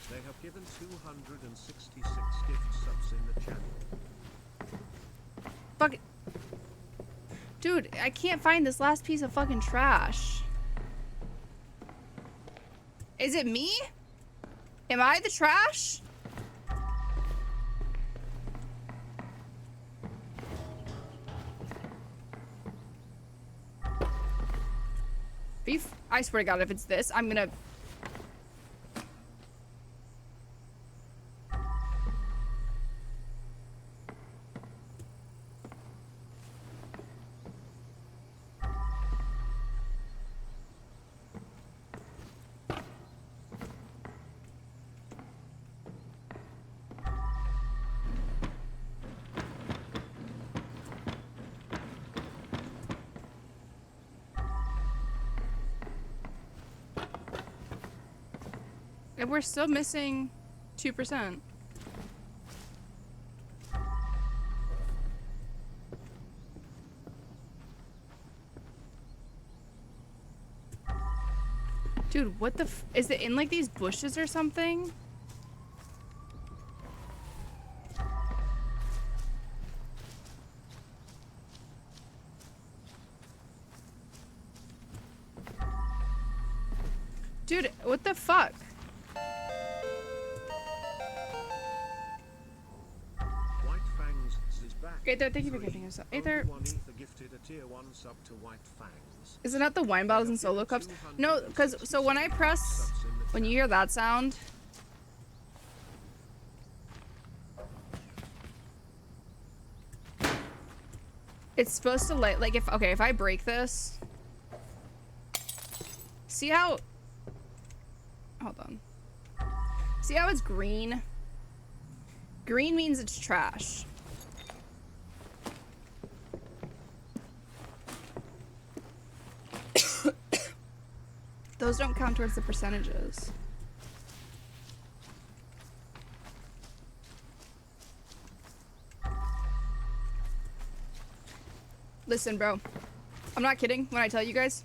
S2: They have given 266 gift subs in the channel.
S1: Fuck it. Dude, I can't find this last piece of fucking trash. Is it me? Am I the trash? I swear to God, if it's this, I'm gonna... And we're still missing 2%. Dude, what the f- is it in like these bushes or something? Dude, what the fuck?
S2: White Fangs is back.
S1: Aether, thank you for gifting us. Aether.
S2: Gifted a tier 1 sub to White Fangs.
S1: Is it not the wine bottles and solo cups? No, because so when I press, when you hear that sound, it's supposed to like if I break this, see how, hold on, see how it's green? Green means it's trash. Those don't count towards the percentages. Listen, bro. I'm not kidding when I tell you guys.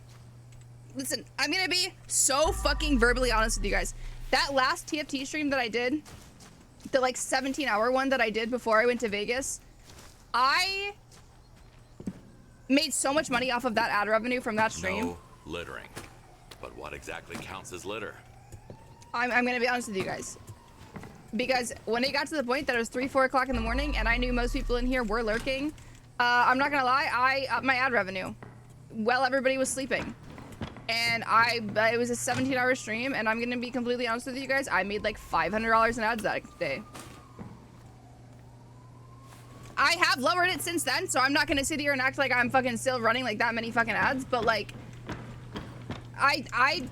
S1: Listen, I'm gonna be so fucking verbally honest with you guys. That last TFT stream that I did, the like 17-hour one that I did before I went to Vegas, I made so much money off of that ad revenue from that stream.
S3: No littering. But what exactly counts as litter?
S1: I'm gonna be honest with you guys. Because when it got to the point that it was 3, 4 o'clock in the morning and I knew most people in here were lurking, I'm not gonna lie, I upped my ad revenue. while everybody was sleeping. And it was a 17-hour stream, and I'm gonna be completely honest with you guys, I made like $500 in ads that day. I have lowered it since then, so I'm not gonna sit here and act like I'm fucking still running like that many fucking ads, but like,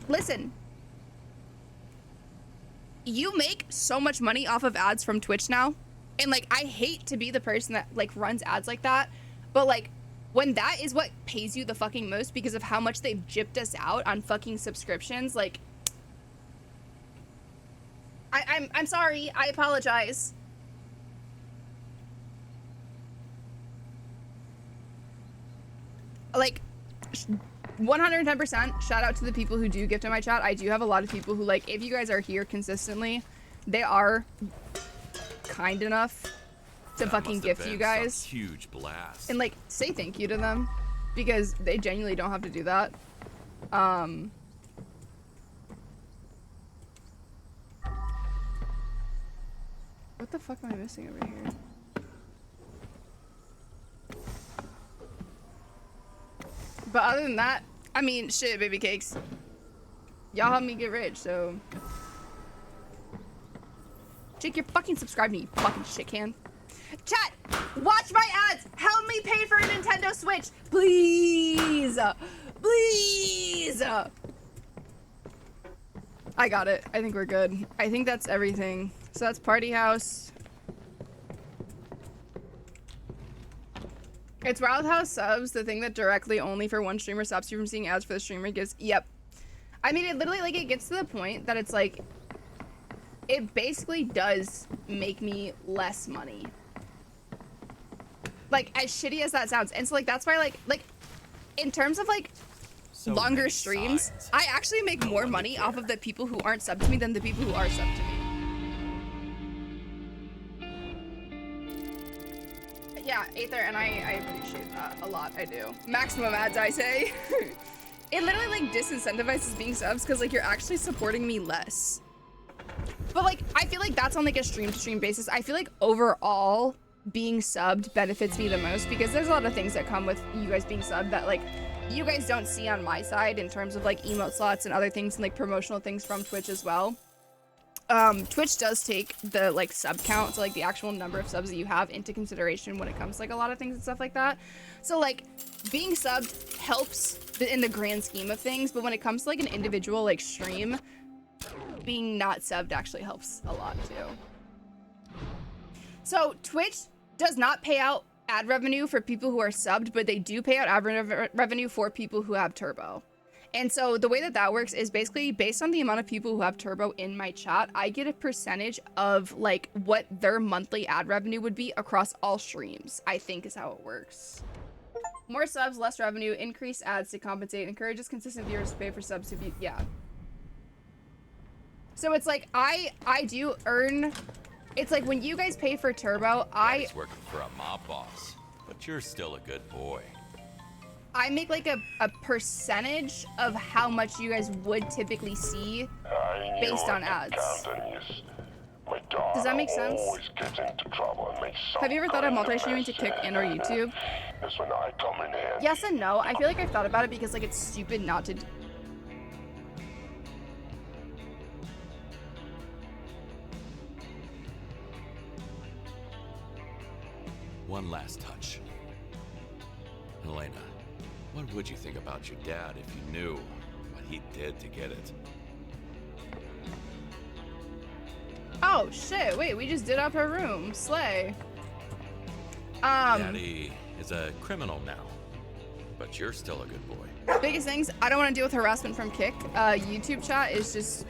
S1: listen. You make so much money off of ads from Twitch now, and like, I hate to be the person that like runs ads like that, but like, when that is what pays you the fucking most because of how much they've gypped us out on fucking subscriptions, like, I'm sorry, I apologize. Like, 110% shout out to the people who do gift in my chat. I do have a lot of people who, like, if you guys are here consistently, they are kind enough to fucking gift you guys.
S3: Huge blast.
S1: And like, say thank you to them, because they genuinely don't have to do that. What the fuck am I missing over here? But other than that, I mean, shit, baby cakes. Y'all help me get rich, so. Jake, you're fucking subscribed to me, you fucking shit can. Chat, watch my ads. Help me pay for a Nintendo Switch, please, please. I got it. I think we're good. I think that's everything. So that's Party House. It's Wild House subs, the thing that directly only for one streamer stops you from seeing ads for the streamer gives. Yep. I mean, it literally, like, it gets to the point that it's like, it basically does make me less money. Like, as shitty as that sounds. And so, like, that's why, like, in terms of, like,
S3: So
S1: longer
S3: many
S1: streams,
S3: signs.
S1: I actually make more money off of the people who aren't subbed to me than the people who are subbed to me. Yeah, Aether, and I appreciate that a lot, I do. Maximum ads, I say. It literally, like, disincentivizes being subs, because, like, you're actually supporting me less. But, like, I feel like that's on, like, a stream-to-stream basis. I feel like, overall, being subbed benefits me the most, because there's a lot of things that come with you guys being subbed that, like, you guys don't see on my side in terms of, like, emote slots and other things and, like, promotional things from Twitch as well. Twitch does take the, like, sub count, so, like, the actual number of subs that you have into consideration when it comes to, like, a lot of things and stuff like that. So, like, being subbed helps in the grand scheme of things, but when it comes to, like, an individual, like, stream, being not subbed actually helps a lot, too. So, Twitch does not pay out ad revenue for people who are subbed, but they do pay out ad revenue for people who have Turbo. And so the way that that works is basically based on the amount of people who have Turbo in my chat, I get a percentage of like what their monthly ad revenue would be across all streams, I think is how it works. More subs, less revenue, increase ads to compensate, encourages consistent viewers to pay for subs to be, yeah. So it's like, I do earn, it's like when you guys pay for Turbo,
S3: I was working for a mob boss, but you're still a good boy.
S1: I make like a percentage of how much you guys would typically see based on ads. Does that make sense? Have you ever thought of multi-streaming to Kick and or YouTube? Yes and no. I feel like I've thought about it because like it's stupid not to.
S3: One last touch. Elena, what would you think about your dad if you knew what he did to get it?
S1: Oh shit, wait, we just did up her room. Slay.
S3: Daddy is a criminal now, but you're still a good boy.
S1: Biggest things, I don't want to deal with harassment from Kick. YouTube chat is just,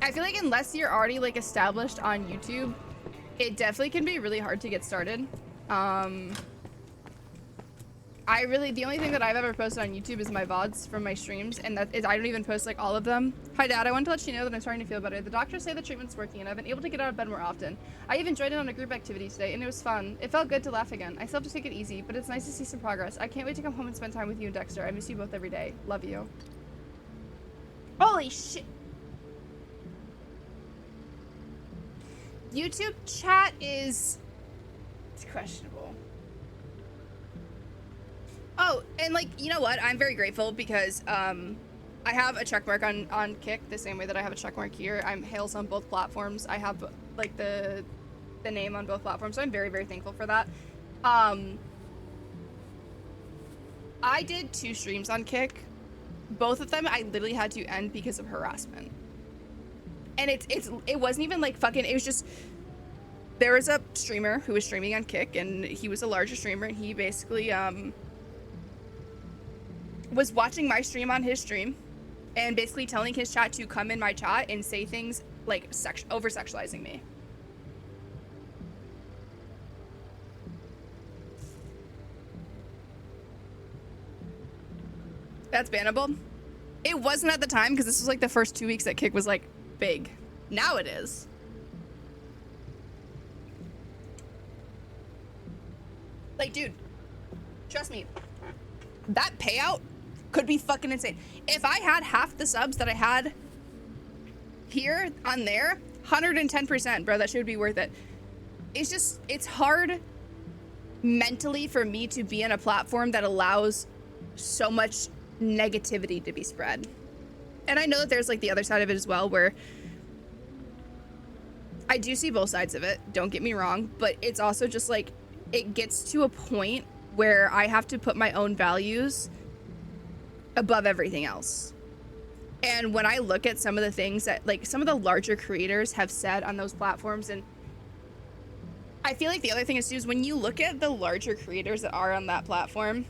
S1: I feel like unless you're already like established on YouTube, it definitely can be really hard to get started. The only thing that I've ever posted on YouTube is my VODs from my streams, and that is, I don't even post like all of them. Hi Dad, I wanted to let you know that I'm starting to feel better. The doctors say the treatment's working and I've been able to get out of bed more often. I even joined in on a group activity today and it was fun. It felt good to laugh again. I still have to take it easy, but it's nice to see some progress. I can't wait to come home and spend time with you and Dexter. I miss you both every day. Love you. Holy shit. YouTube chat is, it's questionable. Oh, and like, you know what? I'm very grateful because I have a check mark on Kick the same way that I have a check mark here. I'm Hales on both platforms. I have like the name on both platforms, so I'm very, very thankful for that. I did 2 streams on Kick. Both of them I literally had to end because of harassment. And it wasn't even like fucking, it was just, there was a streamer who was streaming on Kick, and he was a larger streamer, and he basically was watching my stream on his stream and basically telling his chat to come in my chat and say things like over-sexualizing me. That's bannable. It wasn't at the time because this was like the first 2 weeks that Kick was like big. Now it is. Like, dude, trust me, that payout could be fucking insane. If I had half the subs that I had here on there, 110%, bro, that should be worth it. It's just, it's hard mentally for me to be in a platform that allows so much negativity to be spread. And I know that there's like the other side of it as well, where I do see both sides of it, don't get me wrong, but it's also just like, it gets to a point where I have to put my own values above everything else. And when I look at some of the things that like some of the larger creators have said on those platforms, and I feel like the other thing is too, is when you look at the larger creators that are on that platform,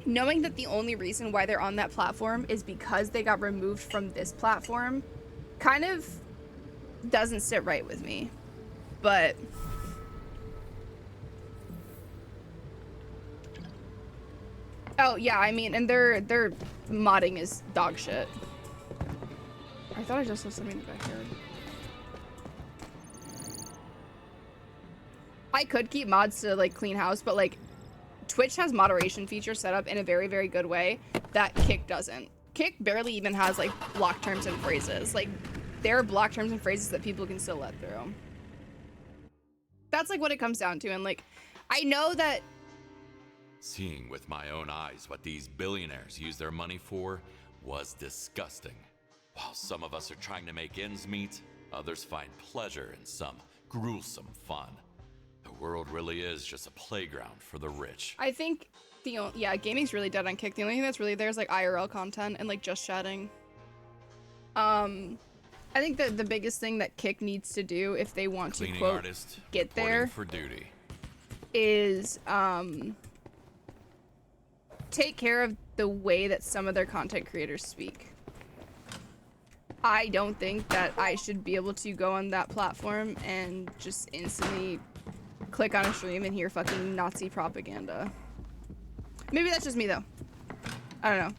S1: knowing that the only reason why they're on that platform is because they got removed from this platform kind of doesn't sit right with me. But oh yeah, I mean, and their modding is dog shit. I thought I just saw something in the backyard. I could keep mods to like clean house, but like Twitch has moderation features set up in a very, very good way that Kick doesn't. Kick barely even has like block terms and phrases. Like there are block terms and phrases that people can still let through. That's like what it comes down to. And like, I know that
S3: seeing with my own eyes what these billionaires use their money for was disgusting. While some of us are trying to make ends meet, others find pleasure in some gruesome fun. The world really is just a playground for the rich.
S1: I think yeah, gaming's really dead on Kick. The only thing that's really there is like IRL content and like just chatting. I think that the biggest thing that Kick needs to do if they want to quote
S3: artist,
S1: get there
S3: for duty
S1: is take care of the way that some of their content creators speak. I don't think that I should be able to go on that platform and just instantly click on a stream and hear fucking Nazi propaganda. Maybe that's just me though. I don't know.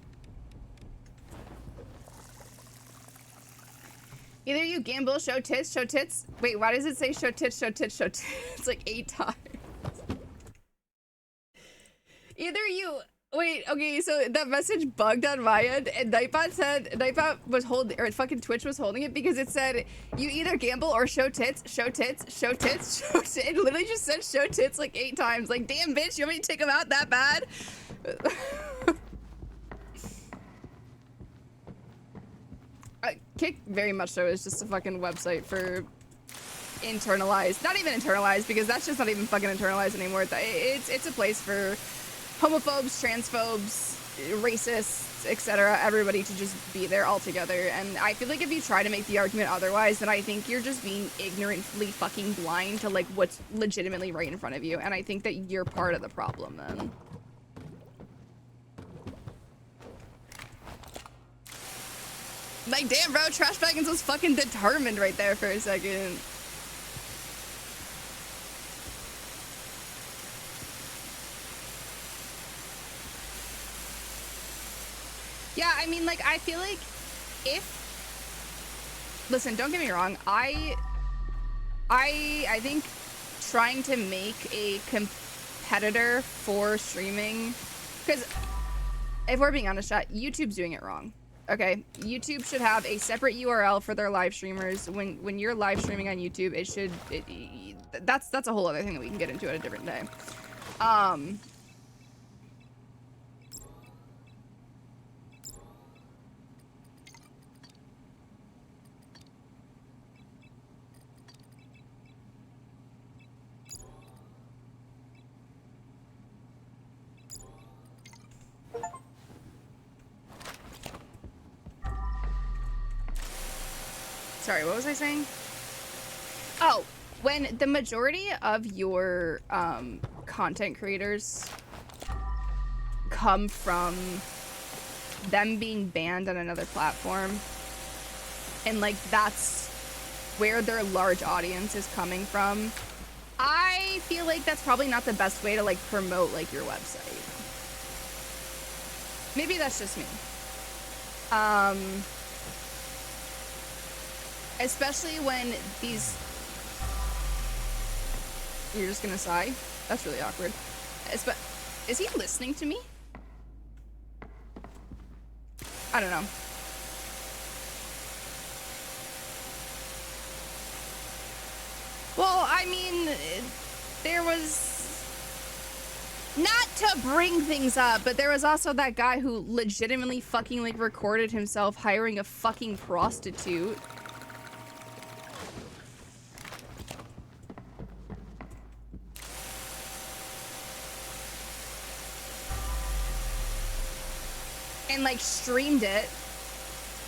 S1: Either you gamble, show tits, show tits. Wait, why does it say show tits, show tits, show tits? It's like 8 times. Either you... Wait, okay, so that message bugged on my end, and Nightbot was holding, or fucking Twitch was holding it because it said, you either gamble or show tits, show tits, show tits, show tits. It literally just said show tits like 8 times. Like, damn, bitch, you want me to take them out that bad? Kick very much so is just a fucking website for internalized, not even internalized, because that's just not even fucking internalized anymore. It's a place for homophobes, transphobes, racists, etc., everybody to just be there all together. And I feel like if you try to make the argument otherwise, then I think you're just being ignorantly fucking blind to like what's legitimately right in front of you. And I think that you're part of the problem then. Like, damn, bro, Trash Baggins was fucking determined right there for a second. Yeah, I mean, like, I feel like if... Listen, don't get me wrong. I think trying to make a competitor for streaming... Because, if we're being honest, chat, YouTube's doing it wrong. Okay? YouTube should have a separate URL for their live streamers. When you're live streaming on YouTube, it should... that's a whole other thing that we can get into at a different day. Sorry, what was I saying? Oh, when the majority of your content creators come from them being banned on another platform, and like that's where their large audience is coming from, I feel like that's probably not the best way to like promote like your website. Maybe that's just me. Especially when these... You're just gonna sigh? That's really awkward. Is he listening to me? I don't know. Well, I mean, there was... Not to bring things up, but there was also that guy who legitimately fucking like recorded himself hiring a fucking prostitute. And like streamed it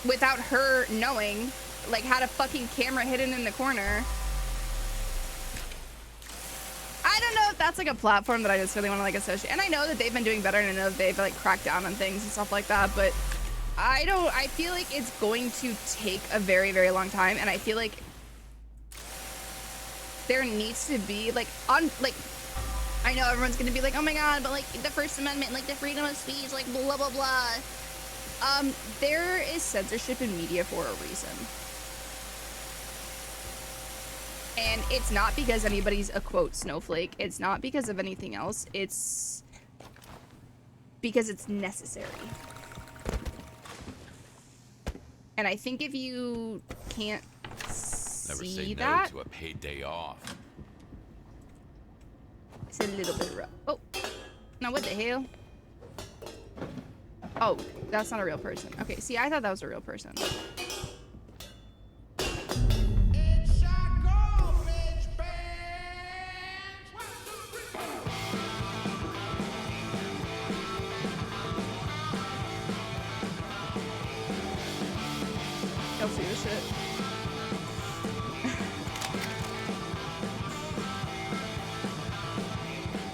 S1: without her knowing, like had a fucking camera hidden in the corner. I don't know if that's like a platform that I just really want to like associate. And I know that they've been doing better, and I know that they've like cracked down on things and stuff like that, but I feel like it's going to take a very, very long time, and I feel like there needs to be like I know everyone's gonna be like, oh my god, but like the First Amendment, like the freedom of speech, like blah blah blah. There is censorship in media for a reason. And it's not because anybody's a quote snowflake. It's not because of anything else. It's because it's necessary. And I think if you can't
S3: Never
S1: see
S3: say
S1: that,
S3: no to a paid day off.
S1: it's a little bit rough. Oh, no, what the hell? Oh, that's not a real person. Okay, see, I thought that was a real person. Y'all see this shit?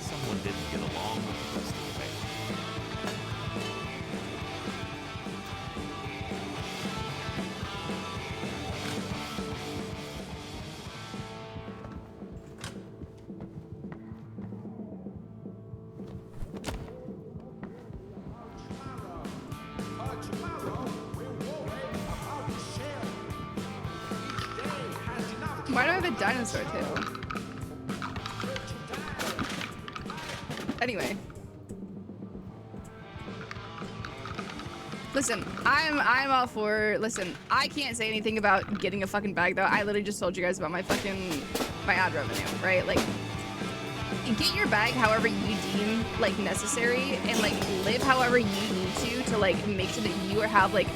S3: Someone didn't get along with the rest of the family.
S1: Why do I have a dinosaur tail? Anyway. Listen, I'm all for, listen, I can't say anything about getting a fucking bag though. I literally just told you guys about my ad revenue, right? Like, get your bag however you deem like necessary, and like live however you need to like make sure that you have like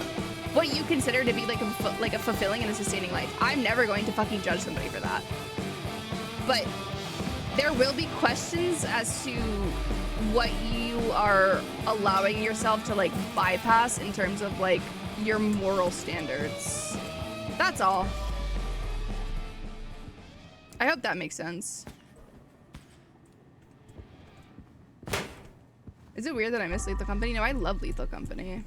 S1: what you consider to be like a fulfilling and a sustaining life. I'm never going to fucking judge somebody for that. But there will be questions as to what you are allowing yourself to like bypass in terms of like your moral standards. That's all. I hope that makes sense. Is it weird that I miss Lethal Company? No, I love Lethal Company.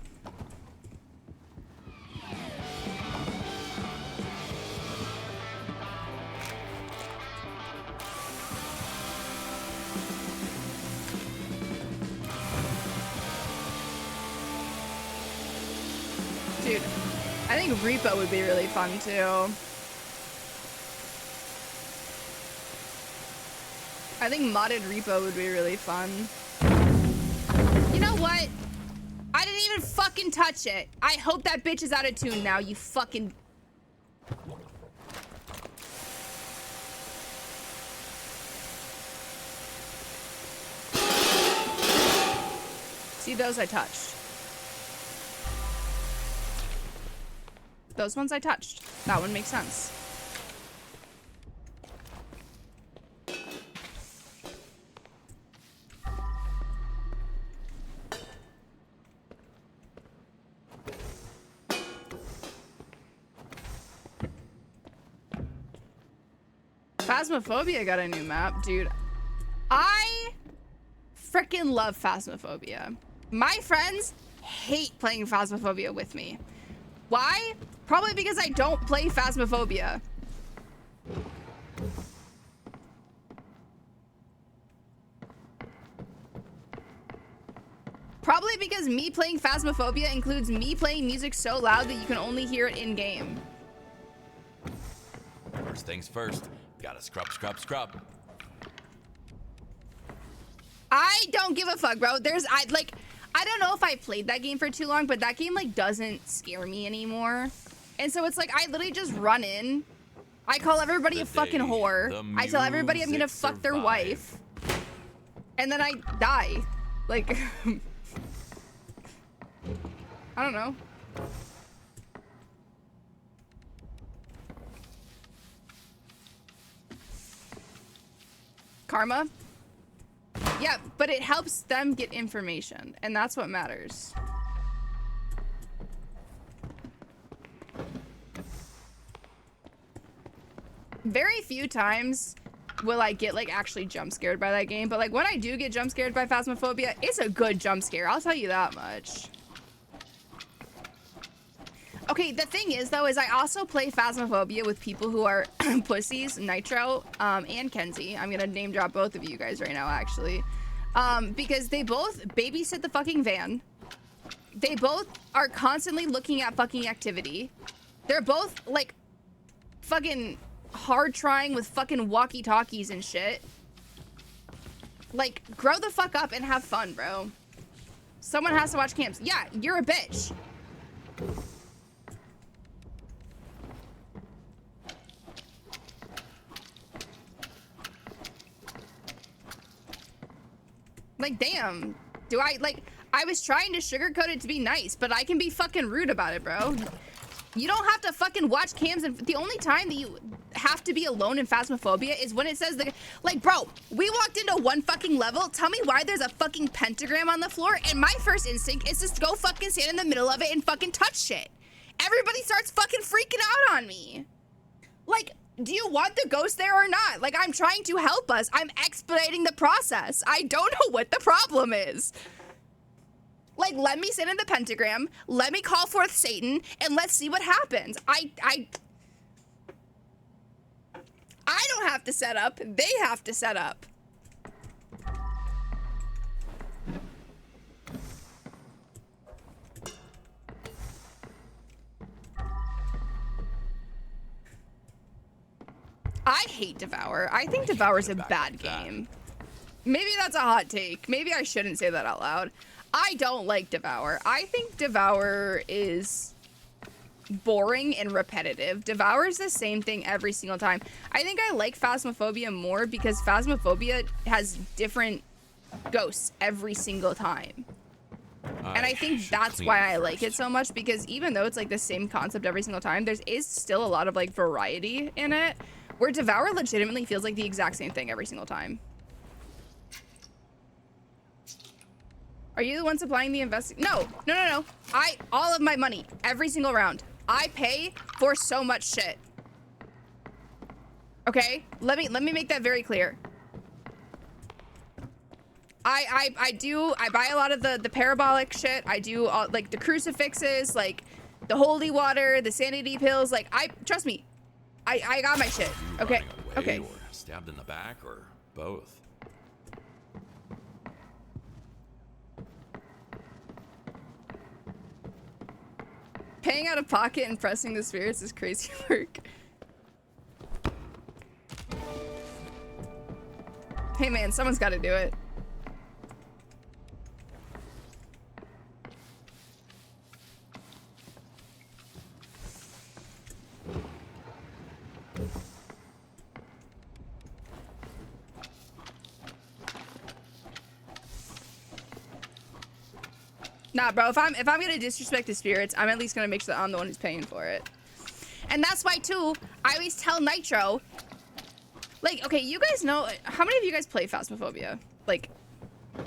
S1: Dude, I think Repo would be really fun too. I think modded Repo would be really fun. You know what? I didn't even fucking touch it. I hope that bitch is out of tune now, you fucking... See, those I touched. Those ones I touched. That one makes sense. Phasmophobia got a new map, dude. I freaking love Phasmophobia. My friends hate playing Phasmophobia with me. Why? Probably because I don't play Phasmophobia. Probably because me playing Phasmophobia includes me playing music so loud that you can only hear it in-game.
S3: First things first, gotta scrub, scrub, scrub.
S1: I don't give a fuck, bro. I don't know if I played that game for too long, but that game, like, doesn't scare me anymore. And so it's like, I literally just run in. I call everybody a fucking whore. I tell everybody I'm gonna fuck their wife. And then I die. Like, I don't know. Karma? Yeah, but it helps them get information, and that's what matters. Very few times will I get, like, actually jump scared by that game, but, like, when I do get jump scared by Phasmophobia, it's a good jump scare, I'll tell you that much. Okay, the thing is, though, is I also play Phasmophobia with people who are pussies, Nitro, and Kenzie. I'm gonna name drop both of you guys right now, actually. Because they both babysit the fucking van. They both are constantly looking at fucking activity. They're both, like, fucking hard trying with fucking walkie-talkies and shit. Like, grow the fuck up and have fun, bro. Someone has to watch cams. Yeah, you're a bitch. Like, damn. Do I, like, I was trying to sugarcoat it to be nice, but I can be fucking rude about it, bro. You don't have to fucking watch cams, and the only time that you have to be alone in Phasmophobia is when it says the, like, bro, we walked into one fucking level. Tell me why there's a fucking pentagram on the floor, and my first instinct is just to go fucking stand in the middle of it and fucking touch shit. Everybody starts fucking freaking out on me. Like, do you want the ghost there or not? Like, I'm trying to help us. I'm expediting the process. I don't know what the problem is. Like, let me sit in the pentagram, let me call forth Satan, and let's see what happens. I don't have to set up, they have to set up. I hate Devour. I think Devour's a bad game. Maybe that's a hot take. Maybe I shouldn't say that out loud. I don't like Devour. I think Devour is boring and repetitive. Devour is the same thing every single time. I think I like Phasmophobia more because Phasmophobia has different ghosts every single time. And I think that's why I like it so much, because even though it's like the same concept every single time, there is still a lot of like variety in it, where Devour legitimately feels like the exact same thing every single time. Are you the one supplying the No. All of my money, every single round. I pay for so much shit. Okay, let me make that very clear. I buy a lot of the parabolic shit. I do all, like, the crucifixes, like the holy water, the sanity pills. Like, trust me, I got my shit. Okay, okay.
S3: Or stabbed in the back, or both.
S1: Paying out of pocket and pressing the spirits is crazy work. Hey man, someone's got to do it. Nah, bro, if I'm gonna disrespect the spirits, I'm at least gonna make sure that I'm the one who's paying for it. And that's why, too, I always tell Nitro, like, okay, you guys know, how many of you guys play Phasmophobia? Like,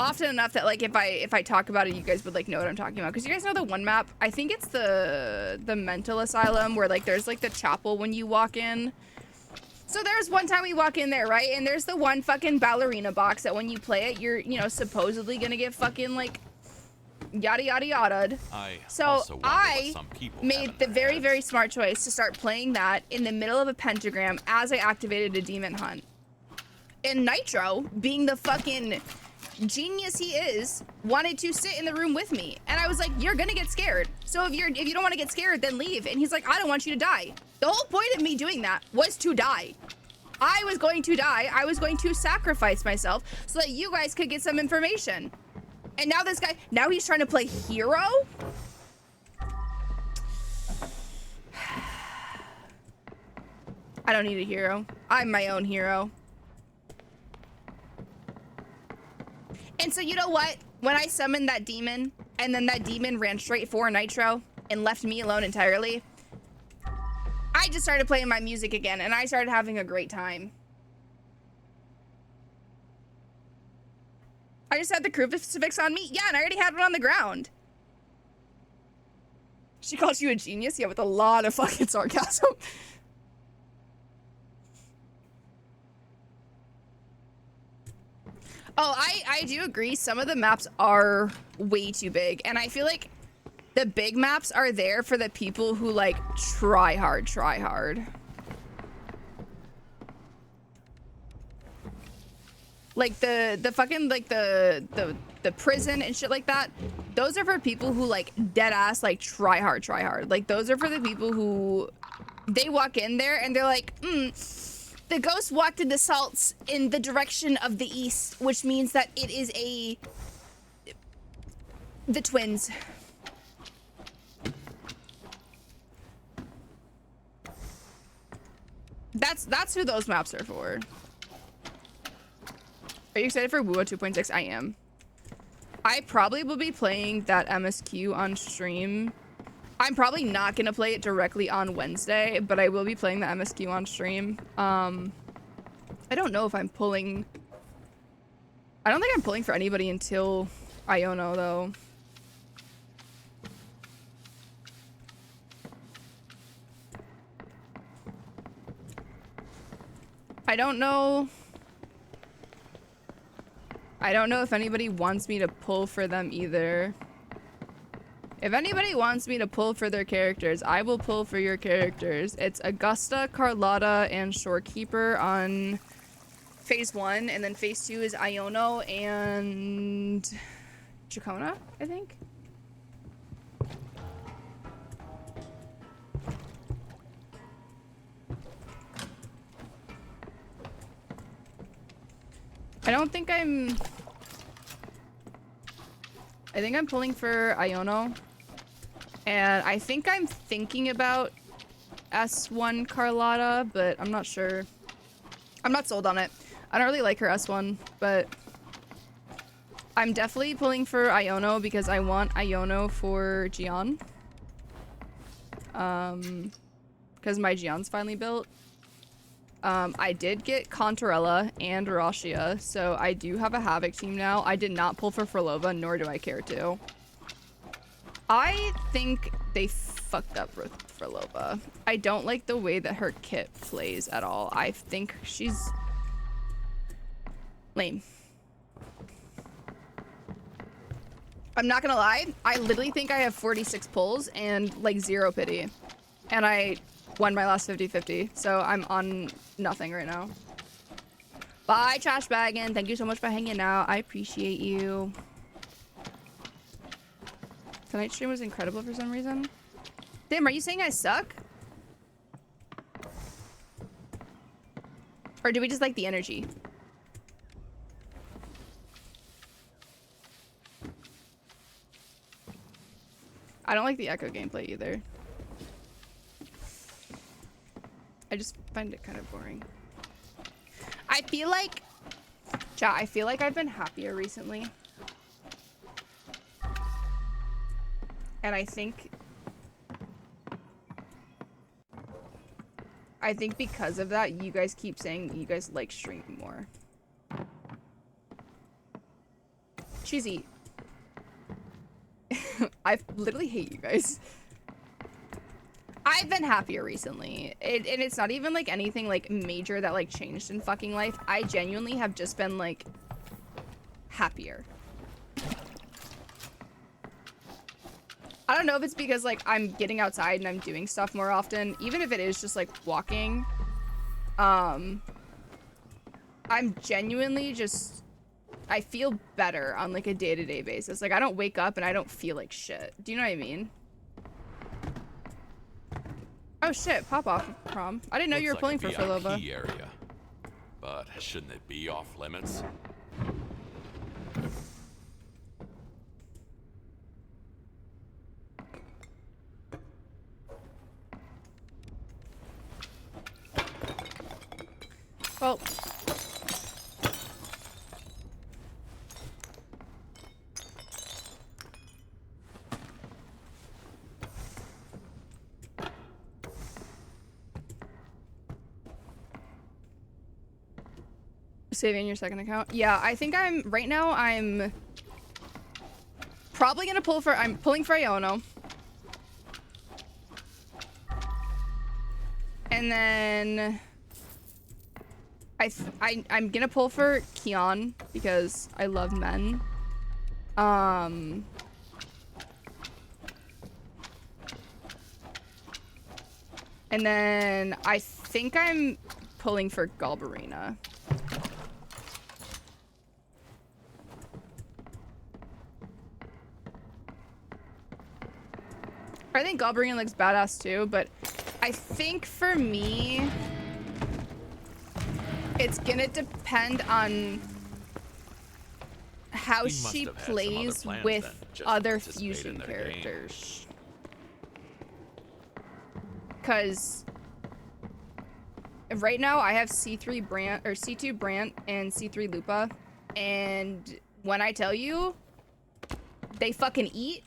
S1: often enough that, like, if I talk about it, you guys would, like, know what I'm talking about. Because you guys know the one map? I think it's the mental asylum where, like, there's, like, the chapel when you walk in. So there's one time we walk in there, right? And there's the one fucking ballerina box that when you play it, you're, you know, supposedly gonna get fucking, like, yada yada yada. So I made the very, very smart choice to start playing that in the middle of a pentagram as I activated a demon hunt. And Nitro, being the fucking genius he is, wanted to sit in the room with me. And I was like, you're gonna get scared. So if you don't want to get scared, then leave. And he's like, I don't want you to die. The whole point of me doing that was to die. I was going to die. I was going to sacrifice myself so that you guys could get some information. And now this guy, now he's trying to play hero? I don't need a hero. I'm my own hero. And so you know what? When I summoned that demon, and then that demon ran straight for Nitro and left me alone entirely, I just started playing my music again, and I started having a great time. I just had the crucifix on me. Yeah, and I already had one on the ground. She calls you a genius? Yeah, with a lot of fucking sarcasm. Oh, I do agree. Some of the maps are way too big. And I feel like the big maps are there for the people who, like, try hard. Like the fucking, like, the prison and shit like that. Those are for people who, like, dead ass, like, try hard. Like, those are for the people who, they walk in there and they're like, the ghost walked in the salts in the direction of the east, which means that it is the twins. That's who those maps are for. Are you excited for WUA 2.6? I am. I probably will be playing that MSQ on stream. I'm probably not gonna play it directly on Wednesday, but I will be playing the MSQ on stream. I don't know if I'm pulling... I don't think I'm pulling for anybody until Iono, though. I don't know if anybody wants me to pull for them either. If anybody wants me to pull for their characters, I will pull for your characters. It's Augusta, Carlotta, and Shorekeeper on phase 1, and then phase 2 is Iono and Chacona, I think. I think I'm pulling for Iono. And I think I'm thinking about S1 Carlotta, but I'm not sure. I'm not sold on it. I don't really like her S1, but I'm definitely pulling for Iono because I want Iono for Gian. Because my Gian's finally built. I did get Contorella and Rashia, so I do have a Havoc team now. I did not pull for Frolova, nor do I care to. I think they fucked up with Frolova. I don't like the way that her kit plays at all. I think she's lame. I'm not gonna lie, I literally think I have 46 pulls and like 0 pity. And I won my last 50-50, so I'm on nothing right now. Bye, Trash Baggin. Thank you so much for hanging out. I appreciate you. Tonight's stream was incredible for some reason. Damn, are you saying I suck? Or do we just like the energy? I don't like the Echo gameplay either. I just find it kind of boring. I feel like... Chat, I feel like I've been happier recently. And I think because of that, you guys keep saying you guys like streaming more. Cheesy. I literally hate you guys. I I've been happier recently. And it's not even like anything like major that like changed in fucking life. I genuinely have just been like happier. I don't know if it's because like I'm getting outside and I'm doing stuff more often, even if it is just like walking. I'm genuinely just, I feel better on like a day-to-day basis. Like I don't wake up and I don't feel like shit. Do you know what I mean? Oh shit, pop off prom. I didn't know you were pulling for Philova.
S3: Area. But shouldn't it be off limits?
S1: Well, saving your second account. Yeah, I think I'm right now. I'm probably gonna pull for. I'm pulling for Iono, and then I'm gonna pull for Keon because I love men. And then I think I'm pulling for Galbarina. I think Galbarina looks badass too, but I think for me, it's gonna depend on how she plays with other fusion characters. Because right now I have C3 Brant or C2 Brant and C3 Lupa, and when I tell you they fucking eat,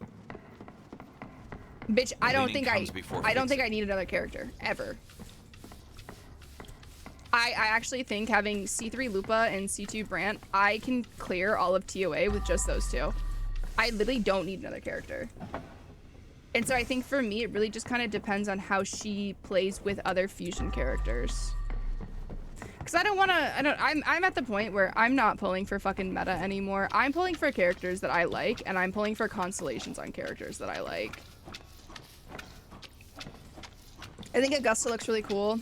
S1: bitch, I don't think I need another character ever. I actually think having C3 Lupa and C2 Brant, I can clear all of TOA with just those two. I literally don't need another character. And so I think for me, it really just kind of depends on how she plays with other fusion characters. Because I don't want to, I'm at the point where I'm not pulling for fucking meta anymore. I'm pulling for characters that I like, and I'm pulling for constellations on characters that I like. I think Augusta looks really cool.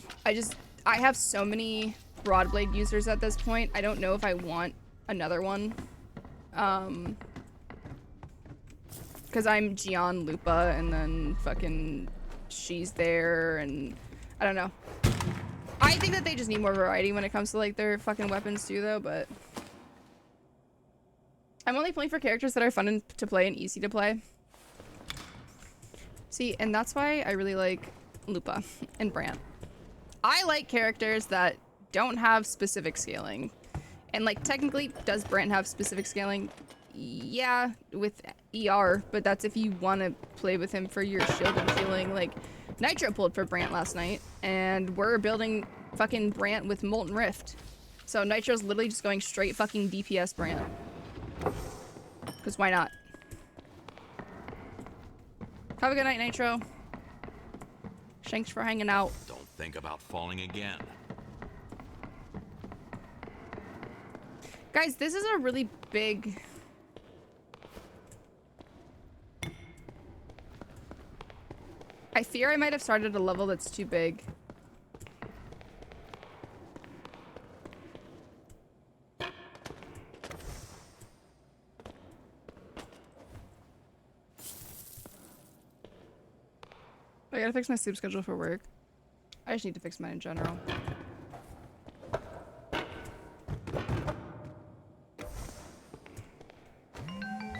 S1: I have so many Broadblade users at this point. I don't know if I want another one. Because I'm Gian Lupa and then fucking she's there and I don't know. I think that they just need more variety when it comes to like their fucking weapons too though, but I'm only playing for characters that are fun to play and easy to play. See, and that's why I really like Lupa and Brant. I like characters that don't have specific scaling. And like technically, does Brant have specific scaling? Yeah, with ER, but that's if you want to play with him for your shield and healing. Like Nitro pulled for Brant last night, and we're building fucking Brant with Molten Rift. So Nitro's literally just going straight fucking DPS Brant. Because why not? Have a good night, Nitro. Thanks for hanging out.
S3: Don't think about falling again.
S1: Guys, this is a really big... I fear I might have started a level that's too big. I gotta fix my sleep schedule for work. I just need to fix mine in general.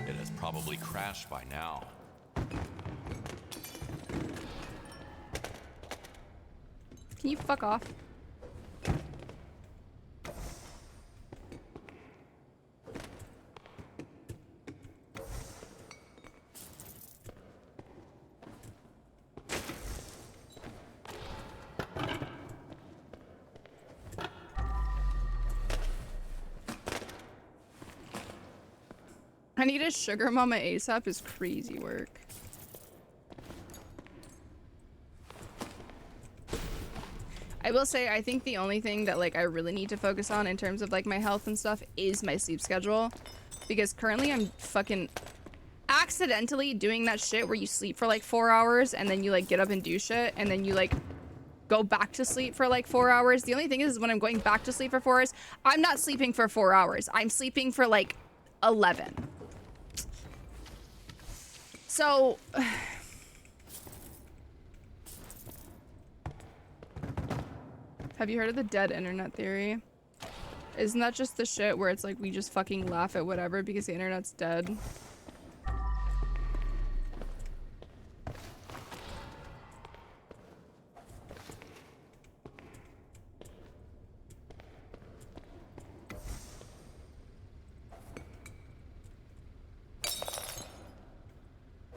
S3: It has probably crashed by now.
S1: Can you fuck off? I need a sugar mama ASAP is crazy work. I will say, I think the only thing that like I really need to focus on in terms of like my health and stuff is my sleep schedule. Because currently I'm fucking accidentally doing that shit where you sleep for like 4 hours and then you like get up and do shit and then you like go back to sleep for like 4 hours. The only thing is when I'm going back to sleep for 4 hours, I'm not sleeping for 4 hours. I'm sleeping for like 11. So have you heard of the dead internet theory? Isn't that just the shit where it's like we just fucking laugh at whatever because the internet's dead?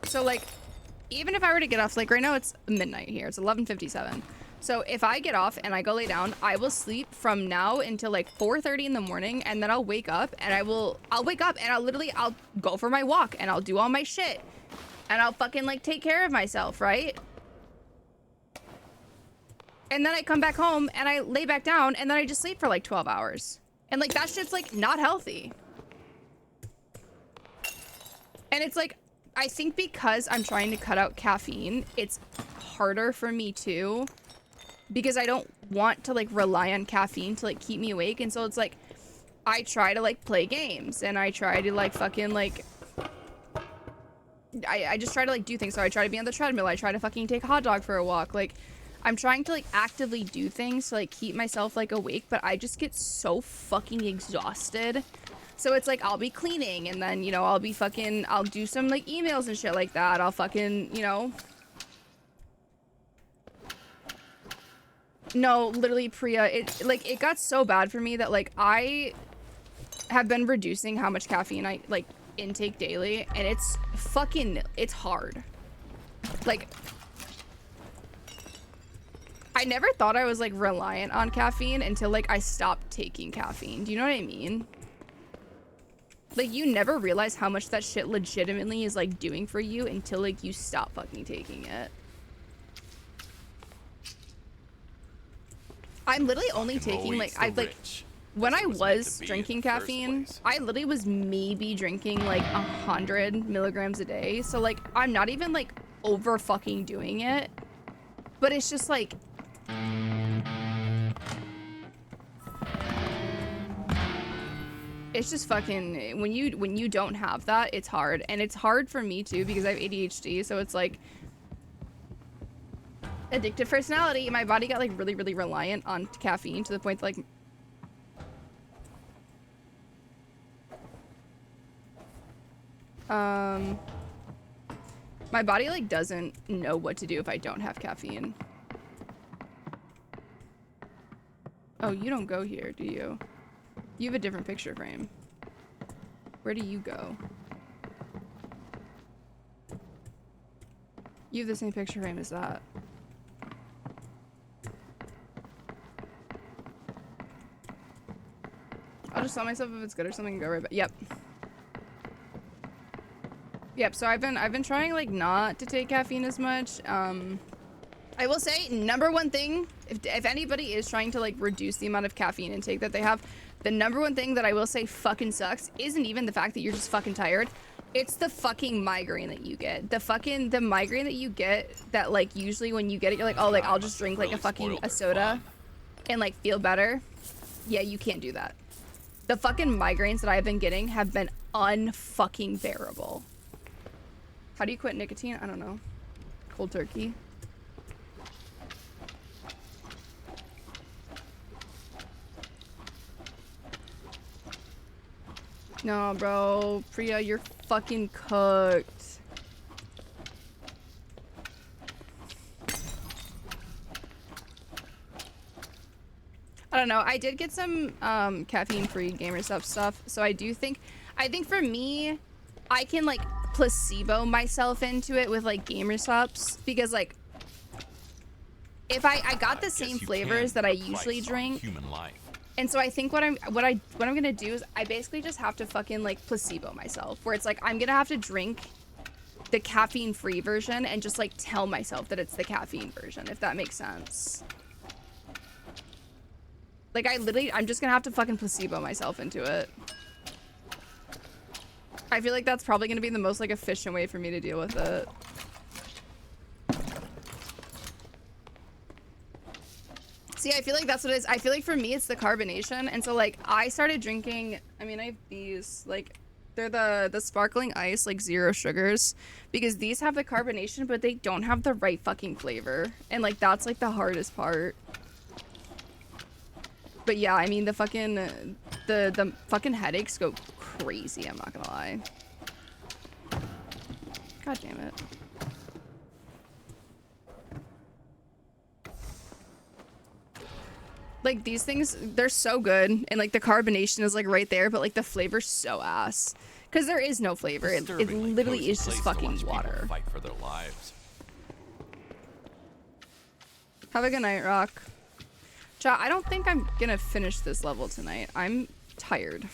S1: So like, even if I were to get off, like right now it's midnight here, it's 11:57. So if I get off and I go lay down, I will sleep from now until like 4:30 in the morning, and then I'll wake up and I'll wake up and I'll go for my walk and I'll do all my shit and I'll fucking like take care of myself, right? And then I come back home and I lay back down and then I just sleep for like 12 hours. And like that shit's like not healthy. And it's like, I think because I'm trying to cut out caffeine, it's harder for me too, because I don't want to like rely on caffeine to like keep me awake. And so it's like, I try to like play games and I try to like fucking like, I just try to like do things. So I try to be on the treadmill. I try to fucking take a hot dog for a walk. Like I'm trying to like actively do things to like keep myself like awake, but I just get so fucking exhausted. So it's like, I'll be cleaning and then, you know, I'll do some like emails and shit like that. I'll fucking, you know. No, literally Priya, it got so bad for me that like I have been reducing how much caffeine I like intake daily, and it's hard. Like, I never thought I was like reliant on caffeine until like I stopped taking caffeine. Do you know what I mean? Like, you never realize how much that shit legitimately is, like, doing for you until, like, you stop fucking taking it. I'm literally only taking, like, when I was drinking caffeine, I literally was maybe drinking, like, 100 milligrams a day. So, like, I'm not even, like, over fucking doing it. But it's just, like... It's just fucking, when you don't have that, it's hard. And it's hard for me too because I have ADHD, so it's like addictive personality. My body got like really, really reliant on caffeine to the point that, like my body like doesn't know what to do if I don't have caffeine. Oh, you don't go here, do you? You have a different picture frame. Where do you go? You have the same picture frame as that. I'll just tell myself if it's good or something and go right back. Yep. Yep, so I've been trying like not to take caffeine as much. I will say, number one thing, if anybody is trying to like reduce the amount of caffeine intake that they have, the number one thing that I will say fucking sucks isn't even the fact that you're just fucking tired. It's the fucking migraine that you get. The migraine that you get that like usually when you get it, you're like, oh, like I'll just drink like a soda and like feel better. Yeah, you can't do that. The fucking migraines that I've been getting have been unfucking bearable. How do you quit nicotine? I don't know. Cold turkey. No, bro. Priya, you're fucking cooked. I don't know. I did get some caffeine-free GamerSup stuff. So I think for me, I can like placebo myself into it with like GamerSups because like if I got the same flavors that I usually drink.
S3: Human life.
S1: And so I think what I'm gonna do is I basically just have to fucking like placebo myself, where it's like I'm gonna have to drink the caffeine-free version and just like tell myself that it's the caffeine version, if that makes sense. Like, I'm just gonna have to fucking placebo myself into it. I feel like that's probably gonna be the most, like, efficient way for me to deal with it. See, I feel like that's what it is. I feel like for me, it's the carbonation. And so, like, I started drinking, I mean, I have these, like, they're the sparkling ice, like, 0 sugars. Because these have the carbonation, but they don't have the right fucking flavor. And, like, that's, like, the hardest part. But yeah, I mean, the fucking headaches go crazy, I'm not gonna lie. God damn it. Like, these things, they're so good. And, like, the carbonation is, like, right there, but, like, the flavor's so ass. Because there is no flavor. It literally is just fucking water.
S3: Fight for their lives.
S1: Have a good night, Rock. Chat, I don't think I'm gonna finish this level tonight. I'm tired.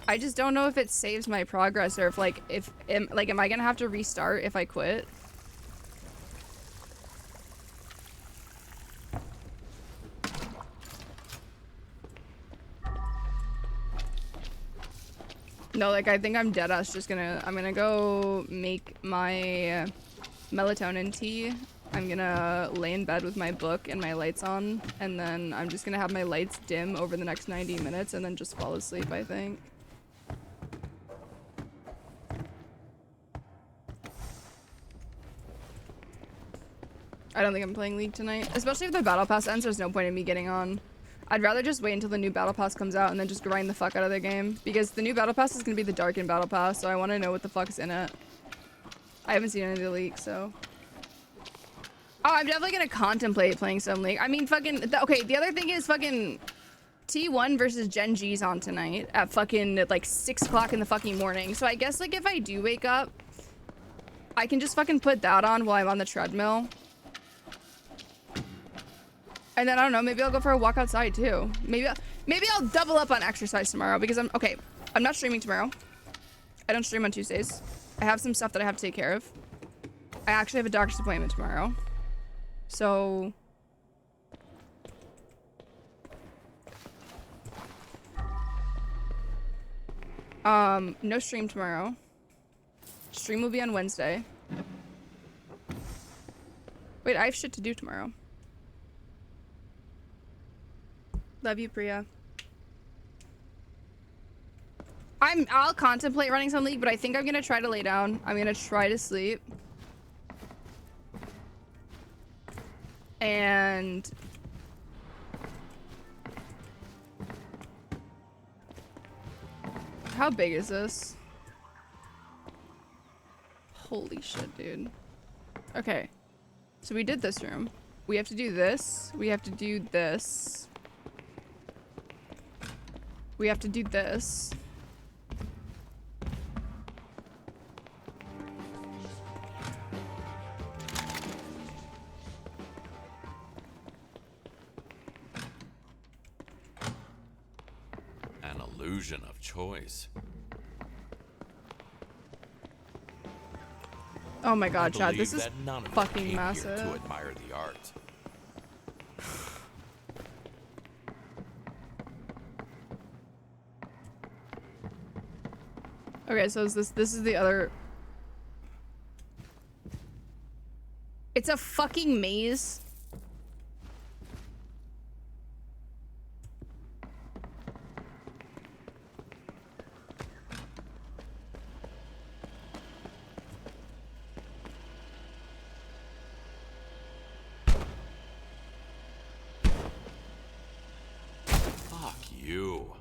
S1: I just don't know if it saves my progress or if, like, am I gonna have to restart if I quit? No, like, I think I'm deadass just I'm gonna go make my melatonin tea. I'm gonna lay in bed with my book and my lights on, and then I'm just gonna have my lights dim over the next 90 minutes and then just fall asleep, I think. I don't think I'm playing League tonight. Especially if the battle pass ends, there's no point in me getting on. I'd rather just wait until the new battle pass comes out and then just grind the fuck out of the game. Because the new battle pass is gonna be the Darkened battle pass, so I want to know what the fuck is in it. I haven't seen any of the leaks, so... Oh, I'm definitely gonna contemplate playing some League. I mean, fucking... Okay, the other thing is fucking... T1 versus Gen G's on tonight at fucking, like, 6 o'clock in the fucking morning. So I guess, like, if I do wake up, I can just fucking put that on while I'm on the treadmill. And then, I don't know, maybe I'll go for a walk outside, too. Maybe I'll double up on exercise tomorrow, because I'm not streaming tomorrow. I don't stream on Tuesdays. I have some stuff that I have to take care of. I actually have a doctor's appointment tomorrow. So... no stream tomorrow. Stream will be on Wednesday. Wait, I have shit to do tomorrow. Love you, Priya. I'll contemplate running some League, but I think I'm gonna try to lay down. I'm gonna try to sleep. And... how big is this? Holy shit, dude. Okay. So we did this room. We have to do this. We have to do this. We have to do this.
S3: An illusion of choice.
S1: Oh my god, Chad, this is
S3: that none of them
S1: fucking
S3: came here
S1: massive.
S3: to admire the art.
S1: Okay, so is this is the other... It's a fucking maze.
S3: Fuck you.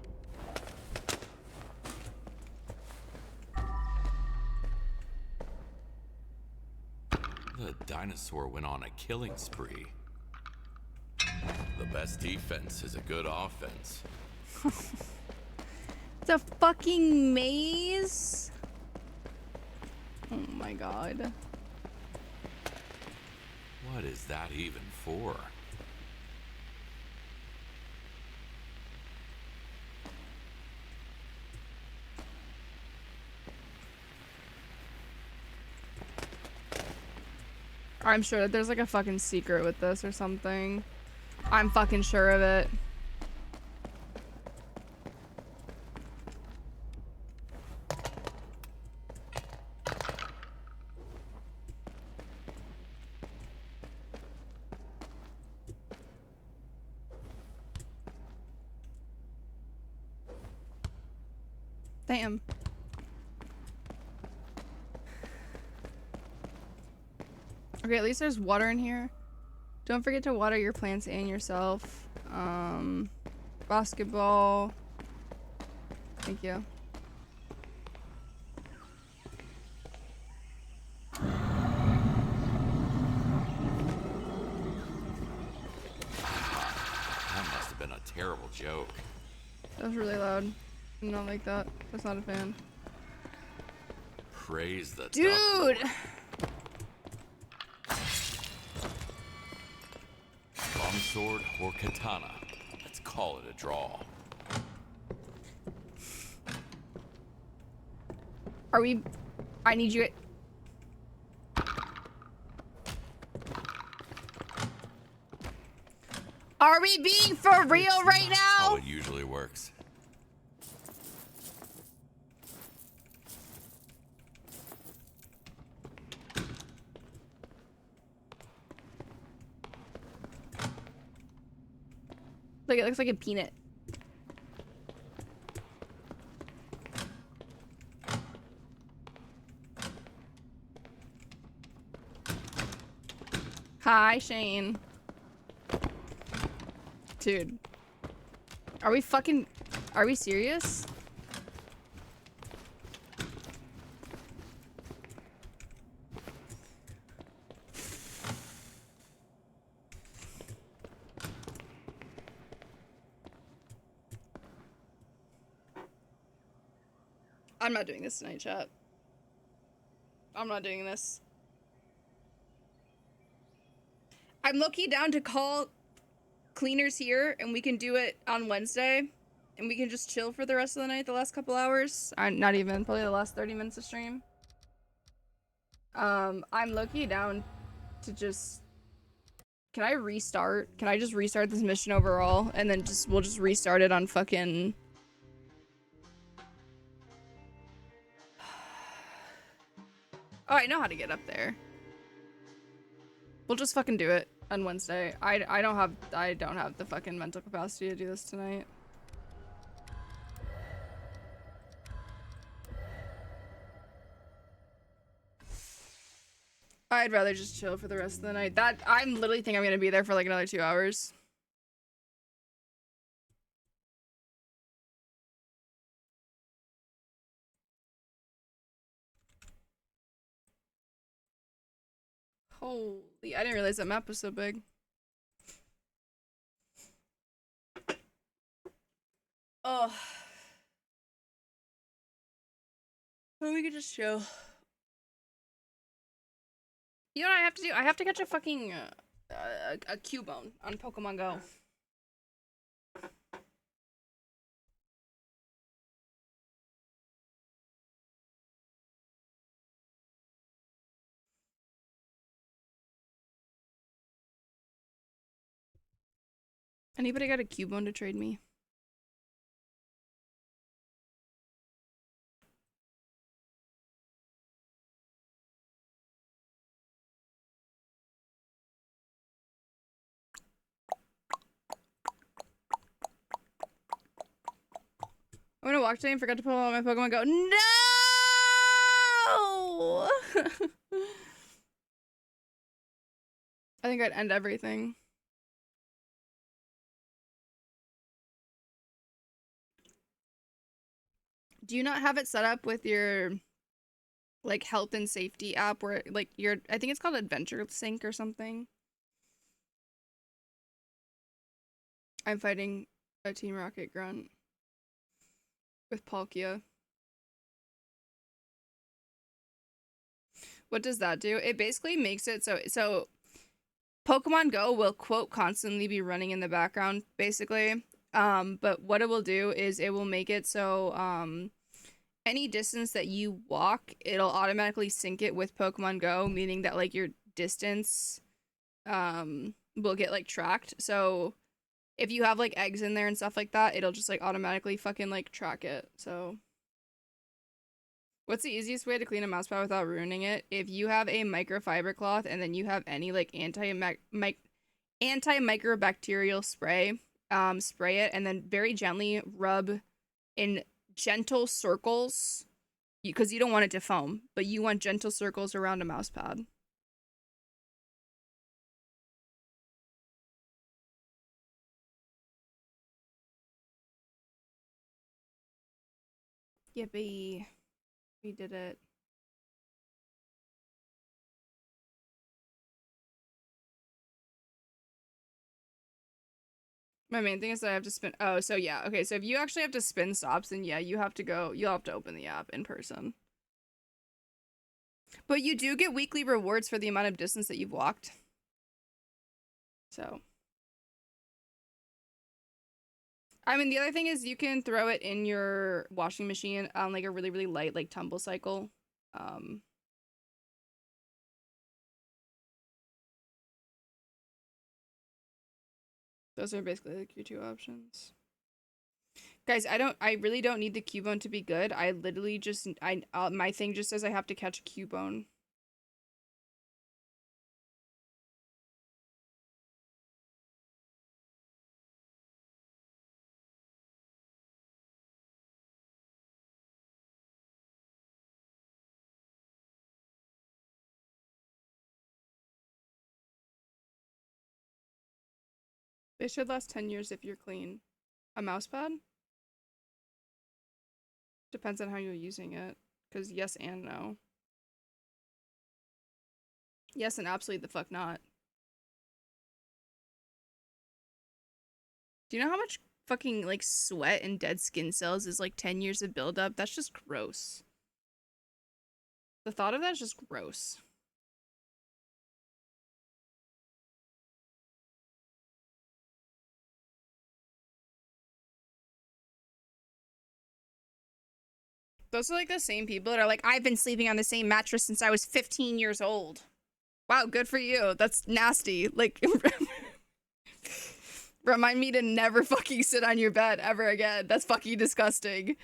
S3: The dinosaur went on a killing spree. The best defense is a good offense.
S1: It's a fucking maze. Oh my god.
S3: What is that even for?
S1: I'm sure that there's like a fucking secret with this or something. I'm fucking sure of it. Damn. Okay, at least there's water in here. Don't forget to water your plants and yourself. Basketball. Thank you.
S3: That must have been a terrible joke.
S1: That was really loud. Not like that. That's not a fan.
S3: Praise the
S1: dude.
S3: Long sword or katana. Let's call it a draw.
S1: Are we? I need you. Are we being for real right now?
S3: How it usually works.
S1: Look, it looks like a peanut. Hi, Shane. Dude. Are we serious? I'm not doing this tonight, chat. I'm not doing this. I'm low-key down to call cleaners here, and we can do it on Wednesday, and we can just chill for the rest of the night, the last couple hours. Not even, probably the last 30 minutes of stream. I'm low-key down to just... Can I restart? Can I just restart this mission overall, and then we'll just restart it on fucking... Oh, I know how to get up there. We'll just fucking do it on Wednesday. I don't have the fucking mental capacity to do this tonight. I'd rather just chill for the rest of the night. I literally think I'm gonna be there for like another 2 hours. Holy, I didn't realize that map was so big. Oh. Well, we could just chill. You know what I have to do? I have to catch a fucking a Cubone on Pokemon Go. Anybody got a Cubone to trade me? I'm gonna walk today and forgot to pull out my Pokemon Go. No! I think I'd end everything. Do you not have it set up with your like health and safety app where like I think it's called Adventure Sync or something? I'm fighting a Team Rocket grunt with Palkia. What does that do? It basically makes it so Pokemon Go will quote constantly be running in the background basically. But what it will do is it will make it so any distance that you walk, it'll automatically sync it with Pokemon Go, meaning that like your distance will get like tracked. So if you have like eggs in there and stuff like that, it'll just like automatically fucking like track it. So what's the easiest way to clean a mouse pad without ruining it? If you have a microfiber cloth and then you have any like antimicrobial spray, spray it and then very gently rub in gentle circles, because you don't want it to foam, but you want gentle circles around a mouse pad. Yippee. We did it. My main thing is that I have to spin. Oh, so yeah. Okay, so if you actually have to spin stops, then yeah, you have to go. You'll have to open the app in person. But you do get weekly rewards for the amount of distance that you've walked. So. I mean, the other thing is you can throw it in your washing machine on like a really, really light like tumble cycle. Those are basically like your two options. Guys, I really don't need the Cubone to be good. I literally just, my thing just says I have to catch a Cubone. They should last 10 years if you're clean. A mouse pad? Depends on how you're using it. Because yes and no. Yes and absolutely the fuck not. Do you know how much fucking like sweat and dead skin cells is like 10 years of buildup? That's just gross. The thought of that is just gross. Those are like the same people that are like, I've been sleeping on the same mattress since I was 15 years old. Wow, good for you. That's nasty. Like, remind me to never fucking sit on your bed ever again. That's fucking disgusting.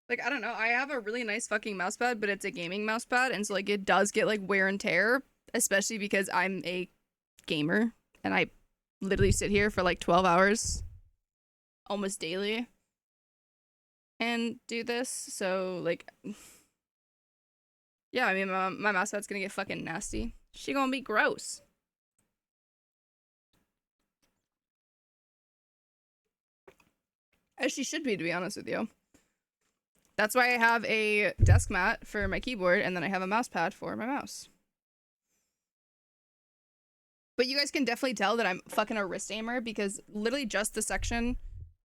S1: Like, I don't know. I have a really nice fucking mouse pad, but it's a gaming mouse pad. And so, like, it does get, like, wear and tear. Especially because I'm a gamer. And I literally sit here for, like, 12 hours. Almost daily. And do this. So, like... Yeah, I mean, my mouse pad's gonna get fucking nasty. She gonna be gross. As she should be, to be honest with you. That's why I have a desk mat for my keyboard, and then I have a mouse pad for my mouse. But you guys can definitely tell that I'm fucking a wrist aimer, because literally just the section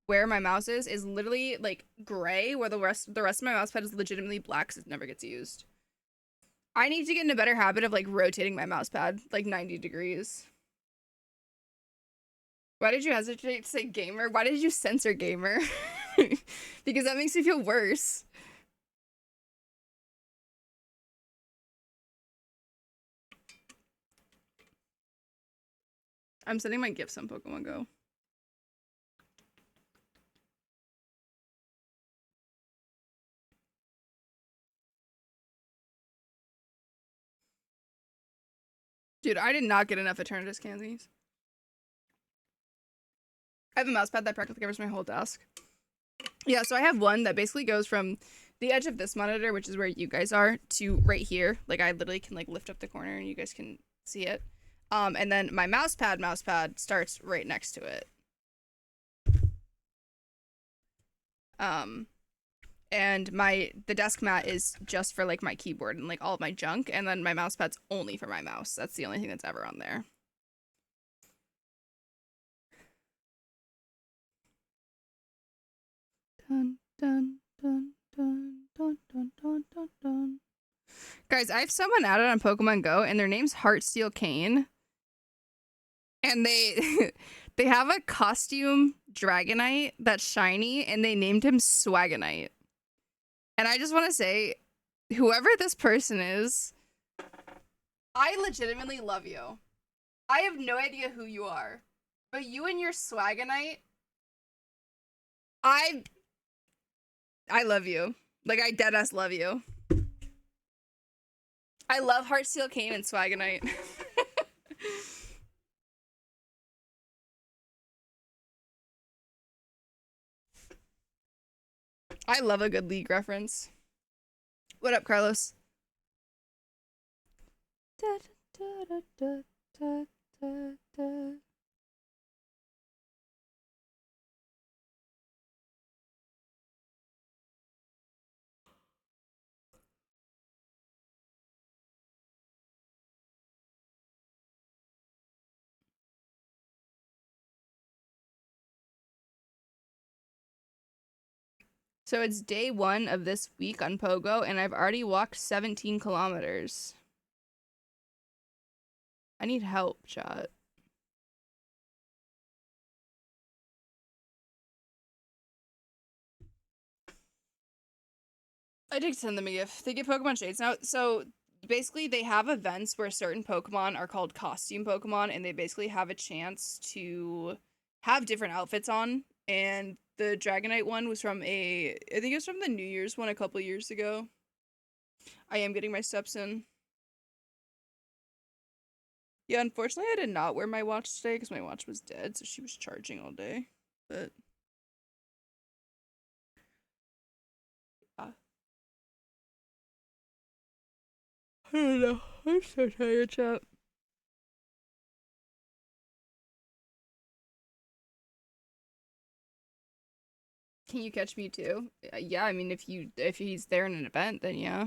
S1: where my mouse is literally, like, gray, where the rest of my mouse pad is legitimately black, because it never gets used. I need to get in a better habit of, like, rotating my mouse pad, like, 90 degrees. Why did you hesitate to say gamer? Why did you censor gamer? Because that makes me feel worse. I'm sending my gifts on Pokemon Go. Dude, I did not get enough Eternatus candies. I have a mouse pad that practically covers my whole desk. Yeah, so I have one that basically goes from the edge of this monitor, which is where you guys are, to right here. Like, I literally can, like, lift up the corner and you guys can see it. And then my mouse pad starts right next to it. And the desk mat is just for, like, my keyboard and, like, all of my junk. And then my mouse pad's only for my mouse. That's the only thing that's ever on there. Dun, dun, dun, dun, dun, dun, dun, dun, dun. Guys, I have someone added on Pokemon Go, and their name's Heartsteel Kane. And they They have a costume Dragonite that's shiny, and they named him Swagonite. And I just want to say, whoever this person is, I legitimately love you. I have no idea who you are, but you and your Swagonite, I love you. Like, I deadass love you. I love Heartsteel Cane and Swagonite. I love a good League reference. What up, Carlos? Da, da, da, da, da, da, da. So it's day 1 of this week on Pogo, and I've already walked 17 kilometers. I need help, chat. I did send them a gift. They get Pokemon Shades now. So basically, they have events where certain Pokemon are called costume Pokemon, and they basically have a chance to have different outfits on. And the Dragonite one was from I think it was from the New Year's one a couple years ago. I am getting my steps in. Yeah, unfortunately, I did not wear my watch today because my watch was dead, so she was charging all day. But yeah. I don't know. I'm so tired, chat. Can you catch me too? Yeah, I mean, if he's there in an event, then yeah.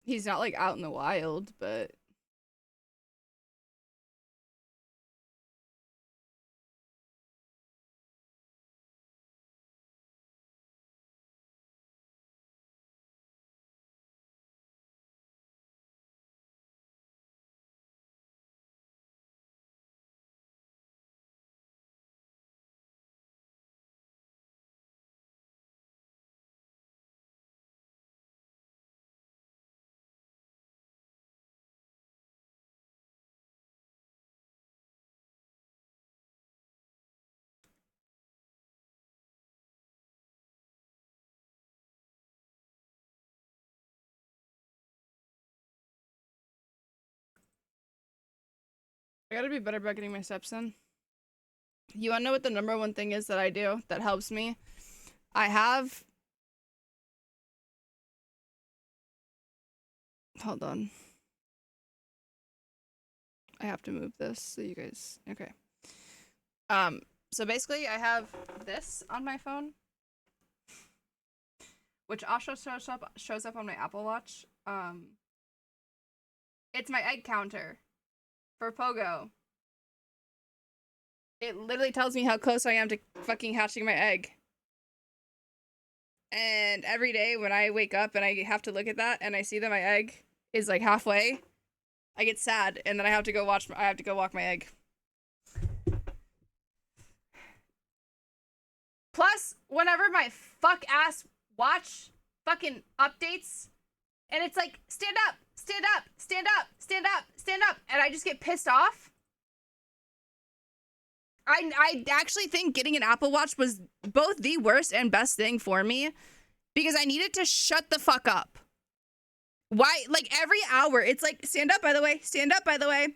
S1: He's not like out in the wild, but I gotta be better about getting my steps in. You wanna know what the number one thing is that I do that helps me? Hold on. I have to move this so you guys, okay. So basically I have this on my phone, which also shows up on my Apple Watch. It's my egg counter for Pogo. It literally tells me how close I am to fucking hatching my egg. And every day when I wake up and I have to look at that and I see that my egg is like halfway, I get sad and then I have to go walk my egg. Plus, whenever my fuck ass watch fucking updates and it's like, stand up, stand up, stand up, stand up, stand up, and I just get pissed off. I actually think getting an Apple Watch was both the worst and best thing for me because I needed to shut the fuck up. Why? Like every hour, it's like, stand up, by the way, stand up, by the way.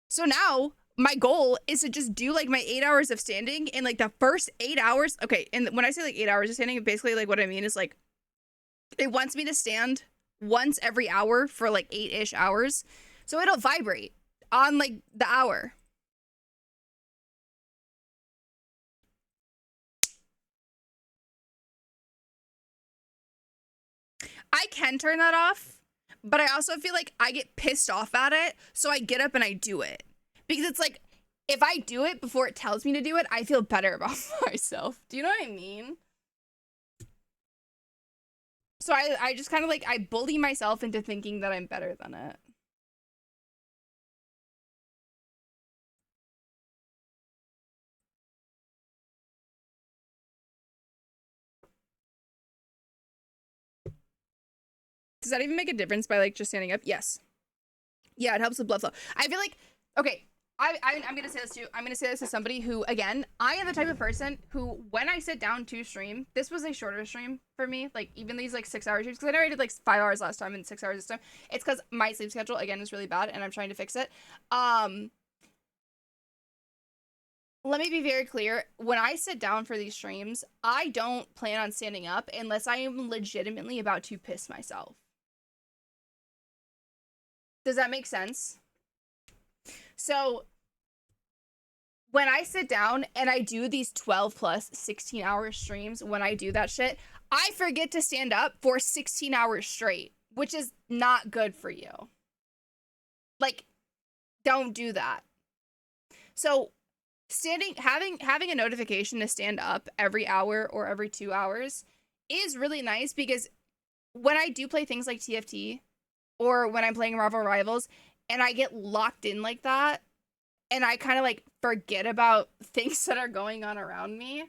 S1: So now my goal is to just do like my 8 hours of standing in like the first 8 hours. Okay. And when I say like 8 hours of standing, basically like what I mean is like, it wants me to stand once every hour for like 8-ish hours. So it'll vibrate on like the hour. I can turn that off, but I also feel like I get pissed off at it, so I get up and I do it. Because it's like, if I do it before it tells me to do it, I feel better about myself. Do you know what I mean? So I just kind of like, I bully myself into thinking that I'm better than it. Does that even make a difference by like just standing up? Yes. Yeah, it helps with blood flow. I feel like, okay, I'm gonna say this too. I'm gonna say this to somebody who, again, I am the type of person who, when I sit down to stream, this was a shorter stream for me. Like even these like 6-hour streams, because I know I did like 5 hours last time and 6 hours this time. It's because my sleep schedule again is really bad, and I'm trying to fix it. Let me be very clear. When I sit down for these streams, I don't plan on standing up unless I am legitimately about to piss myself. Does that make sense? So when I sit down and I do these 12 plus 16-hour streams, when I do that shit, I forget to stand up for 16 hours straight, which is not good for you. Like, don't do that. So having a notification to stand up every hour or every 2 hours is really nice, because when I do play things like TFT or when I'm playing Marvel Rivals and I get locked in like that and I kind of like forget about things that are going on around me,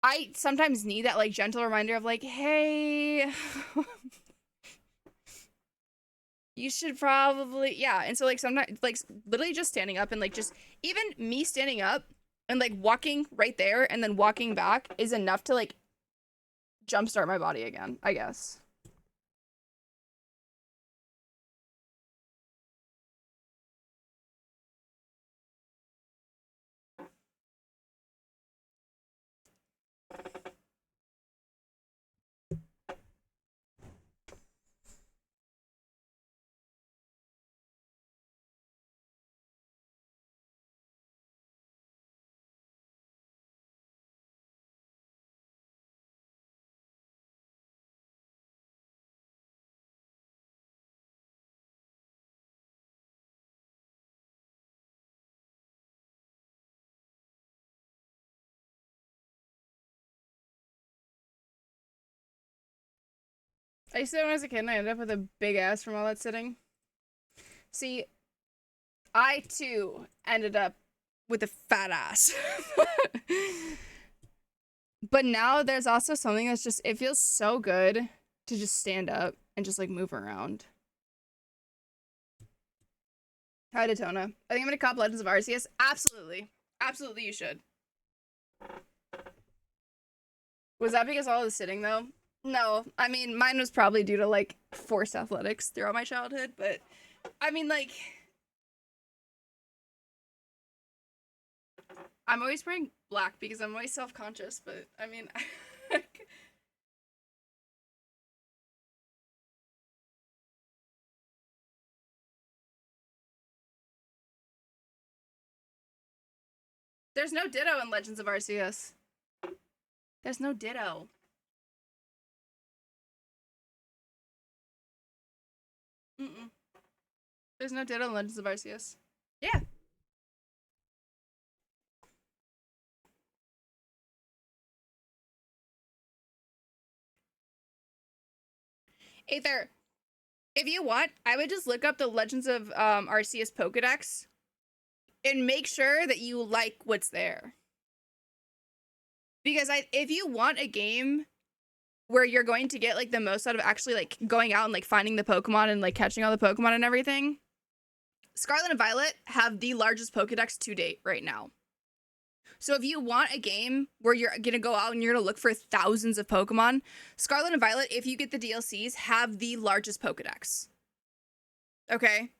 S1: I sometimes need that like gentle reminder of like, hey, you should probably, yeah. And so like sometimes like literally just standing up and like just even me standing up and like walking right there and then walking back is enough to like jumpstart my body again, I guess. I used to when I was a kid and I ended up with a big ass from all that sitting. See, I too ended up with a fat ass. But now there's also something that's just, it feels so good to just stand up and just like move around. Hi, Daytona. I think I'm gonna cop Legends of Arceus. Absolutely. Absolutely, you should. Was that because of all the sitting though? No, I mean, mine was probably due to, like, forced athletics throughout my childhood, but, I mean, like, I'm always wearing black because I'm always self-conscious, but, I mean, there's no Ditto in Legends of Arceus. There's no Ditto. There's no Ditto in Legends of Arceus. Yeah. Aether, if you want, I would just look up the Legends of Arceus Pokedex and make sure that you like what's there. Because if you want a game where you're going to get like the most out of actually like going out and like finding the Pokemon and like catching all the Pokemon and everything, Scarlet and Violet have the largest Pokedex to date right now. So if you want a game where you're gonna go out and you're gonna look for thousands of Pokemon, Scarlet and Violet, if you get the DLCs, have the largest Pokedex. Okay?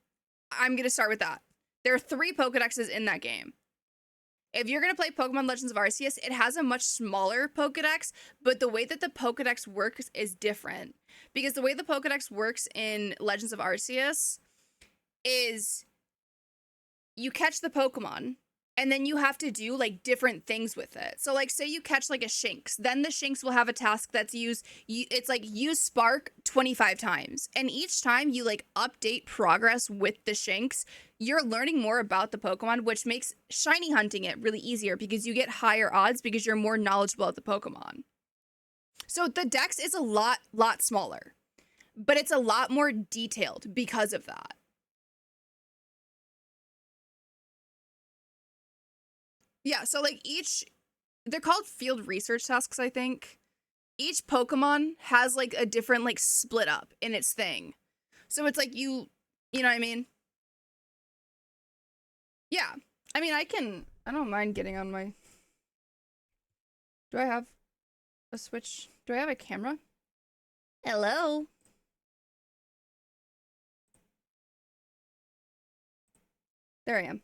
S1: I'm gonna start with that. There are 3 Pokedexes in that game. If you're going to play Pokemon Legends of Arceus, it has a much smaller Pokedex, but the way that the Pokedex works is different. Because the way the Pokedex works in Legends of Arceus is you catch the Pokemon, and then you have to do, like, different things with it. So, like, say you catch, like, a Shinx. Then the Shinx will have a task that's it's, like, use Spark 25 times. And each time you, like, update progress with the Shinx, you're learning more about the Pokemon, which makes shiny hunting it really easier because you get higher odds because you're more knowledgeable of the Pokemon. So the dex is a lot smaller, but it's a lot more detailed because of that. Yeah, so like they're called field research tasks, I think. Each Pokemon has like a different like split up in its thing. So it's like you know what I mean? Yeah. I mean, I don't mind getting on my... Do I have a Switch? Do I have a camera? Hello? There I am.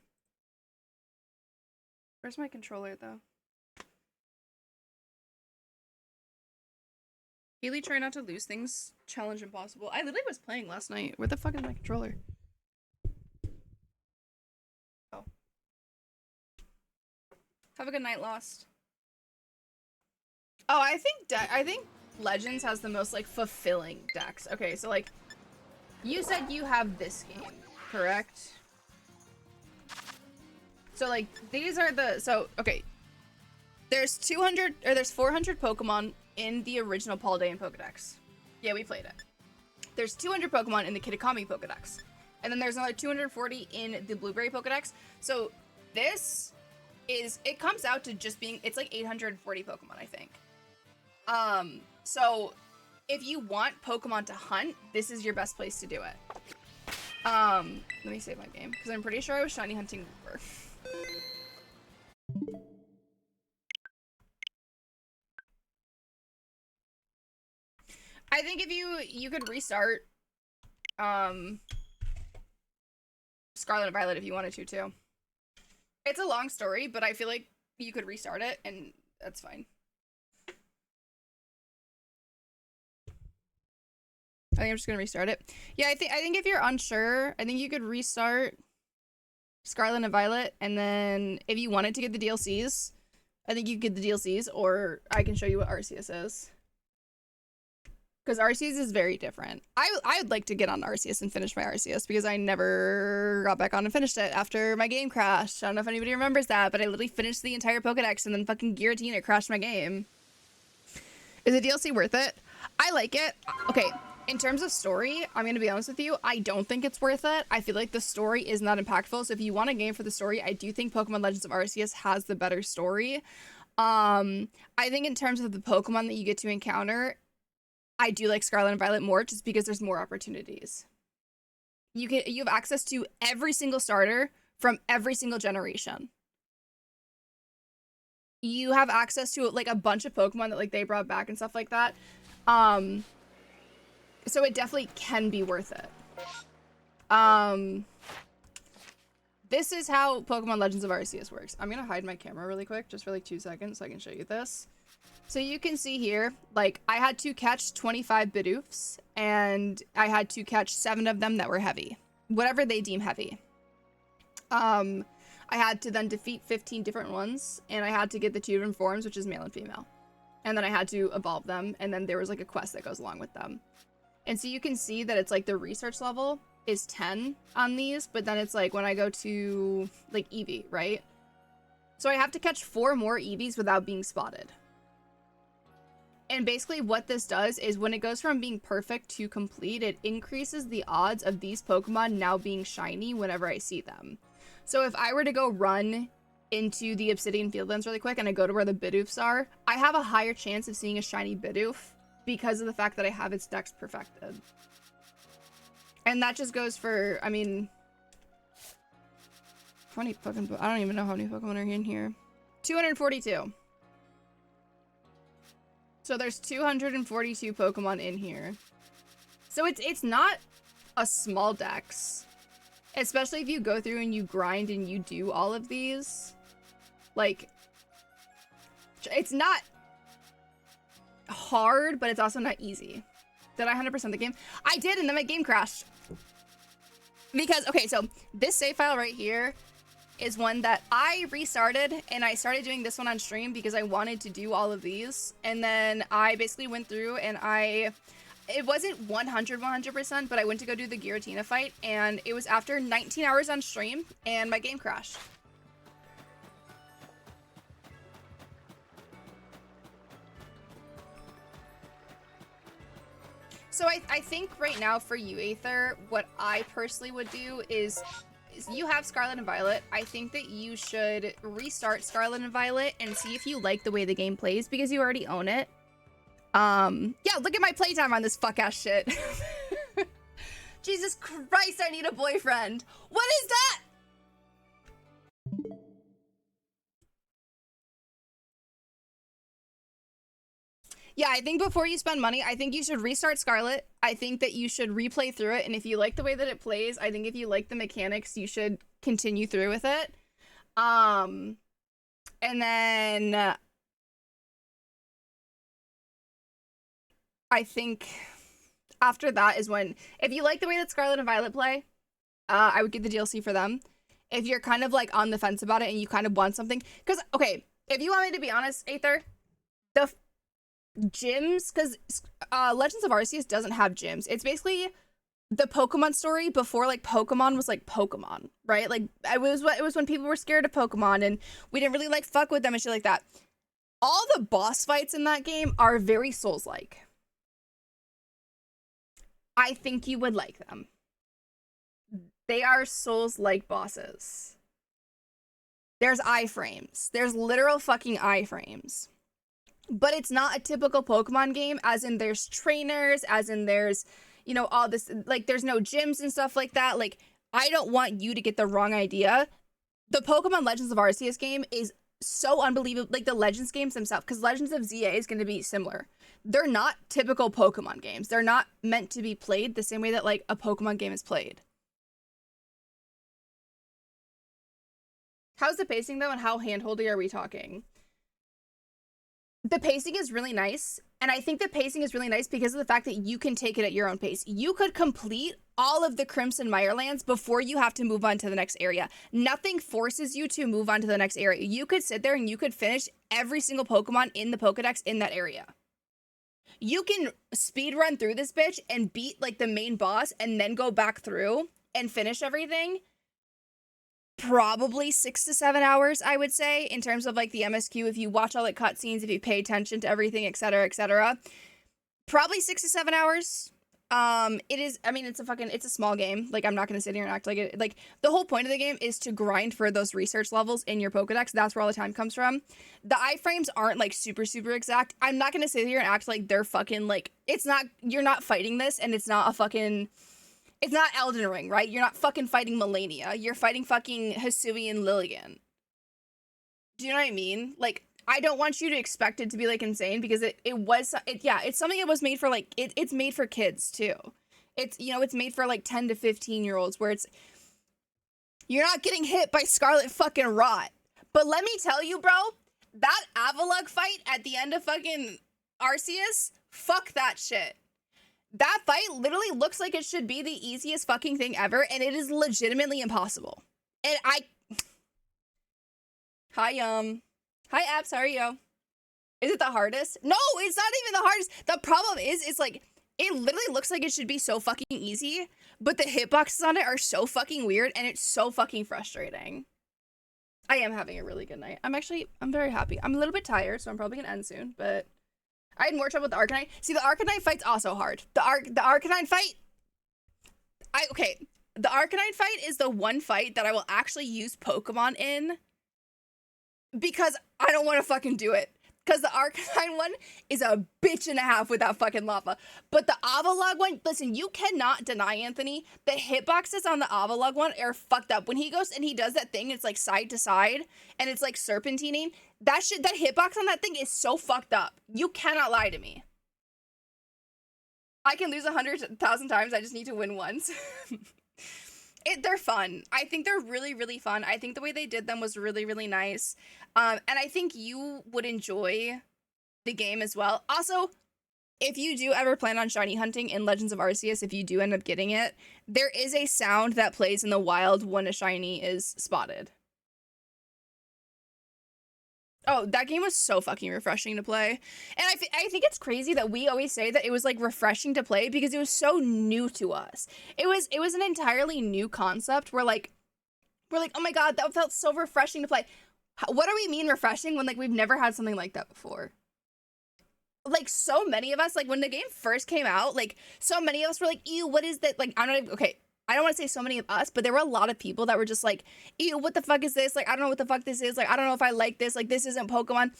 S1: Where's my controller, though? Haley, try not to lose things. Challenge impossible. I literally was playing last night. Where the fuck is my controller? Oh. Have a good night, Lost. Oh, I think Legends has the most like fulfilling decks. Okay, so like you said you have this game, correct? So like these are okay. There's 400 Pokemon in the original Paldean Pokedex. Yeah, we played it. There's 200 Pokemon in the Kitakami Pokedex. And then there's another 240 in the Blueberry Pokedex. So it comes out to just being, it's like 840 Pokemon, I think. So if you want Pokemon to hunt, this is your best place to do it. Let me save my game, because I'm pretty sure I was shiny hunting before. I think if you could restart Scarlet and Violet if you wanted to too. It's a long story, but I feel like you could restart it and that's fine. I think I'm just gonna restart it. Yeah, I think if you're unsure, I think you could restart Scarlet and Violet, and then if you wanted to get the DLCs, I think you could get the DLCs, or I can show you what Arceus is. Because Arceus is very different. I would like to get on Arceus and finish my Arceus because I never got back on and finished it after my game crashed. I don't know if anybody remembers that, but I literally finished the entire Pokedex and then fucking Giratina crashed my game. Is the DLC worth it? I like it. Okay, in terms of story, I'm going to be honest with you, I don't think it's worth it. I feel like the story is not impactful, so if you want a game for the story, I do think Pokemon Legends of Arceus has the better story. I think in terms of the Pokemon that you get to encounter, I do like Scarlet and Violet more just because there's more opportunities. You have access to every single starter from every single generation. You have access to like a bunch of Pokemon that like they brought back and stuff like that. So it definitely can be worth it. This is how Pokemon Legends of Arceus works. I'm gonna hide my camera really quick, just for like 2 seconds so I can show you this. So you can see here, like, I had to catch 25 Bidoofs, and I had to catch 7 of them that were heavy. Whatever they deem heavy. I had to then defeat 15 different ones, and I had to get the 2 different forms, which is male and female. And then I had to evolve them, and then there was, like, a quest that goes along with them. And so you can see that it's, like, the research level is 10 on these, but then it's, like, when I go to, like, Eevee, right? So I have to catch 4 more Eevees without being spotted. And basically what this does is when it goes from being perfect to complete, it increases the odds of these Pokemon now being shiny whenever I see them. So if I were to go run into the Obsidian Fieldlands really quick and I go to where the Bidoofs are, I have a higher chance of seeing a shiny Bidoof because of the fact that I have its dex perfected. And that just goes for, I mean, how many Pokemon? I don't even know how many Pokemon are in here. 242. So there's 242 Pokemon in here. So it's not a small dex. Especially if you go through and you grind and you do all of these. Like, it's not hard, but it's also not easy. Did I 100% the game? I did, and then my game crashed. Because, okay, so this save file right here is one that I restarted, and I started doing this one on stream because I wanted to do all of these. And then I basically went through and it wasn't 100%, but I went to go do the Giratina fight, and it was after 19 hours on stream, and my game crashed. So I think right now for you, Aether, what I personally would do is you have Scarlet and Violet. I think that you should restart Scarlet and Violet and see if you like the way the game plays because you already own it. Yeah, look at my playtime on this fuck-ass shit. Jesus Christ, I need a boyfriend. What is that? Yeah, I think before you spend money, I think you should restart Scarlet. I think that you should replay through it. And if you like the way that it plays, I think if you like the mechanics, you should continue through with it. And then I think after that is when, if you like the way that Scarlet and Violet play, I would get the DLC for them. If you're kind of like on the fence about it and you kind of want something, because, okay, if you want me to be honest, Aether, the gyms, because Legends of Arceus doesn't have gyms. It's basically the Pokemon story before like Pokemon was like Pokemon, right? Like it was when people were scared of Pokemon and we didn't really like fuck with them and shit like that. All the boss fights in that game are very Souls-like. I think you would like them. They are Souls-like bosses. There's iframes. There's literal fucking iframes. But it's not a typical Pokemon game, as in there's trainers, as in there's, you know, all this, like, there's no gyms and stuff like that. Like, I don't want you to get the wrong idea. The Pokemon Legends of Arceus game is so unbelievable, like the Legends games themselves, because Legends of ZA is going to be similar. They're not typical Pokemon games. They're not meant to be played the same way that, like, a Pokemon game is played. How's the pacing, though, and how handholdy are we talking? The pacing is really nice, and I think the pacing is really nice because of the fact that you can take it at your own pace. You could complete all of the Crimson Mirelands before you have to move on to the next area. Nothing forces you to move on to the next area. You could sit there and you could finish every single Pokemon in the Pokedex in that area. You can speed run through this bitch and beat like the main boss and then go back through and finish everything. Probably 6 to 7 hours, I would say, in terms of like the MSQ. If you watch all the cutscenes, if you pay attention to everything, etc., etc., probably 6 to 7 hours. It is, I mean, it's a small game. Like, I'm not gonna sit here and act like it. Like, the whole point of the game is to grind for those research levels in your Pokedex. That's where all the time comes from. The iframes aren't like super exact. I'm not gonna sit here and act like they're fucking like, it's not, you're not fighting this, and it's not a fucking, it's not Elden Ring, right? You're not fucking fighting Melania. You're fighting fucking Hisui and Lillian. Do you know what I mean? Like, I don't want you to expect it to be like insane because it's something that was made for like, it's made for kids too. It's, you know, it's made for like 10 to 15 year olds where it's, you're not getting hit by Scarlet fucking Rot. But let me tell you, bro, that Avalugg fight at the end of fucking Arceus, fuck that shit. That fight literally looks like it should be the easiest fucking thing ever, and it is legitimately impossible. And Hi, Abs, how are you? Is it the hardest? No, it's not even the hardest. The problem is, it's like, it literally looks like it should be so fucking easy, but the hitboxes on it are so fucking weird, and it's so fucking frustrating. I am having a really good night. I'm very happy. I'm a little bit tired, so I'm probably gonna end soon, but I had more trouble with the Arcanine. See, the Arcanine fight's also hard. The Arcanine fight, the Arcanine fight is the one fight that I will actually use Pokemon in because I don't want to fucking do it. Because the Arcanine one is a bitch and a half with that fucking lava. But the Avalugg one, listen, you cannot deny, Anthony, the hitboxes on the Avalugg one are fucked up. When he goes and he does that thing, it's like side to side, and it's like serpentining. That hitbox on that thing is so fucked up. You cannot lie to me. I can lose 100,000 times, I just need to win once. They're fun. I think they're really, really fun. I think the way they did them was really, really nice. And I think you would enjoy the game as well. Also, if you do ever plan on shiny hunting in Legends of Arceus, if you do end up getting it, there is a sound that plays in the wild when a shiny is spotted. Oh, that game was so fucking refreshing to play. And I think it's crazy that we always say that it was like refreshing to play because it was so new to us. It was an entirely new concept where like, we're like, oh my god, that felt so refreshing to play. What do we mean refreshing when like we've never had something like that before? like so many of us, like when the game first came out, like so many of us were like, ew, what is that? Like, I'm not even, okay, I don't want to say so many of us, but there were a lot of people that were just like, ew, what the fuck is this? Like, I don't know what the fuck this is. Like, I don't know if I like this. Like, this isn't Pokemon.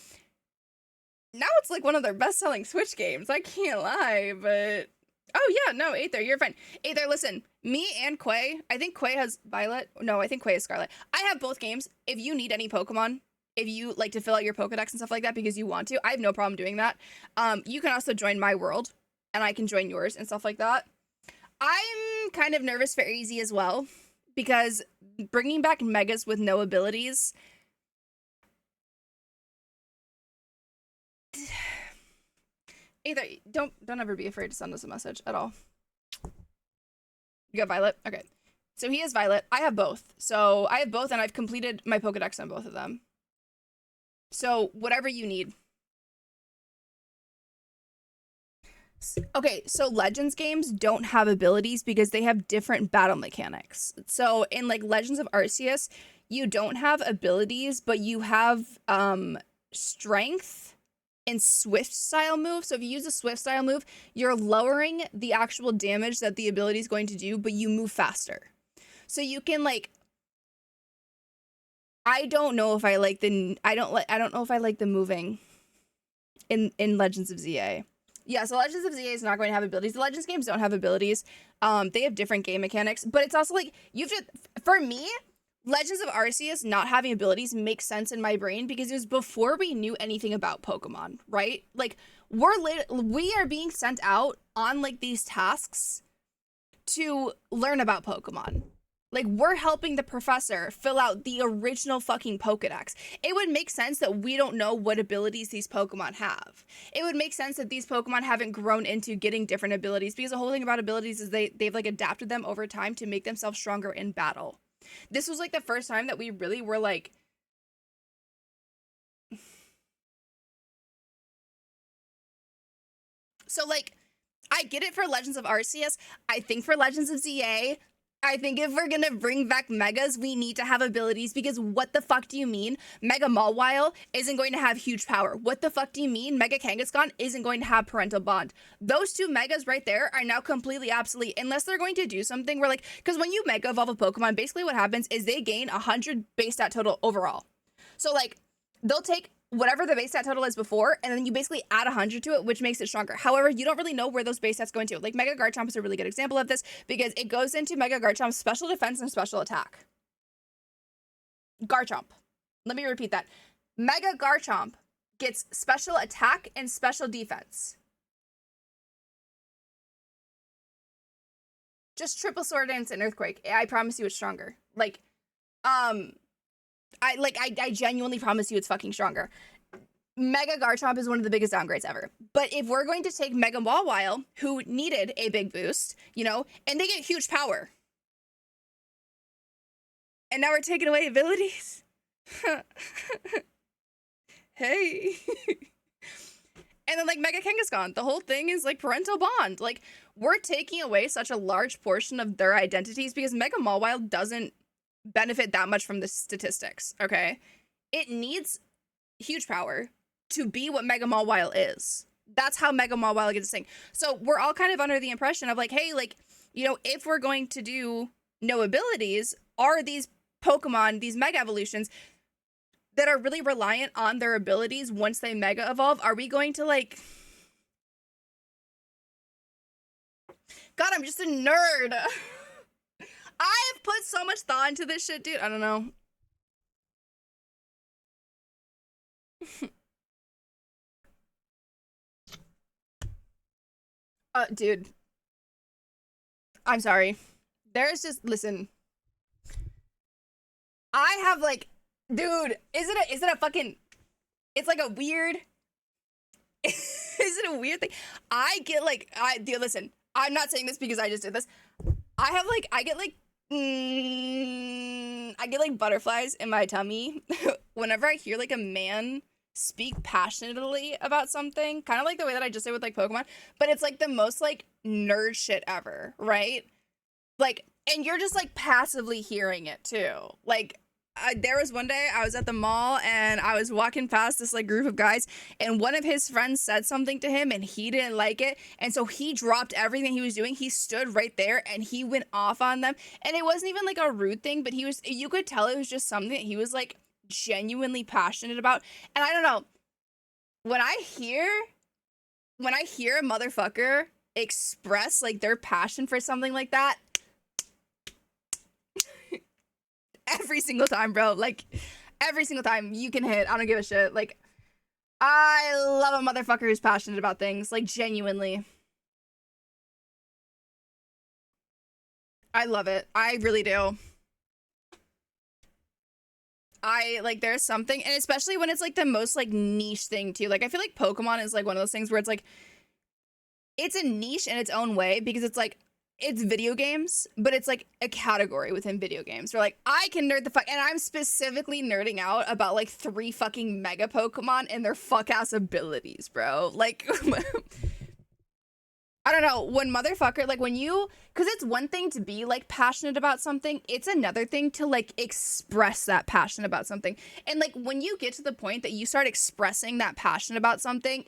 S1: Now it's like one of their best-selling Switch games. I can't lie, but... Oh, yeah, no, Aether, you're fine. Aether, listen, me and Quay, I think Quay has Violet. No, I think Quay has Scarlet. I have both games. If you need any Pokemon, if you like to fill out your Pokedex and stuff like that because you want to, I have no problem doing that. You can also join my world, and I can join yours and stuff like that. I'm kind of nervous for AZ as well, because bringing back Megas with no abilities... Either don't ever be afraid to send us a message at all. You got Violet? Okay. So he has Violet. I have both. So I have both, and I've completed my Pokedex on both of them. So whatever you need. Okay, so Legends games don't have abilities because they have different battle mechanics. So in like Legends of Arceus, you don't have abilities, but you have strength and Swift style move. So if you use a Swift style move, you're lowering the actual damage that the ability is going to do, but you move faster. So you can like, I don't know if I like the moving in Legends of ZA. Yeah, so Legends of ZA is not going to have abilities. The Legends games don't have abilities. They have different game mechanics, but it's also like, you have to, for me, Legends of Arceus not having abilities makes sense in my brain because it was before we knew anything about Pokemon, right? Like, we are being sent out on, like, these tasks to learn about Pokemon. Like, we're helping the professor fill out the original fucking Pokedex. It would make sense that we don't know what abilities these Pokemon have. It would make sense that these Pokemon haven't grown into getting different abilities because the whole thing about abilities is they've, like, adapted them over time to make themselves stronger in battle. This was like the first time that we really were like, so like, I get it for Legends of Arceus. I think for Legends of ZA, I think if we're gonna bring back Megas, we need to have abilities because what the fuck do you mean Mega Mawile isn't going to have huge power? What the fuck do you mean Mega Kangaskhan isn't going to have Parental Bond? Those two Megas right there are now completely obsolete unless they're going to do something where like, because when you Mega Evolve a Pokemon, basically what happens is they gain 100 base stat total overall. So like, they'll take whatever the base stat total is before, and then you basically add 100 to it, which makes it stronger. However, you don't really know where those base stats go into. Like, Mega Garchomp is a really good example of this, because it goes into Mega Garchomp's special defense and special attack. Garchomp. Let me repeat that. Mega Garchomp gets special attack and special defense. Just Triple Sword Dance and Earthquake. I promise you it's stronger. Like, I genuinely promise you it's fucking stronger. Mega Garchomp is one of the biggest downgrades ever. But if we're going to take Mega Mawile, who needed a big boost, you know, and they get huge power. And now we're taking away abilities. Hey. And then like Mega Kangaskhan, the whole thing is like Parental Bond. Like, we're taking away such a large portion of their identities because Mega Mawile doesn't benefit that much from the statistics, okay? It needs huge power to be what Mega Mawile is. That's how Mega Mawile gets this thing. So we're all kind of under the impression of like, hey, like, you know, if we're going to do no abilities, are these Pokemon, these Mega Evolutions that are really reliant on their abilities once they Mega Evolve, are we going to like... God, I'm just a nerd! I've put so much thought into this shit, dude. I don't know. Dude. I'm sorry. There's just, listen. I have like, dude, is it a fucking, it's like a weird, is it a weird thing? I get like, dude, listen, I'm not saying this because I just did this. I get like butterflies in my tummy whenever I hear like a man speak passionately about something, kind of like the way that I just did with like Pokemon, but it's like the most like nerd shit ever, right? Like, and you're just like passively hearing it too. Like, there was one day I was at the mall and I was walking past this like group of guys, and one of his friends said something to him and he didn't like it, and so he dropped everything he was doing. He stood right there and he went off on them, and it wasn't even like a rude thing, but you could tell it was just something that he was like genuinely passionate about. And I don't know, when I hear a motherfucker express like their passion for something like that, every single time, bro, like every single time you can hit, I don't give a shit. Like, I love a motherfucker who's passionate about things, like genuinely. I love it. I really do. I like, there's something, and especially when it's like the most like niche thing too. Like, I feel like Pokemon is like one of those things where it's like, it's a niche in its own way because it's like, it's video games, but it's like a category within video games. Where like, I can nerd the fuck, and I'm specifically nerding out about like 3 fucking Mega Pokemon and their fuck ass abilities, bro. Like, I don't know, when motherfucker, like when you, cause it's one thing to be like passionate about something, it's another thing to like express that passion about something. And like when you get to the point that you start expressing that passion about something,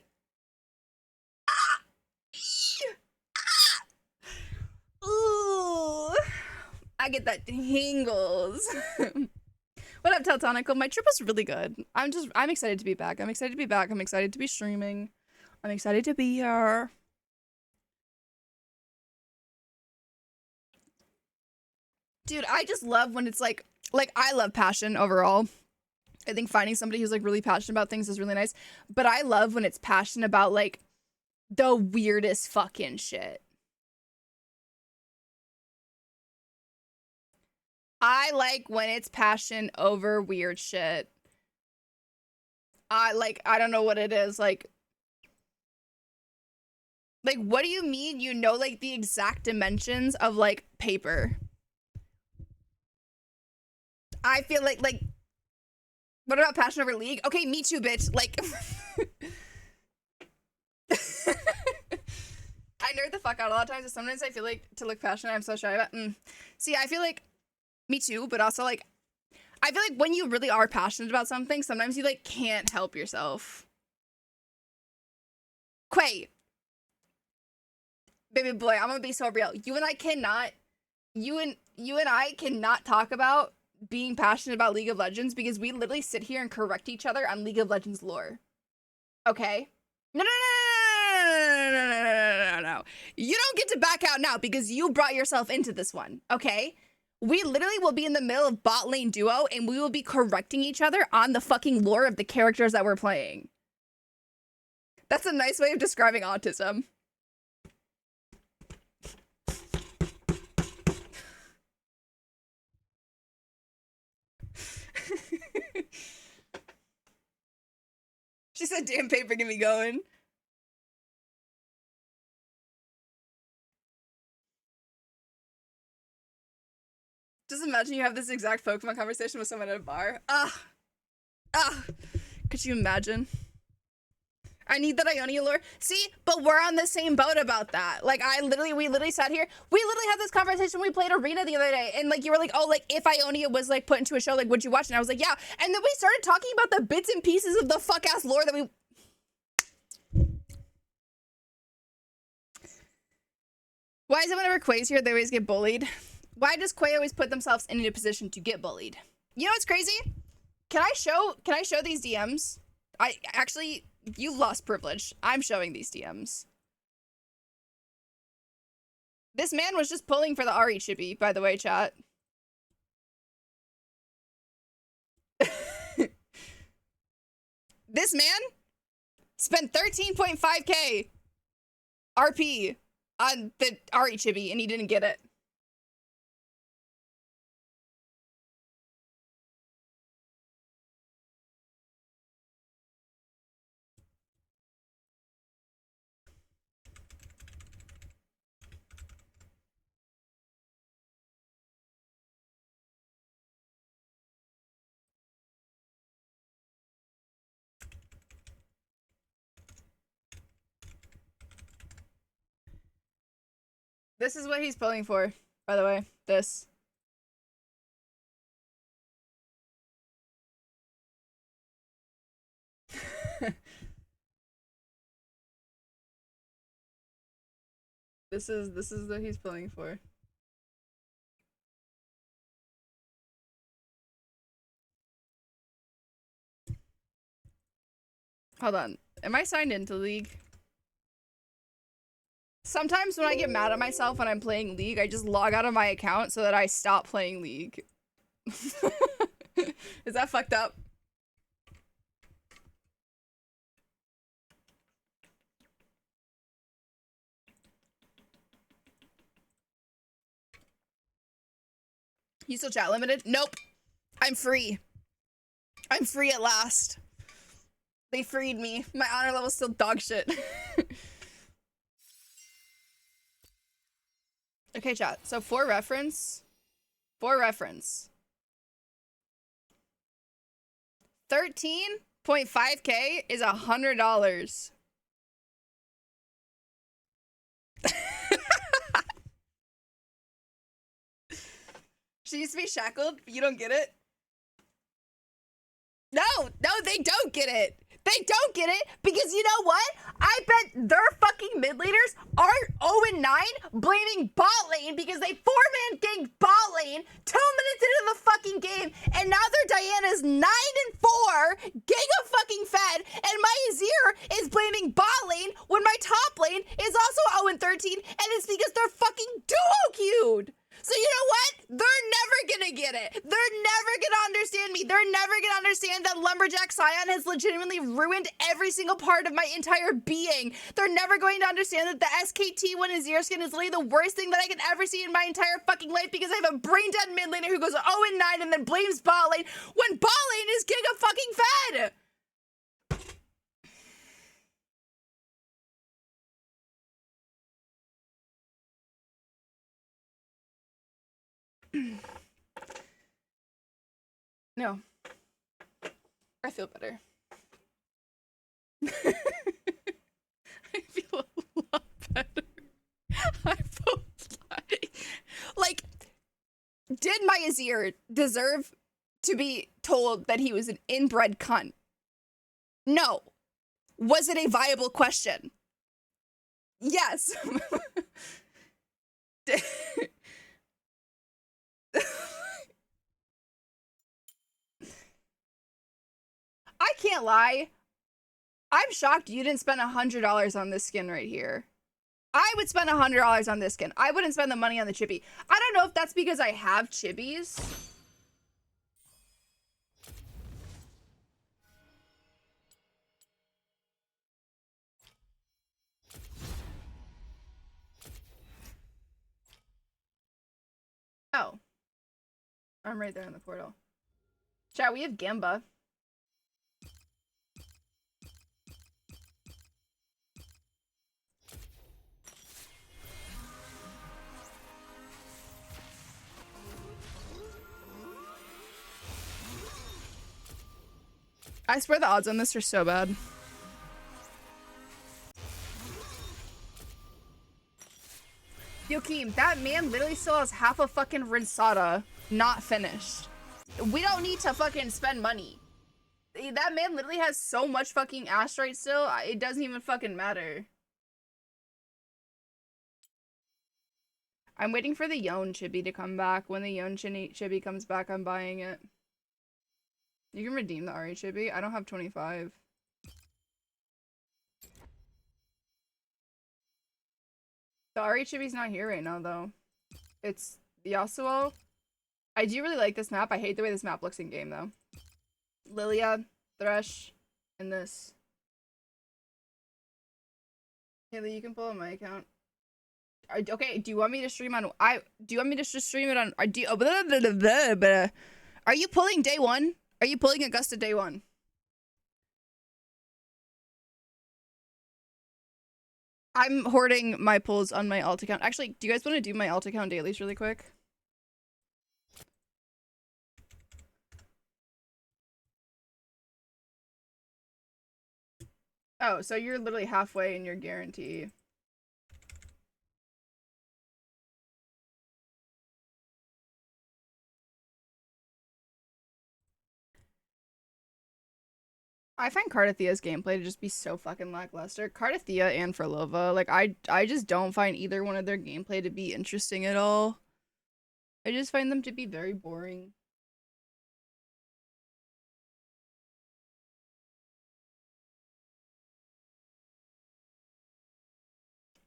S1: ooh, I get that tingles. What up, Teltonical? My trip was really good. I'm excited to be back. I'm excited to be back. I'm excited to be streaming. I'm excited to be here. Dude, I just love when it's like I love passion overall. I think finding somebody who's like really passionate about things is really nice. But I love when it's passion about like the weirdest fucking shit. I like when it's passion over weird shit. I don't know what it is. Like, what do you mean you know, like, the exact dimensions of, like, paper? I feel like, what about passion over League? Okay, me too, bitch. Like, I nerd the fuck out a lot of times, and sometimes I feel like to look passionate, I'm so shy about. See, I feel like, me too, but also, like, I feel like when you really are passionate about something, sometimes you, like, can't help yourself. Quay. Baby boy, I'm gonna be so real. You and I cannot talk about being passionate about League of Legends because we literally sit here and correct each other on League of Legends lore. Okay? No. You don't get to back out now because you brought yourself into this one, okay? We literally will be in the middle of bot lane duo and we will be correcting each other on the fucking lore of the characters that we're playing. That's a nice way of describing autism. She said, damn paper, get me going. Just imagine you have this exact Pokemon conversation with someone at a bar. Could you imagine? I need that Ionia lore. See, but we're on the same boat about that. Like, we literally sat here. We literally had this conversation when we played Arena the other day. And, like, you were like, oh, like, if Ionia was, like, put into a show, like, would you watch it? And I was like, yeah. And then we started talking about the bits and pieces of the fuck-ass lore that we... Why is it whenever Quay's here, they always get bullied? Why does Quay always put themselves in a position to get bullied? You know what's crazy? Can I show these DMs? Actually, you lost privilege. I'm showing these DMs. This man was just pulling for the Ari chippy, by the way, chat. This man spent 13.5k RP on the Ari chibi and he didn't get it. This is what he's pulling for, by the way. This. This is what he's playing for. Hold on. Am I signed into League? Sometimes when I get mad at myself when I'm playing League, I just log out of my account so that I stop playing League. Is that fucked up? You still chat limited? Nope. I'm free. I'm free at last. They freed me. My honor level's still dog shit. Okay, chat. So for reference, 13.5K is $100. She used to be shackled. You don't get it? No, they don't get it. They don't get it because you know what? I bet their fucking mid laners aren't 0-9 blaming bot lane because they 4-man ganked bot lane 2 minutes into the fucking game and now their Diana's 9-4, giga fucking fed, and my Azir is blaming bot lane when my top lane is also 0-13 and it's because they're fucking duo queued. So you know what? They're never gonna get it. They're never gonna understand me. They're never gonna understand that Lumberjack Scion has legitimately ruined every single part of my entire being. They're never going to understand that the SKT1 Azir skin is literally the worst thing that I can ever see in my entire fucking life because I have a brain dead mid laner who goes 0-9 and then blames bot lane when bot lane is giga fucking fed. No. I feel better. I feel a lot better. I feel like, did my Azir deserve to be told that he was an inbred cunt? No. Was it a viable question? Yes. I can't lie. I'm shocked you didn't spend $100 on this skin right here. I would spend $100 on this skin. I wouldn't spend the money on the chibi. I don't know if that's because I have chibis. Oh. I'm right there in the portal. Chat, we have Gamba. I swear the odds on this are so bad. Yokeem, that man literally still has half a fucking Rinsata not finished. We don't need to fucking spend money. That man literally has so much fucking asteroid still, it doesn't even fucking matter. I'm waiting for the Yone chibi to come back. When the Yone chibi comes back, I'm buying it. You can redeem the Ari chibi. I don't have 25. The Ari chibi's not here right now, though. It's Yasuo. I do really like this map. I hate the way this map looks in game, though. Lilia, Thresh, and this. Haley, you can pull up my account. Okay, do you want me to stream on... Do you want me to just stream it on... Are you pulling day one? Are you pulling Augusta day one? I'm hoarding my pulls on my alt account. Actually, do you guys want to do my alt account dailies really quick? Oh, so you're literally halfway in your guarantee. I find Cardathia's gameplay to just be so fucking lackluster. Cardathia and Frolova, like I just don't find either one of their gameplay to be interesting at all. I just find them to be very boring.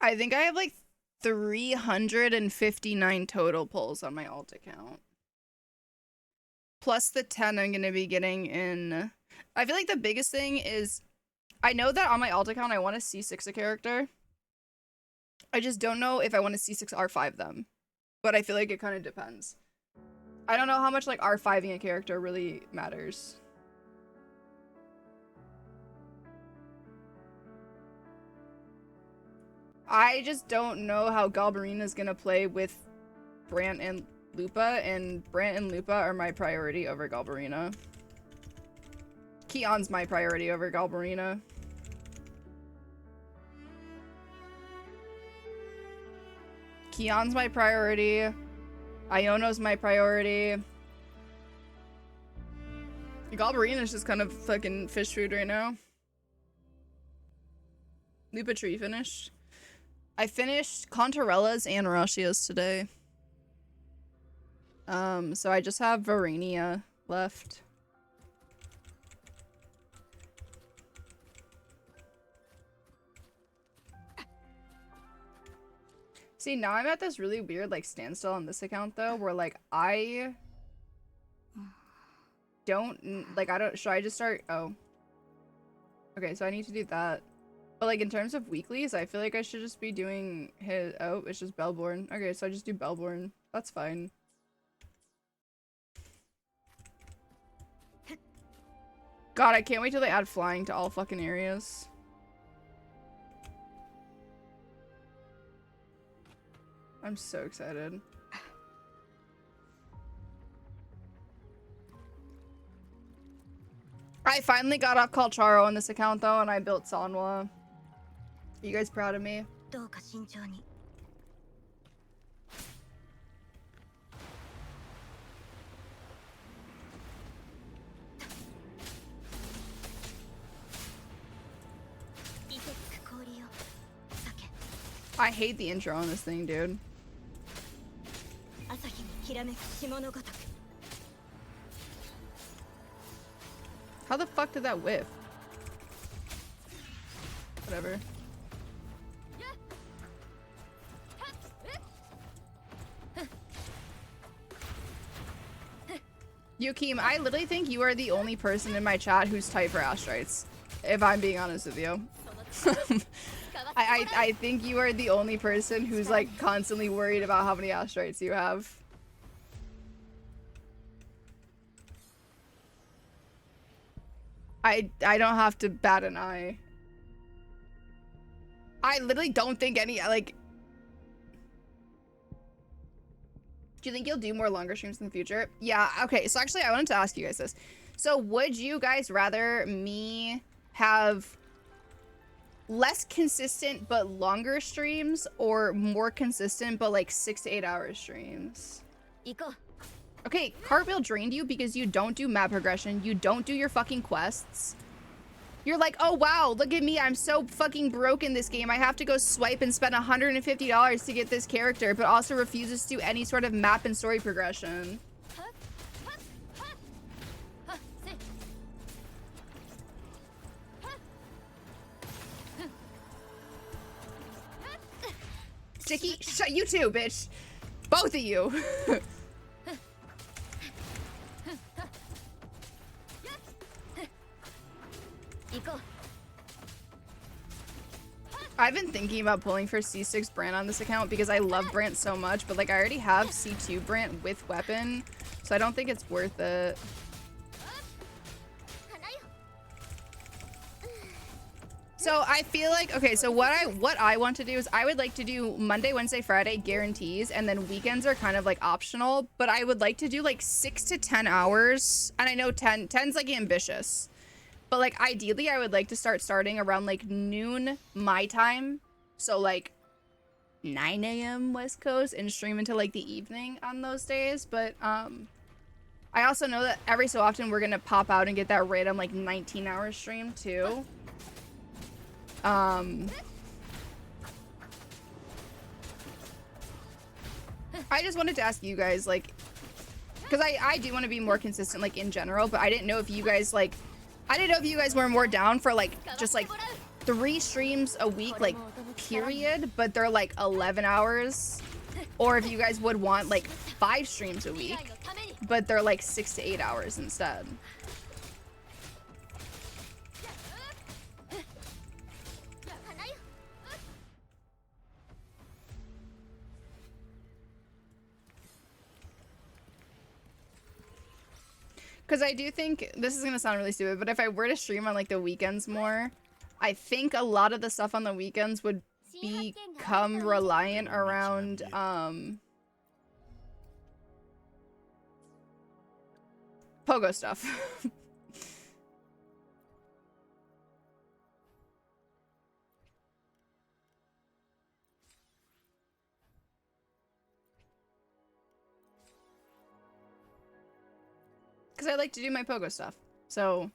S1: I think I have like 359 total pulls on my alt account. Plus the 10 I'm going to be getting in. I feel like the biggest thing is I know that on my alt account I want to C6 a character. I just don't know if I want to C6 R5 them. But I feel like it kind of depends. I don't know how much like R5ing a character really matters. I just don't know how Galbarina is going to play with Brant and Lupa, and Brant and Lupa are my priority over Galbarina. Keon's my priority over Galbarina. Keon's my priority. Iono's my priority. Galbarina's just kind of fucking fish food right now. Lupa tree finished. I finished Contarella's and Rashia's today. So I just have Varania left. See, now I'm at this really weird, like, standstill on this account, though, where, like, I don't, like, should I just start? Oh. Okay, so I need to do that. But, like, in terms of weeklies, I feel like I should just be doing it's just Bellborn. Okay, so I just do Bellborn. That's fine. God, I can't wait till they add flying to all fucking areas. I'm so excited. I finally got off Kalcharo on this account though, and I built Sanwa. Are you guys proud of me? I hate the intro on this thing, dude. How the fuck did that whiff? Whatever. Yukim, I literally think you are the only person in my chat who's tight for Astrites. If I'm being honest with you. I think you are the only person who's like constantly worried about how many Astrites you have. I don't have to bat an eye. I literally don't think any, like... Do you think you'll do more longer streams in the future? Yeah, okay, so actually I wanted to ask you guys this. So would you guys rather me have less consistent but longer streams, or more consistent but like 6 to 8 hour streams? Okay, Cartwheel drained you because you don't do map progression, you don't do your fucking quests. You're like, oh wow, look at me, I'm so fucking broke in this game, I have to go swipe and spend $150 to get this character, but also refuses to do any sort of map and story progression. Sticky, shut you too, bitch. Both of you. I've been thinking about pulling for C6 Brant on this account because I love Brant so much, but like I already have C2 Brant with weapon, so I don't think it's worth it. So I feel like, okay, so what I want to do is I would like to do Monday, Wednesday, Friday guarantees, and then weekends are kind of like optional, but I would like to do like 6 to 10 hours, and I know 10's like ambitious. But like ideally I would like to starting around like noon my time, so like 9 a.m. West Coast, and stream until like the evening on those days. But I also know that every so often we're gonna pop out and get that random like 19-hour stream too. I just wanted to ask you guys, like, because I do want to be more consistent, like, in general, but I didn't know if you guys, like, I didn't know if you guys were more down for, like, just, like, 3 streams a week, like, period, but they're, like, 11 hours, or if you guys would want, like, 5 streams a week, but they're, like, 6 to 8 hours instead. Because I do think, this is going to sound really stupid, but if I were to stream on, like, the weekends more, I think a lot of the stuff on the weekends would become reliant around, Pogo stuff. Because I like to do my Pogo stuff. So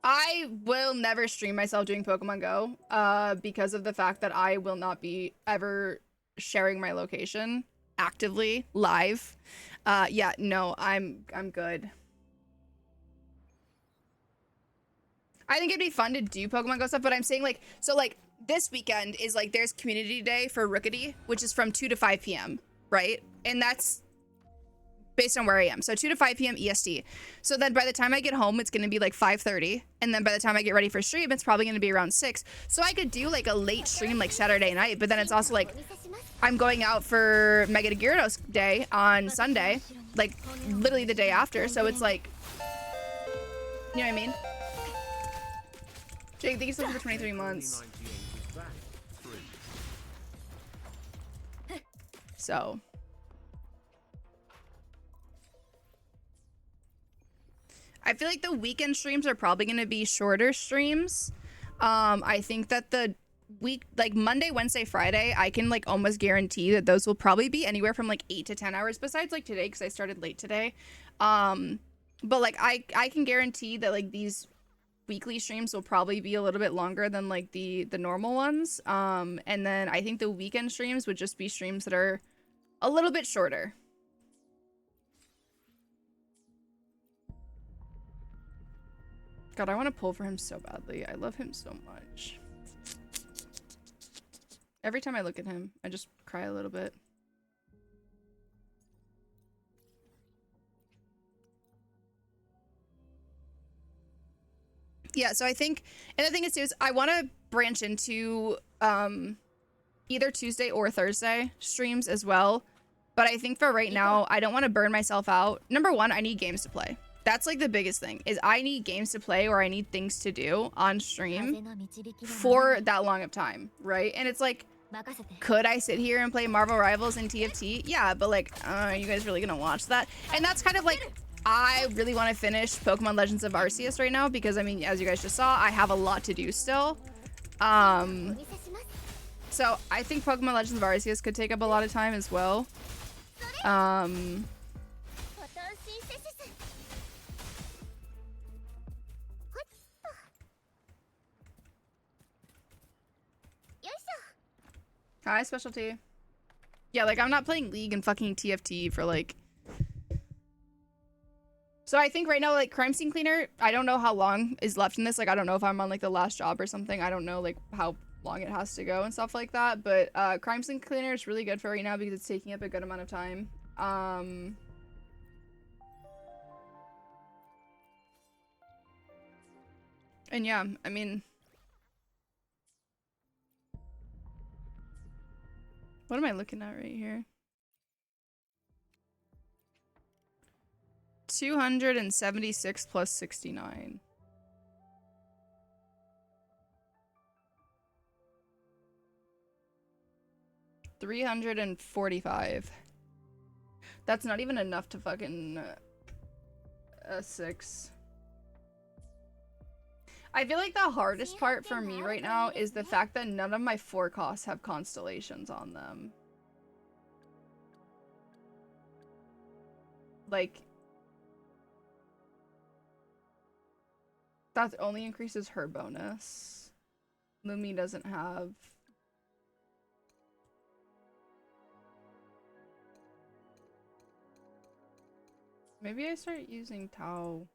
S1: I will never stream myself doing Pokemon Go because of the fact that I will not be ever sharing my location actively live. Yeah, no, I'm good. I think it'd be fun to do Pokemon Go stuff, but I'm saying, like, so, like, this weekend is, like, there's community day for Rookity, which is from 2 to 5 p.m., right? And that's based on where I am. So 2 to 5 p.m. EST. So then by the time I get home, it's going to be like 5:30. And then by the time I get ready for stream, it's probably going to be around 6. So I could do like a late stream like Saturday night, but then it's also like I'm going out for Mega Gyarados Day on Sunday, like literally the day after. So it's like, you know what I mean? Jake, thank you so much for 23 months. So I feel like the weekend streams are probably going to be shorter streams. I think that the week, like Monday, Wednesday, Friday, I can like almost guarantee that those will probably be anywhere from like 8 to 10 hours besides like today, because I started late today. But like I can guarantee that like these weekly streams will probably be a little bit longer than like the normal ones. And then I think the weekend streams would just be streams that are a little bit shorter. God, I want to pull for him so badly. I love him so much. Every time I look at him, I just cry a little bit. Yeah, so I think, and the thing is I want to branch into either Tuesday or Thursday streams as well. But I think for right now, I don't want to burn myself out. Number one, I need games to play. That's like the biggest thing, is I need games to play or I need things to do on stream for that long of time, right? And it's like, could I sit here and play Marvel Rivals and TFT? Yeah, but like, are you guys really gonna watch that? And that's kind of like, I really want to finish Pokemon Legends of Arceus right now because, I mean, as you guys just saw, I have a lot to do still. So I think Pokemon Legends of Arceus could take up a lot of time as well. Hi, Specialty. Yeah, like, I'm not playing League and fucking TFT for, like... So I think right now, like, Crime Scene Cleaner, I don't know how long is left in this. Like, I don't know if I'm on, like, the last job or something. I don't know, like, how long it has to go and stuff like that. But Crime Scene Cleaner is really good for right now because it's taking up a good amount of time. And yeah, I mean... What am I looking at right here? 276 plus 69. $345. That's not even enough to fucking a 6. I feel like the hardest part for me right now is the fact that none of my forecasts have constellations on them. like that only increases her bonus. Lumi doesn't have. Maybe I start using Tao.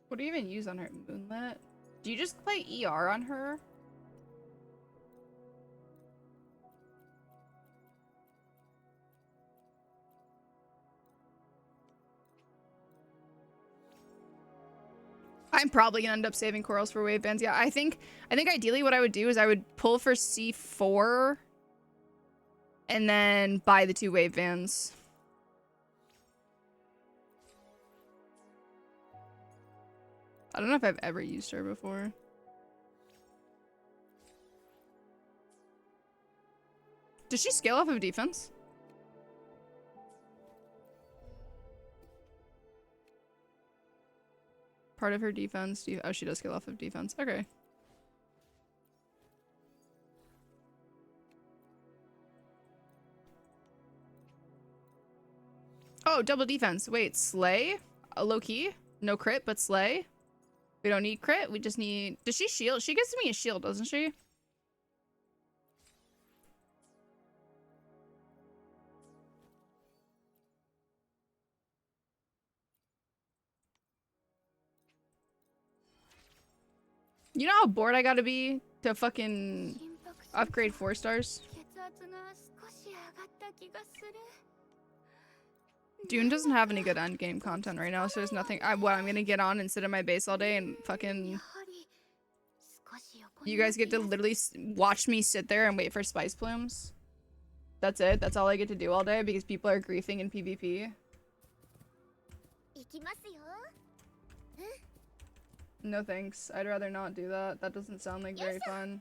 S1: What do you even use on her? Moonlit? Do you just play ER on her? I'm probably gonna end up saving corals for wave bands. Yeah, I think ideally what I would do is I would pull for C4 and then buy the 2 wave bands. I don't know if I've ever used her before. Does she scale off of defense? Part of her defense. Oh, she does scale off of defense. Okay. Oh, double defense. Wait, slay? Low key? No crit, but slay? We don't need crit. We just need... Does she shield? She gives me a shield, doesn't she? You know how bored I gotta be to fucking upgrade 4 stars? Dune doesn't have any good endgame content right now, so there's nothing. I'm gonna get on and sit in my base all day and fucking... You guys get to literally watch me sit there and wait for spice plumes. That's it. That's all I get to do all day because people are griefing in PvP. No thanks. I'd rather not do that. That doesn't sound like very fun.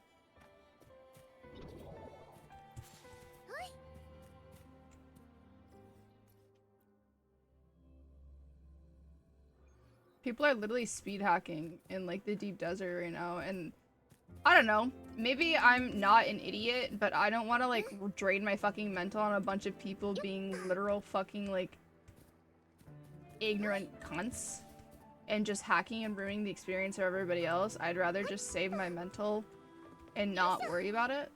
S1: People are literally speed hacking in like the deep desert right now, and I don't know. Maybe I'm not an idiot, but I don't want to like drain my fucking mental on a bunch of people being literal fucking like ignorant cunts and just hacking and ruining the experience of everybody else. I'd rather just save my mental and not worry about it.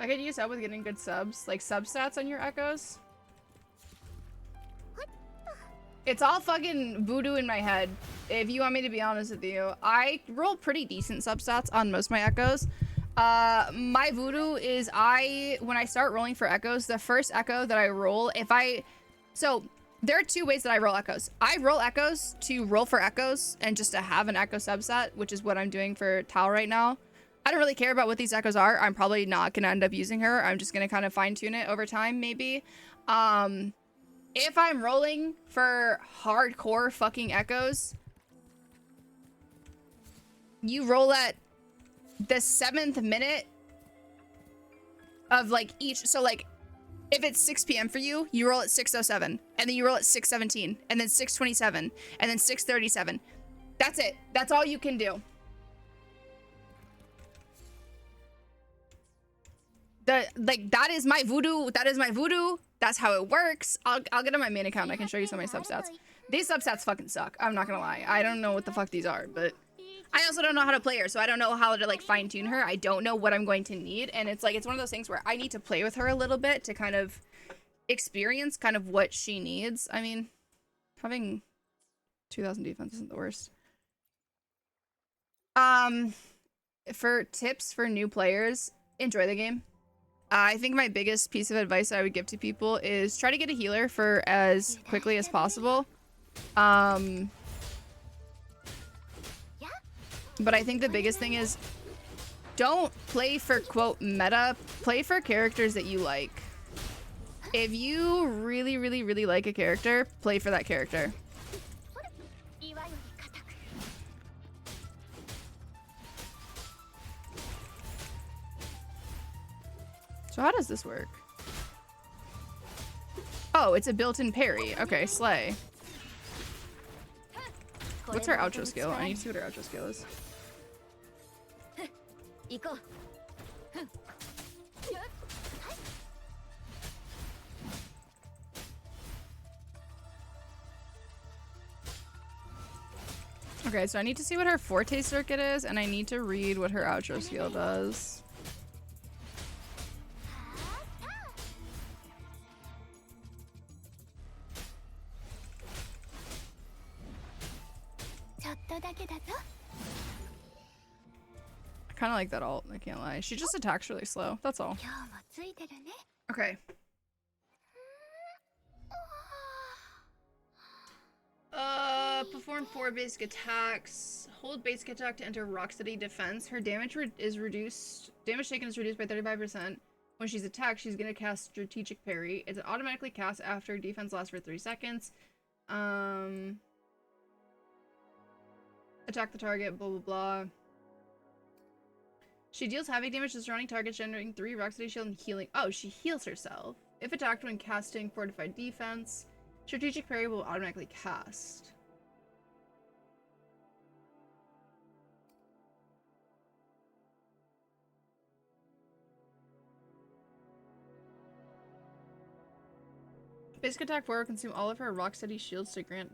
S1: I could use help with getting good subs, like sub stats on your echoes. It's all fucking voodoo in my head, if you want me to be honest with you. I roll pretty decent sub stats on most of my echoes. My voodoo is when I start rolling for echoes, the first echo that I roll, so there are 2 ways that I roll echoes. I roll echoes to roll for echoes and just to have an echo subset, which is what I'm doing for Tal right now. I don't really care about what these echoes are. I'm probably not going to end up using her. I'm just going to kind of fine tune it over time, maybe. If I'm rolling for hardcore fucking echoes, you roll at the 7th minute of like each. So like if it's 6 p.m. for you, you roll at 6:07, and then you roll at 6:17, and then 6:27, and then 6:37. That's it. That's all you can do. That is my voodoo. That is my voodoo. That's how it works. I'll get on my main account. I can show you some of my substats. These substats fucking suck. I'm not gonna lie. I don't know what the fuck these are, but I also don't know how to play her, so I don't know how to like fine tune her. I don't know what I'm going to need, and it's one of those things where I need to play with her a little bit to kind of experience kind of what she needs. I mean, having 2000 defense isn't the worst. For tips for new players, enjoy the game. I think my biggest piece of advice I would give to people is try to get a healer for as quickly as possible. But I think the biggest thing is don't play for quote meta, play for characters that you like. If you really, really, really like a character, play for that character. So how does this work? Oh, it's a built-in parry. Okay, slay. What's her outro skill? I need to see what her outro skill is. Okay, so I need to see what her forte circuit is, and I need to read what her outro skill does. I kind of like that ult, I can't lie. She just attacks really slow, that's all. Okay. Perform 4 basic attacks. Hold basic attack to enter Rocksteady defense. Her damage is reduced. Damage taken is reduced by 35%. When she's attacked, she's gonna cast strategic parry. It's automatically cast after defense lasts for 3 seconds. Attack the target, blah blah blah. She deals heavy damage to surrounding targets, generating 3 Rocksteady shield and healing. Oh, she heals herself. If attacked when casting fortified defense, strategic parry will automatically cast. Basic attack 4 will consume all of her Rocksteady shields to grant.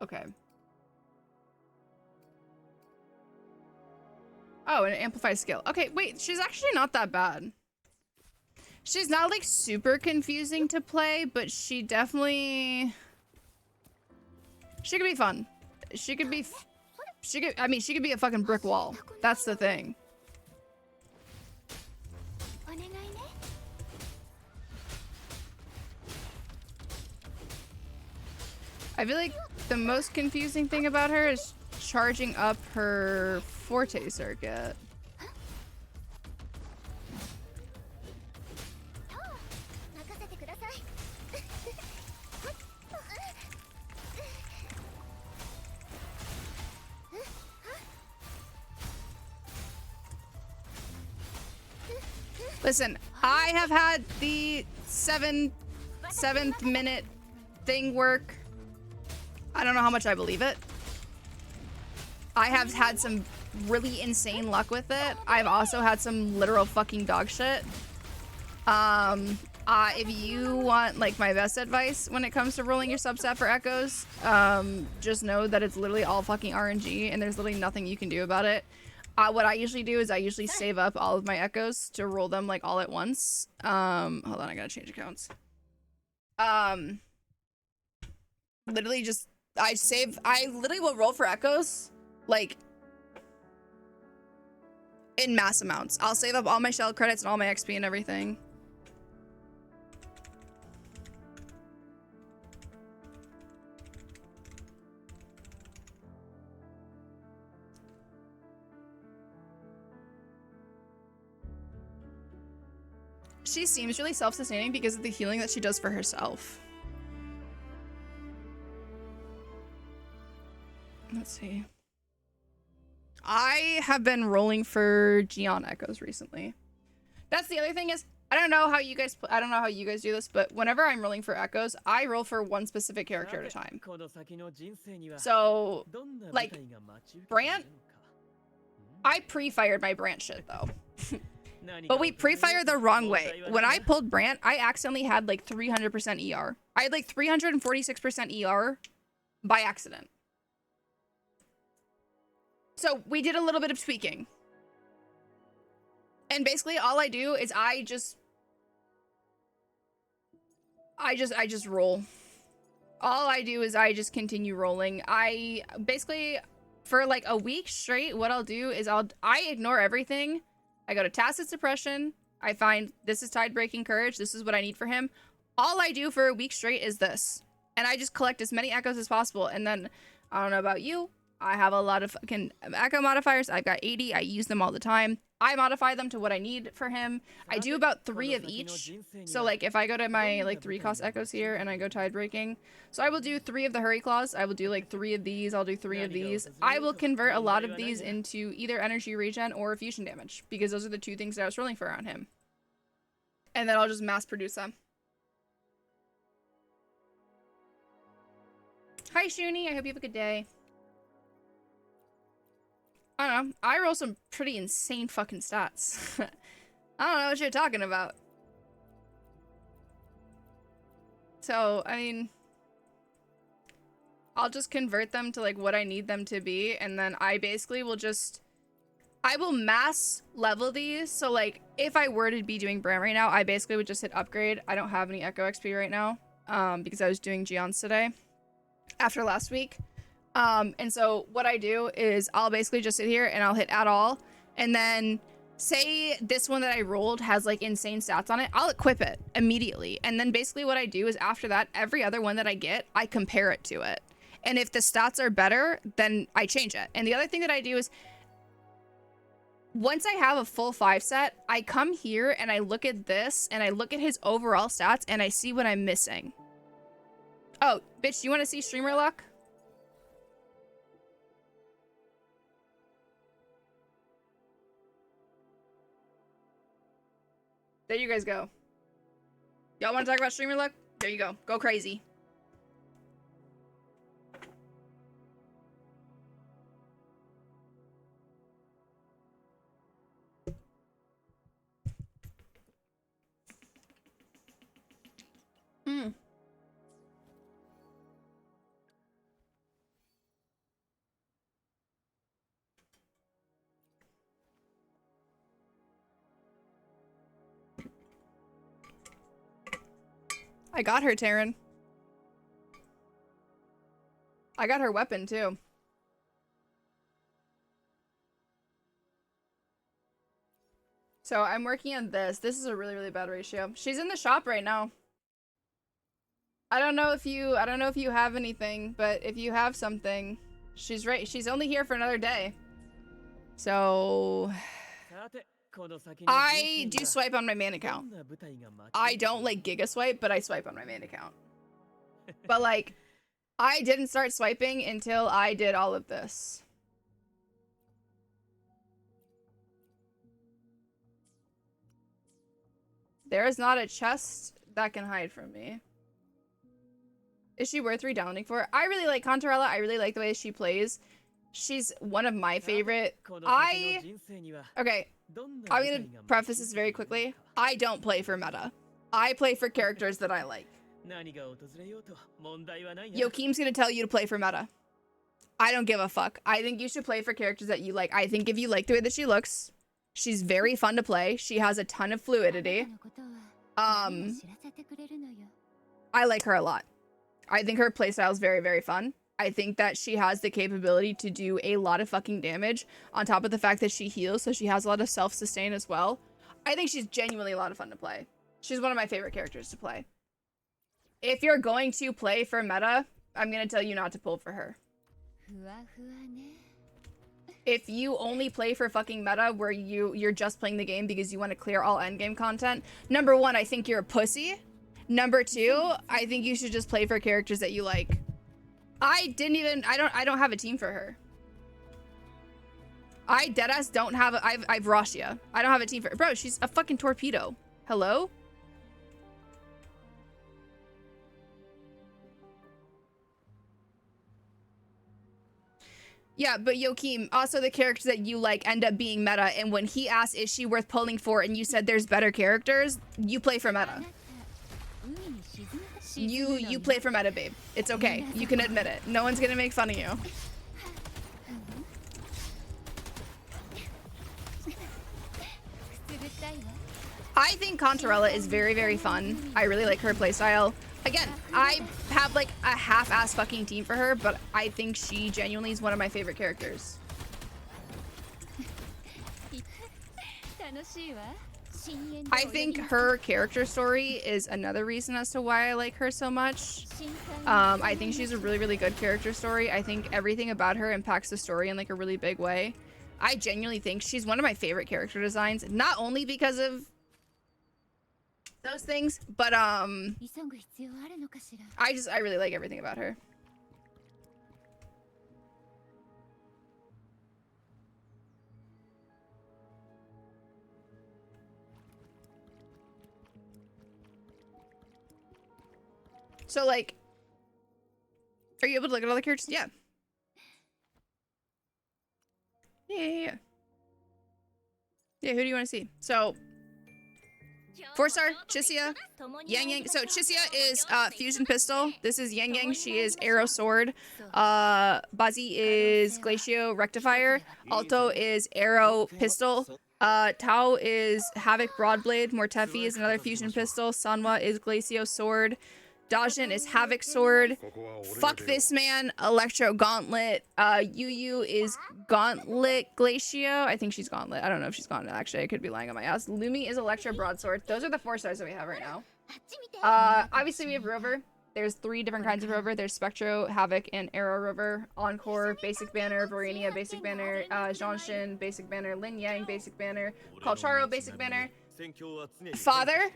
S1: Okay. Oh, and it amplifies skill. Okay, wait, she's actually not that bad. She's not like super confusing to play, but she definitely... She could be fun. She could be... I mean, she could be a fucking brick wall. That's the thing. I feel like the most confusing thing about her is charging up her forte circuit. Listen, I have had the seventh minute thing work. I don't know how much I believe it. I have had some really insane luck with it. I've also had some literal fucking dog shit. If you want like my best advice when it comes to rolling your substat for echoes, just know that it's literally all fucking RNG and there's literally nothing you can do about it. What I usually do is I usually save up all of my echoes to roll them like all at once. Hold on, I gotta change accounts. Literally just, I literally will roll for echoes like in mass amounts. I'll save up all my shell credits and all my XP and everything. She seems really self-sustaining because of the healing that she does for herself. Let's see. I have been rolling for Gion echoes recently. That's the other thing is, I don't know how you guys do this, but whenever I'm rolling for echoes, I roll for one specific character at a time. So, like, Brant, I pre-fired my Brant shit though. But we pre-fired the wrong way. When I pulled Brant, I accidentally had like 300% ER. I had like 346% ER by accident. So we did a little bit of tweaking. And basically all I do is I just roll. All I do is I just continue rolling. I basically, for like a week straight, what I'll do is I ignore everything. I go to Tacit Suppression. I find this is Tide Breaking Courage. This is what I need for him. All I do for a week straight is this. And I just collect as many echoes as possible. And then, I don't know about you, I have a lot of fucking echo modifiers. I've got 80. I use them all the time. I modify them to what I need for him. I do about 3 of each. So like if I go to my like 3 cost echoes here and I go tide breaking, so I will do 3 of the hurry claws. I will do like 3 of these. I'll do 3 of these. I will convert a lot of these into either energy regen or fusion damage, because those are the 2 things that I was rolling for on him. And then I'll just mass produce them. Hi Shuni, I hope you have a good day. I don't know. I roll some pretty insane fucking stats. I don't know what you're talking about. So, I mean, I'll just convert them to like what I need them to be, and then I basically will just, I will mass level these. So like if I were to be doing Bram right now, I basically would just hit upgrade. I don't have any Echo XP right now because I was doing Geons today after last week. And so what I do is I'll basically just sit here and I'll hit add all, and then say this one that I rolled has like insane stats on it, I'll equip it immediately. And then basically what I do is after that, every other one that I get, I compare it to it. And if the stats are better, then I change it. And the other thing that I do is once I have a full 5 set, I come here and I look at this and I look at his overall stats and I see what I'm missing. Oh, bitch, do you want to see streamer luck? There you guys go. Y'all want to talk about streamer luck? There you go. Go crazy. I got her, Taryn. I got her weapon, too. So I'm working on this. This is a really, really bad ratio. She's in the shop right now. I don't know if you have anything, but if you have something, she's right. She's only here for another day. So I do swipe on my main account. I don't like giga swipe, but I swipe on my main account. But like, I didn't start swiping until I did all of this. There is not a chest that can hide from me. Is she worth redownloading for? I really like Contarella. I really like the way she plays. She's one of my favorite. Okay, I'm gonna preface this very quickly. I don't play for meta. I play for characters that I like. Yokeem's gonna tell you to play for meta. I don't give a fuck. I think you should play for characters that you like. I think if you like the way that she looks, she's very fun to play. She has a ton of fluidity. I like her a lot. I think her playstyle is very, very fun. I think that she has the capability to do a lot of fucking damage on top of the fact that she heals, so she has a lot of self-sustain as well. I think she's genuinely a lot of fun to play. She's one of my favorite characters to play. If you're going to play for meta, I'm going to tell you not to pull for her. If you only play for fucking meta where you're just playing the game because you want to clear all endgame content, number 1, I think you're a pussy. Number 2, I think you should just play for characters that you like. I don't have a team for her. I deadass don't have I've Rashia. I don't have a team for her. Bro, she's a fucking torpedo. Hello? Yeah, but Yokeem, also the characters that you like end up being meta, and when he asked is she worth pulling for and you said there's better characters, you play for meta. You play for meta, babe. It's okay. You can admit it. No one's gonna make fun of you. I think Contarella is very, very fun. I really like her playstyle. Again, I have like a half-ass fucking team for her, but I think she genuinely is one of my favorite characters. I think her character story is another reason as to why I like her so much. I think she's a really, really good character story. I think everything about her impacts the story in like a really big way. I genuinely think she's one of my favorite character designs, not only because of those things, but I really like everything about her. So like, are you able to look at all the characters? Yeah. Yeah. Who do you want to see? So, 4-star, Chisia, Yang Yang. So Chisia is Fusion Pistol. This is Yang Yang. She is Arrow Sword. Bazi is Glacio Rectifier. Alto is Arrow Pistol. Tao is Havoc Broadblade. Mortefi is another Fusion Pistol. Sanwa is Glacio Sword. Dajin is Havoc Sword. Fuck this man, Electro Gauntlet. Yu is Gauntlet Glacio. I think she's Gauntlet. I don't know if she's Gauntlet, actually. I could be lying on my ass. Lumi is Electro Broadsword. Those are the 4-stars that we have right now. Obviously, we have Rover. There's 3 different kinds of Rover. There's Spectro, Havoc, and Arrow Rover. Encore, Basic Banner. Varenia, Basic Banner. Zhanshin, Basic Banner. Lin Yang, Basic Banner. Kalcharo, Basic Banner. Father.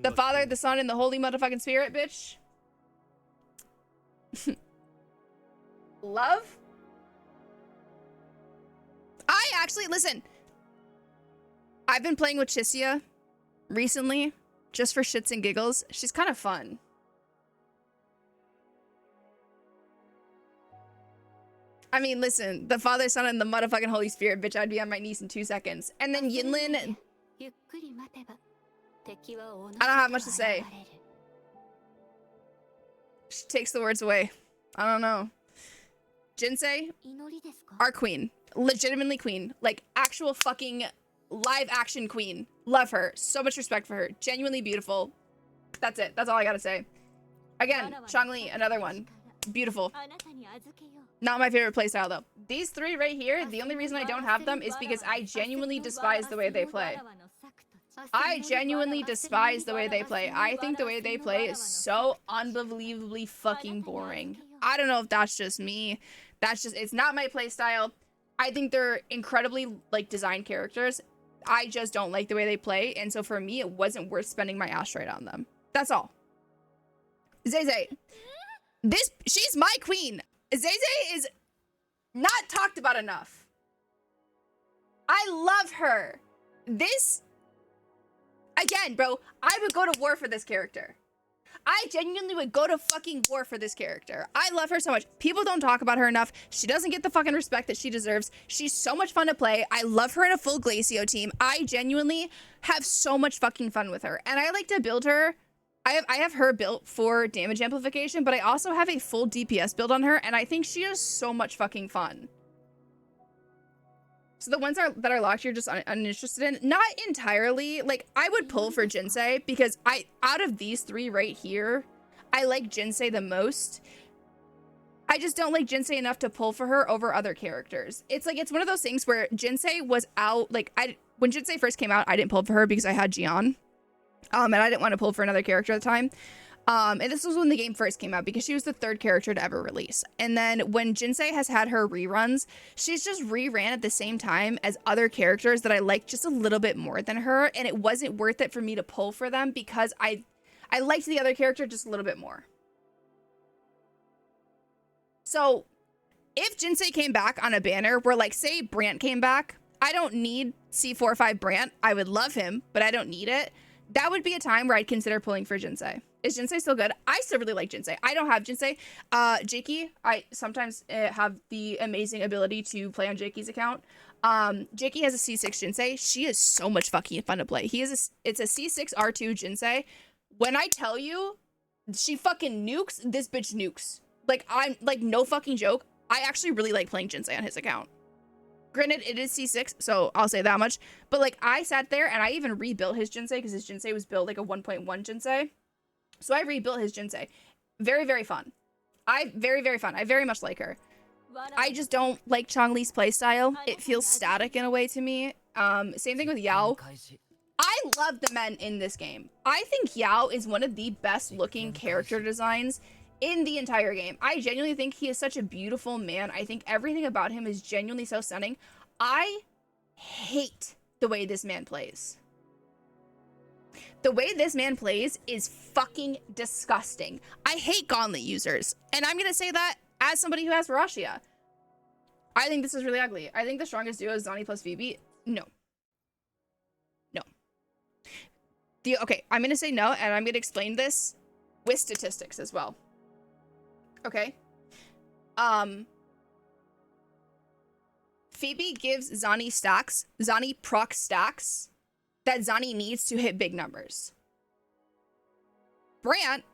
S1: The Father, the Son, and the Holy Motherfucking Spirit, bitch. Love? I actually, listen. I've been playing with Chisia recently, just for shits and giggles. She's kind of fun. I mean, listen, the Father, Son, and the motherfucking Holy Spirit, bitch, I'd be on my knees in 2 seconds. And then Yinlin... I don't have much to say. She takes the words away. I don't know. Jinsei, our queen. Legitimately queen. Like, actual fucking live action queen. Love her. So much respect for her. Genuinely beautiful. That's it. That's all I gotta say. Again, Changli, another one. Beautiful. Not my favorite playstyle, though. These 3 right here, the only reason I don't have them is because I genuinely despise the way they play. I genuinely despise the way they play. I think the way they play is so unbelievably fucking boring. I don't know if that's just me. It's not my playstyle. I think they're incredibly, like, designed characters. I just don't like the way they play, and so for me, it wasn't worth spending my asteroid on them. That's all. Zay. She's my queen. Zay is not talked about enough. I love her. Again, bro, I would go to war for this character. I genuinely would go to fucking war for this character. I love her so much. People don't talk about her enough. She doesn't get the fucking respect that she deserves. She's so much fun to play. I love her in a full Glacio team. I genuinely have so much fucking fun with her. And I like to build her. I have her built for damage amplification, but I also have a full DPS build on her, and I think she is so much fucking fun. So the ones that are locked, you're just uninterested in? Not entirely. Like, I would pull for Jinsei because out of these 3 right here, I like Jinsei the most. I just don't like Jinsei enough to pull for her over other characters. It's like, it's one of those things where Jinsei was out, like, when Jinsei first came out, I didn't pull for her because I had Jian. And I didn't want to pull for another character at the time. And this was when the game first came out because she was the 3rd character to ever release. And then when Jinsei has had her reruns, she's just reran at the same time as other characters that I like just a little bit more than her. And it wasn't worth it for me to pull for them because I liked the other character just a little bit more. So if Jinsei came back on a banner where, like, say Brant came back, I don't need C45 Brant. I would love him, but I don't need it. That would be a time where I'd consider pulling for Jinsei. Is Jinsei still good? I still really like Jinsei. I don't have Jinsei. Jakey, I sometimes have the amazing ability to play on Jakey's account. Jakey has a C6 Jinsei. She is so much fucking fun to play. It's a C6 R2 Jinsei. When I tell you, she fucking nukes, this bitch nukes. Like, I'm, like, no fucking joke. I actually really like playing Jinsei on his account. Granted, it is C6, so I'll say that much. But, like, I sat there and I even rebuilt his Jinsei because his Jinsei was built like a 1.1 Jinsei. So I rebuilt his Jinsei. Very, very fun. Very, very fun. I very much like her. I just don't like Changli's playstyle. It feels static in a way to me. Same thing with Yao. I love the men in this game. I think Yao is one of the best looking character designs in the entire game. I genuinely think he is such a beautiful man. I think everything about him is genuinely so stunning. I hate the way this man plays. The way this man plays is fucking disgusting. I hate Gauntlet users. And I'm going to say that as somebody who has Varashia. I think this is really ugly. I think the strongest duo is Zani plus Phoebe. No. No. Okay, I'm going to say no, and I'm going to explain this with statistics as well. Okay? Phoebe gives Zani stacks, Zani proc stacks, that Zani needs to hit big numbers. Brant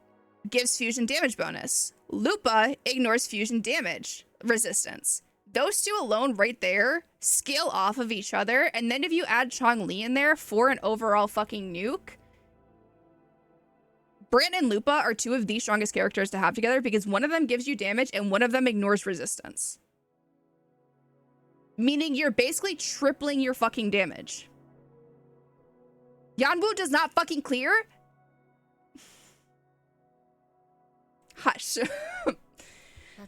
S1: gives fusion damage bonus. Lupa ignores fusion damage resistance. Those two alone right there scale off of each other, and then if you add Chong-Li in there for an overall fucking nuke, Brant and Lupa are two of the strongest characters to have together because one of them gives you damage and one of them ignores resistance. Meaning you're basically tripling your fucking damage. Yanwu does not fucking clear. Hush.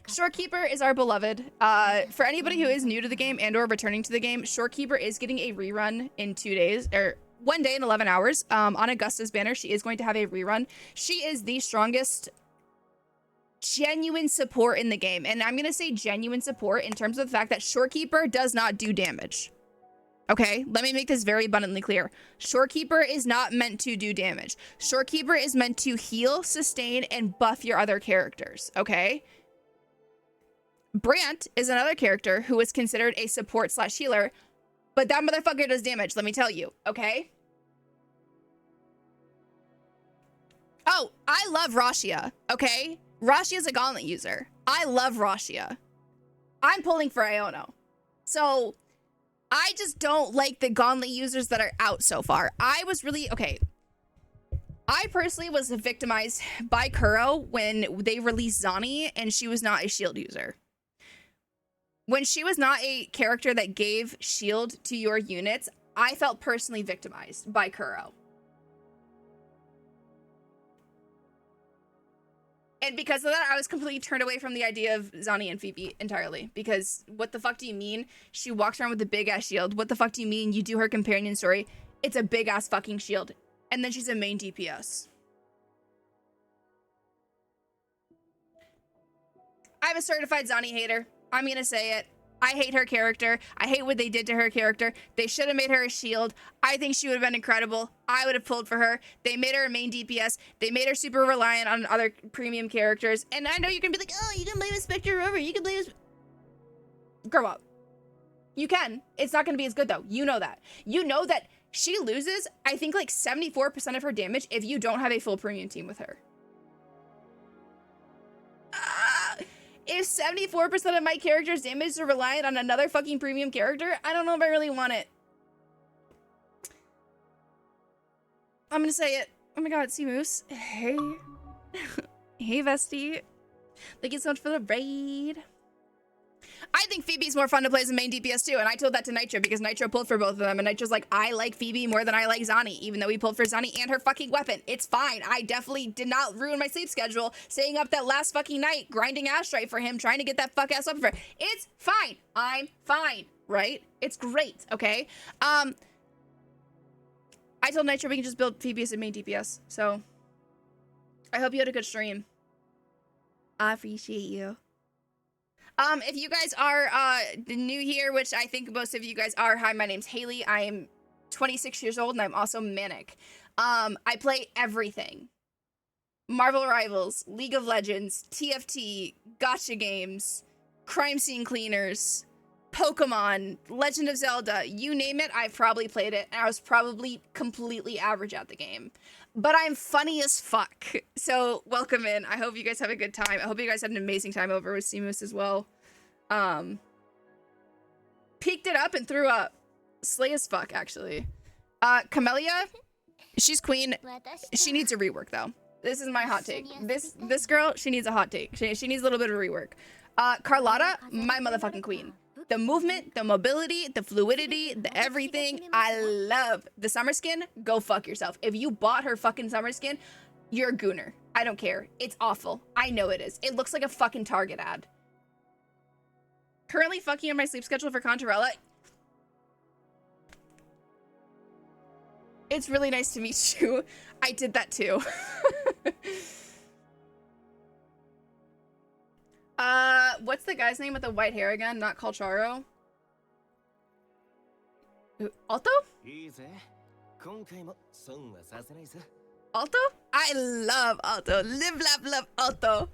S1: Shorekeeper is our beloved. For anybody who is new to the game and or returning to the game, Shorekeeper is getting a rerun in 2 days, or 1 day and 11 hours. On Augusta's banner, she is going to have a rerun. She is the strongest genuine support in the game. And I'm going to say genuine support in terms of the fact that Shorekeeper does not do damage. Okay, let me make this very abundantly clear. Shorekeeper is not meant to do damage. Shorekeeper is meant to heal, sustain, and buff your other characters, okay? Brant is another character who is considered a support slash healer, but that motherfucker does damage, let me tell you, okay? Oh, I love Rashia, okay? Rashia's a Gauntlet user. I love Rashia. I'm pulling for Iono. So, I just don't like the Gauntlet users that are out so far. I personally was victimized by Kuro when they released Zani and she was not a shield user. When she was not a character that gave shield to your units, I felt personally victimized by Kuro. And because of that, I was completely turned away from the idea of Zani and Phoebe entirely. Because what the fuck do you mean? She walks around with a big ass shield. What the fuck do you mean? You do her companion story. It's a big ass fucking shield. And then she's a main DPS. I'm a certified Zani hater. I'm gonna say it. I hate her character. I hate what they did to her character. They should have made her a shield. I think she would have been incredible. I would have pulled for her. They made her a main DPS. They made her super reliant on other premium characters. And I know you can be like, oh, you can blame Spectre Rover. You can blame Grow up. You can. It's not going to be as good, though. You know that. You know that she loses, I think, like 74% of her damage if you don't have a full premium team with her. If 74% of my character's damage are reliant on another fucking premium character, I don't know if I really want it. I'm gonna say it. Oh my god, Sea Moose. Hey. Hey, Vesty. Thank you so much for the raid. I think Phoebe's more fun to play as a main DPS too, and I told that to Nitro because Nitro pulled for both of them, and Nitro's like, I like Phoebe more than I like Zani, even though he pulled for Zani and her fucking weapon. It's fine. I definitely did not ruin my sleep schedule staying up that last fucking night, grinding Astrite for him, trying to get that fuck ass up for her. It's fine. I'm fine, right? It's great, okay? I told Nitro we can just build Phoebe as a main DPS, so I hope you had a good stream. I appreciate you. If you guys are new here, which I think most of you guys are, hi, my name's Haley. I am 26 years old and I'm also manic. I play everything. Marvel Rivals, League of Legends, TFT, gacha games, crime scene cleaners, Pokemon, Legend of Zelda, you name it, I've probably played it, and I was probably completely average at the game. But I'm funny as fuck. So welcome in. I hope you guys have a good time. I hope you guys had an amazing time over with Seamus as well. Peeked it up and threw up. Slay as fuck, actually. Camellia, she's queen. She needs a rework though. This is my hot take. This girl, she needs a hot take. She needs a little bit of rework. Carlotta, my motherfucking queen. The movement, the mobility, the fluidity, the everything. I love the summer skin. Go fuck yourself. If you bought her fucking summer skin, you're a gooner. I don't care. It's awful. I know it is. It looks like a fucking Target ad. Currently fucking on my sleep schedule for Contrarella. It's really nice to meet you. I did that too. What's the guy's name with the white hair again? Not Colcharo? Alto? Alto? I love Alto. Live, laugh, love Alto.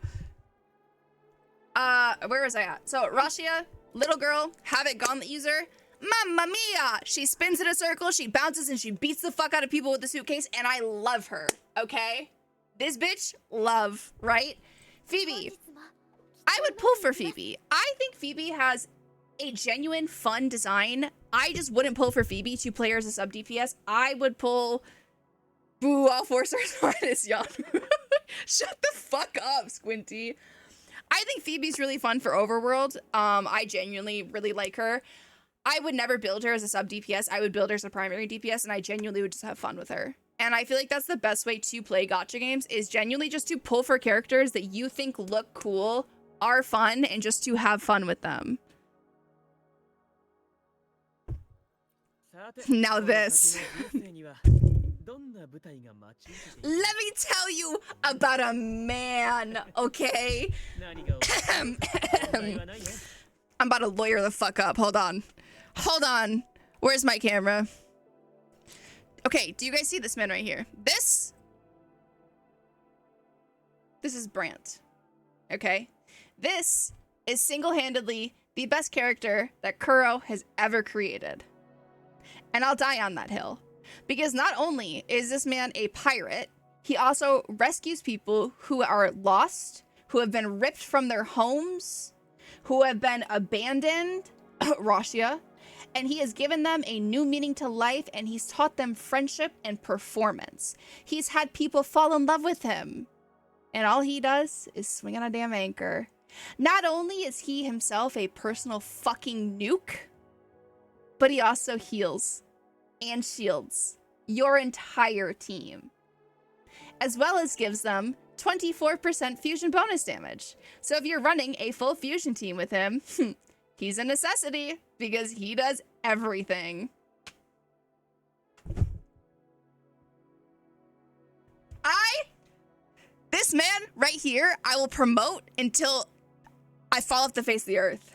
S1: Where was I at? So, Rashia, little girl, Havoc Gauntlet user. Mamma mia! She spins in a circle, she bounces, and she beats the fuck out of people with the suitcase, and I love her, okay? This bitch, love, right? Phoebe. I would pull for Phoebe. I think Phoebe has a genuine fun design. I just wouldn't pull for Phoebe to play her as a sub DPS. I would pull... Boo, all 4 stars minus young. Shut the fuck up, Squinty. I think Phoebe's really fun for Overworld. I genuinely really like her. I would never build her as a sub DPS. I would build her as a primary DPS, and I genuinely would just have fun with her. And I feel like that's the best way to play gacha games, is genuinely just to pull for characters that you think look cool, are fun, and just to have fun with them. Now this. Let me tell you about a man, okay? I'm about to lawyer the fuck up. Hold on. Hold on. Where's my camera? Okay, do you guys see this man right here? This is Brant. Okay? This is single-handedly the best character that Kuro has ever created. And I'll die on that hill. Because not only is this man a pirate, he also rescues people who are lost, who have been ripped from their homes, who have been abandoned, Rashia, and he has given them a new meaning to life, and he's taught them friendship and performance. He's had people fall in love with him, and all he does is swing on a damn anchor. Not only is he himself a personal fucking nuke, but he also heals and shields your entire team, as well as gives them 24% fusion bonus damage. So if you're running a full fusion team with him, he's a necessity because he does everything. This man right here, I will promote until I fall off the face of the earth.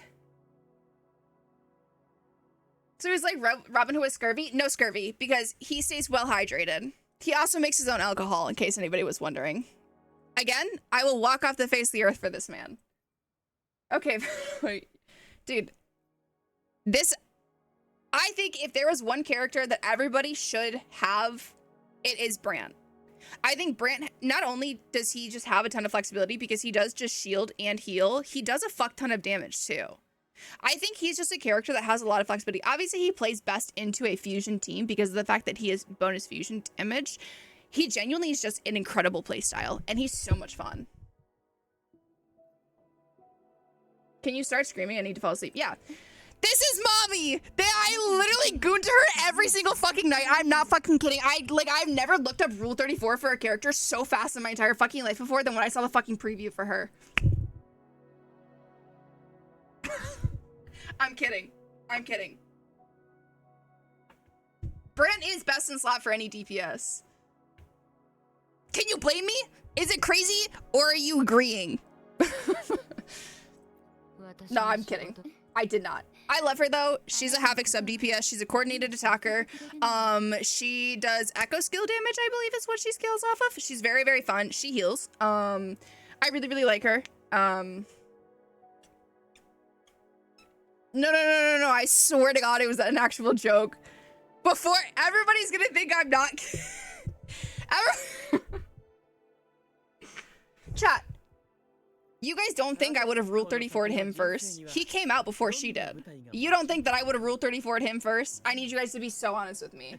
S1: So he's like Robin Hood with scurvy? No scurvy, because he stays well hydrated. He also makes his own alcohol, in case anybody was wondering. Again, I will walk off the face of the earth for this man. Okay, wait. Dude. I think if there was one character that everybody should have, it is Brant. I think Brant, not only does he just have a ton of flexibility because he does just shield and heal, he does a fuck ton of damage too. I think he's just a character that has a lot of flexibility. Obviously, he plays best into a fusion team because of the fact that he has bonus fusion damage. He genuinely is just an incredible playstyle, and he's so much fun. Can you start screaming? I need to fall asleep. Yeah. This is mommy! I literally gooned to her every single fucking night. I'm not fucking kidding. I've never looked up Rule 34 for a character so fast in my entire fucking life before than when I saw the fucking preview for her. I'm kidding. I'm kidding. Brant is best in slot for any DPS. Can you blame me? Is it crazy or are you agreeing? No, I'm kidding. I did not. I love her though. She's a Havoc sub DPS. She's a coordinated attacker. She does echo skill damage, I believe is what she scales off of. She's very, very fun. She heals. I really, really like her. No, I swear to God it was an actual joke. Before everybody's gonna think I'm not Chat. You guys don't think I would have Rule 34'd him first? He came out before she did. You don't think that I would have Rule 34'd him first? I need you guys to be so honest with me.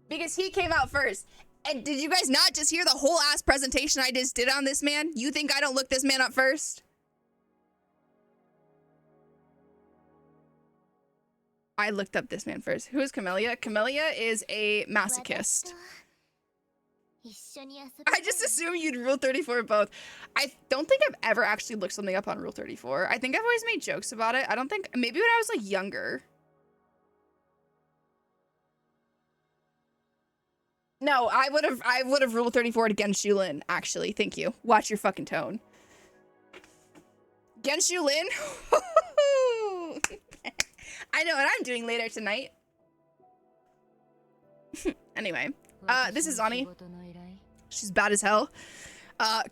S1: Because he came out first. And did you guys not just hear the whole ass presentation I just did on this man? You think I don't look this man up first? I looked up this man first. Who is Camellia? Camellia is a masochist. I just assume you'd Rule 34 both. I don't think I've ever actually looked something up on Rule 34. I think I've always made jokes about it. I don't think, maybe when I was like younger. No, I would have rule 34 against Yulin, actually. Thank you. Watch your fucking tone. Against Yulin? I know what I'm doing later tonight. Anyway, this is Ani. She's bad as hell.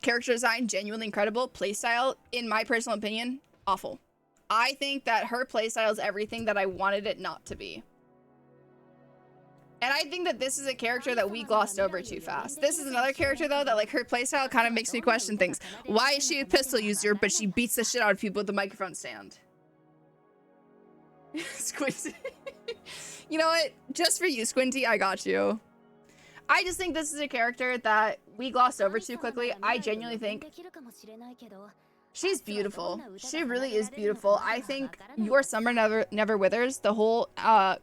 S1: Character design, genuinely incredible. Playstyle, in my personal opinion, awful. I think that her playstyle is everything that I wanted it not to be. And I think that this is a character that we glossed over too fast. This is another character, though, that, like, her playstyle kind of makes me question things. Why is she a pistol user, but she beats the shit out of people with a microphone stand? Squinty. You know what? Just for you, Squinty, I got you. I just think this is a character that we glossed over too quickly. I genuinely think she's beautiful. She really is beautiful. I think Your Summer Never Withers, the whole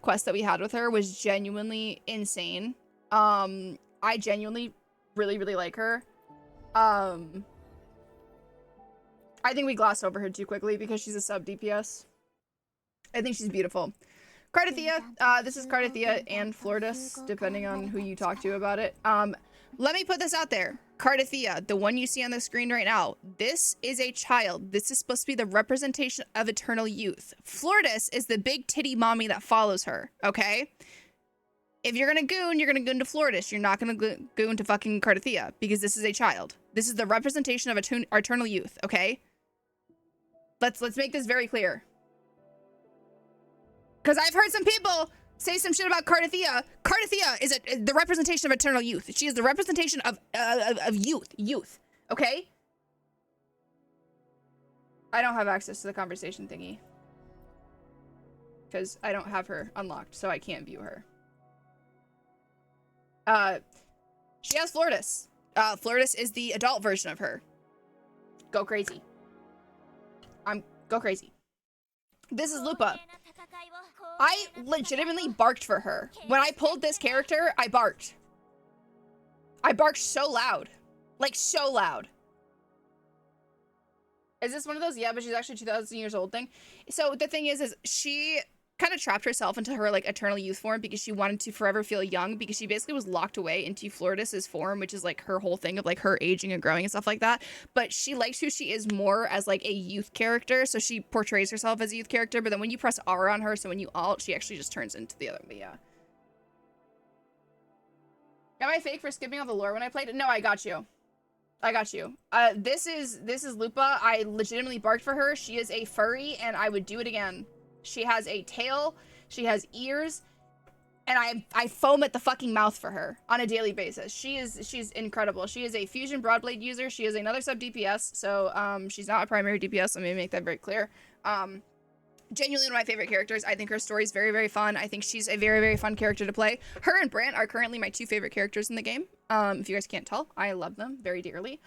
S1: quest that we had with her was genuinely insane. I genuinely really, really like her. I think we glossed over her too quickly because she's a sub DPS. I think she's beautiful. Cardathia, this is Cardathia and Floridus, depending on who you talk to about it. Let me put this out there. Cardathia, the one you see on the screen right now, this is a child. This is supposed to be the representation of eternal youth. Floridus is the big titty mommy that follows her, okay? If you're gonna goon, you're gonna goon to Floridus. You're not gonna goon to fucking Cardathia, because this is a child. This is the representation of eternal youth, okay? Let's make this very clear. Because I've heard some people say some shit about Cardathia. Cardathia is the representation of eternal youth. She is the representation of youth, okay? I don't have access to the conversation thingy. Because I don't have her unlocked, so I can't view her. She has Floridus. Floridus is the adult version of her. Go crazy. Go crazy. This is Lupa. I legitimately barked for her. When I pulled this character, I barked. I barked so loud. Like, so loud. Is this one of those? Yeah, but she's actually 2,000 years old thing. So the thing is she kind of trapped herself into her, like, eternal youth form because she wanted to forever feel young, because she basically was locked away into Floridus's form, which is, like, her whole thing of, like, her aging and growing and stuff like that. But she likes who she is more as, like, a youth character, so she portrays herself as a youth character, but then when you press R on her, so when you alt, she actually just turns into the other, but yeah. Am I fake for skipping all the lore when I played it? No, I got you. I got you. This is Lupa. I legitimately barked for her. She is a furry, and I would do it again. She has a tail, she has ears, and I foam at the fucking mouth for her on a daily basis. She's incredible. She is a fusion broadblade user. She is another sub DPS, so she's not a primary DPS. Let me make that very clear. Genuinely one of my favorite characters. I think her story is very, very fun. I think she's a very, very fun character to play. Her and Brant are currently my two favorite characters in the game. If you guys can't tell, I love them very dearly.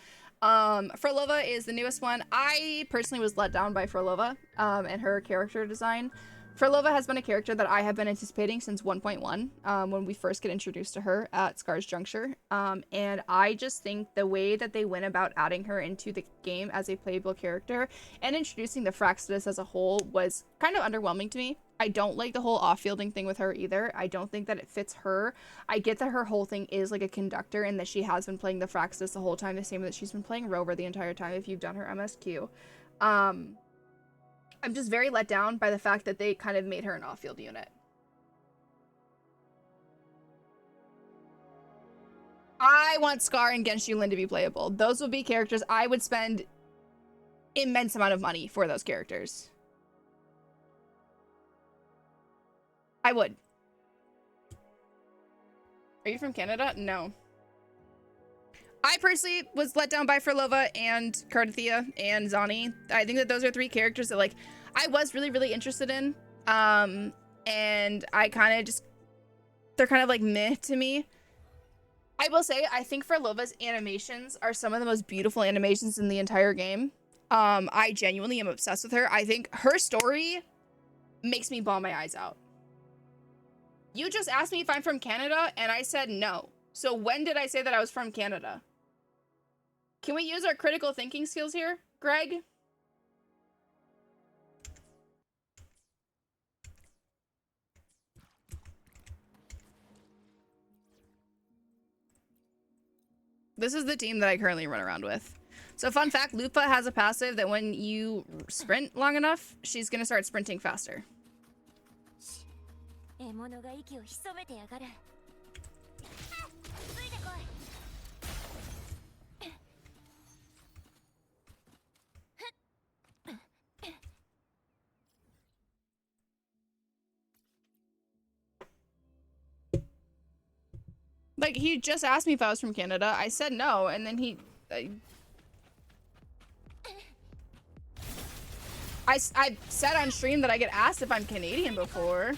S1: Frolova is the newest one. I personally was let down by Frolova and her character design. Frolova has been a character that I have been anticipating since 1.1 when we first get introduced to her at Scar's Juncture. And I just think the way that they went about adding her into the game as a playable character and introducing the Fraxidus as a whole was kind of underwhelming to me. I don't like the whole off-fielding thing with her either. I don't think that it fits her. I get that her whole thing is like a conductor and that she has been playing the Fraxidus the whole time, the same way that she's been playing Rover the entire time if you've done her MSQ. I'm just very let down by the fact that they kind of made her an off-field unit. I want Scar and Genshin Lin to be playable. Those would be characters I would spend immense amount of money for those characters. I would. Are you from Canada? No. I personally was let down by Frolova and Cardathia and Zani. I think that those are three characters that, like, I was really, really interested in. And I kind of just, they're kind of like meh to me. I will say, I think Frolova's animations are some of the most beautiful animations in the entire game. I genuinely am obsessed with her. I think her story makes me bawl my eyes out. You just asked me if I'm from Canada, and I said no. So when did I say that I was from Canada? Can we use our critical thinking skills here, Greg? This is the team that I currently run around with. So fun fact, Lupa has a passive that when you sprint long enough, she's gonna start sprinting faster. Like, he just asked me if I was from Canada. I said no, and then I said on stream that I get asked if I'm Canadian before.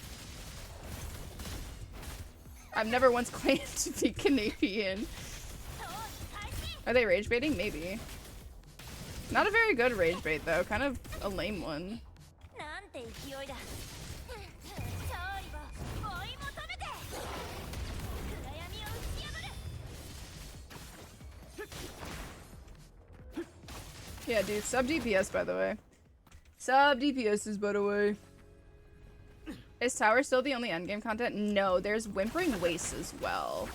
S1: I've never once claimed to be Canadian. Are they rage baiting? Maybe. Not a very good rage bait though, kind of a lame one. Yeah, dude, sub DPS by the way. Sub DPSs by the way. Is Tower still the only endgame content? No, there's Whimpering Waste as well.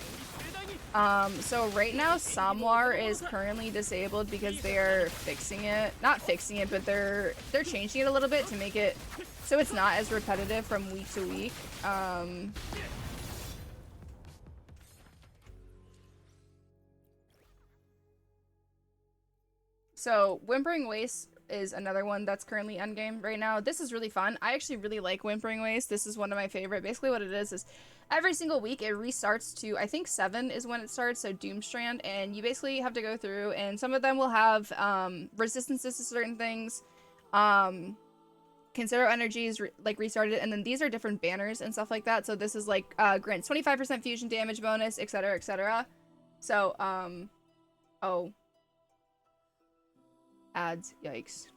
S1: So right now Samwar is currently disabled because they're fixing it. Not fixing it, but they're changing it a little bit to make it so it's not as repetitive from week to week. So Whimpering Waste is another one that's currently endgame right now. This is really fun. I actually really like Whimpering Waste. This is one of my favorite. Basically what it is every single week it restarts to, I think 7 is when it starts, so Doomstrand, and you basically have to go through, and some of them will have resistances to certain things. Consider energies like restarted, and then these are different banners and stuff like that. So this is like grants 25% fusion damage bonus, etc, etc. So oh, ads, yikes.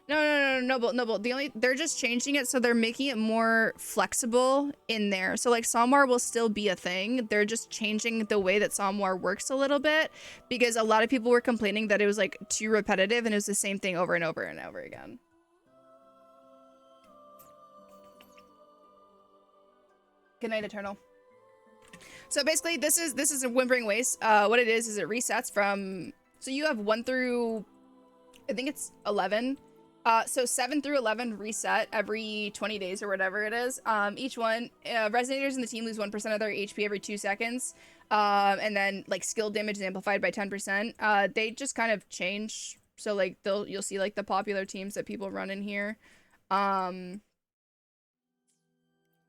S1: No, Noble. They're just changing it so they're making it more flexible in there. So like Samwar will still be a thing. They're just changing the way that Samwar works a little bit because a lot of people were complaining that it was like too repetitive and it was the same thing over and over and over again. Good night, Eternal. So basically this is a Whimpering Waste. What it is it resets from, so you have 1 through, I think it's 11. So 7 through 11 reset every 20 days or whatever it is. Each one, resonators in the team lose 1% of their HP every 2 seconds. And then like skill damage is amplified by 10%. They just kind of change. So like you'll see like the popular teams that people run in here. And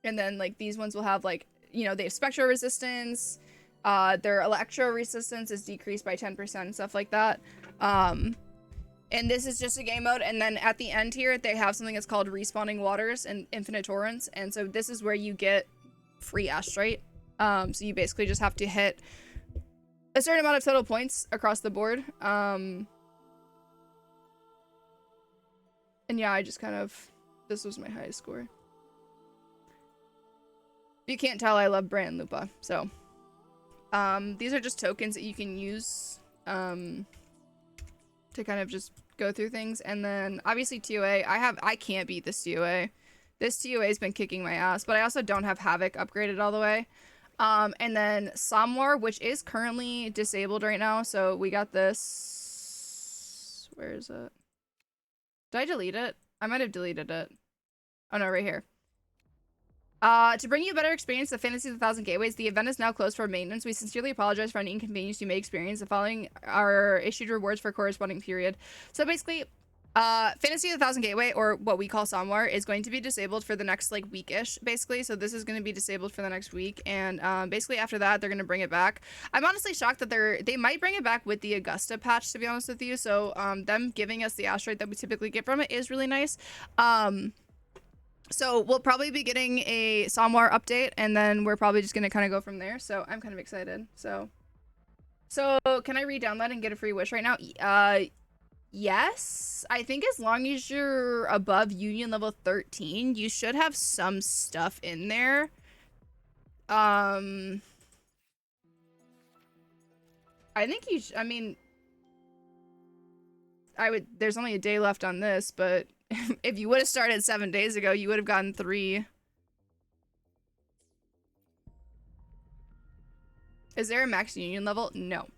S1: then like these ones will have like, you know, they have spectral resistance. Their electro resistance is decreased by 10% and stuff like that. And this is just a game mode, and then at the end here they have something that's called Respawning Waters and Infinite Torrents, and so this is where you get free Astrite. So you basically just have to hit a certain amount of total points across the board. And yeah, I just kind of, this was my highest score. If you can't tell, I love Brand Lupa, so these are just tokens that you can use to kind of just go through things. And then obviously TOA, I can't beat this TOA. This TOA has been kicking my ass, but I also don't have Havoc upgraded all the way. And then Samwar, which is currently disabled right now. So we got this, where is it? Did I delete it? I might have deleted it. Oh no, right here. To bring you a better experience of Fantasy of the Thousand Gateways, the event is now closed for maintenance. We sincerely apologize for any inconvenience you may experience. The following are issued rewards for corresponding period. So basically, Fantasy of the Thousand Gateway, or what we call Samwar, is going to be disabled for the next like week-ish, basically. So this is going to be disabled for the next week, and basically after that, they're going to bring it back. I'm honestly shocked that they might bring it back with the Augusta patch, to be honest with you. So them giving us the Astrite that we typically get from it is really nice. So we'll probably be getting a Samwar update, and then we're probably just going to kind of go from there. So I'm kind of excited. So can I re-download and get a free wish right now? Yes. I think as long as you're above Union level 13, you should have some stuff in there. I think you I mean, there's only a day left on this, but if you would have started 7 days ago, you would have gotten 3. Is there a max union level? No.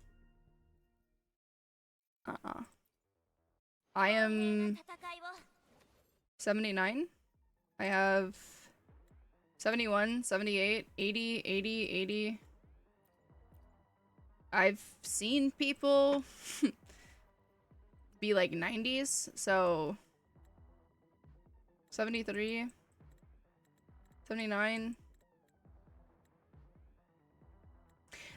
S1: I am 79. I have 71, 78, 80, 80, 80. I've seen people be like 90s, so 73, 79.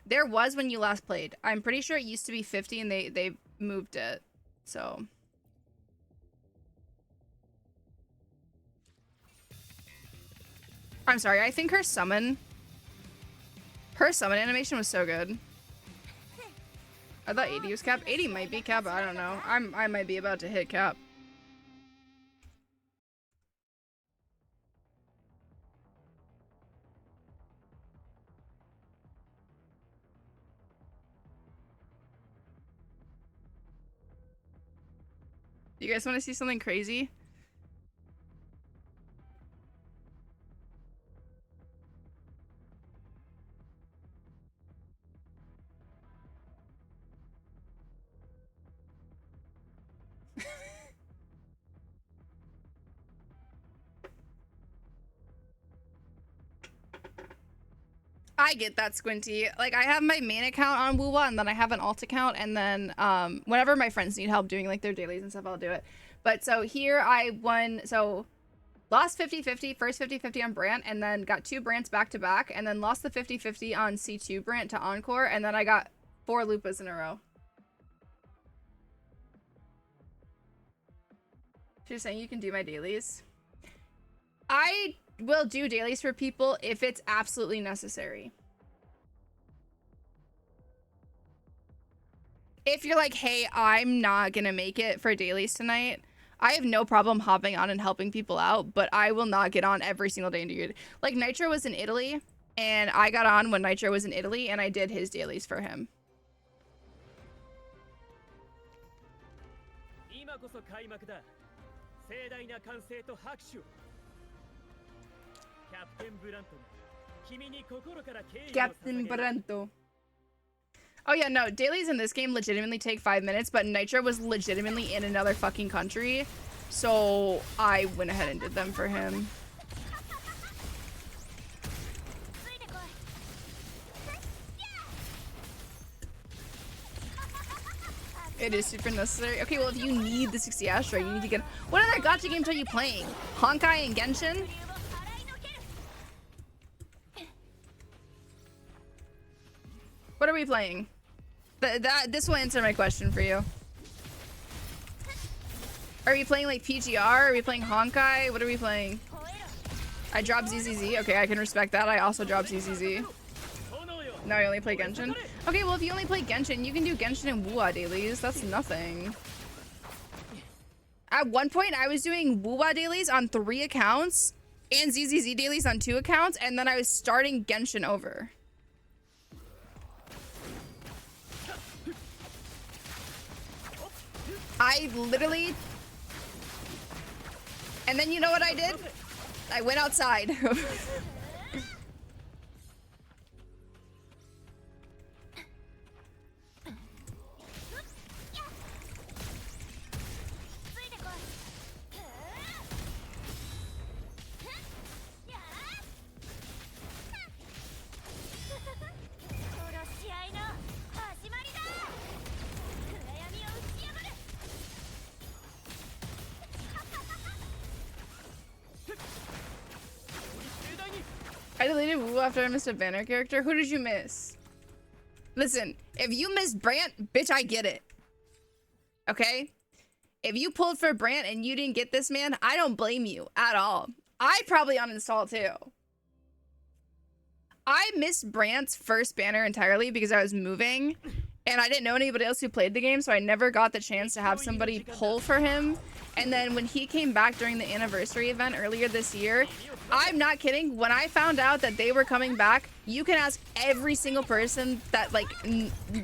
S1: There was when you last played. I'm pretty sure it used to be 50 and they moved it. So I'm sorry, I think her summon animation was so good. I thought 80 was cap. 80 might be cap, I don't know. I might be about to hit cap. You guys want to see something crazy? I get that, Squinty. Like, I have my main account on Woowa, and then I have an alt account, and then whenever my friends need help doing like their dailies and stuff, I'll do it. But so here I won, so lost 50-50, first 50-50 on Brant, and then got 2 Brants back to back, and then lost the 50-50 on C2 Brant to Encore, and then I got 4 Lupas in a row. She's saying you can do my dailies. I will do dailies for people if it's absolutely necessary. If you're like, hey, I'm not gonna make it for dailies tonight, I have no problem hopping on and helping people out, but I will not get on every single day and do it. Like, Nitro was in Italy, and I got on when Nitro was in Italy, and I did his dailies for him. Captain Branto. Oh yeah, no, dailies in this game legitimately take 5 minutes, but Nitro was legitimately in another fucking country, so I went ahead and did them for him. It is super necessary. Okay, well, if you need the 60 Astra, you need to get... What other gacha games are you playing? Honkai and Genshin? What are we playing? This will answer my question for you. Are we playing like PGR? Are we playing Honkai? What are we playing? I dropped ZZZ. Okay, I can respect that. I also dropped ZZZ. No, I only play Genshin. Okay, well, if you only play Genshin, you can do Genshin and Wuwa dailies. That's nothing. At one point, I was doing Wuwa dailies on 3 accounts and ZZZ dailies on 2 accounts, and then I was starting Genshin over. I literally... And then you know what I did? I went outside. I deleted Woo after I missed a banner character. Who did you miss? Listen, if you missed Brant, bitch, I get it. Okay? If you pulled for Brant and you didn't get this man, I don't blame you at all. I'd probably uninstall too. I missed Brant's first banner entirely because I was moving and I didn't know anybody else who played the game, so I never got the chance to have somebody pull for him. And then when he came back during the anniversary event earlier this year, I'm not kidding, when I found out that they were coming back, you can ask every single person that like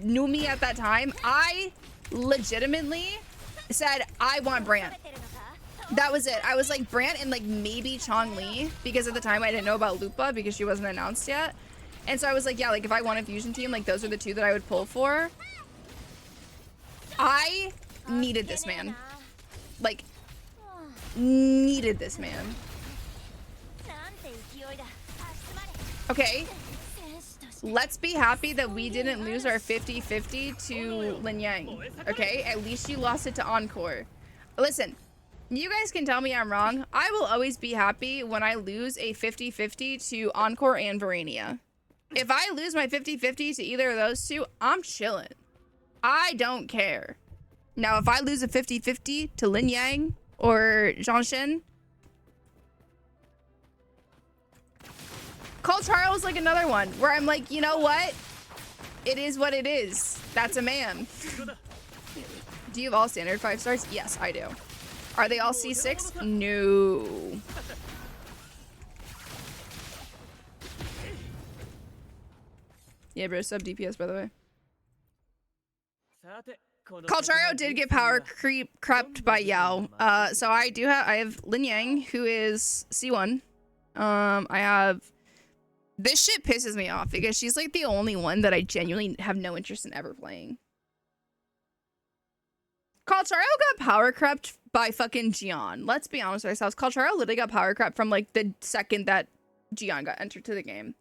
S1: knew me at that time, I legitimately said, I want Brant. That was it. I was like Brant and like maybe Chong-Li, because at the time I didn't know about Lupa because she wasn't announced yet. And so I was like, yeah, like if I want a fusion team, like those are the 2 that I would pull for. I needed this man. Like, needed this man. Okay. Let's be happy that we didn't lose our 50-50 to Lin Yang. Okay? At least you lost it to Encore. Listen, you guys can tell me I'm wrong. I will always be happy when I lose a 50-50 to Encore and Varania. If I lose my 50-50 to either of those two, I'm chilling. I don't care. Now, if I lose a 50-50 to Lin Yang or Zhang Shen, Colcharo is like another one where I'm like, you know what? It is what it is. That's a man. Do you have all standard 5 stars? Yes, I do. Are they all C6? No. Yeah, bro, sub DPS, by the way. Colcharo did get power crept by Yao. So I have Lin Yang, who is C1. I have... This shit pisses me off because she's like the only one that I genuinely have no interest in ever playing. Colcharo got power crept by fucking Gian. Let's be honest with ourselves. Colcharo literally got power crept from like the second that Gian got entered to the game.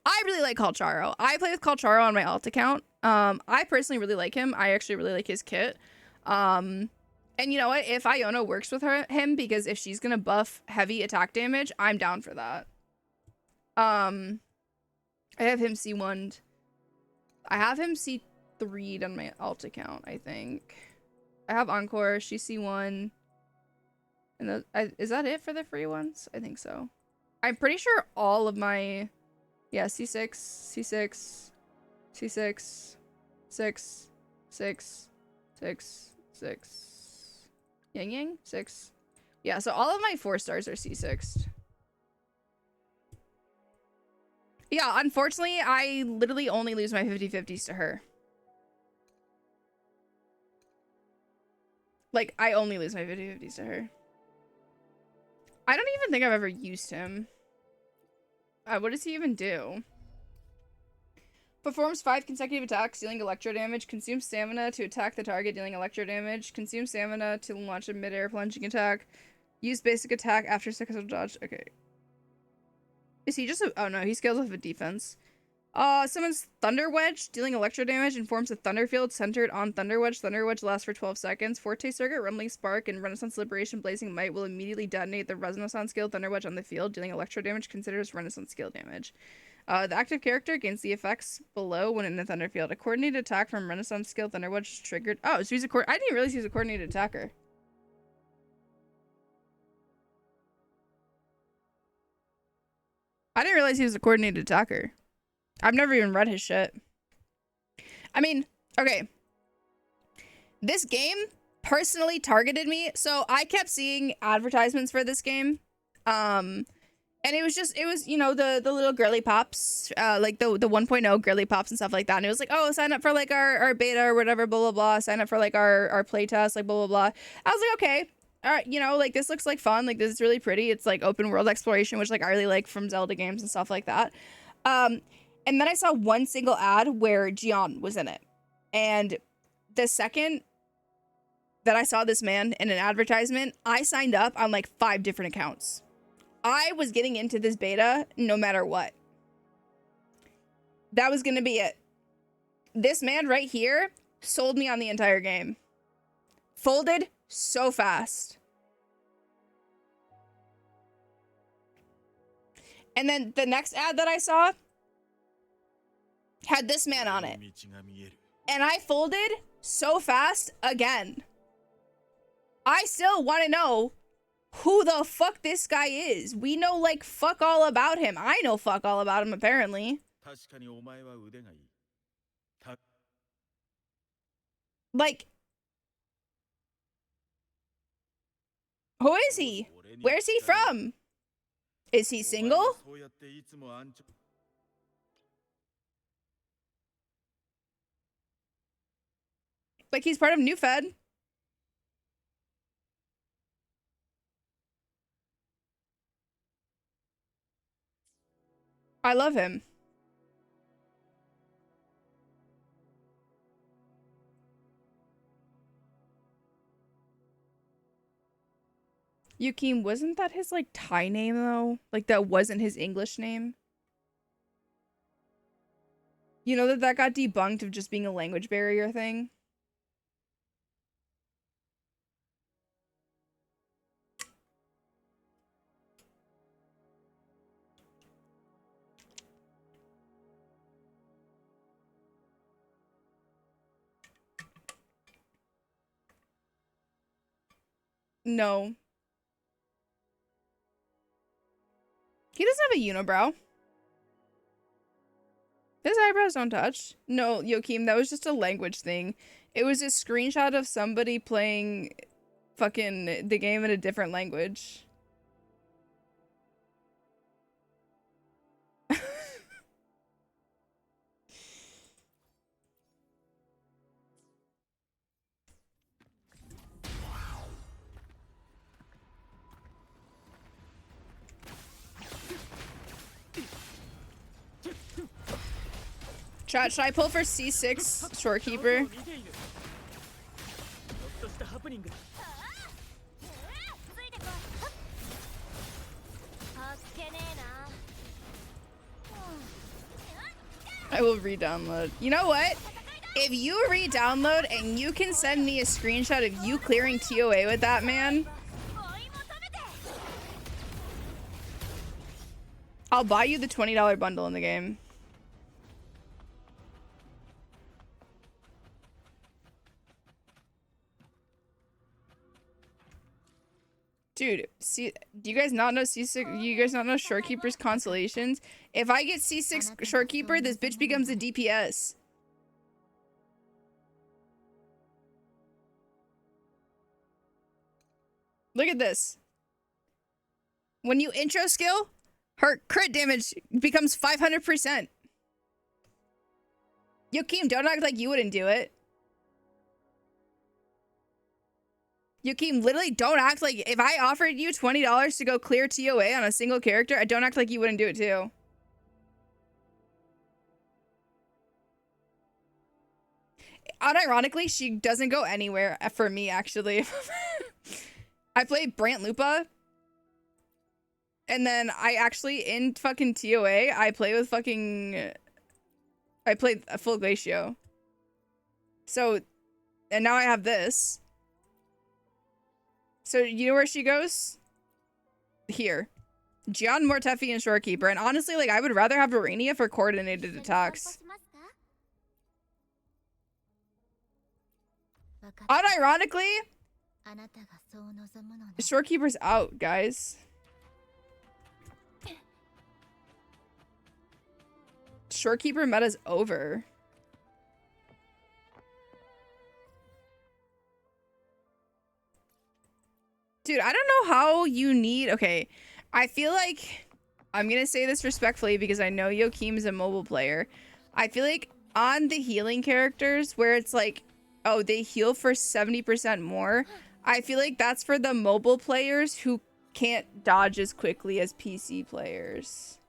S1: I really like Colcharo. I play with Colcharo on my alt account. I personally really like him. I actually really like his kit. And you know what? If Iona works with him, because if she's gonna buff heavy attack damage, I'm down for that. I have him C1'd. I have him C3'd on my alt account, I think. I have Encore, she's C1. And is that it for the free ones? I think so. I'm pretty sure all of my... Yeah, C6, C6, C6, 6, 6, 6, 6. Yang Yang? 6. Yeah, so all of my 4 stars are C6'd. Yeah, unfortunately, I literally only lose my 50-50s to her. Like, I only lose my 50-50s to her. I don't even think I've ever used him. What does he even do? Performs 5 consecutive attacks, dealing electro damage. Consumes stamina to attack the target, dealing electro damage. Consumes stamina to launch a mid-air plunging attack. Use basic attack after successful dodge. Okay. Is he just a... Oh no, he scales off of defense. Summons Thunder Wedge, dealing electro damage, and forms a thunder field centered on Thunder Wedge. Thunder Wedge lasts for 12 seconds. Forte Circuit, Rumbling Spark, and Renaissance Liberation Blazing Might will immediately detonate the Renaissance skill Thunder Wedge on the field, dealing electro damage considers Renaissance skill damage. The active character gains the effects below when in the Thunder Field. A coordinated attack from Renaissance skill Thunder Wedge is triggered. Oh, so he's a I didn't realize he was a coordinated attacker. I didn't realize he was a coordinated attacker. I've never even read his shit. I mean, okay. This game personally targeted me. So I kept seeing advertisements for this game. And it was, you know, the little girly pops, like the 1.0 girly pops and stuff like that. And it was like, oh, sign up for like our beta or whatever, blah, blah, blah. Sign up for like our playtest, like blah, blah, blah. I was like, okay. All right, you know, like this looks like fun. Like this is really pretty. It's like open world exploration, which like I really like from Zelda games and stuff like that. And then I saw one single ad where Gian was in it. And the second that I saw this man in an advertisement, I signed up on like 5 different accounts. I was getting into this beta no matter what. That was going to be it. This man right here sold me on the entire game. Folded so fast. And then the next ad that I saw had this man on it. And I folded so fast again. I still want to know who the fuck this guy is. We know like fuck all about him. I know fuck all about him apparently. Like, who is he? Where's he from? Is he single? Like he's part of New Fed. I love him. Yukim, wasn't that his like Thai name though? Like that wasn't his English name? You know that got debunked of just being a language barrier thing? No. He doesn't have a unibrow. His eyebrows don't touch. No, Joachim, that was just a language thing. It was a screenshot of somebody playing fucking the game in a different language. Chat, should I pull for C6 Shorekeeper? I will re-download. You know what? If you re-download and you can send me a screenshot of you clearing TOA with that man, I'll buy you the $20 bundle in the game. Dude, see, do you guys not know C6? You guys not know Shorekeeper's constellations? If I get C6 Shorekeeper, this bitch becomes a DPS. Look at this. When you intro skill, her crit damage becomes 500%. Joachim, don't act like you wouldn't do it. Joachim, literally don't act like if I offered you $20 to go clear TOA on a single character, I don't act like you wouldn't do it too. Unironically, she doesn't go anywhere for me, actually. I play Brant Lupa. And then I actually, in fucking TOA, I play with fucking... I played a full Glacio. So, and now I have this. So, you know where she goes? Here. Gian, Mortefi, and Shorekeeper. And honestly, like, I would rather have Verania for coordinated attacks. Unironically, Shorekeeper's out, guys. Shorekeeper meta's over. Dude, I don't know how you need... Okay, I feel like... I'm gonna say this respectfully because I know Joachim is a mobile player. I feel like on the healing characters where it's like, oh, they heal for 70% more, I feel like that's for the mobile players who can't dodge as quickly as PC players.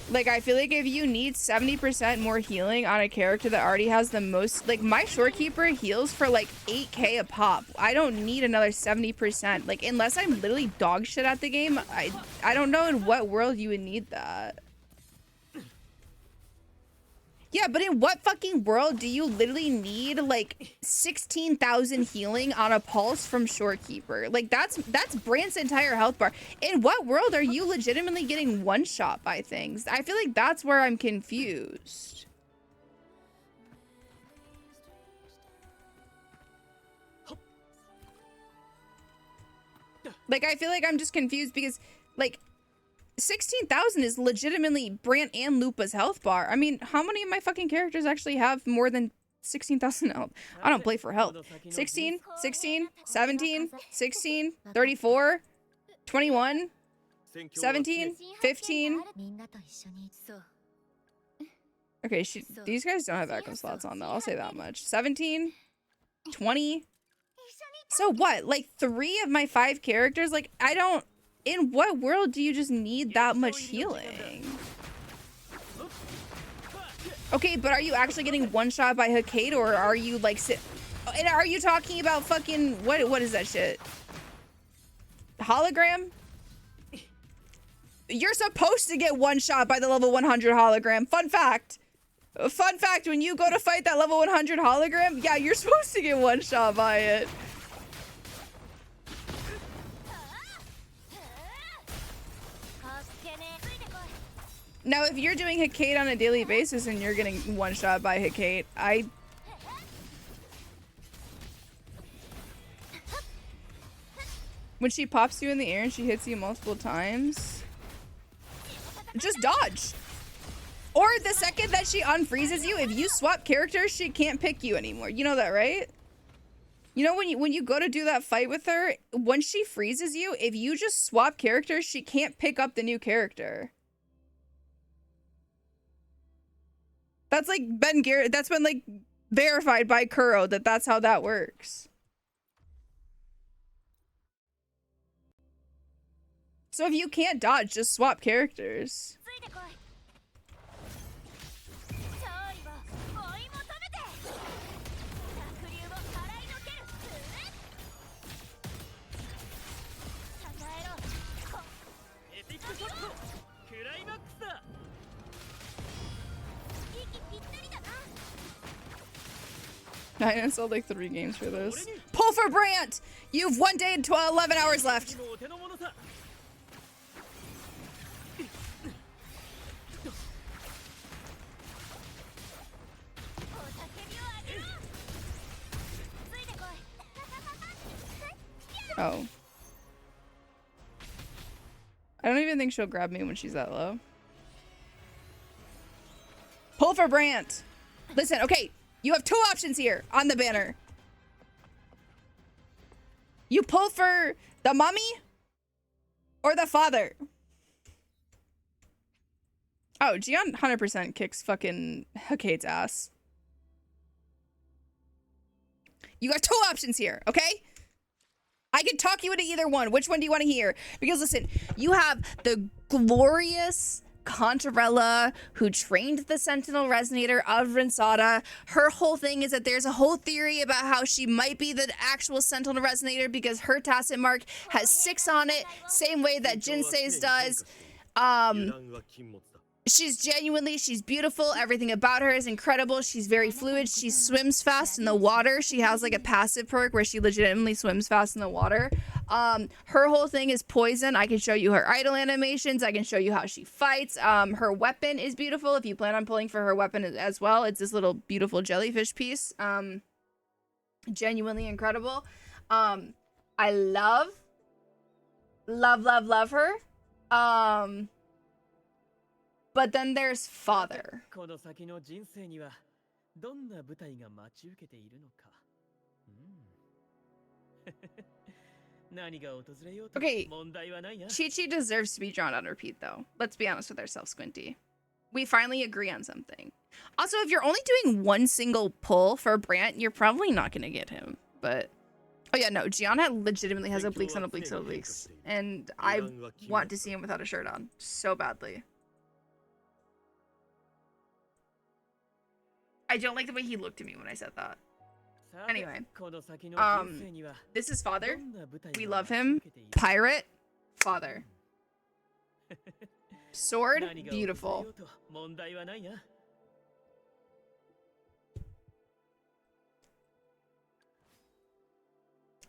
S1: Like, I feel like if you need 70% more healing on a character that already has the most... Like, my Shorekeeper heals for, like, 8k a pop. I don't need another 70%. Like, unless I'm literally dog shit at the game, I don't know in what world you would need that. Yeah, but in what fucking world do you literally need, like, 16,000 healing on a pulse from Shorekeeper? Like, that's Brant's entire health bar. In what world are you legitimately getting one-shot by things? I feel like that's where I'm confused. Like, I feel like I'm just confused because, like... 16,000 is legitimately Brant and Lupa's health bar. I mean, how many of my fucking characters actually have more than 16,000 health? I don't play for health. 16, 16, 17, 16, 34, 21, 17, 15. Okay, these guys don't have echo slots on though. I'll say that much. 17, 20. So what? Like 3 of my 5 characters? Like, I don't... In what world do you just need that much healing? Okay, but are you actually getting one shot by Hokage, or are you like And are you talking about fucking what is that shit? Hologram? You're supposed to get one shot by the level 100 hologram. Fun fact. Fun fact, when you go to fight that level 100 hologram, yeah, you're supposed to get one shot by it. Now, if you're doing Hecate on a daily basis and you're getting one shot by Hecate, when she pops you in the air and she hits you multiple times, just dodge. Or the second that she unfreezes you, if you swap characters, she can't pick you anymore. You know that, right? You know when you go to do that fight with her, when she freezes you, if you just swap characters, she can't pick up the new character. That's like that's been like verified by Kuro that that's how that works. So if you can't dodge, just swap characters. I installed like 3 games for this. Pull for Brant! You've 1 day and 11 hours left. Oh. I don't even think she'll grab me when she's that low. Pull for Brant. Listen, okay. You have 2 options here on the banner. You pull for the mummy or the father. Oh, Gian 100% kicks fucking Hecate's ass. You got 2 options here, okay? I can talk you into either one. Which one do you want to hear? Because listen, you have the glorious Contarella, who trained the Sentinel Resonator of Rinsada. Her whole thing is that there's a whole theory about how she might be the actual Sentinel Resonator because her tacit mark has 6 on it, same way that Jinsei's does. She's beautiful. Everything about her is incredible. She's very fluid. She swims fast in the water. She has like a passive perk where she legitimately swims fast in the water. Her whole thing is poison. I can show you her idle animations. I can show you how she fights. Her weapon is beautiful. If you plan on pulling for her weapon as well, it's this little beautiful jellyfish piece. Genuinely incredible. I love her. But then there's father. Okay, Chi-Chi deserves to be drawn on repeat though. Let's be honest with ourselves, Squinty. We finally agree on something. Also, if you're only doing 1 single pull for Brant, you're probably not going to get him. But, oh yeah, no, Gianna legitimately has obliques on obliques on obliques. And I want to see him without a shirt on so badly. I don't like the way he looked at me when I said that. Anyway, this is father. We love him. Pirate, father. Sword, beautiful. Oh,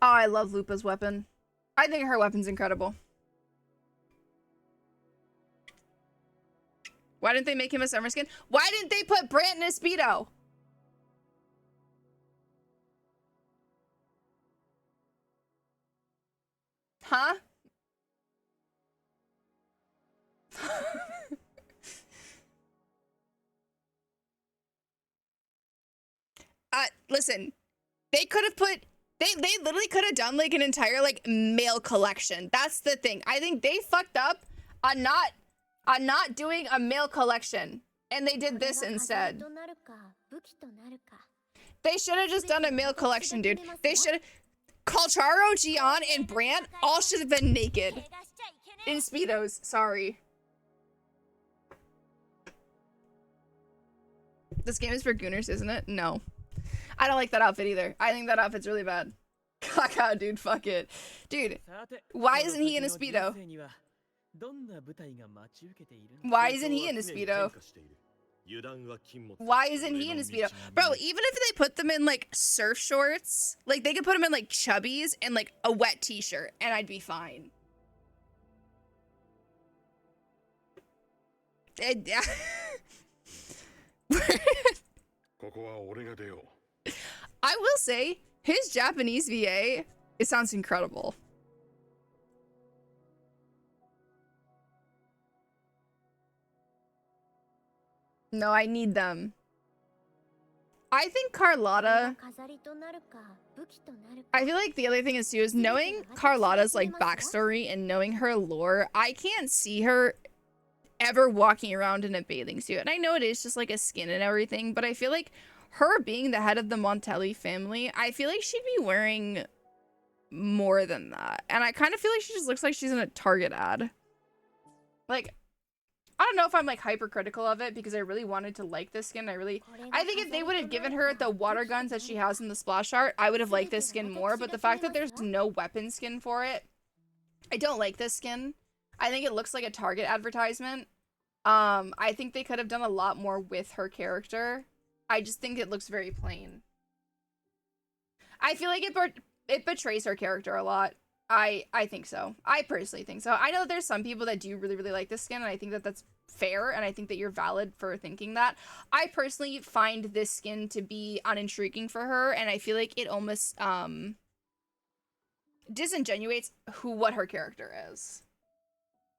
S1: I love Lupa's weapon. I think her weapon's incredible. Why didn't they make him a summer skin? Why didn't they put Brant in a Speedo? Huh? Listen, they could have put, they literally could have done like an entire like male collection. That's the thing. I think they fucked up on not doing a male collection, and they did this instead. They should have just done a male collection, dude. They should have. Kalcharo, Gian, and Brant all should have been naked in Speedos. Sorry. This game is for Gooners, isn't it? No. I don't like that outfit either. I think that outfit's really bad. Caca, dude, fuck it. Dude, why isn't he in a Speedo? Why isn't he in a Speedo? Why isn't he in a Speedo? Bro, even if they put them in like surf shorts, like they could put them in like chubbies and like a wet t-shirt and I'd be fine. I will say, his Japanese VA, it sounds incredible. No, I need them. I think Carlotta... I feel like the other thing is too, is knowing Carlotta's like backstory and knowing her lore, I can't see her ever walking around in a bathing suit. And I know it is just like a skin and everything, but I feel like her being the head of the Montelli family, I feel like she'd be wearing more than that. And I kind of feel like she just looks like she's in a Target ad. Like, I don't know if I'm like hypercritical of it because I really wanted to like this skin. I think if they would have given her the water guns that she has in the splash art, I would have liked this skin more. But the fact that there's no weapon skin for it, I don't like this skin. I think it looks like a Target advertisement. I think they could have done a lot more with her character. I just think it looks very plain. I feel like it betrays her character a lot. I think so. I personally think so. I know that there's some people that do really, really like this skin, and I think that that's fair, and I think that you're valid for thinking that. I personally find this skin to be unintriguing for her, and I feel like it almost disingenuates what her character is.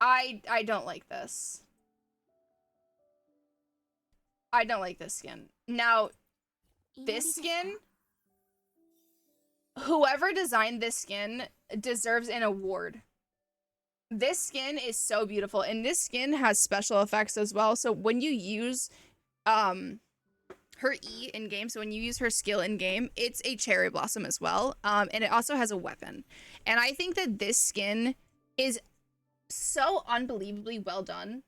S1: I don't like this. I don't like this skin. Now, this skin, whoever designed this skin deserves an award. This skin is so beautiful, and this skin has special effects as well. So when you use her E in game, so when you use her skill in game, it's a cherry blossom as well. And it also has a weapon. And I think that this skin is so unbelievably well done.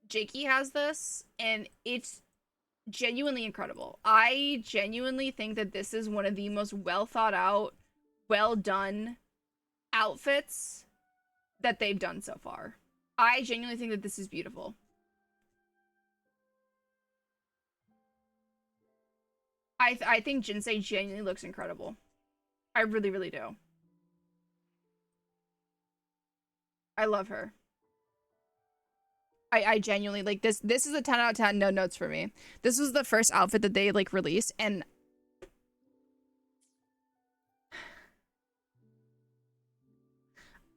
S1: Jakey has this, and it's genuinely incredible. I genuinely think that this is one of the most well thought out, well done outfits that they've done so far. I genuinely think that this is beautiful. I think Jinsei genuinely looks incredible. I really, really do. I love her. I genuinely like this. This is a 10 out of 10, no notes for me. This was the first outfit that they like released, and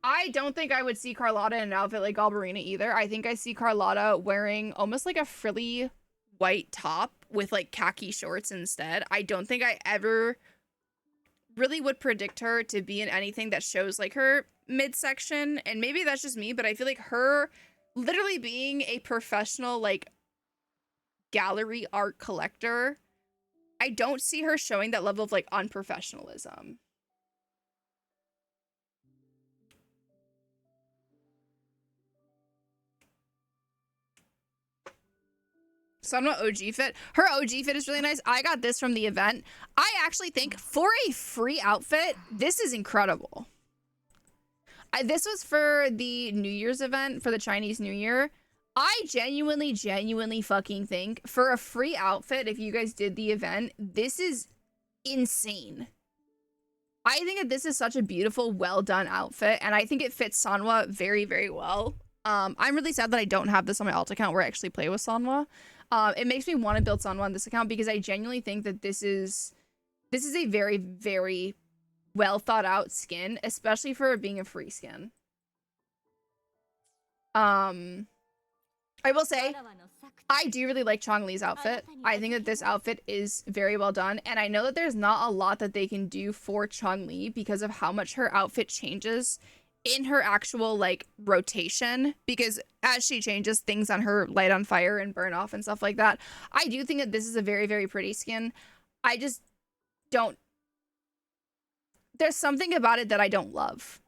S1: I don't think I would see Carlotta in an outfit like Galbarina either. I think I see Carlotta wearing almost like a frilly white top with like khaki shorts instead. I don't think I ever really would predict her to be in anything that shows like her midsection, and maybe that's just me, but I feel like her literally being a professional like gallery art collector, I don't see her showing that level of like unprofessionalism. Sunwa OG fit. Her OG fit is really nice. I got this from the event. I actually think for a free outfit, this is incredible. This was for the New Year's event, for the Chinese New Year. I genuinely fucking think for a free outfit, if you guys did the event, this is insane. I think that this is such a beautiful, well done outfit, and I think it fits Sanwa very, very well. I'm really sad that I don't have this on my alt account where I actually play with Sanwa. It makes me want to build Sanwa on this account because I genuinely think that this is a very, very well thought out skin, especially for being a free skin. I will say, I do really like Chong-Li's outfit. I think that this outfit is very well done, and I know that there's not a lot that they can do for Chong-Li because of how much her outfit changes in her actual like rotation, because as she changes, things on her light on fire and burn off and stuff like that. I do think that this is a very, very pretty skin. I just don't, there's something about it that I don't love.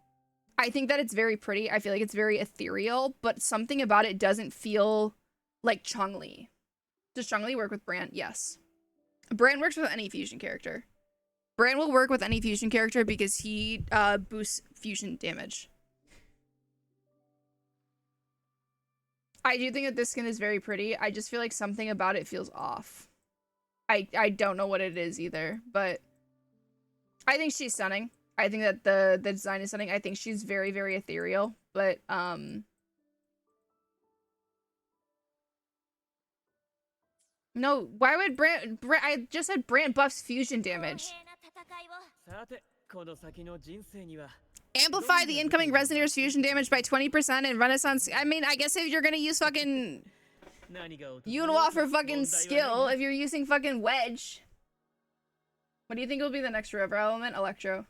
S1: I think that it's very pretty. I feel like it's very ethereal, but something about it doesn't feel like Chong-Li. Does Chong-Li work with Brand? Yes. Brand works with any fusion character. Brand will work with any fusion character because he boosts fusion damage. I do think that this skin is very pretty. I just feel like something about it feels off. I don't know what it is either, but I think she's stunning. I think that the design is stunning. I think she's very, very ethereal, but no, why would Brand I just said Brand buffs fusion damage. Amplify the incoming Resonator's fusion damage by 20% and Renaissance. I mean, I guess if you're gonna use fucking Yunwa for fucking skill, if you're using fucking Wedge. What do you think will be the next rover element? Electro.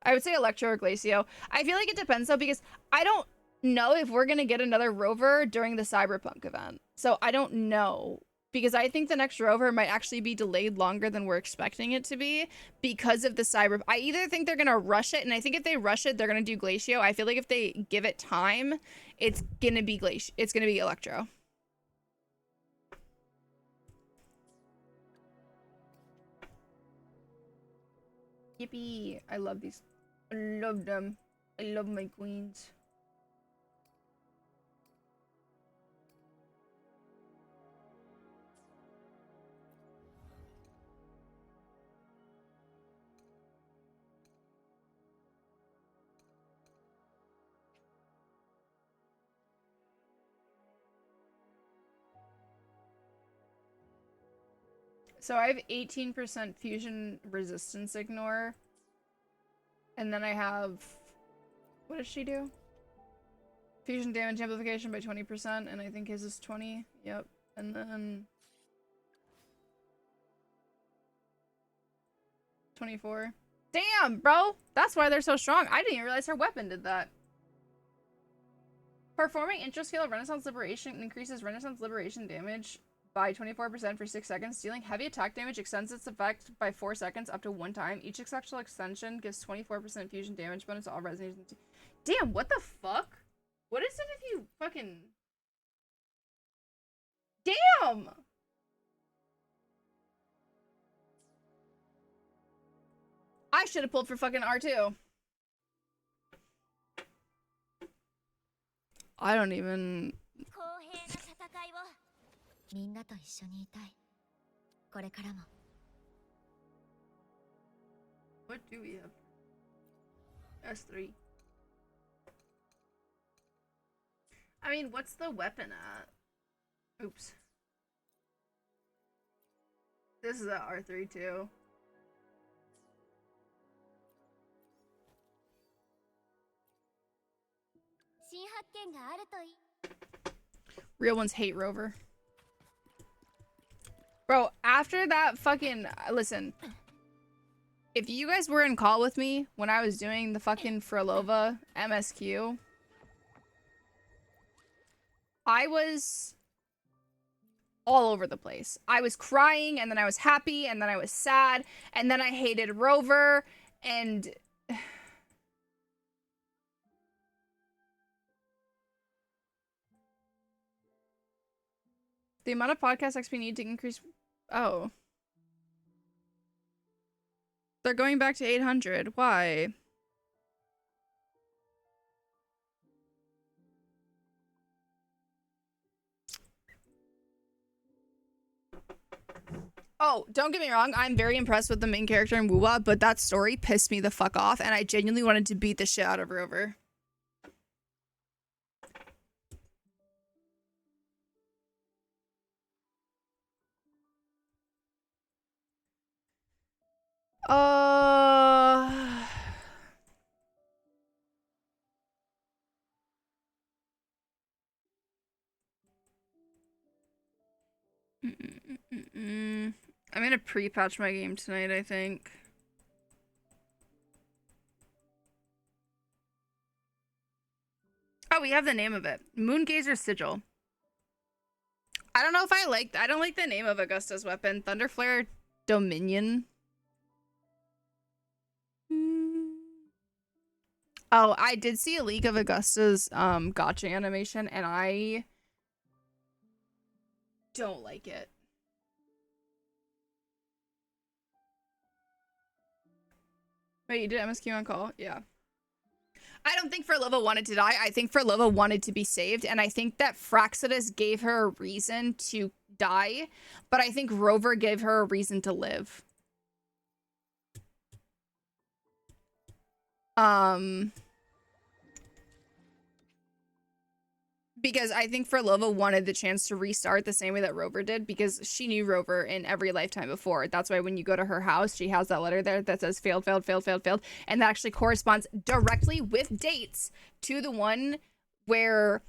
S1: I would say Electro or Glacio. I feel like it depends though, because I don't know if we're gonna get another rover during the Cyberpunk event. So I don't know. Because I think the next rover might actually be delayed longer than we're expecting it to be because of the cyber. I either think they're gonna rush it, and I think if they rush it, they're gonna do Glacio. I feel like if they give it time, it's gonna be Glacio. It's gonna be Electro. Yippee! I love these. I love them. I love my queens. So I have 18% fusion resistance ignore. And then I have... What does she do? Fusion damage amplification by 20%, and I think his is 20. Yep. And then... 24. Damn, bro! That's why they're so strong. I didn't even realize her weapon did that. Performing Intrascale Renaissance Liberation increases Renaissance Liberation damage by 24% for 6 seconds. Dealing heavy attack damage extends its effect by 4 seconds up to 1 time. Each successful extension gives 24% fusion damage bonus to all resonators. Damn, what the fuck? What is it if you fucking... Damn! I should have pulled for fucking R2. I don't even... What do we have? S3. I mean, what's the weapon at? Oops. This is at R3 too. Real ones hate Rover. Bro, after that fucking... Listen. If you guys were in call with me when I was doing the fucking Frolova MSQ, I was all over the place. I was crying, and then I was happy, and then I was sad, and then I hated Rover, and... The amount of podcast XP need to increase... Oh. They're going back to 800. Why? Oh, don't get me wrong. I'm very impressed with the main character in Wuwa, but that story pissed me the fuck off, and I genuinely wanted to beat the shit out of Rover. I'm gonna pre-patch my game tonight, I think. Oh, we have the name of it. Moongazer Sigil. I don't know if I don't like the name of Augusta's weapon. Thunderflare Dominion. Oh, I did see a leak of Augusta's gotcha animation, and I don't like it. Wait, you did MSQ on call? Yeah. I don't think Frolova wanted to die. I think Frolova wanted to be saved, and I think that Fraxidus gave her a reason to die, but I think Rover gave her a reason to live. Because I think Frolova wanted the chance to restart the same way that Rover did, because she knew Rover in every lifetime before. That's why when you go to her house, she has that letter there that says failed, failed, failed, failed, failed. And that actually corresponds directly with dates to the one where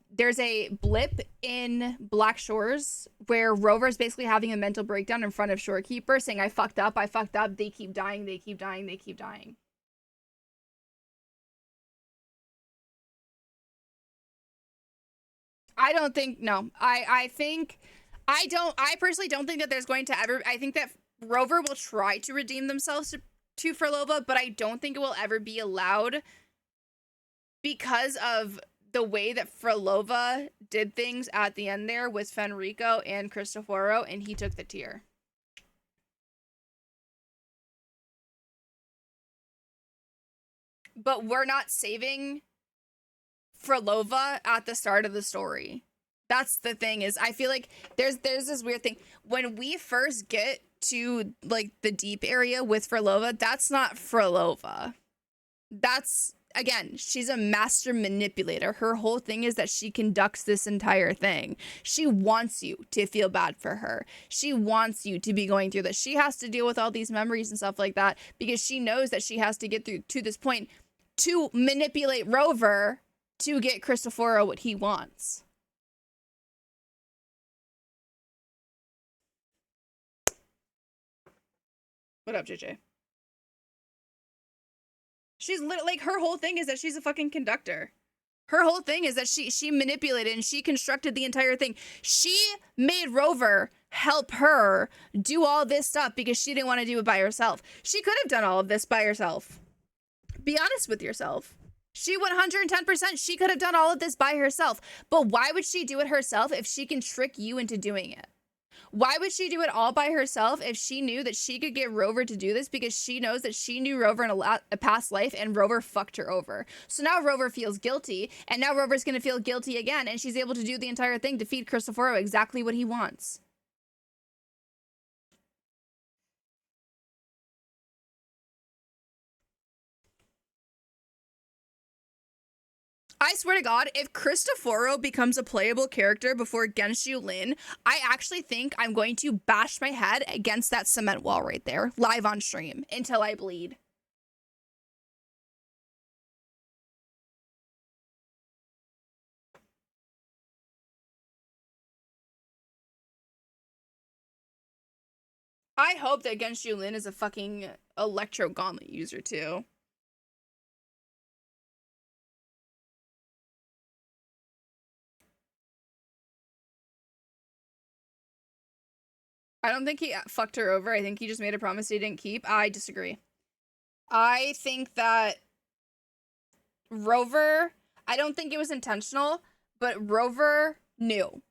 S1: there's a blip in Black Shores where Rover's basically having a mental breakdown in front of Shorekeeper saying, I fucked up, they keep dying, they keep dying, they keep dying. I don't think, no. I personally don't think that there's going to ever, I think that Rover will try to redeem themselves to Frolova, but I don't think it will ever be allowed because of the way that Frolova did things at the end there with Fenrico and Cristoforo, and he took the tier. But we're not saving Frolova at the start of the story. That's the thing, is I feel like there's this weird thing when we first get to like the deep area with Frolova. That's not Frolova. That's, again, she's a master manipulator. Her whole thing is that she conducts this entire thing. She wants you to feel bad for her. She wants you to be going through this. She has to deal with all these memories and stuff like that because she knows that she has to get through to this point to manipulate Rover to get Cristoforo what he wants. What up, JJ? She's like, her whole thing is that she's a fucking conductor. Her whole thing is that she manipulated and she constructed the entire thing. She made Rover help her do all this stuff because she didn't want to do it by herself. She could have done all of this by herself. Be honest with yourself. She 110%, she could have done all of this by herself. But why would she do it herself if she can trick you into doing it? Why would she do it all by herself if she knew that she could get Rover to do this because she knows that she knew Rover in a past life and Rover fucked her over? So now Rover feels guilty, and now Rover's going to feel guilty again, and she's able to do the entire thing to feed Cristoforo exactly what he wants. I swear to God, if Cristoforo becomes a playable character before Genshu Lin, I actually think I'm going to bash my head against that cement wall right there, live on stream, until I bleed. I hope that Genshu Lin is a fucking Electro Gauntlet user too. I don't think he fucked her over. I think he just made a promise he didn't keep. I disagree. I think that Rover, I don't think it was intentional, but Rover knew.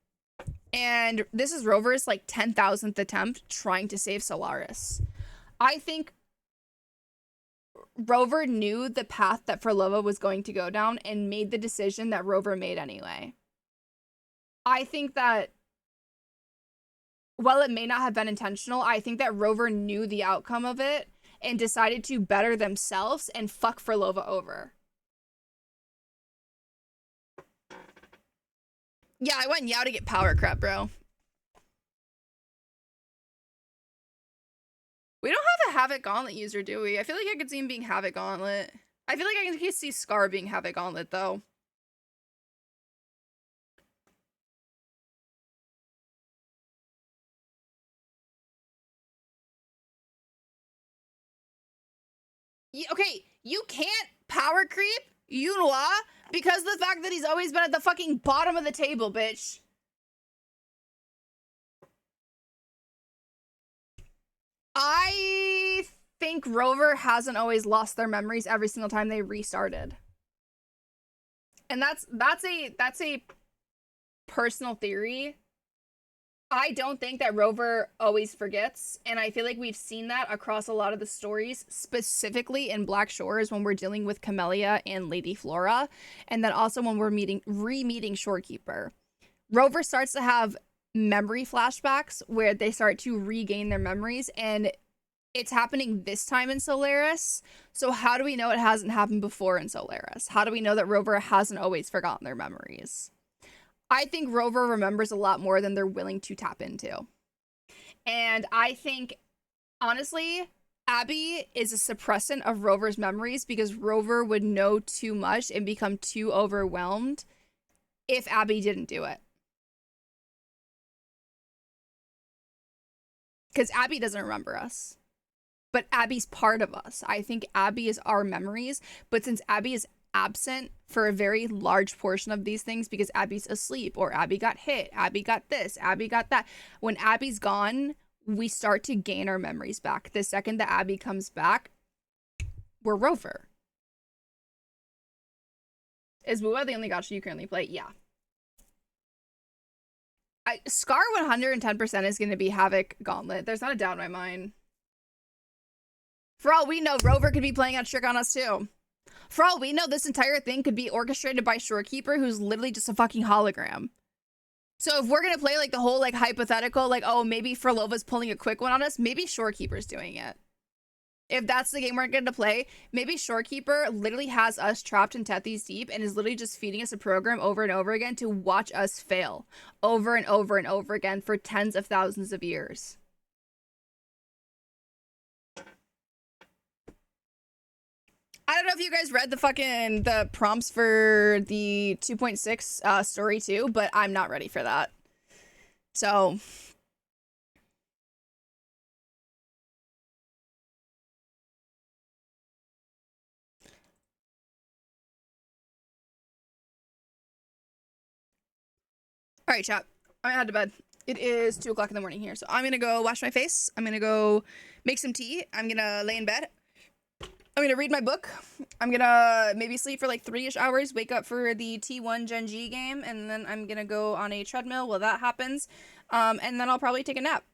S1: And this is Rover's like 10,000th attempt trying to save Solaris. I think Rover knew the path that Frolova was going to go down and made the decision that Rover made anyway. I think that while it may not have been intentional, I think that Rover knew the outcome of it and decided to better themselves and fuck Frolova over. Yeah, I went Yao to get power crap, bro. We don't have a Havoc Gauntlet user, do we? I feel like I could see him being Havoc Gauntlet. I feel like I can see Scar being Havoc Gauntlet, though. Okay, you can't power creep Yunhua because of the fact that he's always been at the fucking bottom of the table, bitch. I think Rover hasn't always lost their memories every single time they restarted. And that's a personal theory I don't think that Rover always forgets, and I feel like we've seen that across a lot of the stories, specifically in Black Shores when we're dealing with Camellia and Lady Flora, and then also when we're re-meeting Shorekeeper. Rover starts to have memory flashbacks where they start to regain their memories, and it's happening this time in Solaris. So how do we know it hasn't happened before in Solaris? How do we know that Rover hasn't always forgotten their memories? I think Rover remembers a lot more than they're willing to tap into. And I think, honestly, Abby is a suppressant of Rover's memories because Rover would know too much and become too overwhelmed if Abby didn't do it. Because Abby doesn't remember us. But Abby's part of us. I think Abby is our memories. But since Abby is absent for a very large portion of these things because Abby's asleep or Abby got hit, Abby got this, Abby got that. When Abby's gone, we start to gain our memories back. The second that Abby comes back, we're Rover. Is Wuwa the only gacha you currently play? Yeah. Scar 110% is going to be Havoc Gauntlet. There's not a doubt in my mind. For all we know, Rover could be playing a trick on us too. For all we know, this entire thing could be orchestrated by Shorekeeper, who's literally just a fucking hologram. So if we're gonna play like the whole like hypothetical, like, oh, maybe Frolova's pulling a quick one on us, maybe Shorekeeper's doing it. If that's the game we're gonna play, maybe Shorekeeper literally has us trapped in Tethys Deep and is literally just feeding us a program over and over again to watch us fail over and over and over again for tens of thousands of years. I don't know if you guys read the prompts for the 2.6 story too, but I'm not ready for that. So all right, chat. I'm gonna head to bed. It is 2 o'clock in the morning here, so I'm gonna go wash my face. I'm gonna go make some tea. I'm gonna lay in bed. I'm gonna read my book. I'm gonna maybe sleep for like 3-ish hours, wake up for the T1 Gen G game, and then I'm gonna go on a treadmill while that happens. And then I'll probably take a nap.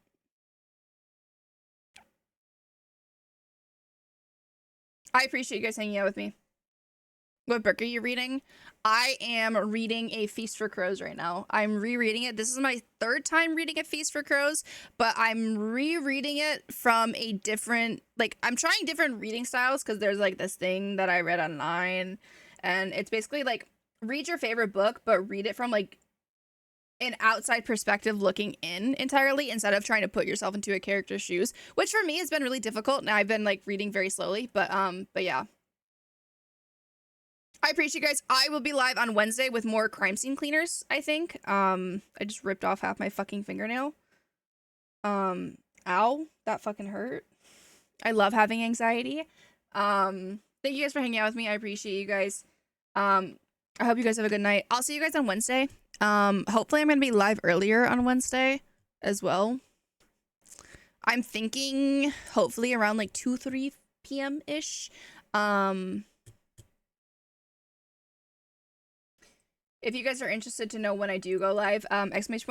S1: I appreciate you guys hanging out with me. What book are you reading? I am reading A Feast for Crows right now. I'm rereading it. This is my 3rd time reading A Feast for Crows, but I'm rereading it from a different, like, I'm trying different reading styles because there's like this thing that I read online, and it's basically like, read your favorite book, but read it from like an outside perspective looking in entirely instead of trying to put yourself into a character's shoes, which for me has been really difficult. Now I've been like reading very slowly, but yeah. I appreciate you guys. I will be live on Wednesday with more crime scene cleaners, I think. I just ripped off half my fucking fingernail. Ow. That fucking hurt. I love having anxiety. Thank you guys for hanging out with me. I appreciate you guys. I hope you guys have a good night. I'll see you guys on Wednesday. Hopefully I'm going to be live earlier on Wednesday as well. I'm thinking hopefully around like 2-3 p.m.-ish. If you guys are interested to know when I do go live,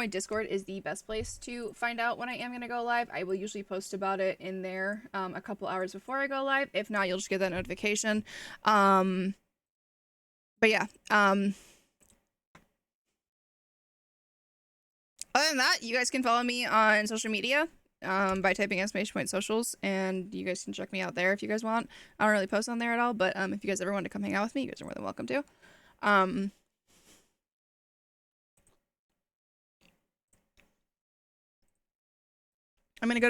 S1: !Discord is the best place to find out when I am going to go live. I will usually post about it in there a couple hours before I go live. If not, you'll just get that notification. But yeah. Other than that, you guys can follow me on social media by typing !Socials, and you guys can check me out there if you guys want. I don't really post on there at all, but if you guys ever want to come hang out with me, you guys are more than welcome to. I'm gonna go to bed.